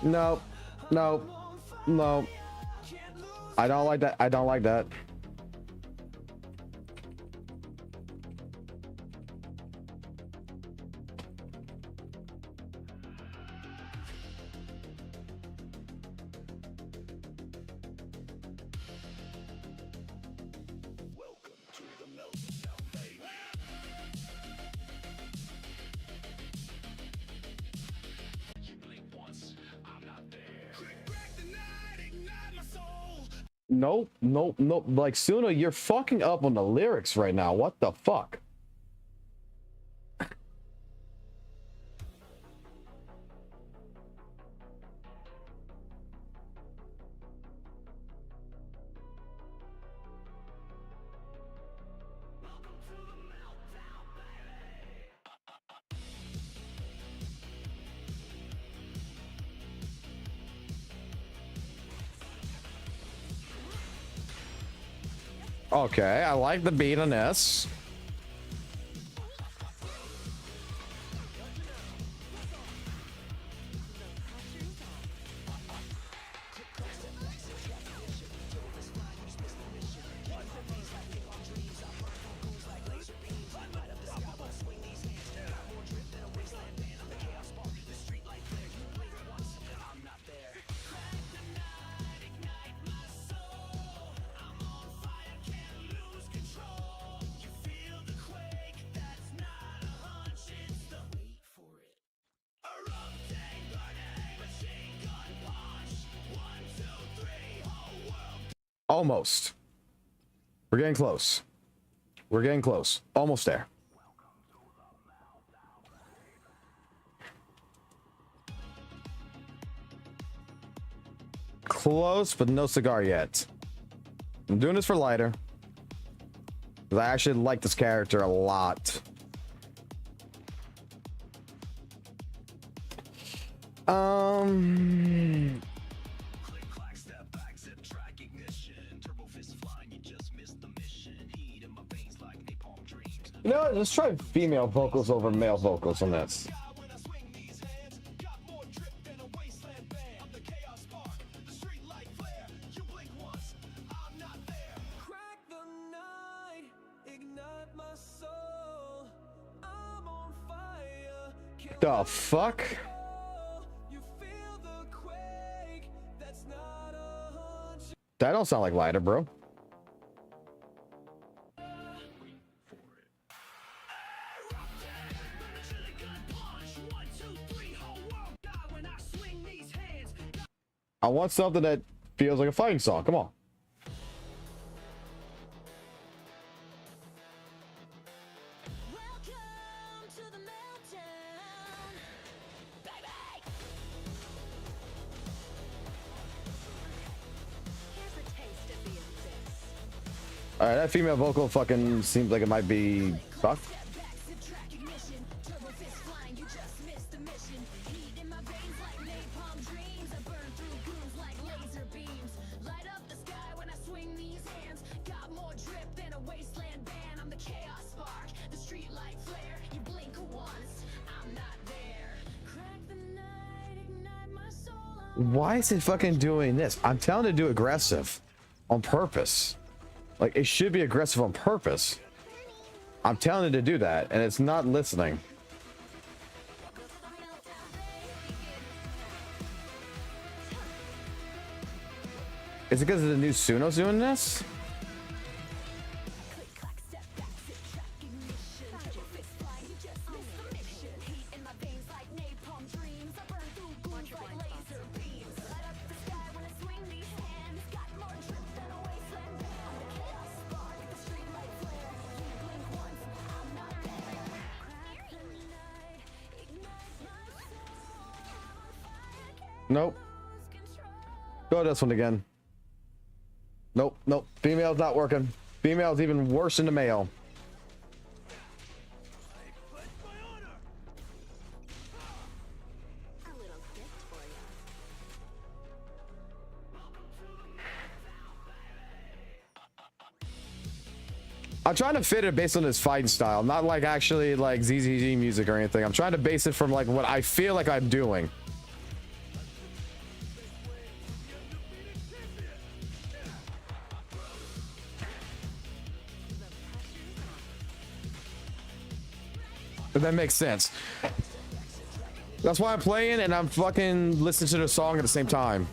No, no, no. I don't like that. I don't like that. Nope, nope, nope. Like, Suna, you're fucking up on the lyrics right now. What the fuck? Okay, I like the beat on this. Almost. We're getting close. We're getting close. Almost there. Close, but no cigar yet. I'm doing this for lighter. Because I actually like this character a lot. You know what? Let's try female vocals over male vocals on this. The fuck? That don't sound like lighter, bro. I want something that feels like a fighting song. Come on. All right, that female vocal fucking seems like it might be fucked. Why is it fucking doing this? I'm telling it to do aggressive on purpose. Like, it should be aggressive on purpose. I'm telling it to do that, and it's not listening. Is it because of the new Suno's doing this? Nope. Go to this one again. Nope, nope. Female's not working. Female's even worse than the male. I'm trying to fit it based on his fighting style, not like actually like ZZZ music or anything. I'm trying to base it from like what I feel like I'm doing. If that makes sense. That's why I'm playing and I'm fucking listening to the song at the same time.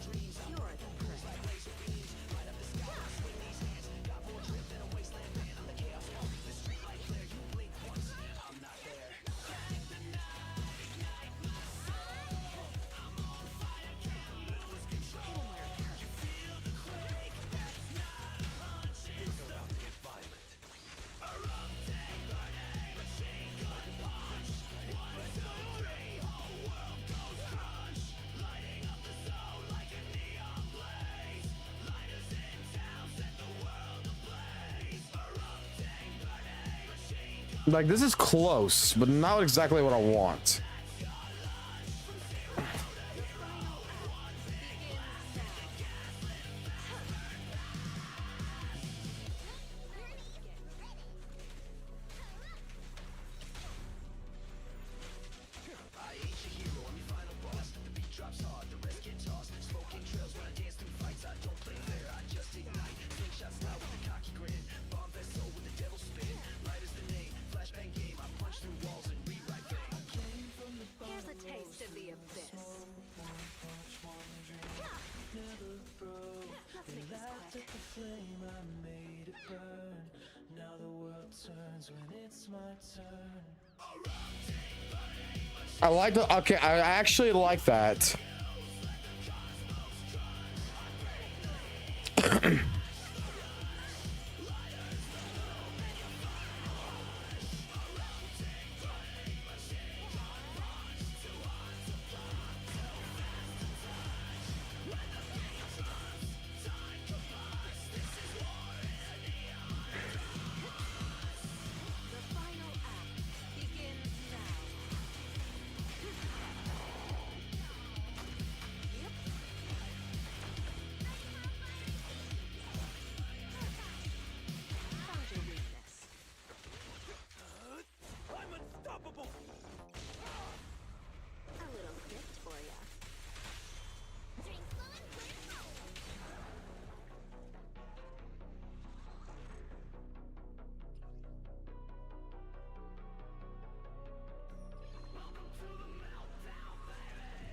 Like, this is close, but not exactly what I want. I like the, okay, I actually like that.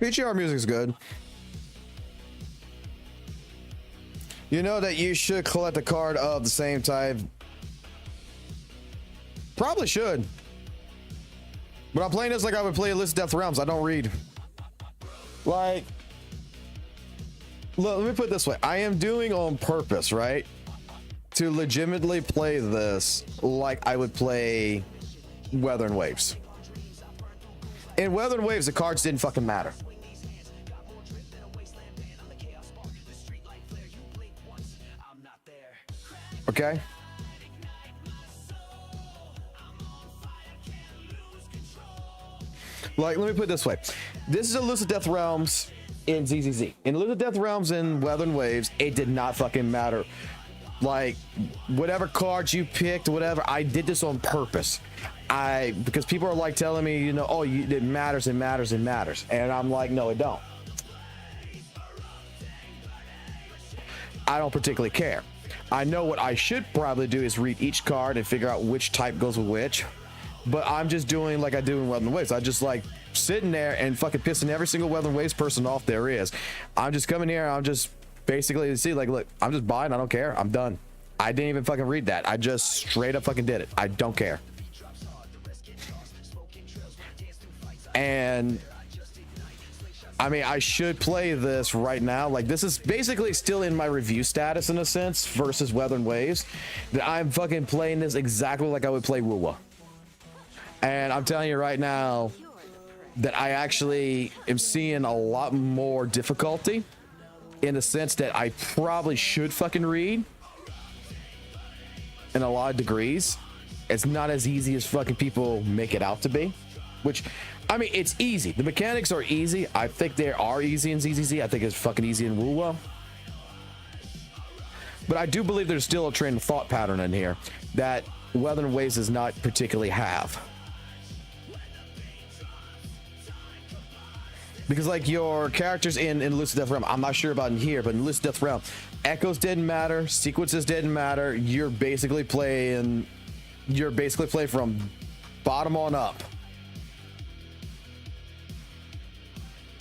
PGR music's good. You know that you should collect a card of the same type. Probably should. But I'm playing this like I would play Illicit Death Realms. I don't read. Like, look, let me put it this way. I am doing on purpose, right? To legitimately play this like I would play WutheringWaves. In WutheringWaves, the cards didn't fucking matter. Okay? Like, let me put it this way. This is Illicit Death Realms in ZZZ. In Illicit Death Realms in WutheringWaves, it did not fucking matter. Like, whatever cards you picked, whatever, I did this on purpose. Because people are like telling me, you know, oh, it matters, it matters, it matters. And I'm like, no, it don't. I don't particularly care. I know what I should probably do is read each card and figure out which type goes with which. But I'm just doing like I do in WutheringWaves. I just like sitting there and fucking pissing every single WutheringWaves person off there is. I'm just coming here. I'm just basically see like, look, I'm just buying. I don't care. I'm done. I didn't even fucking read that. I just straight up fucking did it. I don't care. And I mean, I should play this right now. Like, this is basically still in my review status in a sense versus WutheringWaves. That I'm fucking playing this exactly like I would play WUWA. And I'm telling you right now that I actually am seeing a lot more difficulty in the sense that I probably should fucking read in a lot of degrees. It's not as easy as fucking people make it out to be, which, I mean, it's easy. The mechanics are easy. I think they are easy in ZZZ. I think it's fucking easy in WUWA. But I do believe there's still a train of thought pattern in here that WutheringWaves does not particularly have. Because like your characters in Illicit Death Realm, I'm not sure about in here, but in Illicit Death Realm, echoes didn't matter, sequences didn't matter. You're basically playing from bottom on up.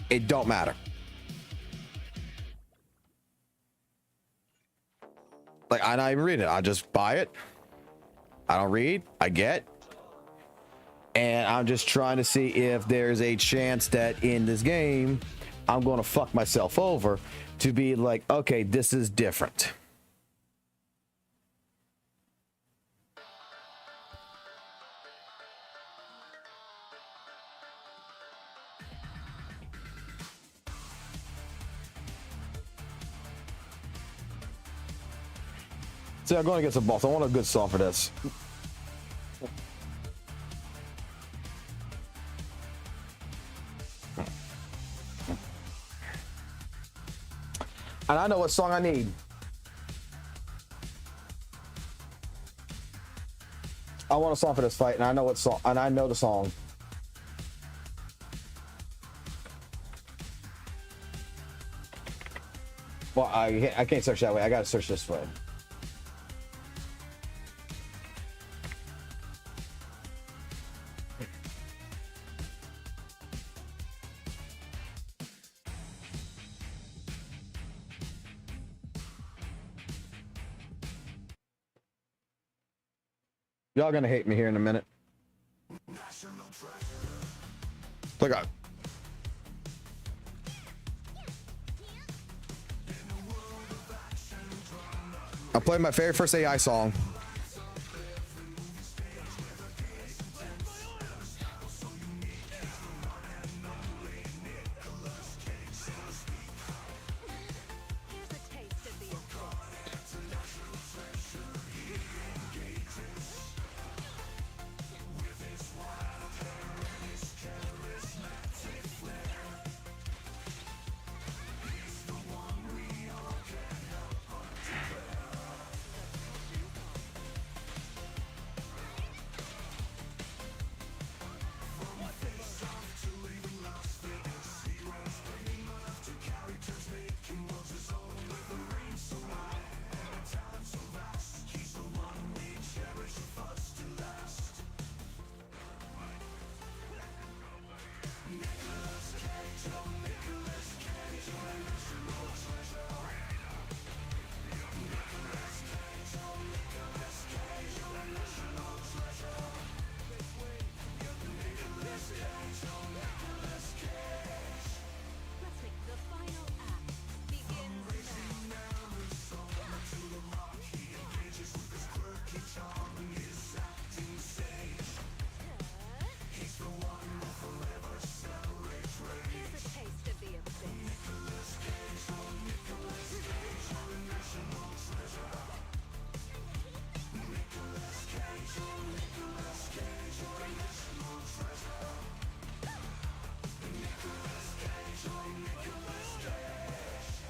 It don't matter. Like, I don't even read it. I just buy it. I don't read. I get. And I'm just trying to see if there's a chance that in this game, I'm going to fuck myself over to be like, okay, this is different. So I'm going to get some boss. I want a good song for this. And I know what song I need. I want a song for this fight, and I know what song, and I know the song. Well, I can't search that way. I gotta search this way. Y'all gonna hate me here in a minute. Look out. I'm playing my very first AI song.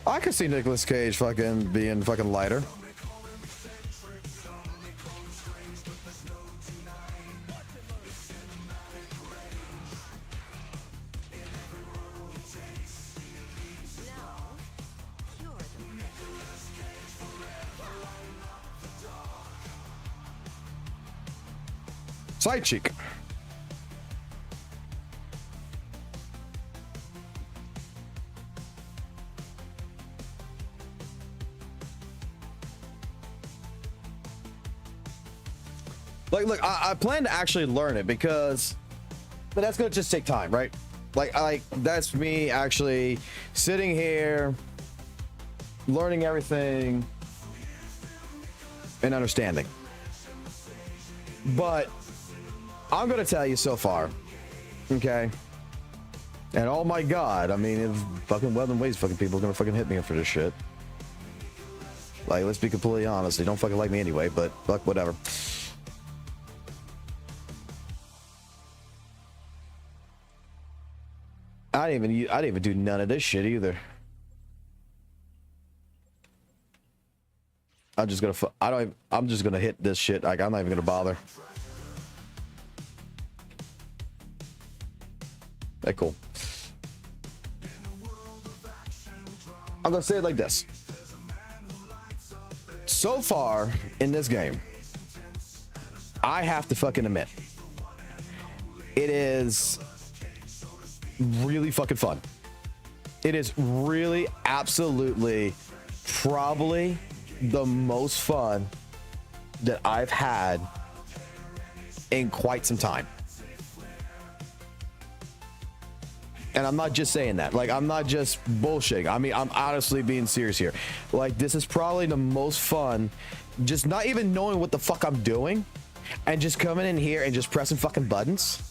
I could see Nicolas Cage fucking being fucking lighter. Side cheek. Like, look, I plan to actually learn it but that's gonna just take time, right? Like that's me actually sitting here, learning everything and understanding. But I'm gonna tell you so far, okay? And oh my god, I mean, if fucking WutheringWaves fucking people are gonna fucking hit me for this shit. Like, let's be completely honest, they don't fucking like me anyway, but fuck, whatever. I didn't even do none of this shit either. I'm just gonna hit this shit. Like, I'm not even gonna bother. Okay, cool. I'm gonna say it like this. So far in this game, I have to fucking admit, it is really fucking fun. It is really absolutely probably the most fun that I've had in quite some time. And I'm not just saying that. Like, I'm not just bullshitting. I mean, I'm honestly being serious here. Like, this is probably the most fun, just not even knowing what the fuck I'm doing and just coming in here and just pressing fucking buttons.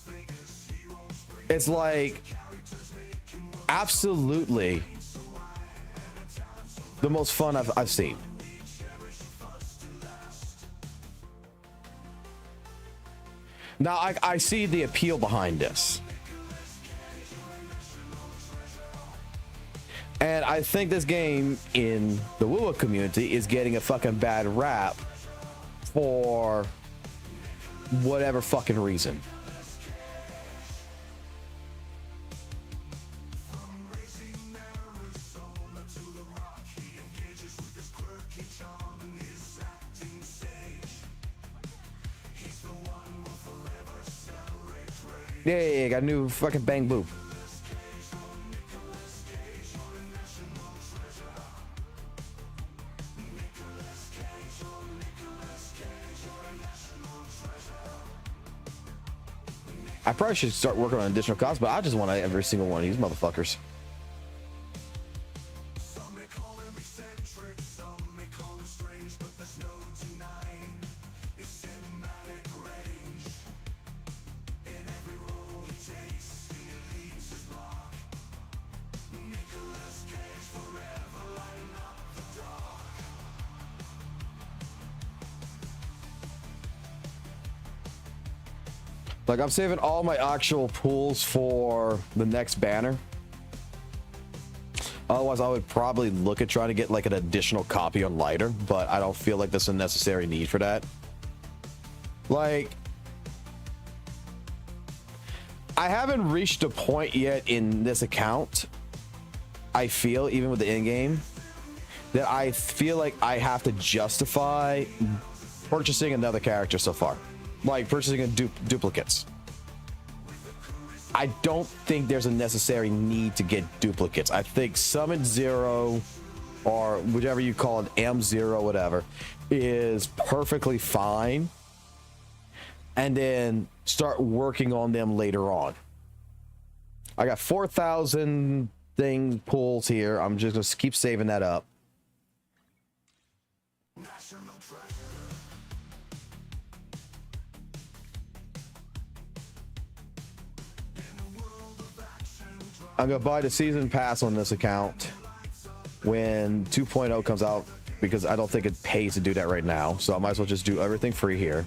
It's like absolutely the most fun I've seen. Now, I see the appeal behind this. And I think this game in the WUWA community is getting a fucking bad rap for whatever fucking reason. Yeah, got a new fucking bang boo. I probably should start working on additional costs, but I just want every single one of these motherfuckers. Like, I'm saving all my actual pools for the next banner. Otherwise, I would probably look at trying to get like an additional copy on lighter, but I don't feel like there's a necessary need for that. Like, I haven't reached a point yet in this account, I feel, even with the in-game, that I feel like I have to justify purchasing another character so far. Like purchasing a duplicates. I don't think there's a necessary need to get duplicates. I think Summon Zero, or whichever you call it, M0, whatever, is perfectly fine. And then start working on them later on. I got 4,000 thing pulls here. I'm just gonna keep saving that up. I'm gonna buy the season pass on this account when 2.0 comes out, because I don't think it pays to do that right now. So I might as well just do everything free here.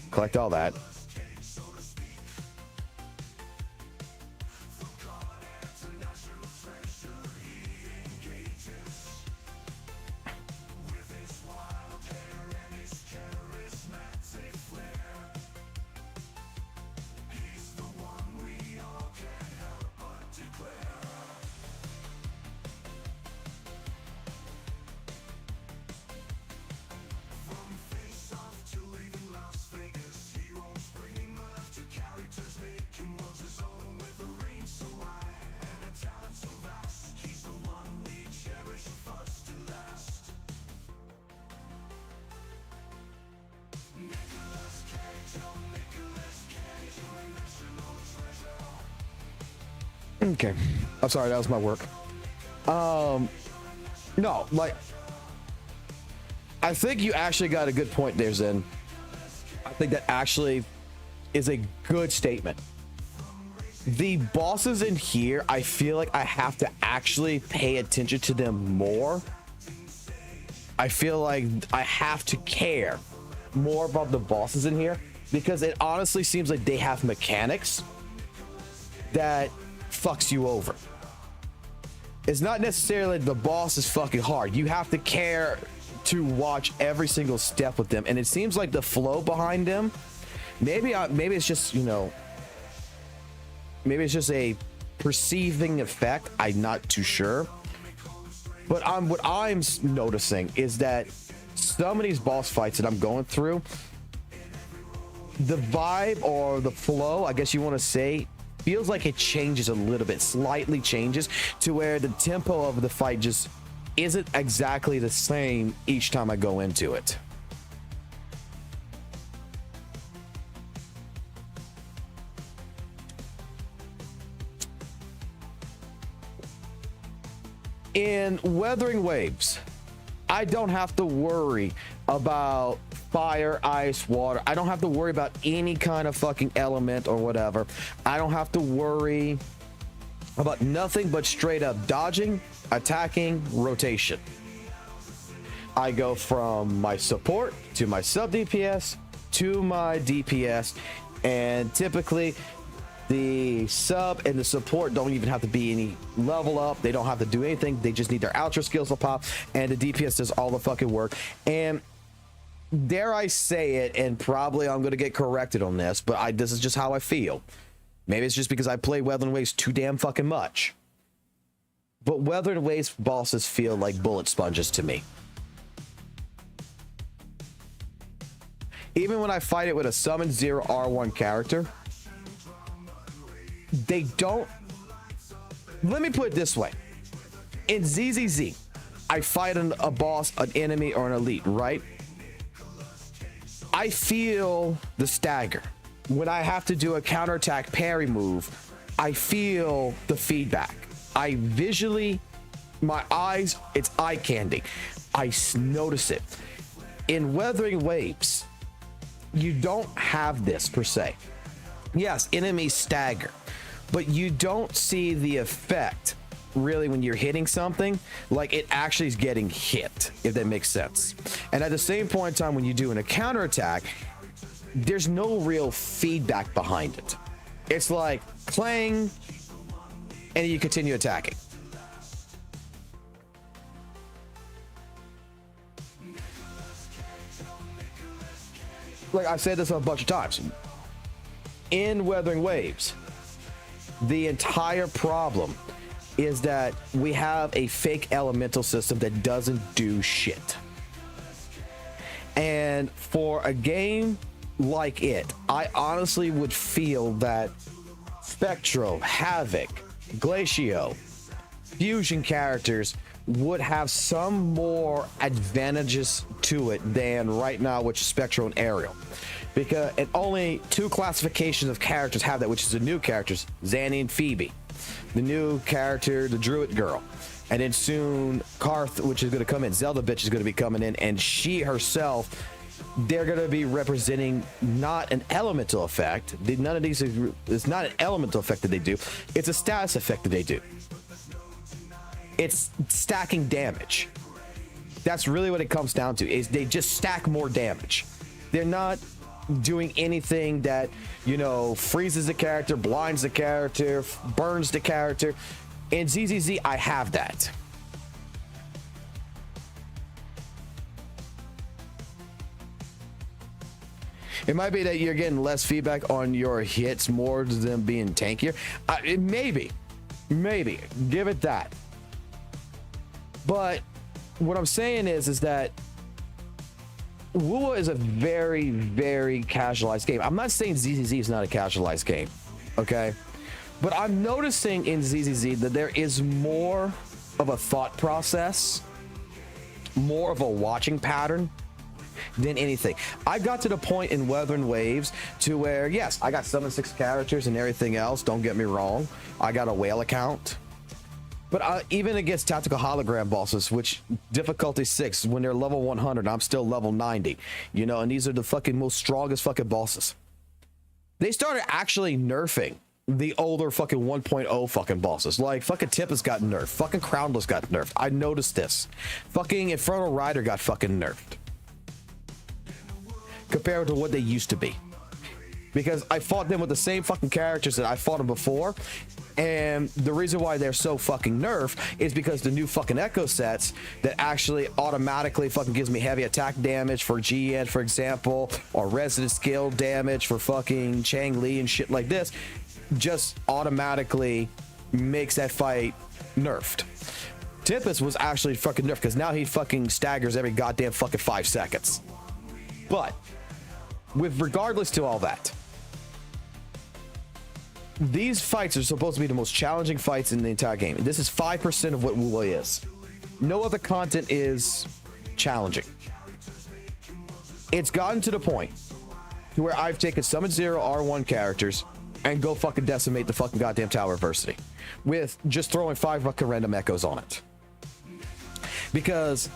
Collect all that. Okay. I'm sorry, that was my work. No, like, I think you actually got a good point there, Zen. I think that actually is a good statement. The bosses in here, I feel like I have to actually pay attention to them more. I feel like I have to care more about the bosses in here because it honestly seems like they have mechanics that fucks you over. It's not necessarily the boss is fucking hard. You have to care to watch every single step with them, and it seems like the flow behind them. Maybe it's just, you know, maybe it's just a perceiving effect. I'm not too sure. But what I'm noticing is that some of these boss fights that I'm going through, the vibe or the flow, I guess you want to say, feels like it changes a little bit, slightly changes to where the tempo of the fight just isn't exactly the same each time I go into it. In WutheringWaves, I don't have to worry about fire, ice, water. I don't have to worry about any kind of fucking element or whatever. I don't have to worry about nothing but straight up dodging, attacking, rotation. I go from my support to my sub DPS to my DPS, and typically the sub and the support don't even have to be any level up. They don't have to do anything. They just need their ultra skills to pop, and the DPS does all the fucking work. And dare I say it, and probably I'm going to get corrected on this, but this is just how I feel. Maybe it's just because I play WutheringWaves too damn fucking much. But WutheringWaves bosses feel like bullet sponges to me. Even when I fight it with a Summon Zero R1 character, they don't. Let me put it this way. In ZZZ, I fight a boss, an enemy, or an elite, right? I feel the stagger. When I have to do a counterattack parry move, I feel the feedback. I visually, my eyes, it's eye candy. I notice it. In WutheringWaves, you don't have this per se. Yes, enemies stagger, but you don't see the effect really when you're hitting something, like it actually is getting hit, if that makes sense. And at the same point in time, when you're doing a counterattack, there's no real feedback behind it. It's like clang, and you continue attacking. Like I've said this a bunch of times. In WutheringWaves, the entire problem is that we have a fake elemental system that doesn't do shit. And for a game like it, I honestly would feel that Spectro, Havoc, Glacio, fusion characters would have some more advantages to it than right now, which is Spectro and Aerial. Because and only two classifications of characters have that, which is the new characters, Zanny and Phoebe. The new character, the Druid Girl. And then soon, Karth, which is going to come in. Zelda bitch is going to be coming in. And she herself, they're going to be representing not an elemental effect. None of these, it's not an elemental effect that they do. It's a status effect that they do. It's stacking damage. That's really what it comes down to, is they just stack more damage. They're not doing anything that, you know, freezes the character, blinds the character, burns the character. In ZZZ, I have that. It might be that you're getting less feedback on your hits more than them being tankier. Maybe. Give it that. But what I'm saying is that WUWA is a very, very casualized game. I'm not saying ZZZ is not a casualized game, okay? But I'm noticing in ZZZ that there is more of a thought process, more of a watching pattern, than anything. I got to the point in WutheringWaves to where, yes, I got 76 characters and everything else. Don't get me wrong. I got a whale account. But even against tactical hologram bosses, which difficulty 6, when they're level 100, I'm still level 90. You know, and these are the fucking most strongest fucking bosses. They started actually nerfing the older fucking 1.0 fucking bosses. Like fucking Tempest got nerfed. Fucking Crownless got nerfed. I noticed this. Fucking Infernal Rider got fucking nerfed. Compared to what they used to be. Because I fought them with the same fucking characters that I fought them before. And the reason why they're so fucking nerfed is because the new fucking echo sets that actually automatically fucking gives me heavy attack damage for GN, for example, or resident skill damage for fucking Chang Li and shit like this, just automatically makes that fight nerfed. Tempest was actually fucking nerfed because now he fucking staggers every goddamn fucking 5 seconds. But with regardless to all that, these fights are supposed to be the most challenging fights in the entire game. This is 5% of what WUWA is. No other content is challenging. It's gotten to the point to where I've taken Summon Zero R1 characters and go fucking decimate the fucking goddamn Tower Adversity with just throwing 5 fucking random echoes on it. Because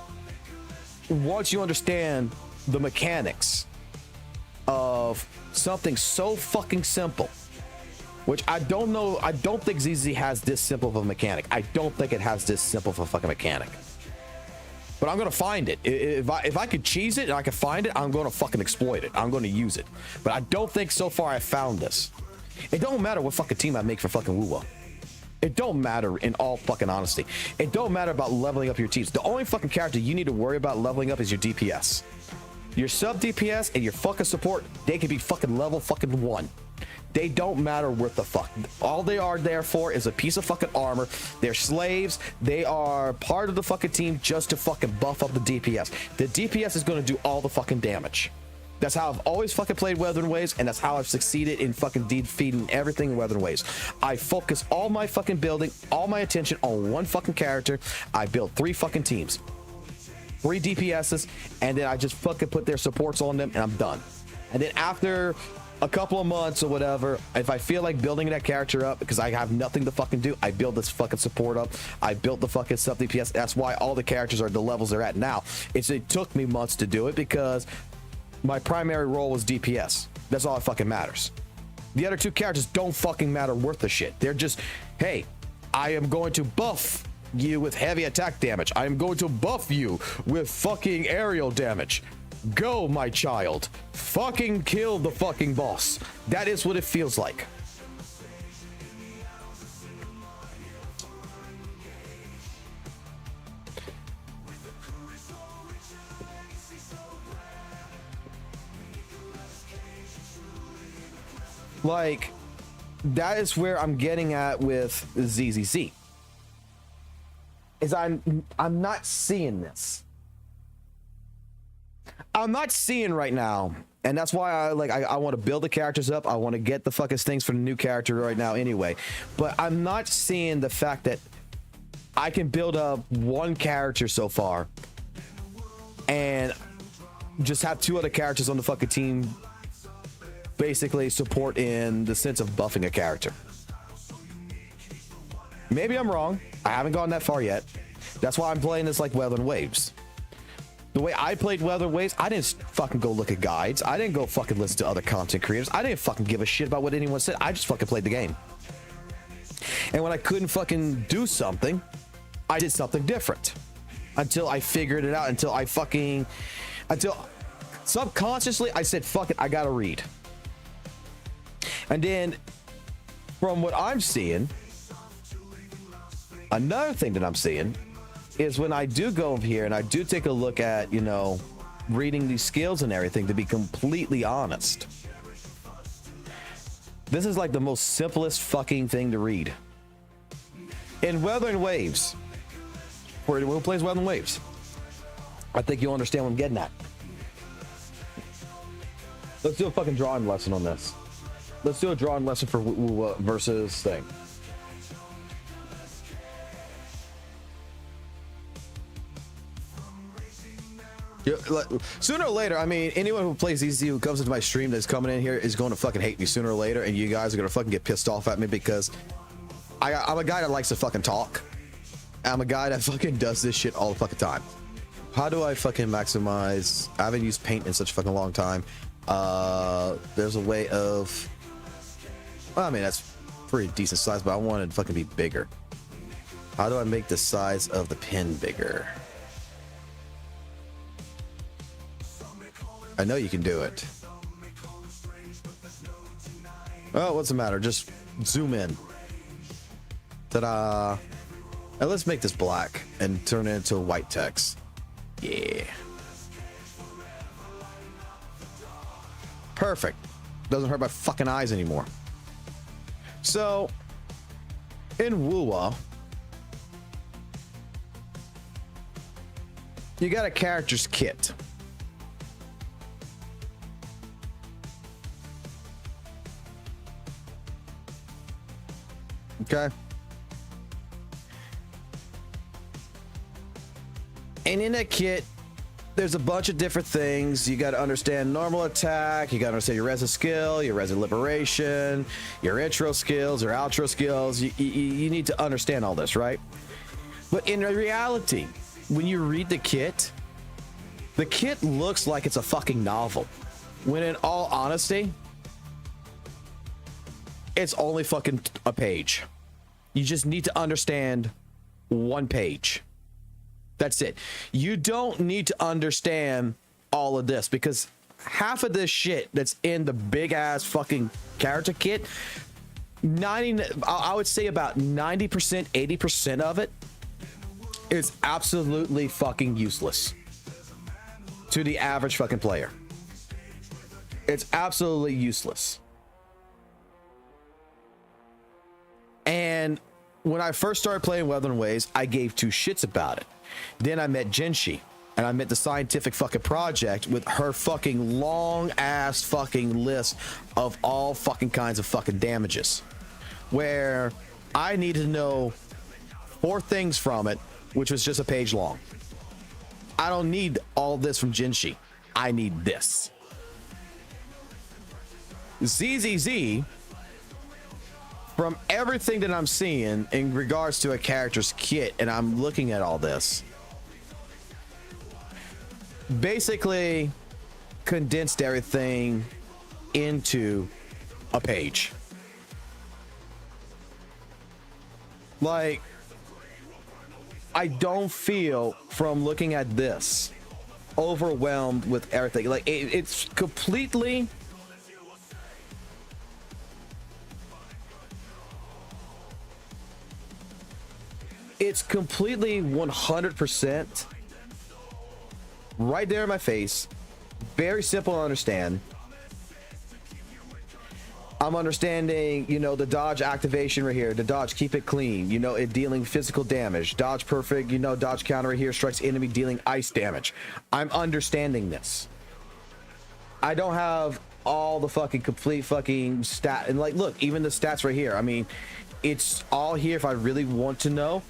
once you understand the mechanics of something so fucking simple, which I don't know, I don't think ZZZ has this simple of a mechanic. I don't think it has this simple of a fucking mechanic. But I'm gonna find it. If I could cheese it and I could find it, I'm gonna fucking exploit it. I'm gonna use it. But I don't think so far I found this. It don't matter what fucking team I make for fucking WUWA. It don't matter, in all fucking honesty. It don't matter about leveling up your teams. The only fucking character you need to worry about leveling up is your DPS. Your sub DPS and your fucking support, they can be fucking level fucking 1. They don't matter what the fuck. All they are there for is a piece of fucking armor. They're slaves. They are part of the fucking team just to fucking buff up the DPS. The DPS is going to do all the fucking damage. That's how I've always fucking played WutheringWaves, and that's how I've succeeded in fucking defeating everything in WutheringWaves. I focus all my fucking building, all my attention on one fucking character. I build 3 fucking teams, 3 DPSs, and then I just fucking put their supports on them, and I'm done. And then after a couple of months or whatever, if I feel like building that character up because I have nothing to fucking do, I build this fucking support up. I built the fucking sub DPS. That's why all the characters are the levels they're at now. It took me months to do it because my primary role was DPS. That's all that fucking matters. The other 2 characters don't fucking matter worth a shit. They're just, hey, I am going to buff you with heavy attack damage. I am going to buff you with fucking aerial damage. Go, my child. Fucking kill the fucking boss. That is what it feels like. Like, that is where I'm getting at with ZZZ. Is I'm not seeing this. I'm not seeing right now, and that's why I want to build the characters up. I want to get the fucking things for the new character right now anyway. But I'm not seeing the fact that I can build up 1 character so far and just have 2 other characters on the fucking team basically support in the sense of buffing a character. Maybe I'm wrong. I haven't gone that far yet. That's why I'm playing this like WutheringWaves. The way I played WutheringWaves, I didn't fucking go look at guides. I didn't go fucking listen to other content creators. I didn't fucking give a shit about what anyone said. I just fucking played the game. And when I couldn't fucking do something, I did something different. Until I figured it out, until subconsciously I said, fuck it, I gotta read. And then, from what I'm seeing, another thing that I'm seeing is when I do go over here and I do take a look at, you know, reading these skills and everything, to be completely honest, this is like the most simplest fucking thing to read. In WutheringWaves, for anyone who plays WutheringWaves, I think you'll understand what I'm getting at. Let's do a fucking drawing lesson on this. Let's do a drawing lesson for WUWA versus thing. Sooner or later, I mean, anyone who plays ZZZ who comes into my stream that's coming in here is going to fucking hate me sooner or later, and you guys are going to fucking get pissed off at me because I'm a guy that likes to fucking talk. I'm a guy that fucking does this shit all the fucking time. How do I fucking maximize? I haven't used paint in such a fucking long time. There's a way of, well, I mean, that's pretty decent size, but I want it to fucking be bigger. How do I make the size of the pin bigger? I know you can do it. Oh, what's the matter? Just zoom in. Ta-da! And let's make this black and turn it into white text. Yeah. Perfect. Doesn't hurt my fucking eyes anymore. So, in WUWA, you got a character's kit. Okay. And in that kit, there's a bunch of different things. You got to understand normal attack. You got to understand your res skill, your res liberation, your intro skills, your outro skills. You need to understand all this, right? But in reality, when you read the kit looks like it's a fucking novel. When in all honesty, it's only fucking a page. You just need to understand one page. That's it. You don't need to understand all of this because half of this shit that's in the big ass fucking character kit, I would say about 90%, 80% of it is absolutely fucking useless to the average fucking player. It's absolutely useless. And when I first started playing WutheringWaves, I gave two shits about it. Then I met Jinshi, and I met the scientific fucking project with her fucking long ass fucking list of all fucking kinds of fucking damages, where I needed to know 4 things from it, which was just a page long. I don't need all this from Jinshi. I need this. ZZZ, from everything that I'm seeing in regards to a character's kit, and I'm looking at all this, basically condensed everything into a page. Like, I don't feel from looking at this overwhelmed with everything. Like, it's completely it's completely 100% right there in my face. Very simple to understand. I'm understanding, you know, the dodge activation right here, the dodge, keep it clean, you know, it dealing physical damage, dodge perfect, you know, dodge counter right here, strikes enemy dealing ice damage. I'm understanding this. I don't have all the fucking complete fucking stat, and like, look, even the stats right here, I mean, it's all here if I really want to know,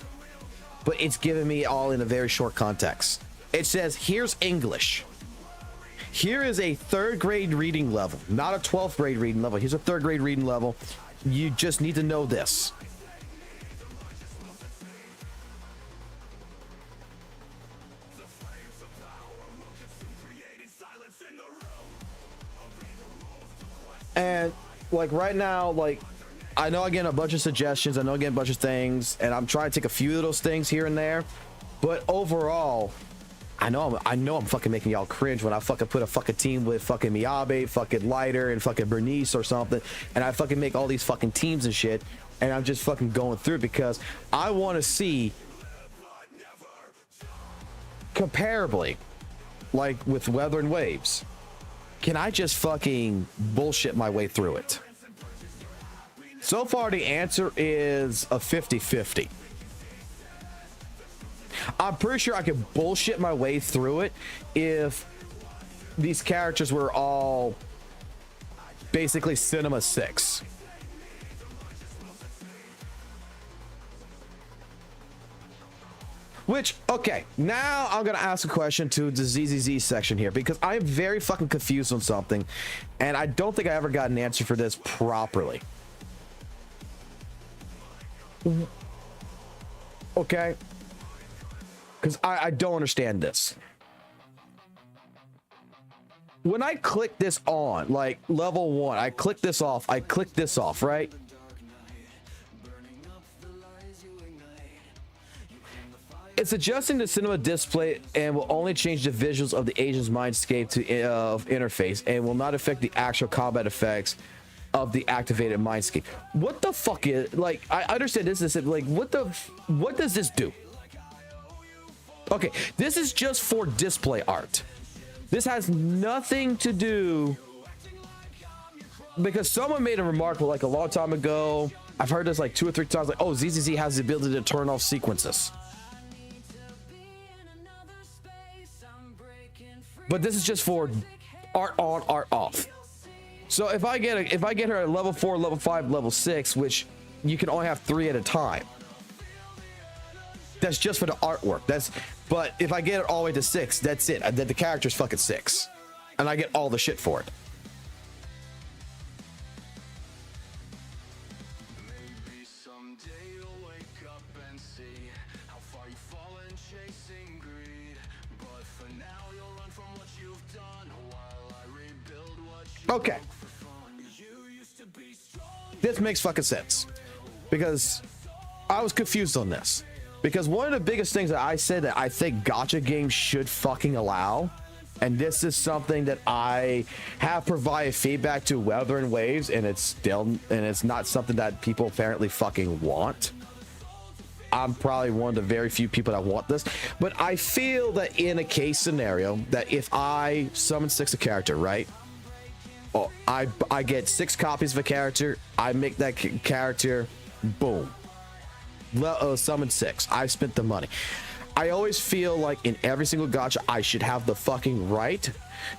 but it's giving me all in a very short context. It says, here's English. Here is a 3rd grade reading level, not a 12th grade reading level. Here's a 3rd grade reading level. You just need to know this. And like right now, like, I know I get a bunch of suggestions, I know I get a bunch of things, and I'm trying to take a few of those things here and there, but overall, I know I'm fucking making y'all cringe when I fucking put a fucking team with fucking Miyabe, fucking Lighter, and fucking Bernice or something, and I fucking make all these fucking teams and shit, and I'm just fucking going through because I want to see comparably, like with WutheringWaves, can I just fucking bullshit my way through it? So far, the answer is a 50-50. I'm pretty sure I could bullshit my way through it if these characters were all basically Cinema 6. Which, okay, now I'm gonna ask a question to the ZZZ section here because I'm very fucking confused on something, and I don't think I ever got an answer for this properly. Okay, because I don't understand this. When I click this on, like level 1, I click this off, right? It's adjusting the cinema display and will only change the visuals of the agent's mindscape to interface and will not affect the actual combat effects of the activated mindscape. What the fuck is, like, I understand this is like, what does this do? Okay, this is just for display art. This has nothing to do, because someone made a remark like a long time ago. I've heard this like 2 or 3 times, like, oh, ZZZ has the ability to turn off sequences. But this is just for art on, art off. So if I get her at level 4, level 5, level 6, which you can only have 3 at a time, that's just for the artwork. But if I get it all the way to 6, that's it. Then the character's fucking 6, and I get all the shit for it. Maybe someday you'll wake up and see how far you've fallen chasing greed. But for now you'll run from what you've done while I rebuild what you Okay. for fun. You used to be strong. This makes fucking sense, because I was confused on this. Because one of the biggest things that I said that I think gacha games should fucking allow, and this is something that I have provided feedback to WutheringWaves, and it's not something that people apparently fucking want. I'm probably one of the very few people that want this, but I feel that in a case scenario that if I summon 6 a character, right? Oh, I get 6 copies of a character, I make that character, boom. Summon 6. I spent the money. I always feel like in every single gacha I should have the fucking right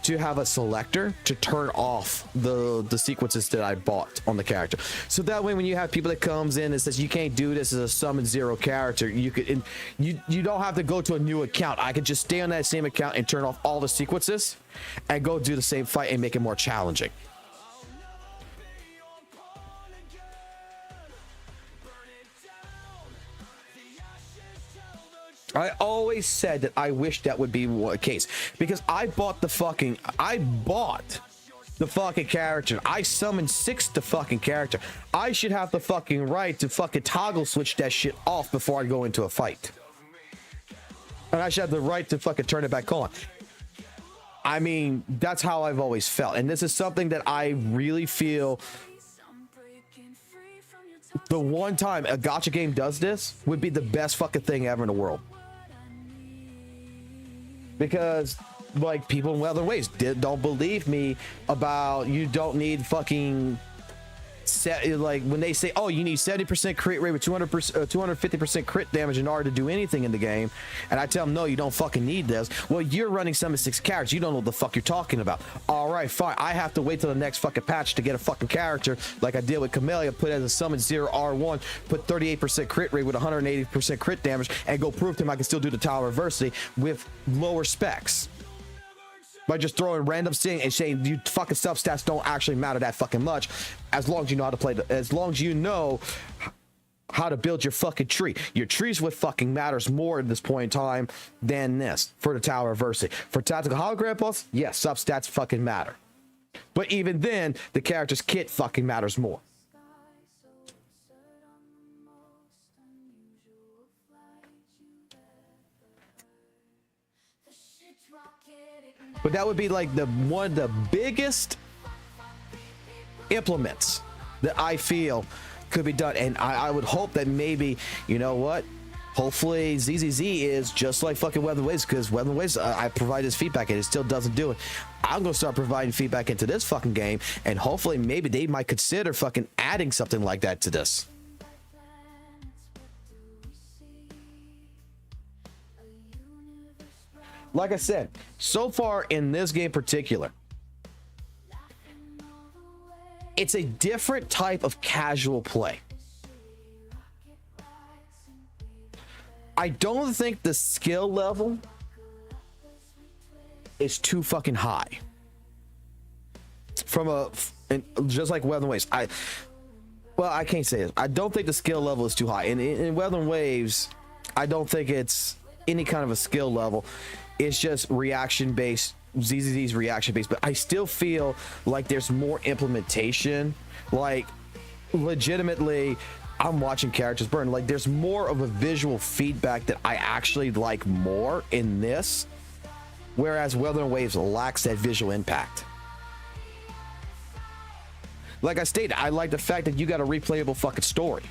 to have a selector to turn off the sequences that I bought on the character. So that way when you have people that comes in and says you can't do this as a summon 0 character, you don't have to go to a new account. I could just stay on that same account and turn off all the sequences and go do the same fight and make it more challenging. I always said that I wish that would be the case, because I bought the fucking character. I summoned 6 the fucking character. I should have the fucking right to fucking toggle switch that shit off before I go into a fight. And I should have the right to fucking turn it back on. I mean, that's how I've always felt. And this is something that I really feel the one time a gacha game does this would be the best fucking thing ever in the world. Because like people in WutheringWaves don't believe me about you don't need fucking like when they say, oh, you need 70% crit rate with 250% crit damage in order to do anything in the game, and I tell them, no, you don't fucking need this. Well, you're running summon 6 characters, you don't know what the fuck you're talking about. All right, fine, I have to wait till the next fucking patch to get a fucking character like I did with Camellia, put it as a summon 0 R1, put 38% crit rate with 180% crit damage, and go prove to him I can still do the Tower of Adversity with lower specs. By just throwing random thing and saying you fucking sub stats don't actually matter that fucking much, as long as you know how to play as long as you know how to build your fucking tree. Your tree's what fucking matters more at this point in time than this for the Tower of Adversity. For tactical hologram boss, yes, sub stats fucking matter, but even then the character's kit fucking matters more. But that would be like one of the biggest implements that I feel could be done. And I would hope that maybe, you know what? Hopefully ZZZ is just like fucking WutheringWaves, because WutheringWaves, I provide this feedback and it still doesn't do it. I'm going to start providing feedback into this fucking game, and hopefully maybe they might consider fucking adding something like that to this. Like I said, so far in this game in particular, it's a different type of casual play. I don't think the skill level is too fucking high. Just like WutheringWaves, I can't say it. I don't think the skill level is too high. In WutheringWaves, I don't think it's any kind of a skill level. It's just reaction based. ZZZ's reaction based, but I still feel like there's more implementation. Like, legitimately, I'm watching characters burn. Like, there's more of a visual feedback that I actually like more in this, whereas WutheringWaves lacks that visual impact. Like I stated, I like the fact that you got a replayable fucking story.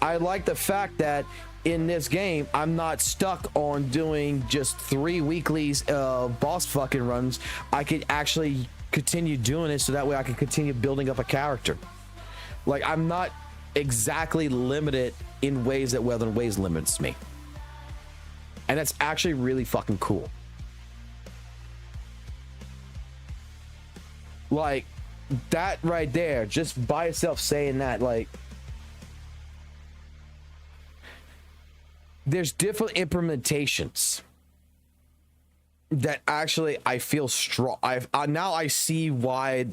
I like the fact that in this game, I'm not stuck on doing just 3 weeklies of boss fucking runs. I could actually continue doing it so that way I can continue building up a character. Like, I'm not exactly limited in ways that WutheringWaves limits me. And that's actually really fucking cool. Like, that right there, just by itself saying that, like, there's different implementations that actually I feel strong. Now I see why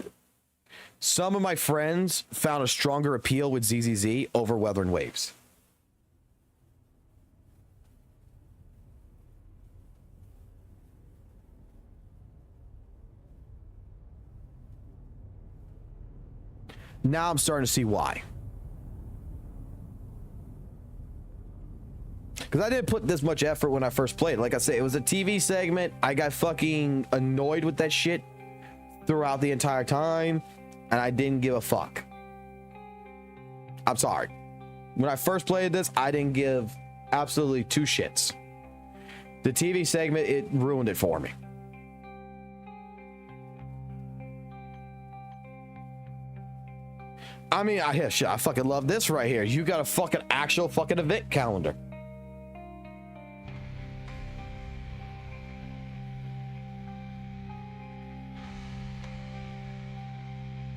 some of my friends found a stronger appeal with ZZZ over WutheringWaves. Now I'm starting to see why. Because I didn't put this much effort when I first played. Like I said, it was a TV segment. I got fucking annoyed with that shit throughout the entire time, and I didn't give a fuck. I'm sorry. When I first played this, I didn't give absolutely 2 shits. The TV segment, it ruined it for me. I mean, I fucking love this right here. You got a fucking actual fucking event calendar.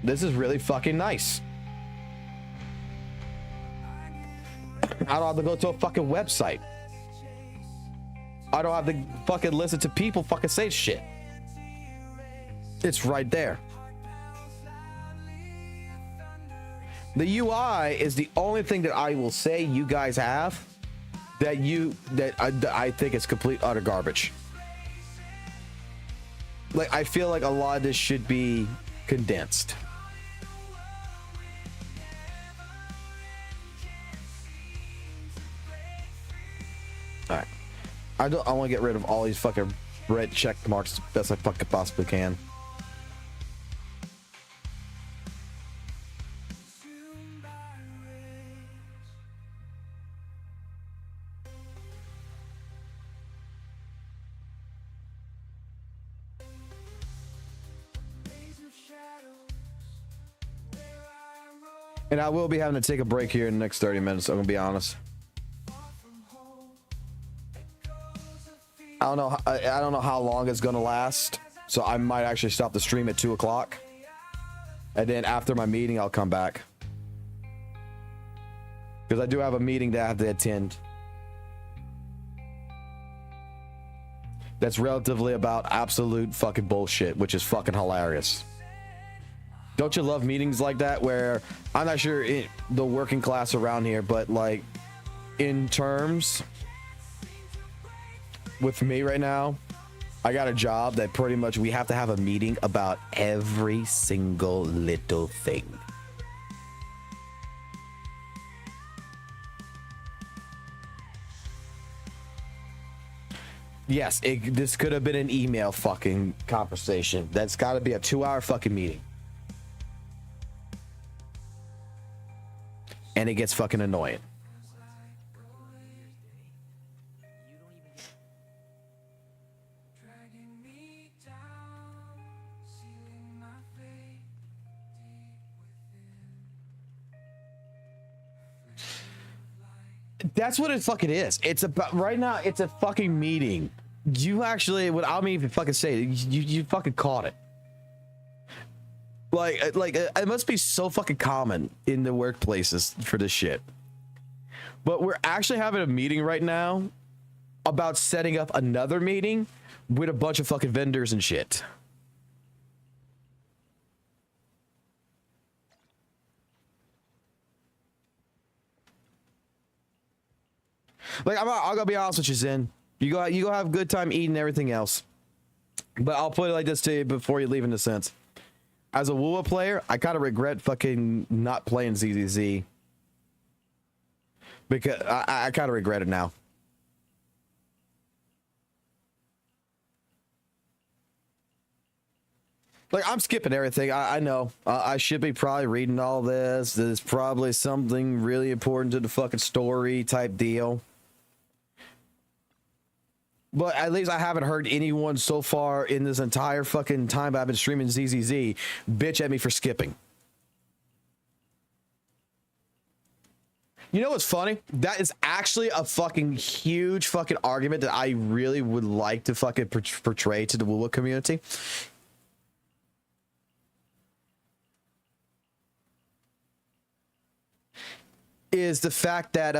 This is really fucking nice. I don't have to go to a fucking website. I don't have to fucking listen to people fucking say shit. It's right there. The UI is the only thing that I will say you guys have that I think is complete utter garbage. Like, I feel like a lot of this should be condensed. All right, I want to get rid of all these fucking red check marks as best I fucking possibly can. And I will be having to take a break here in the next 30 minutes, I'm gonna be honest. I don't know how long it's gonna last, so I might actually stop the stream at 2 o'clock, and then after my meeting I'll come back, because I do have a meeting that I have to attend that's relatively about absolute fucking bullshit, which is fucking hilarious. Don't you love meetings like that where I'm not sure the working class around here, but like in terms with me right now, I got a job that pretty much we have to have a meeting about every single little thing. Yes, this could have been an email fucking conversation. That's got to be a 2-hour fucking meeting. And it gets fucking annoying. That's what it fucking is. It's about right now. It's a fucking meeting. You actually, without me even fucking saying it, you fucking caught it. Like it must be so fucking common in the workplaces for this shit. But we're actually having a meeting right now about setting up another meeting with a bunch of fucking vendors and shit. Like, I'll go be honest with you, Zen. You go have a good time eating everything else. But I'll put it like this to you before you leave, in a sense. As a WUWA player, I kind of regret fucking not playing ZZZ. Because I kind of regret it now. Like, I'm skipping everything. I know. I should be probably reading all this. There's probably something really important to the fucking story type deal. But at least I haven't heard anyone so far in this entire fucking time I've been streaming ZZZ bitch at me for skipping. You know what's funny? That is actually a fucking huge fucking argument that I really would like to fucking portray to the WUWA community. Is the fact that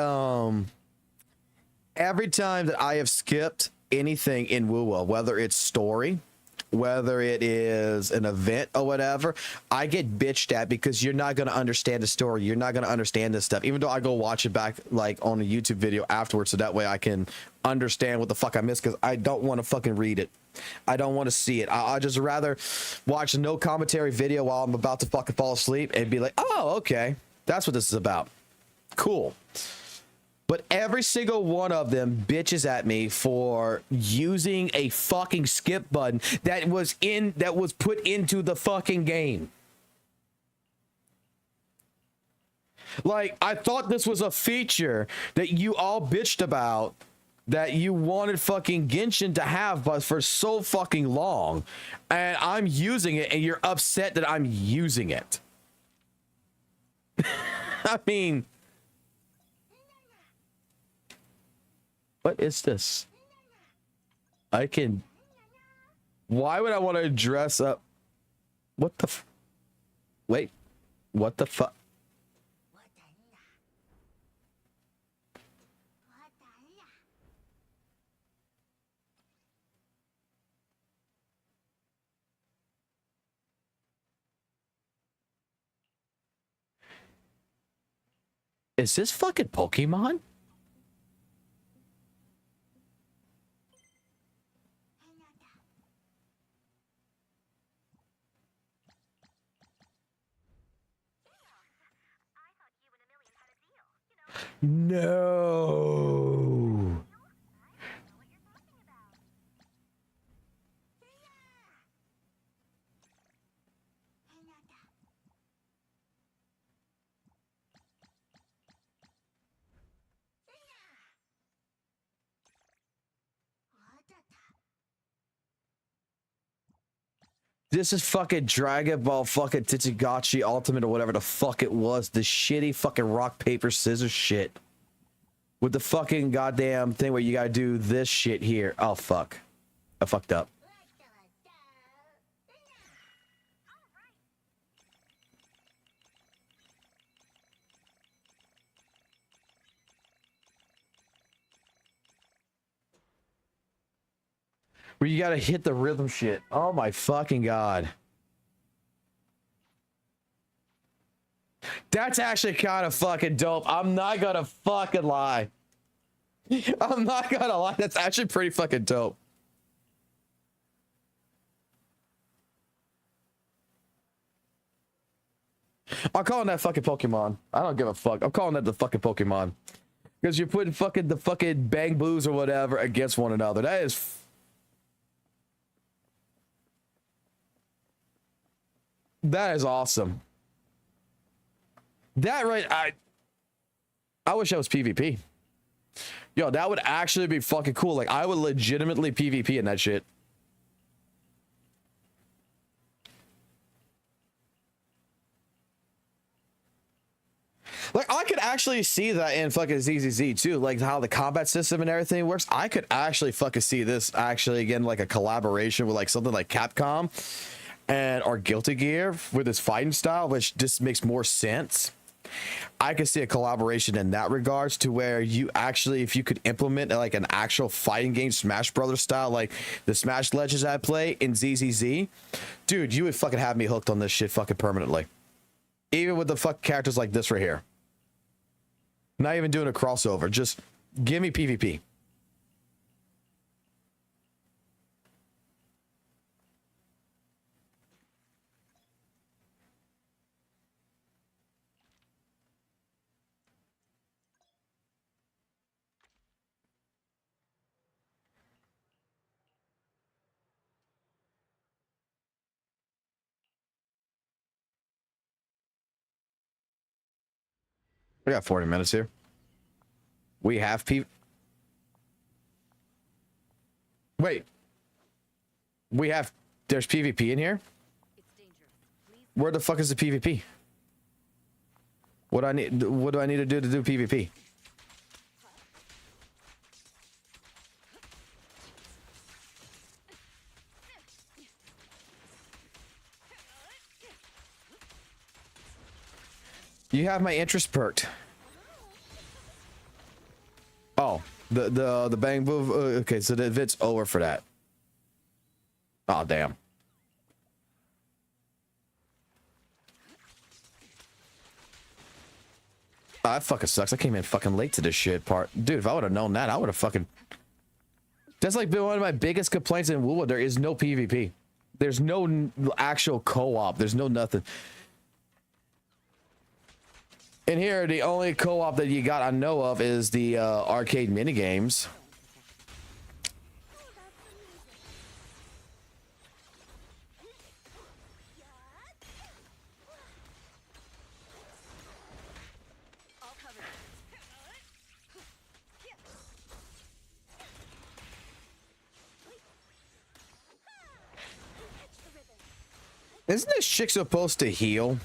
every time that I have skipped anything in WUWA, whether it's story, whether it is an event or whatever, I get bitched at because you're not going to understand the story. You're not going to understand this stuff, even though I go watch it back like on a YouTube video afterwards, so that way I can understand what the fuck I missed, because I don't want to fucking read it. I don't want to see it. I just rather watch a no commentary video while I'm about to fucking fall asleep and be like, oh, okay, that's what this is about. Cool. But every single one of them bitches at me for using a fucking skip button that was put into the fucking game. Like, I thought this was a feature that you all bitched about, that you wanted fucking Genshin to have, but for so fucking long, and I'm using it and you're upset that I'm using it. I mean, what is this? I can... Why would I want to dress up? What the Wait. What the fuck? Is this fucking Pokemon? No. This is fucking Dragon Ball fucking Titsugaki Ultimate or whatever the fuck it was. The shitty fucking rock, paper, scissors shit. With the fucking goddamn thing where you gotta do this shit here. Oh, fuck. I fucked up. Where you gotta hit the rhythm shit. Oh my fucking god. That's actually kind of fucking dope. I'm not gonna fucking lie. I'm not gonna lie. That's actually pretty fucking dope. I'm calling that fucking Pokemon. I don't give a fuck. I'm calling that the fucking Pokemon. Because you're putting fucking the fucking bang boos or whatever against one another. That is... That is awesome. That right, I wish that was PvP. Yo, that would actually be fucking cool. Like, I would legitimately PvP in that shit. Like, I could actually see that in fucking ZZZ too, like how the combat system and everything works. I could actually fucking see this actually again, like a collaboration with like something like Capcom and or Guilty Gear with its fighting style, which just makes more sense. I could see a collaboration in that regards to where you actually, if you could implement like an actual fighting game, Smash Brothers style, like the Smash Legends I play in ZZZ, dude, you would fucking have me hooked on this shit fucking permanently. Even with the fucking characters like this right here. Not even doing a crossover, just give me PvP. We got 40 minutes here. We have Wait. We have... There's PvP in here? Where the fuck is the PvP? What do I need to do PvP? You have my interest perked. Oh, the bang move. Okay, so the event's over for that. Oh, damn. Oh, that fucking sucks. I came in fucking late to this shit part. Dude, if I would have known that, I would have fucking... That's like been one of my biggest complaints in WUWA. There is no PvP. There's no actual co-op. There's no nothing. In here, the only co-op that you got I know of is the arcade minigames. Isn't this chick supposed to heal?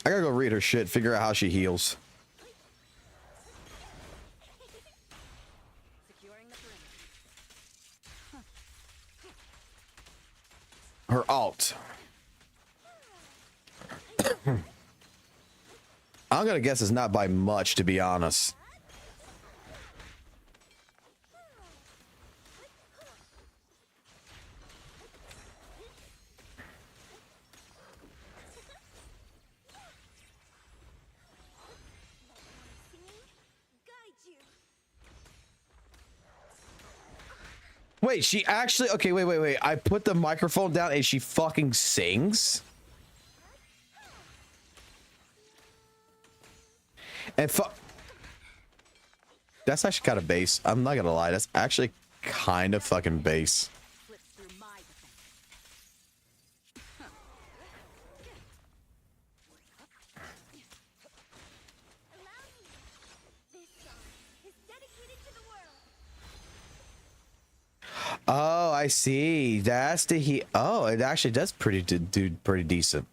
I gotta go read her shit, figure out how she heals. Her alt. I'm gonna guess it's not by much, to be honest. Wait, she actually... Okay, wait. I put the microphone down and she fucking sings? And that's actually kind of bass. I'm not gonna lie. That's actually kind of fucking bass. Oh, I see. That's the Oh, it actually does pretty decent.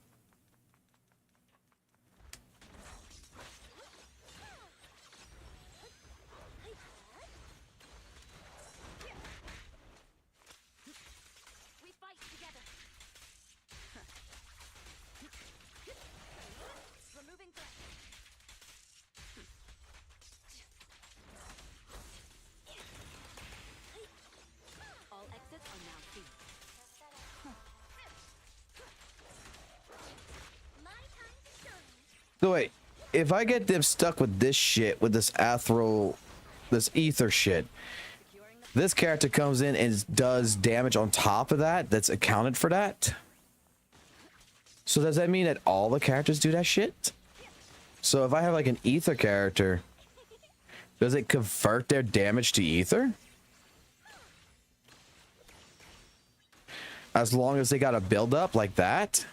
So wait, if I get them stuck with this shit, with this this ether shit, this character comes in and does damage on top of that, that's accounted for that? So does that mean that all the characters do that shit? So if I have like an ether character, does it convert their damage to ether? As long as they got a build up like that?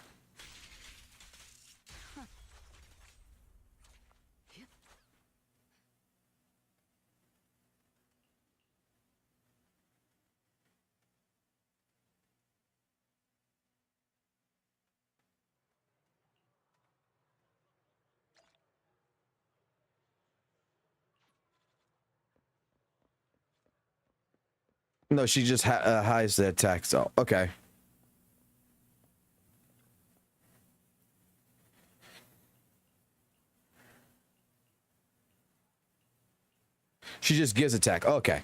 No, she just hides the attack. So okay. She just gives attack. Okay.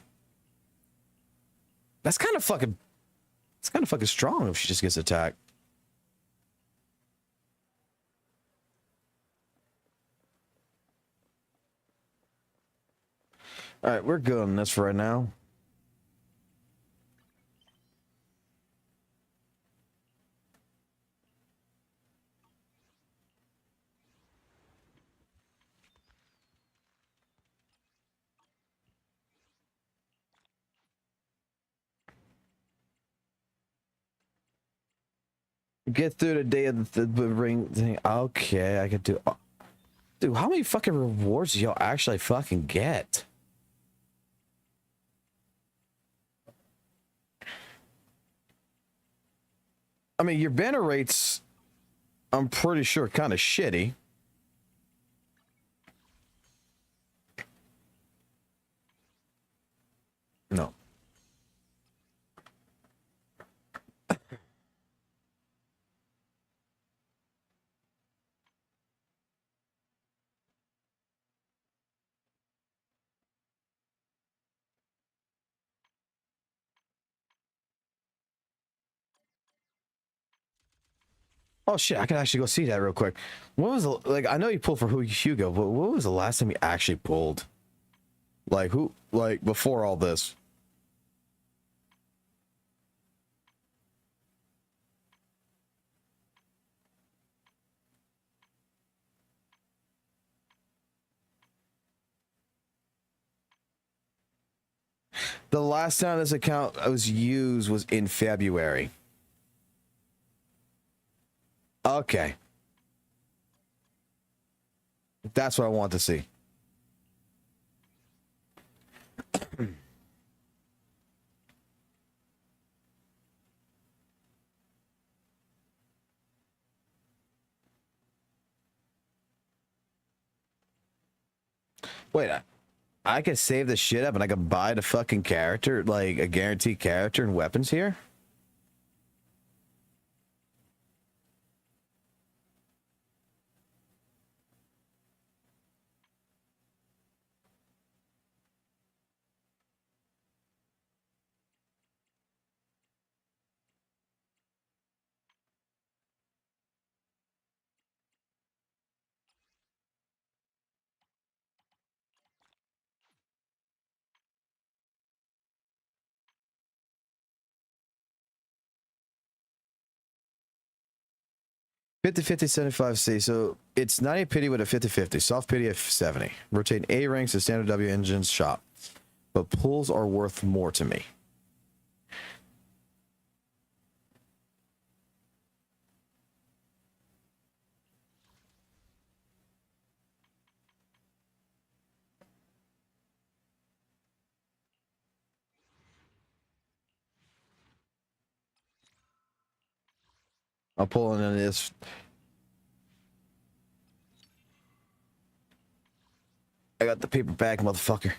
That's kind of fucking. It's kind of fucking strong if she just gets attack. All right, we're good on this for right now. Get through the day of the ring thing. Okay, I could do. Dude, how many fucking rewards do y'all actually fucking get? I mean, your banner rates, I'm pretty sure, kind of shitty. No. Oh shit, I can actually go see that real quick. What was the, like, I know you pulled for Hugo, but what was the last time you actually pulled? Like who, like before all this? The last time this account was used was in February. Okay. That's what I want to see. Wait, I can save the shit up and I can buy the fucking character, like a guaranteed character and weapons here? Fifty 75C. So it's 90 pity with a 50-50. Soft pity of 70. Rotate A ranks to standard W engines shop. But pulls are worth more to me. I'm pulling in this. I got the paper bag, motherfucker.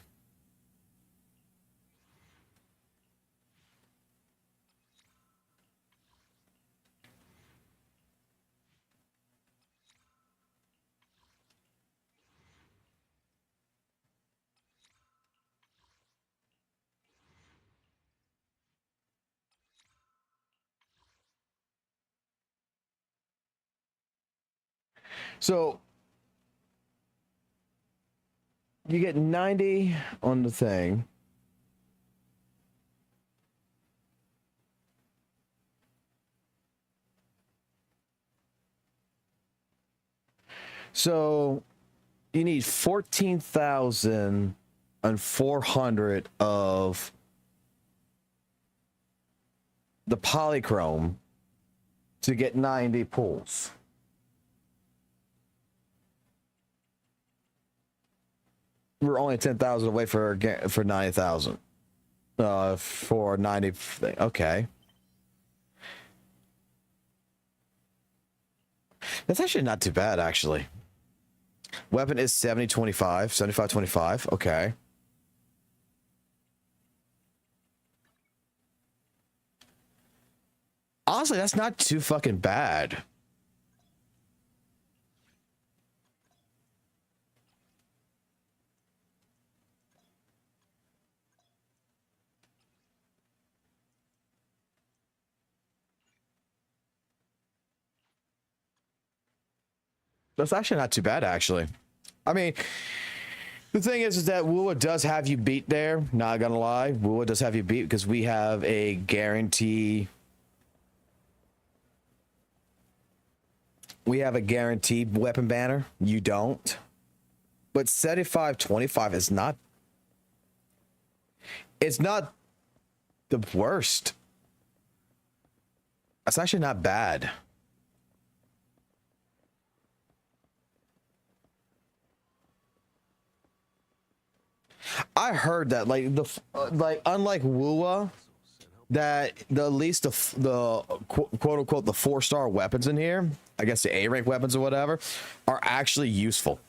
So you get 90 on the thing. So you need 14,400 of the polychrome to get 90 pulls. We're only 10,000 away for 90,000. For 90 thing. Okay. That's actually not too bad, actually. Weapon is 70-25, 75-25. Okay. Honestly, that's not too fucking bad. That's actually not too bad, actually. I mean, the thing is that WUWA does have you beat there. Not gonna lie, WUWA does have you beat because we have a guarantee. We have a guaranteed weapon banner. You don't. But 75-25 is not. It's not the worst. That's actually not bad. I heard that like unlike WUWA, that at least the quote unquote the 4-star weapons in here, I guess the A rank weapons or whatever, are actually useful.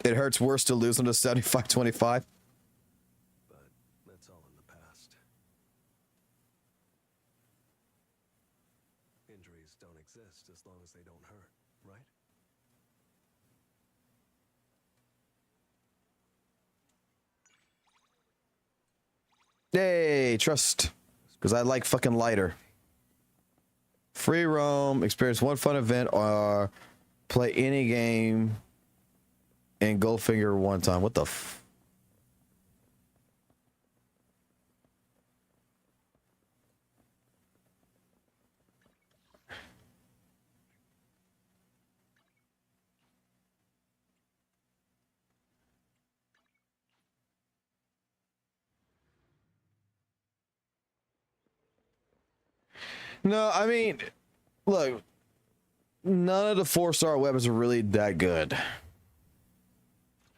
It hurts worse to lose them to 75-25. But that's all in the past. Injuries don't exist as long as they don't hurt, right? Yay, trust. Because I like fucking lighter. Free roam, experience one fun event, or play any game and Goldfinger one time. What the f? No, I mean, look, none of the 4-star weapons are really that good.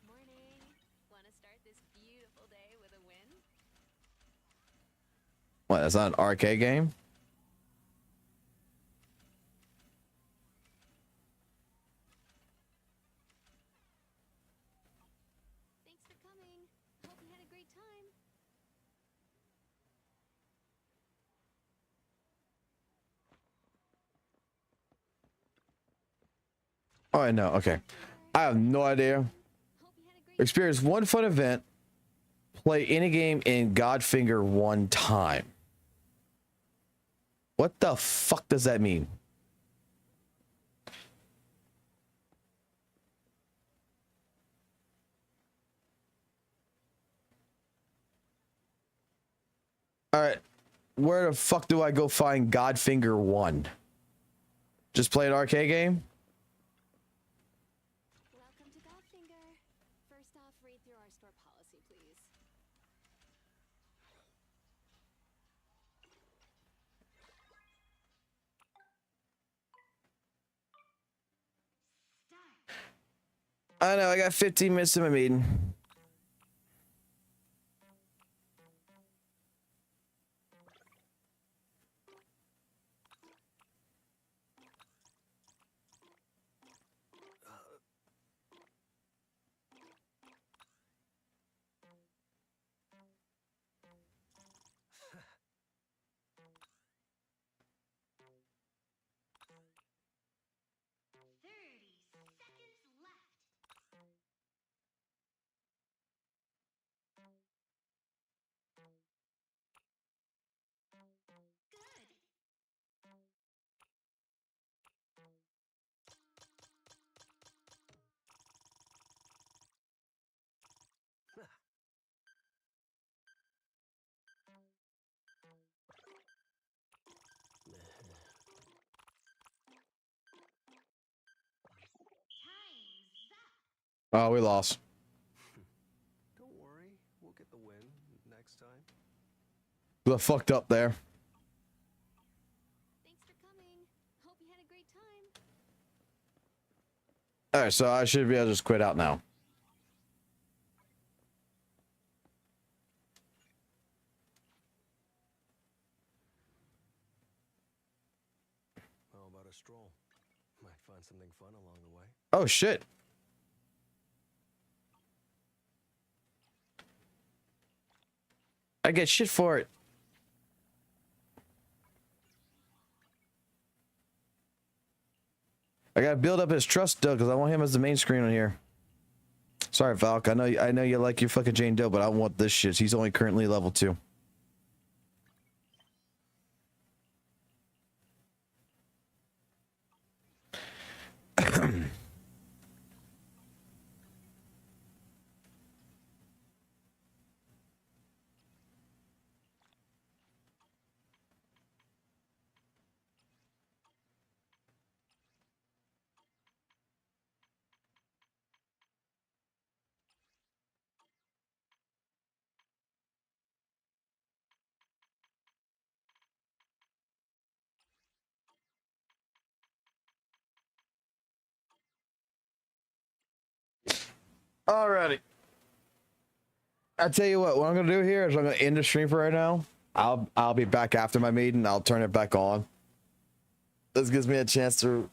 Morning. Want to start this beautiful day with a win? What, that's not an arcade game? Thanks for coming. Hope you had a great time. Oh, I know. Okay. I have no idea. Experience one fun event. Play any game in Godfinger one time. What the fuck does that mean? All right. Where the fuck do I go find Godfinger 1? Just play an arcade game? Welcome to Godfinger. First off, read through our store policy, please. I know, I got 15 minutes to my meeting. Oh, we lost. Don't worry, we'll get the win next time. The fucked up there. Thanks for coming. Hope you had a great time. All right, so I should be able to just quit out now. How about a stroll? Might find something fun along the way. Oh shit. I get shit for it. I gotta build up his trust, Doug, because I want him as the main screen on here. Sorry, Valk. I know you like your fucking Jane Doe, but I want this shit. He's only currently level 2. Alrighty. I tell you what I'm gonna do here is I'm gonna end the stream for right now. I'll be back after my meeting. I'll turn it back on. This gives me a chance to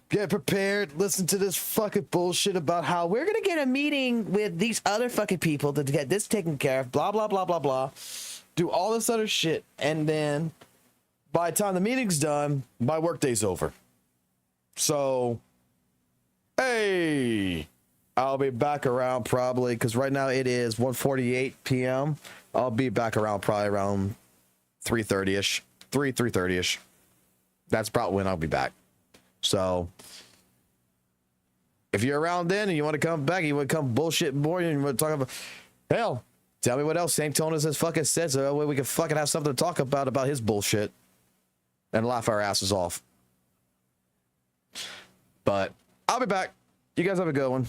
get prepared, listen to this fucking bullshit about how we're gonna get a meeting with these other fucking people to get this taken care of, blah blah blah blah blah. Do all this other shit, and then by the time the meeting's done, my workday's over. So, hey, I'll be back around probably, because right now it is 1:48 p.m. I'll be back around probably around 3:30ish. 3:30ish. That's probably when I'll be back. So, if you're around then and you want to come back, you want to come bullshit more, and you want to talk about, hell, tell me what else St. Tonus has fucking said, so that way we can fucking have something to talk about his bullshit and laugh our asses off. But I'll be back. You guys have a good one.